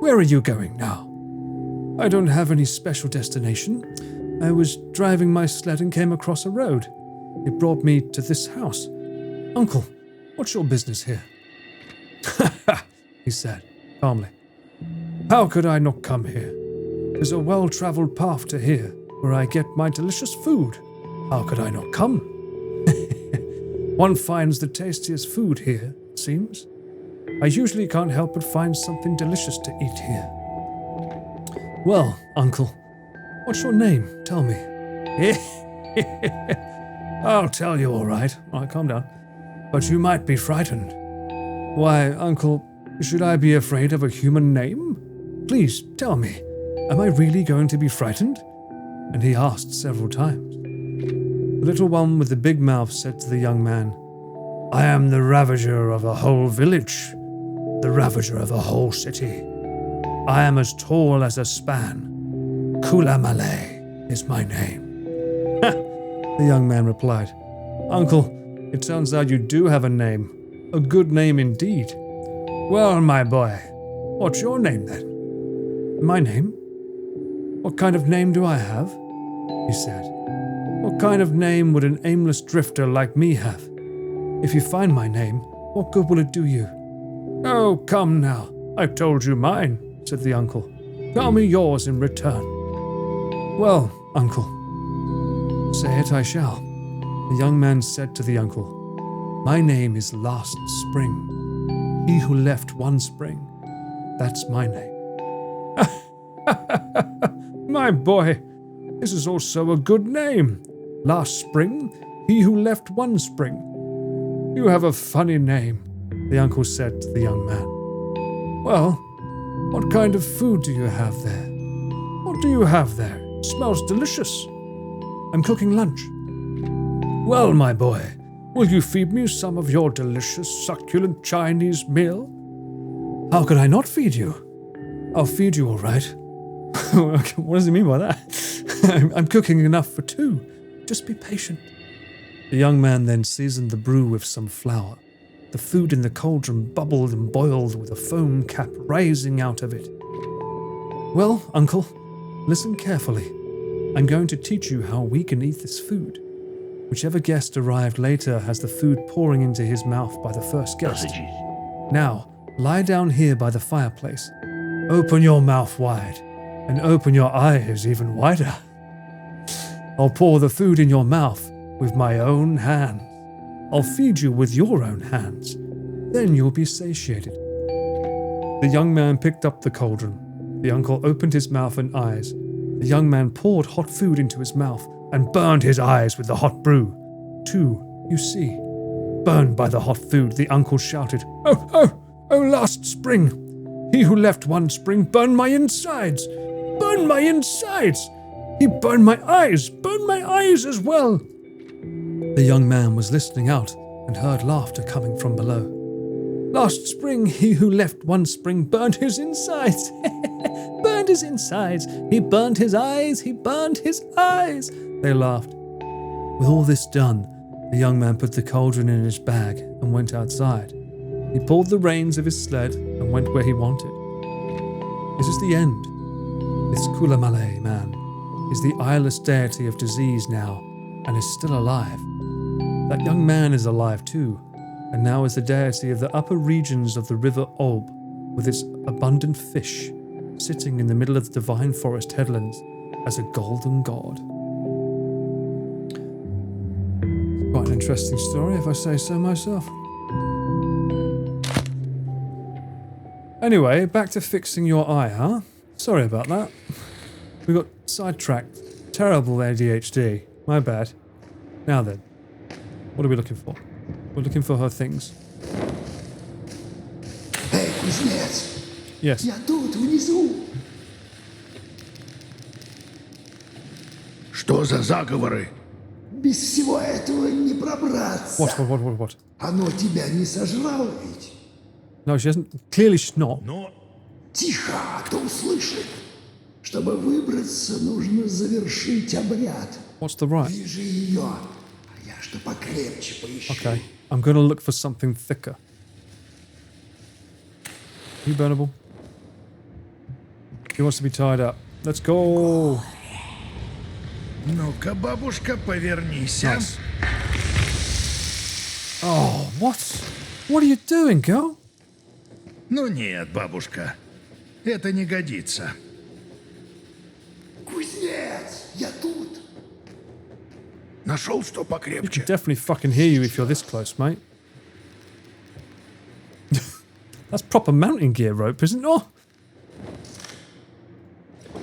"where are you going now?" "I don't have any special destination. I was driving my sled and came across a road. It brought me to this house. Uncle, what's your business here?" he said, calmly. "How could I not come here? There's a well-traveled path to here, where I get my delicious food. How could I not come? One finds the tastiest food here, it seems. I usually can't help but find something delicious to eat here." "Well, uncle, what's your name? Tell me." "I'll tell you, all right. All right, calm down. But you might be frightened." "Why, uncle, should I be afraid of a human name? Please, tell me, am I really going to be frightened?" And he asked several times. The little one with the big mouth said to the young man, "I am the ravager of a whole village, the ravager of a whole city. I am as tall as a span. Kula Malay is my name." The young man replied, "Uncle, it turns out you do have a name. A good name indeed. Well, my boy, what's your name then?" "My name? What kind of name do I have?" he said. "What kind of name would an aimless drifter like me have? If you find my name, what good will it do you?" "Oh, come now, I've told you mine," said the uncle. "Tell me yours in return." "Well, uncle, say it I shall." The young man said to the uncle, "My name is Last Spring. He who left one spring, that's my name." "My boy, this is also a good name. Last Spring, he who left one spring. You have a funny name," the uncle said to the young man. "Well, what kind of food do you have there? What do you have there? It smells delicious." "I'm cooking lunch." "Well, my boy, will you feed me some of your delicious, succulent Chinese meal?" "How could I not feed you?" "I'll feed you all right." What does he mean by that? I'm cooking enough for two. Just be patient. The young man then seasoned the brew with some flour. The food in the cauldron bubbled and boiled with a foam cap rising out of it. Well, Uncle, listen carefully. I'm going to teach you how we can eat this food. Whichever guest arrived later has the food pouring into his mouth by the first guest. Now, lie down here by the fireplace. Open your mouth wide, and open your eyes even wider. I'll pour the food in your mouth with my own hands. I'll feed you with your own hands. Then you'll be satiated. The young man picked up the cauldron. The uncle opened his mouth and eyes. The young man poured hot food into his mouth and burned his eyes with the hot brew. Too, you see. Burned by the hot food, the uncle shouted, "Oh, oh, oh, last spring! He who left one spring burned my insides! Burned my insides! He burned my eyes as well!" The young man was listening out and heard laughter coming from below. "Last spring, he who left one spring burned his insides! Burned his insides! He burned his eyes! He burned his eyes!" They laughed. With all this done, the young man put the cauldron in his bag and went outside. He pulled the reins of his sled and went where he wanted. This is the end. This Kulamale man is the eyeless deity of disease now and is still alive. That young man is alive too, and now is the deity of the upper regions of the river Ob, with its abundant fish, sitting in the middle of the divine forest headlands as a golden god. Quite an interesting story, if I say so myself. Anyway, back to fixing your eye, huh? Sorry about that. We got sidetracked. Terrible ADHD. My bad. Now then, what are we looking for? We're looking for her things.
Эй, кузнец!
Yes.
Я тут, внизу!
Что за заговоры?
Без всего этого не пробраться.
What?
Оно тебя не сожрало ведь?
No, she hasn't. Clearly she's not.
Но
Тихо, а то услышит. Чтобы выбраться, нужно завершить обряд.
What's the right?
Вижу ее, а я что покрепче поищу.
Okay, I'm gonna look for something thicker. You burnable? He wants to be tied up. Let's go!
ну-ка, бабушка, повернись.
Nice. Oh, what? What are you doing, girl?
Ну нет, бабушка, это не годится.
Кузнец, я тут.
Нашел что
You
покрепче.
can definitely fucking hear you if you're this close, mate. That's proper mountain gear rope, isn't it? Oh!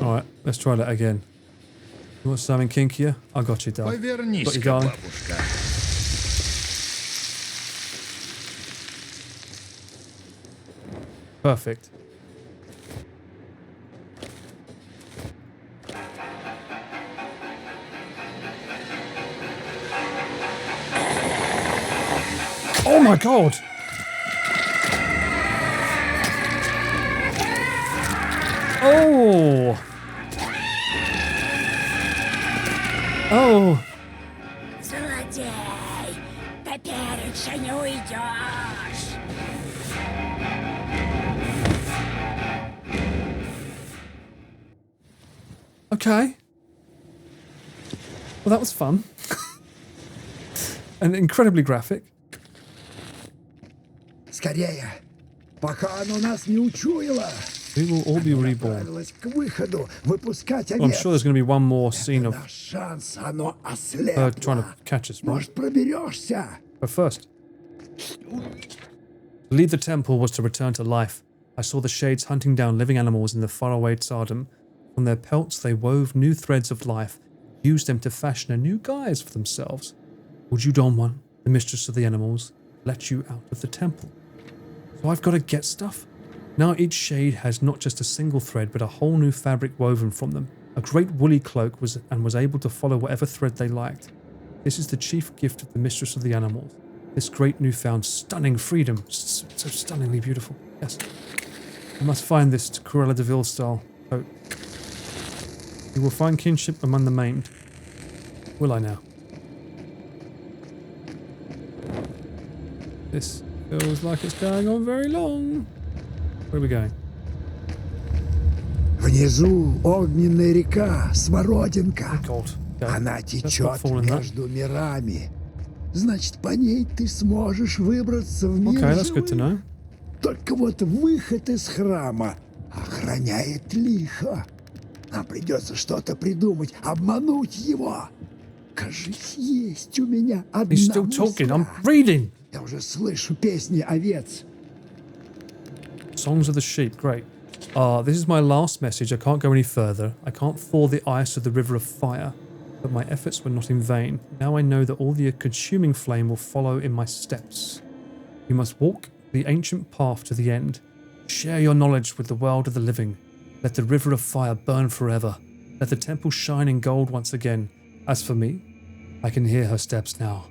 Alright, let's try that again. You want something kinkier? I got you, darling. Got you,
Повернись-ка,
darling.
бабушка.
Perfect. Oh my god! Oh! Oh!
Злодей! Теперь еще не уйдешь!
Okay. Well, that was fun. And incredibly graphic.
Скорее, пока оно нас не учуяло.
We will all be reborn.
Направилось к выходу, выпускать
Well, I'm
овец.
sure there's going to be one more scene of
Наш шанс, оно
her
ослепло.
trying to catch us, right?
Может, проберешься?
But first, to leave the temple was to return to life. I saw the shades hunting down living animals in the faraway Tsardom. From their pelts they wove new threads of life, used them to fashion a new guise for themselves. Would you, Don One, the mistress of the animals, let you out of the temple? So I've got to get stuff? Now each shade has not just a single thread, but a whole new fabric woven from them. A great woolly cloak was able to follow whatever thread they liked. This is the chief gift of the mistress of the animals. This great newfound stunning freedom. So stunningly beautiful. Yes. I must find this Cruella de Vil style coat. You will find kinship among the maimed. Will I now? This feels like it's going on very long. Where are we going?
Внизу огненная река, Смородинка.
God. Okay.
Она
Let's not
течет
fall in that.
между мирами. Значит, по ней ты сможешь выбраться в мир
Okay, that's good to
живых.
know.
Только вот выход из храма охраняет Лихо. Нам придется что-то придумать, обмануть его. Кажись, есть у меня одна
He's still talking. I'm
мысля.
reading.
Я уже слышу песни овец.
Songs of the sheep. Great. This is my last message. I can't go any further. I can't thaw the ice of the river of fire. But my efforts were not in vain. Now I know that all the consuming flame will follow in my steps. You must walk the ancient path to the end. Share your knowledge with the world of the living. Let the river of fire burn forever. Let the temple shine in gold once again. As for me, I can hear her steps now.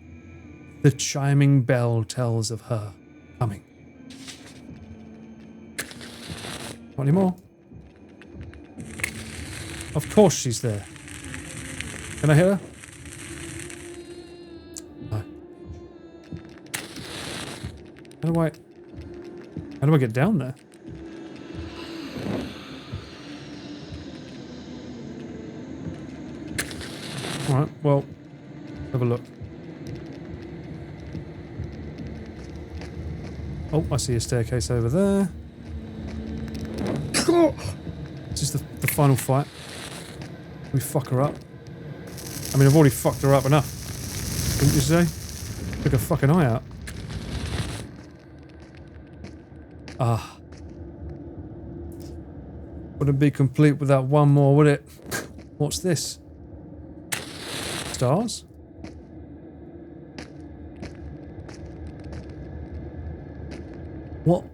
The chiming bell tells of her coming. Not anymore. Of course she's there. Can I hit her? No. How do I get down there? Alright, well, have a look. Oh, I see a staircase over there. This is the final fight. We fuck her up. I mean, I've already fucked her up enough. Wouldn't you say? Took her fucking eye out. Ah. Wouldn't be complete without one more, would it? What's this? Stars? What?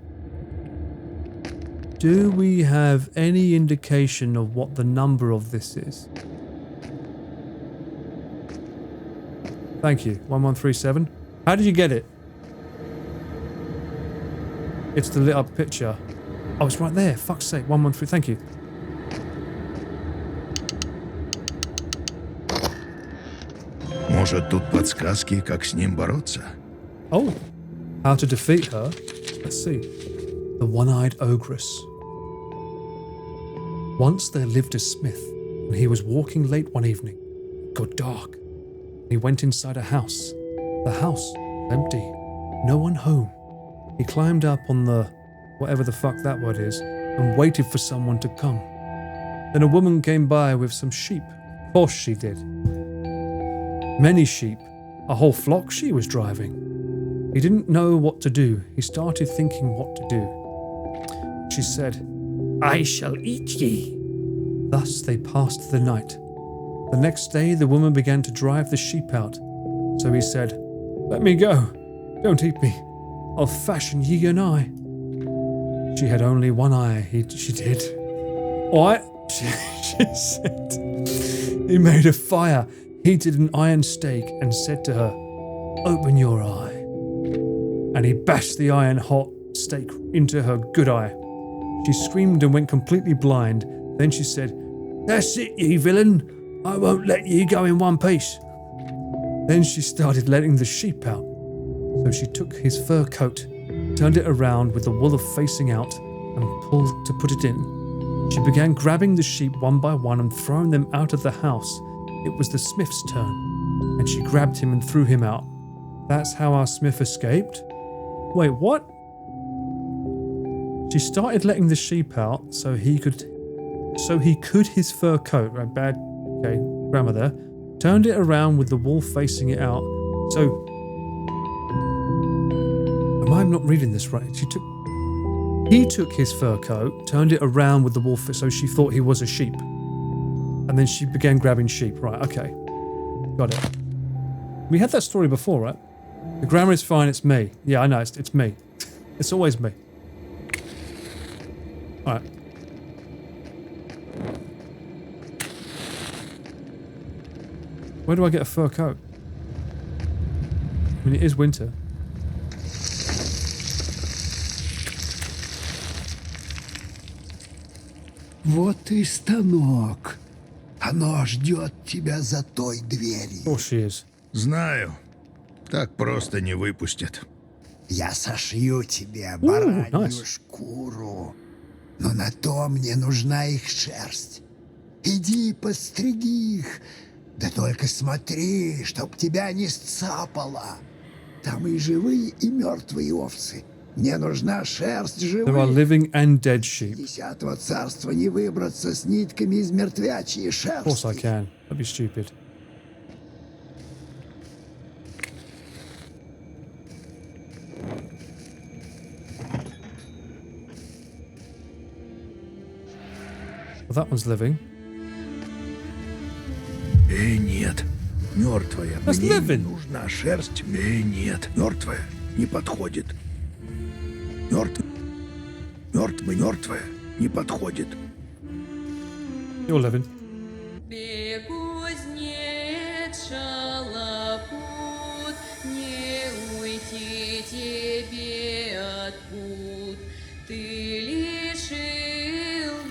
Do we have any indication of what the number of this is? Thank you. 1137. How did you get it? It's the lit up picture. Oh, it's right there. Fuck's sake. 113. Thank you.
Может, тут подсказки, как с ним бороться?
Oh. How to defeat her? Let's see. The one-eyed ogress. Once there lived a smith, and he was walking late one evening. It got dark. He went inside a house. The house was empty. No one home. He climbed up on the, whatever the fuck that word is, and waited for someone to come. Then a woman came by with some sheep. Of course she did. Many sheep. A whole flock she was driving. He didn't know what to do. He started thinking what to do. She said, "I shall eat ye." Thus they passed the night. The next day the woman began to drive the sheep out. So he said, "Let me go. Don't eat me. I'll fashion ye an eye." She had only one eye, she did. What? She said. He made a fire, heated an iron stake, and said to her, "Open your eye." And he bashed the iron hot stake into her good eye. She screamed and went completely blind. Then she said, "That's it, ye villain. I won't let ye go in one piece." Then she started letting the sheep out. So she took his fur coat, turned it around with the wool facing out, and pulled to put it in. She began grabbing the sheep one by one and throwing them out of the house. It was the smith's turn, and she grabbed him and threw him out. That's how our smith escaped? Wait, what? She started letting the sheep out so he could his fur coat, right, bad, okay, grammar there, turned it around with the wool facing it out. So, am I not reading this right? He took his fur coat, turned it around with the wool, so she thought he was a sheep. And then she began grabbing sheep, right, okay. Got it. We had that story before, right? The grammar is fine, it's me. Yeah, I know, it's me. It's always me. Alright. Where do I get a fur coat? I mean, it is winter.
Вот и станок. Оно ждет тебя за той дверью.
Of course she is.
Знаю. Так просто не выпустят.
Я сошью тебе баранью
nice.
шкуру, но на то мне нужна их шерсть. Иди постриги их, да только смотри, чтоб тебя не сцапало. Там и живые, и мертвые овцы. Мне нужна шерсть
There are
живых.
living and dead sheep.
Десятого царства не выбраться с нитками из мертвячьей
Of course I
шерсти.
can. That'd be stupid. Well, that one's living.
Нет. Мертвая.
That's
Мне не
living.
нужна шерсть. Нет. Мертвая. Не подходит. Мертвая. Не подходит.
You're living.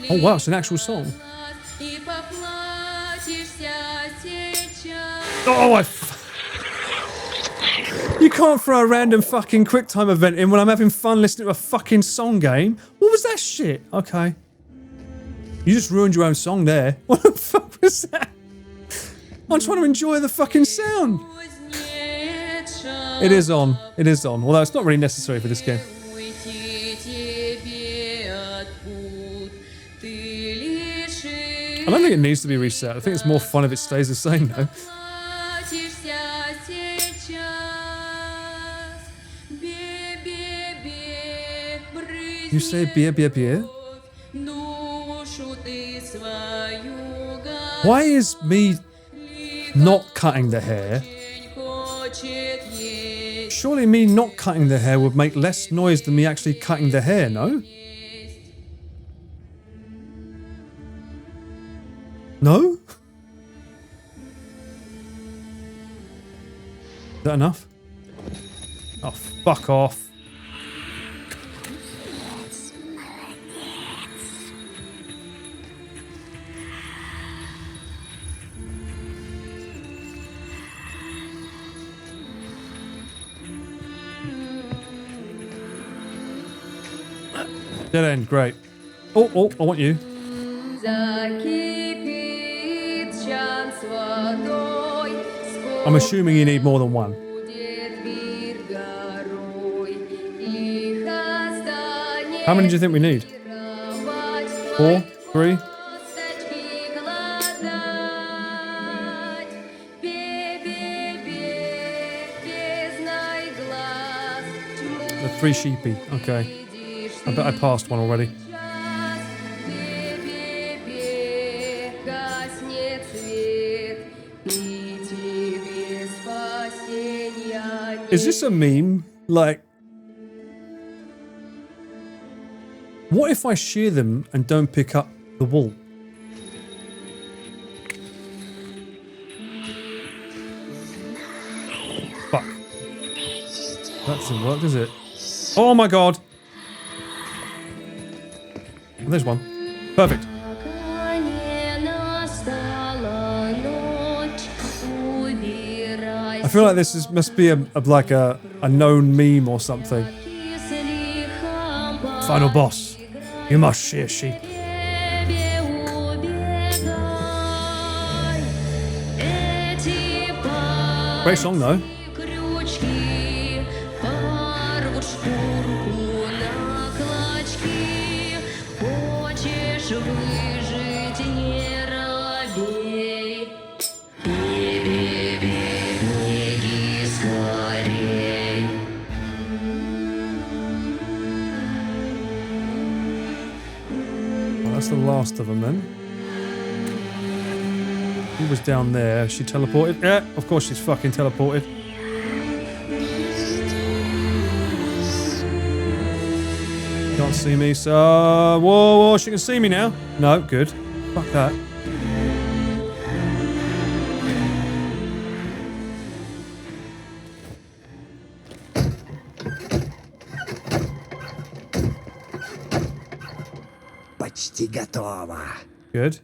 Oh wow, it's an actual song. Oh, you can't throw a random fucking QuickTime event in when I'm having fun listening to a fucking song game. What was that shit? Okay. You just ruined your own song there. What the fuck was that? I'm trying to enjoy the fucking sound. It is on. It is on. Although it's not really necessary for this game. I don't think it needs to be reset. I think it's more fun if it stays the same though. You say beer, beer, beer? Why is me not cutting the hair? Surely me not cutting the hair would make less noise than me actually cutting the hair, no? No? Is that enough? Oh, fuck off. Dead end, great. Oh, I want you. I'm assuming you need more than one. How many do you think we need? 4? 3? The 3 sheepy, okay. I bet I passed one already. Is this a meme? Like, what if I shear them and don't pick up the wool? Fuck. That doesn't work, does it? Oh my god! Oh, there's one. Perfect. I feel like this must be like a known meme or something. Final boss. You must shear sheep. Great song though. That's the last of them then. He was down there. She teleported. Yeah, of course she's fucking teleported. Can't see me, so... Whoa, she can see me now. No, good. Fuck that.
Почти готово.
Good.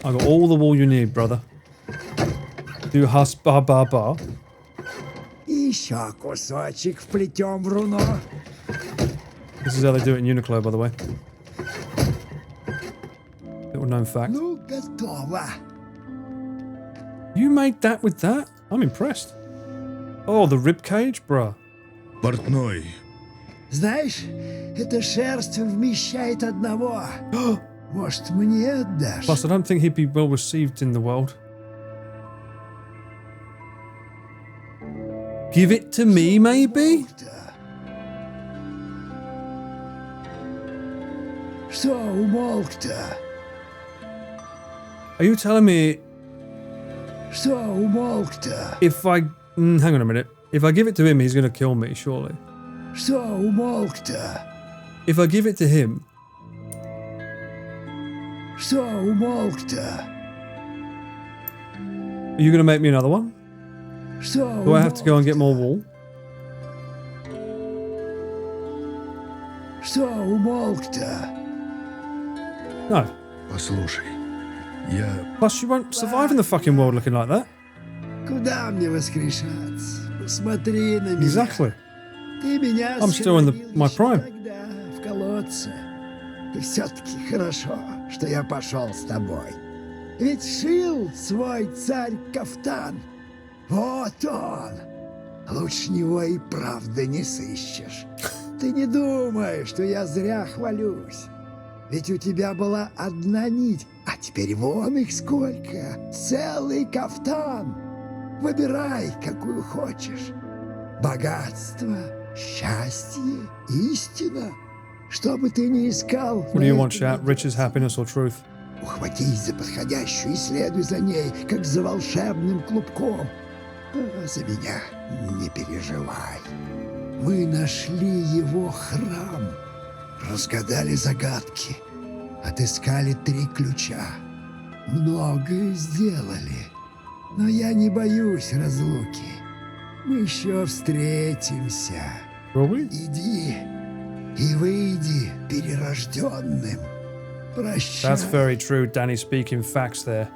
I got all the wool you need, brother. Do hus ba ba ba.
И Еще кусочек вплетем в руно.
This is how they do it in Uniqlo, by the way. Little known fact.
Ну, готово.
You made that with that? I'm impressed. Oh, the rib cage, bruh.
Портной,
Знаешь, эта шерсть вмещает одного. Может, мне отдашь?
Plus, I don't think he'd be well received in the world. Give it to me, maybe?
Что умолк-то?
Are you telling me
Что умолк-то?
if I... hang on a minute. If I give it to him, he's going to kill me, surely.
Что умолк-то?
If I give it to him...
Что умолк-то?
Are you going to make me another one?
Что
Do I have to go and get more wool?
Что умолк-то?
No.
послушай, я...
Plus, you won't survive in the fucking world looking like that.
Куда мне воскрешаться? Посмотри на меня.
Exactly.
Ты меня
I'm still in
схоронил
my
еще
prime.
тогда, в колодце. И все-таки хорошо, что я пошел с тобой. Ведь шил свой царь кафтан. Вот он. Лучше него и правда не сыщешь. Ты не думай, что я зря хвалюсь. Ведь у тебя была одна нить, а теперь вон их сколько. Целый кафтан. Выбирай, какую хочешь. Богатство, счастье, истина. Что бы ты ни искал...
What do you want, chat? Riches, happiness, or truth?
Ухватись за подходящую и следуй за ней, как за волшебным клубком. А за меня не переживай. Мы нашли его храм, разгадали загадки, отыскали 3 ключа. Многое сделали, но я не боюсь разлуки. Мы еще встретимся.
Will we?
Иди и выйди перерожденным. Прощай.
That's very true, Danny speaking facts there.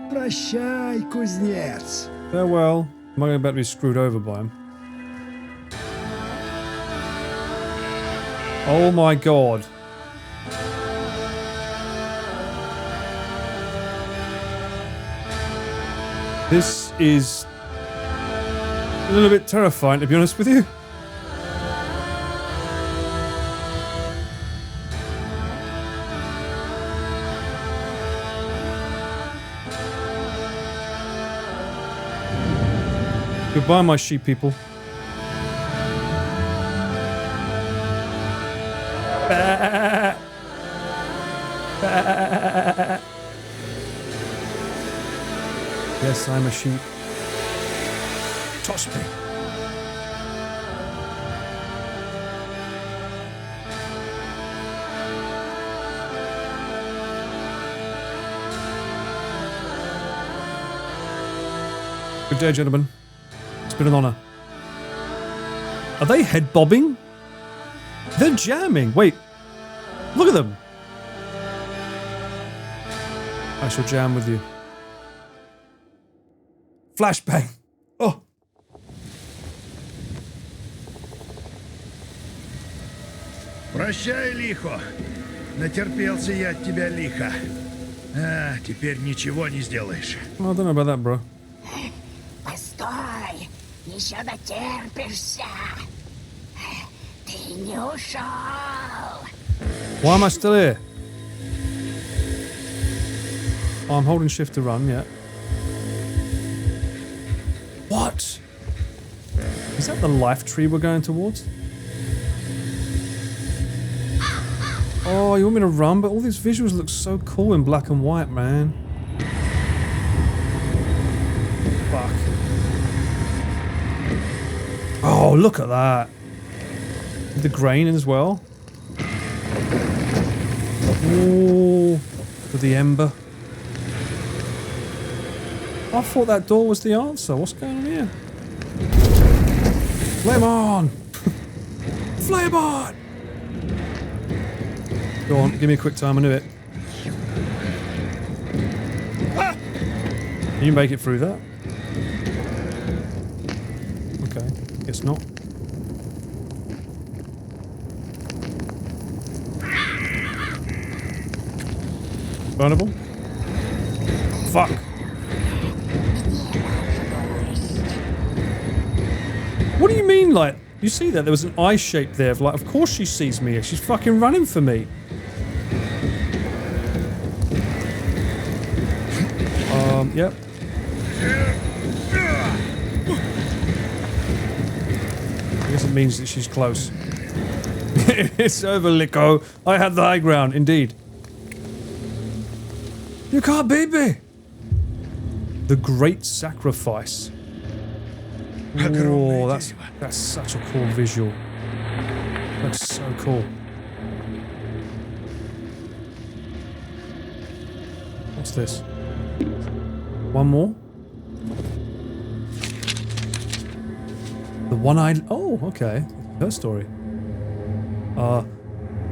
Прощай, кузнец.
Farewell. Am I about to be screwed over by him? Oh my god. This is a little bit terrifying, to be honest with you. Goodbye, my sheep people. Yes, I'm a sheep. Toss me. Good day, gentlemen. It's been an honor. Are they head bobbing? They're jamming. Wait. Look at them. I shall jam with you. Flashbang. Oh.
Прощай, Лихо. Натерпелся я от тебя, Лихо. А, теперь ничего не сделаешь.
I don't know about that, bro.
Постой, еще дотерпишься. Ты не ушел.
Why am I still here? Oh, I'm holding shift to run, yeah. What? Is that the life tree we're going towards? Oh, you want me to run? But all these visuals look so cool in black and white, man. Fuck. Oh, look at that. With the grain as well. Ooh, with the ember. I thought that door was the answer. What's going on here? Flame on! Flame on! Go on, give me a quick time, I knew it. Can you make it through that? Guess not. Burnable? Fuck. What do you mean, like, you see that? There was an eye shape there of, like, of course she sees me. She's fucking running for me. Yep. I guess it means that she's close. It's over, Likho. I had the high ground, indeed. You can't beat me! The Great Sacrifice. Oh, that's such a cool visual. That's so cool. What's this? One more? The one-eyed... Oh, okay. Her story.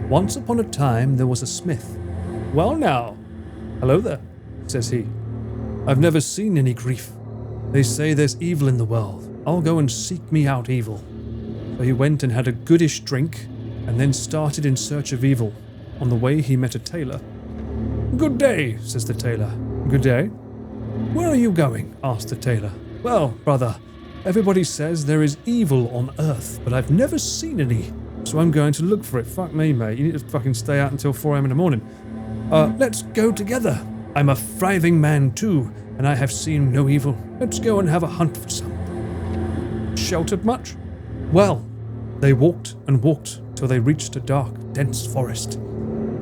Once upon a time there was a smith. Well now. Hello there, says he. I've never seen any grief. They say there's evil in the world. I'll go and seek me out evil. So he went and had a goodish drink, and then started in search of evil. On the way he met a tailor. Good day, says the tailor. Good day. Where are you going? Asked the tailor. Well, brother, everybody says there is evil on earth, but I've never seen any. So I'm going to look for it. Fuck me, mate. You need to fucking stay out until 4 a.m. in the morning. Let's go together. I'm a thriving man too, and I have seen no evil. Let's go and have a hunt for some. Sheltered much? Well, they walked and walked till they reached a dark, dense forest.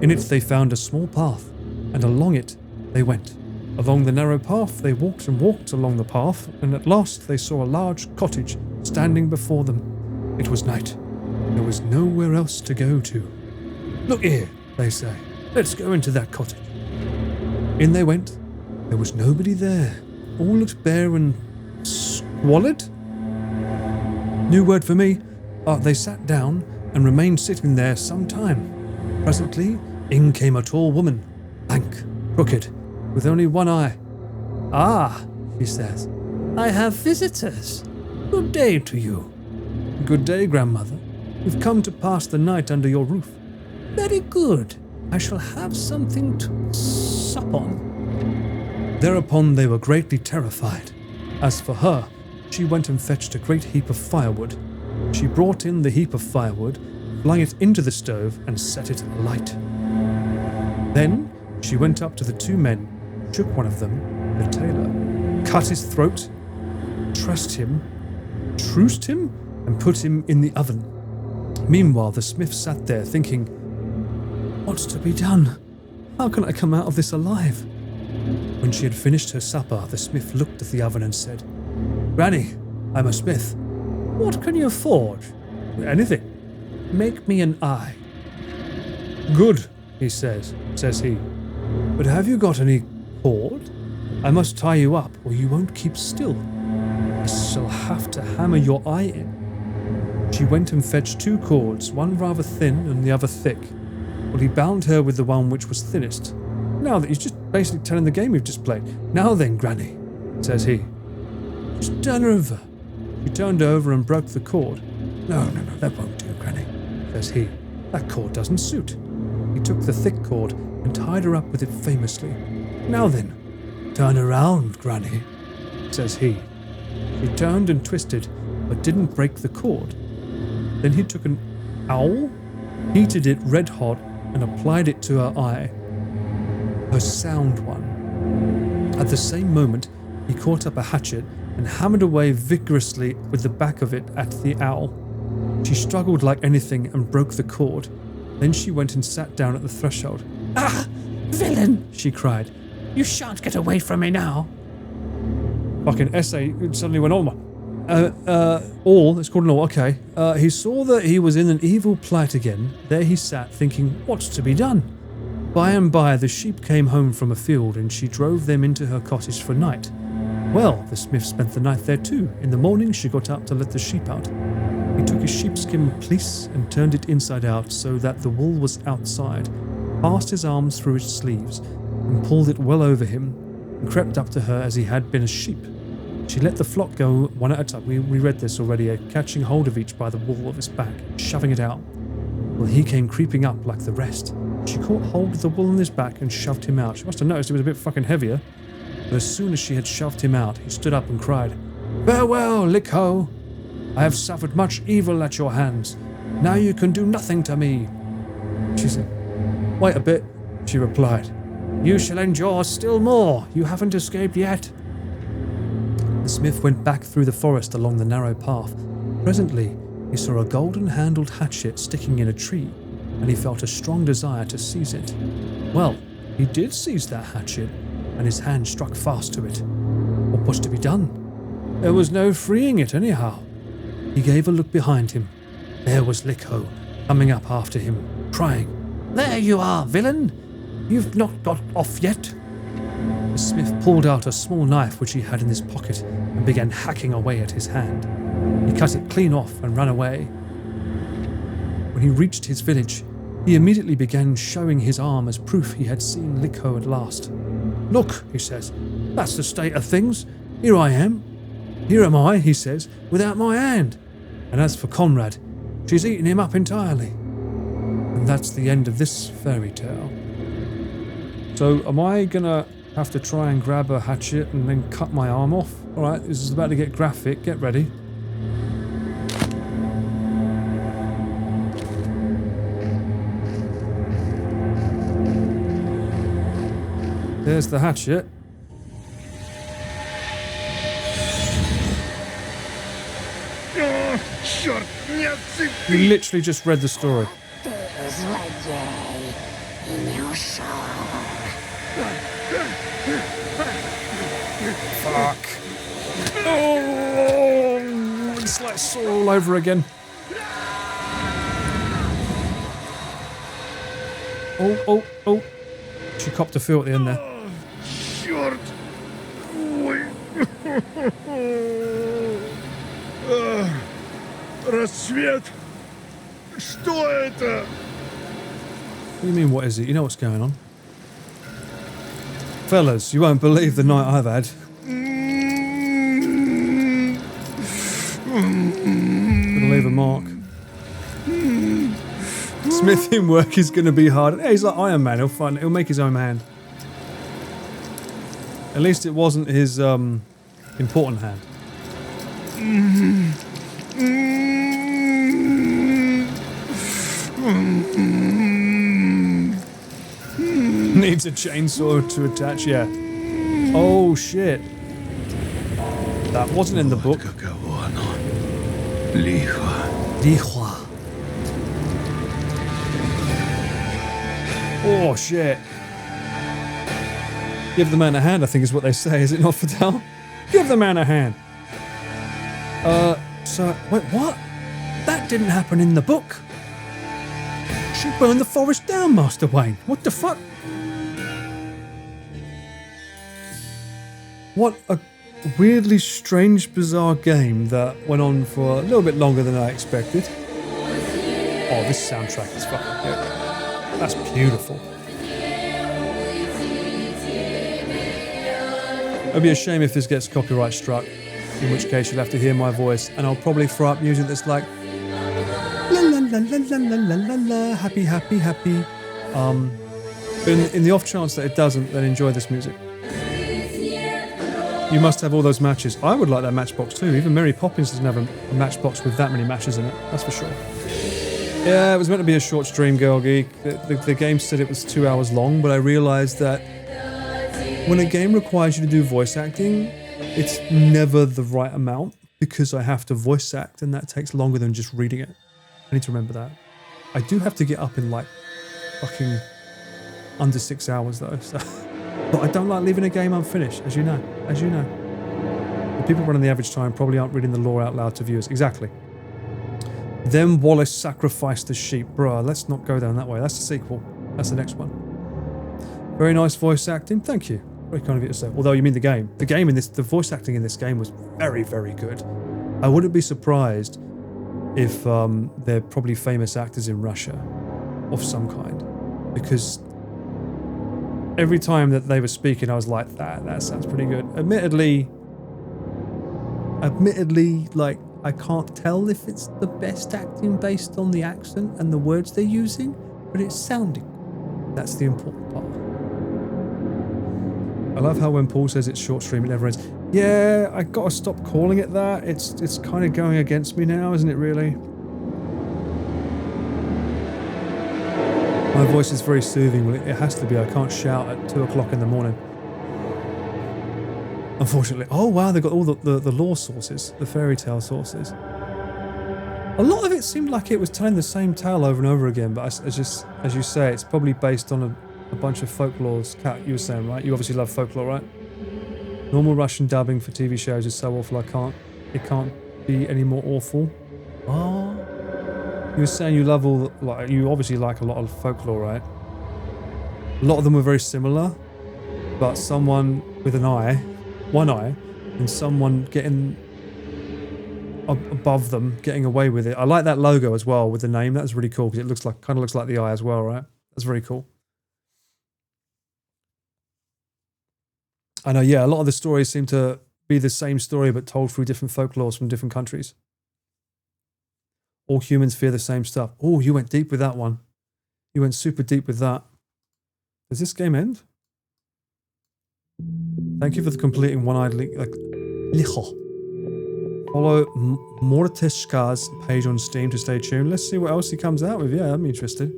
In it they found a small path, and along it they went. Along the narrow path they walked and walked along the path, and at last they saw a large cottage standing before them. It was night. There was nowhere else to go to. Look here, they say. Let's go into that cottage. In they went. There was nobody there. All looked bare and squalid? New word for me. They sat down and remained sitting there some time. Presently, in came a tall woman, lank, crooked, with only one eye. Ah, she says, I have visitors. Good day to you. Good day, grandmother. We've come to pass the night under your roof. Very good. I shall have something to sup on. Thereupon they were greatly terrified. As for her, she went and fetched a great heap of firewood. She brought in the heap of firewood, flung it into the stove, and set it alight. Then she went up to the two men, shook one of them, the tailor, cut his throat, trussed him, and put him in the oven. Meanwhile, the smith sat there thinking, what's to be done? How can I come out of this alive? When she had finished her supper, the smith looked at the oven and said, Granny, I'm a smith. What can you forge? Anything. Make me an eye. Good, he says he. But have you got any cord? I must tie you up, or you won't keep still. I shall have to hammer your eye in. She went and fetched 2 cords, one rather thin and the other thick. Well, he bound her with the one which was thinnest. Now that he's just basically telling the game we've just played. Now then, Granny, says he. Just turn her over. She turned over and broke the cord. No, that won't do, Granny, says he. That cord doesn't suit. He took the thick cord and tied her up with it famously. Now then, turn around, Granny, says he. She turned and twisted, but didn't break the cord. Then he took an owl, heated it red hot, and applied it to her eye. Her sound one. At the same moment, he caught up a hatchet and hammered away vigorously with the back of it at the owl. She struggled like anything and broke the cord. Then she went and sat down at the threshold. Ah, villain, she cried. You shan't get away from me now. Fucking essay suddenly went on. All, it's called an all, okay. He saw that he was in an evil plight again. There he sat, thinking, what's to be done? By and by, the sheep came home from a field, and she drove them into her cottage for night. Well, the smith spent the night there too. In the morning, she got up to let the sheep out. He took his sheepskin fleece and turned it inside out so that the wool was outside, passed his arms through its sleeves, and pulled it well over him, and crept up to her as he had been a sheep. She let the flock go one at a time. We read this already, catching hold of each by the wool of its back, shoving it out. Well, he came creeping up like the rest. She caught hold of the wool on his back and shoved him out. She must have noticed he was a bit fucking heavier. But as soon as she had shoved him out, he stood up and cried, "Farewell, Likho! I have suffered much evil at your hands. Now you can do nothing to me." She said, "Wait a bit," she replied. "You shall endure still more. You haven't escaped yet." The smith went back through the forest along the narrow path. Presently, he saw a golden-handled hatchet sticking in a tree, and he felt a strong desire to seize it. Well, he did seize that hatchet, and his hand struck fast to it. What was to be done? There was no freeing it anyhow. He gave a look behind him. There was Likho, coming up after him, crying, "There you are, villain! You've not got off yet." The smith pulled out a small knife which he had in his pocket and began hacking away at his hand. He cut it clean off and ran away. When he reached his village, he immediately began showing his arm as proof he had seen Likho at last. "Look," he says, "that's the state of things. Here I am. Here am I," he says, "without my hand. And as for Conrad, she's eaten him up entirely." And that's the end of this fairy tale. So am I gonna have to try and grab a hatchet and then cut my arm off? Alright, this is about to get graphic. Get ready. There's the hatchet.
Черт, не отцепи!
You literally just read the story.
Ты злодей и не ушел.
Fuck. Oh, it's like Saw all over again. Oh. She copped a feel at the end there.
Черт! Ой! Рассвет! Что это?
What do you mean, what is it? You know what's going on. Fellas, you won't believe the night I've had. Gonna leave a mark. Smithing work is gonna be hard. Hey, he's like Iron Man, he'll make his own hand. At least it wasn't his important hand. Needs a chainsaw to attach, yeah. Oh shit. That wasn't in the book.
Каково оно? Лихо.
Likho. Oh shit. Give the man a hand, I think is what they say, is it not, Fidel? Give the man a hand. So, wait, what? That didn't happen in the book. She burned the forest down, Master Wayne. What the fuck? What a weirdly strange, bizarre game that went on for a little bit longer than I expected. Oh, this soundtrack is fucking good. That's beautiful. It'd be a shame if this gets copyright struck, in which case you'll have to hear my voice, and I'll probably throw up music that's like la la la la la la la la, happy, happy, happy. But in the off chance that it doesn't, then enjoy this music. You must have all those matches. I would like that matchbox too. Even Mary Poppins doesn't have a matchbox with that many matches in it. That's for sure. Yeah, it was meant to be a short stream, Girl Geek. The game said it was 2 hours long, but I realised that when a game requires you to do voice acting, it's never the right amount because I have to voice act and that takes longer than just reading it. I need to remember that. I do have to get up in like fucking under 6 hours though, so... But I don't like leaving a game unfinished, as you know. The people running the average time probably aren't reading the lore out loud to viewers. Exactly. Then Wallace sacrificed the sheep. Bruh, let's not go down that way. That's the sequel. That's the next one. Very nice voice acting. Thank you. Very kind of you to say. Although you mean the game. The voice acting in this game was very, very good. I wouldn't be surprised if they're probably famous actors in Russia of some kind. Because every time that they were speaking, I was like, that sounds pretty good. Admittedly, Admittedly, like, I can't tell if it's the best acting based on the accent and the words they're using, but it's sounding. That's the important part. I love how when Paul says it's short stream, it never ends. Yeah, I gotta stop calling it that. It's kind of going against me now, isn't it really? My voice is very soothing. Well, it has to be. I can't shout at 2 o'clock in the morning. Unfortunately. Oh wow, they've got all the lore sources, the fairy tale sources. A lot of it seemed like it was telling the same tale over and over again, but as you say, it's probably based on a bunch of folklores. Kat, you were saying, right? You obviously love folklore, right? Normal Russian dubbing for TV shows is so awful, it can't be any more awful. Oh. You were saying you love you obviously like a lot of folklore, right? A lot of them were very similar, but someone with one eye, and someone getting above them, getting away with it. I like that logo as well with the name. That's really cool because it kind of looks like the eye as well, right? That's very cool. I know, yeah, a lot of the stories seem to be the same story but told through different folklores from different countries. All humans fear the same stuff. Oh, you went deep with that one. You went super deep with that. Does this game end? Thank you for completing one-eyed Likho. Follow Mortishka's page on Steam to stay tuned. Let's see what else he comes out with. Yeah, I'm interested.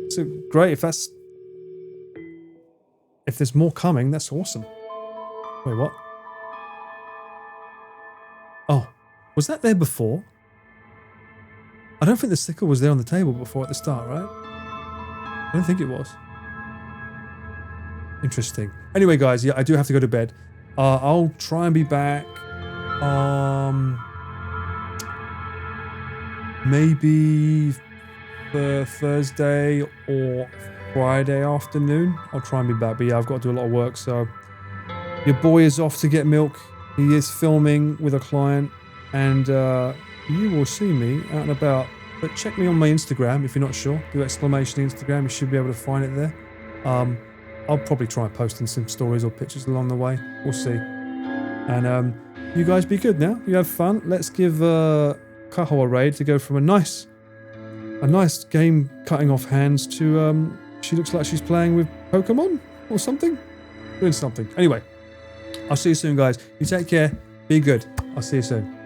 So great, if there's more coming, that's awesome. Wait, what? Oh, was that there before? I don't think the sticker was there on the table before at the start, right? I don't think it was. Interesting. Anyway, guys, yeah, I do have to go to bed. I'll try and be back. Maybe for Thursday or Friday afternoon. I'll try and be back. But yeah, I've got to do a lot of work, so your boy is off to get milk. He is filming with a client, and you will see me out and about. But check me on my Instagram if you're not sure. Do exclamation Instagram. You should be able to find it there. I'll probably try and post in some stories or pictures along the way. We'll see. And you guys be good now. You have fun. Let's give Kaho a raid to go from a nice game cutting off hands to she looks like she's playing with Pokemon or something. Doing something. Anyway, I'll see you soon, guys. You take care. Be good. I'll see you soon.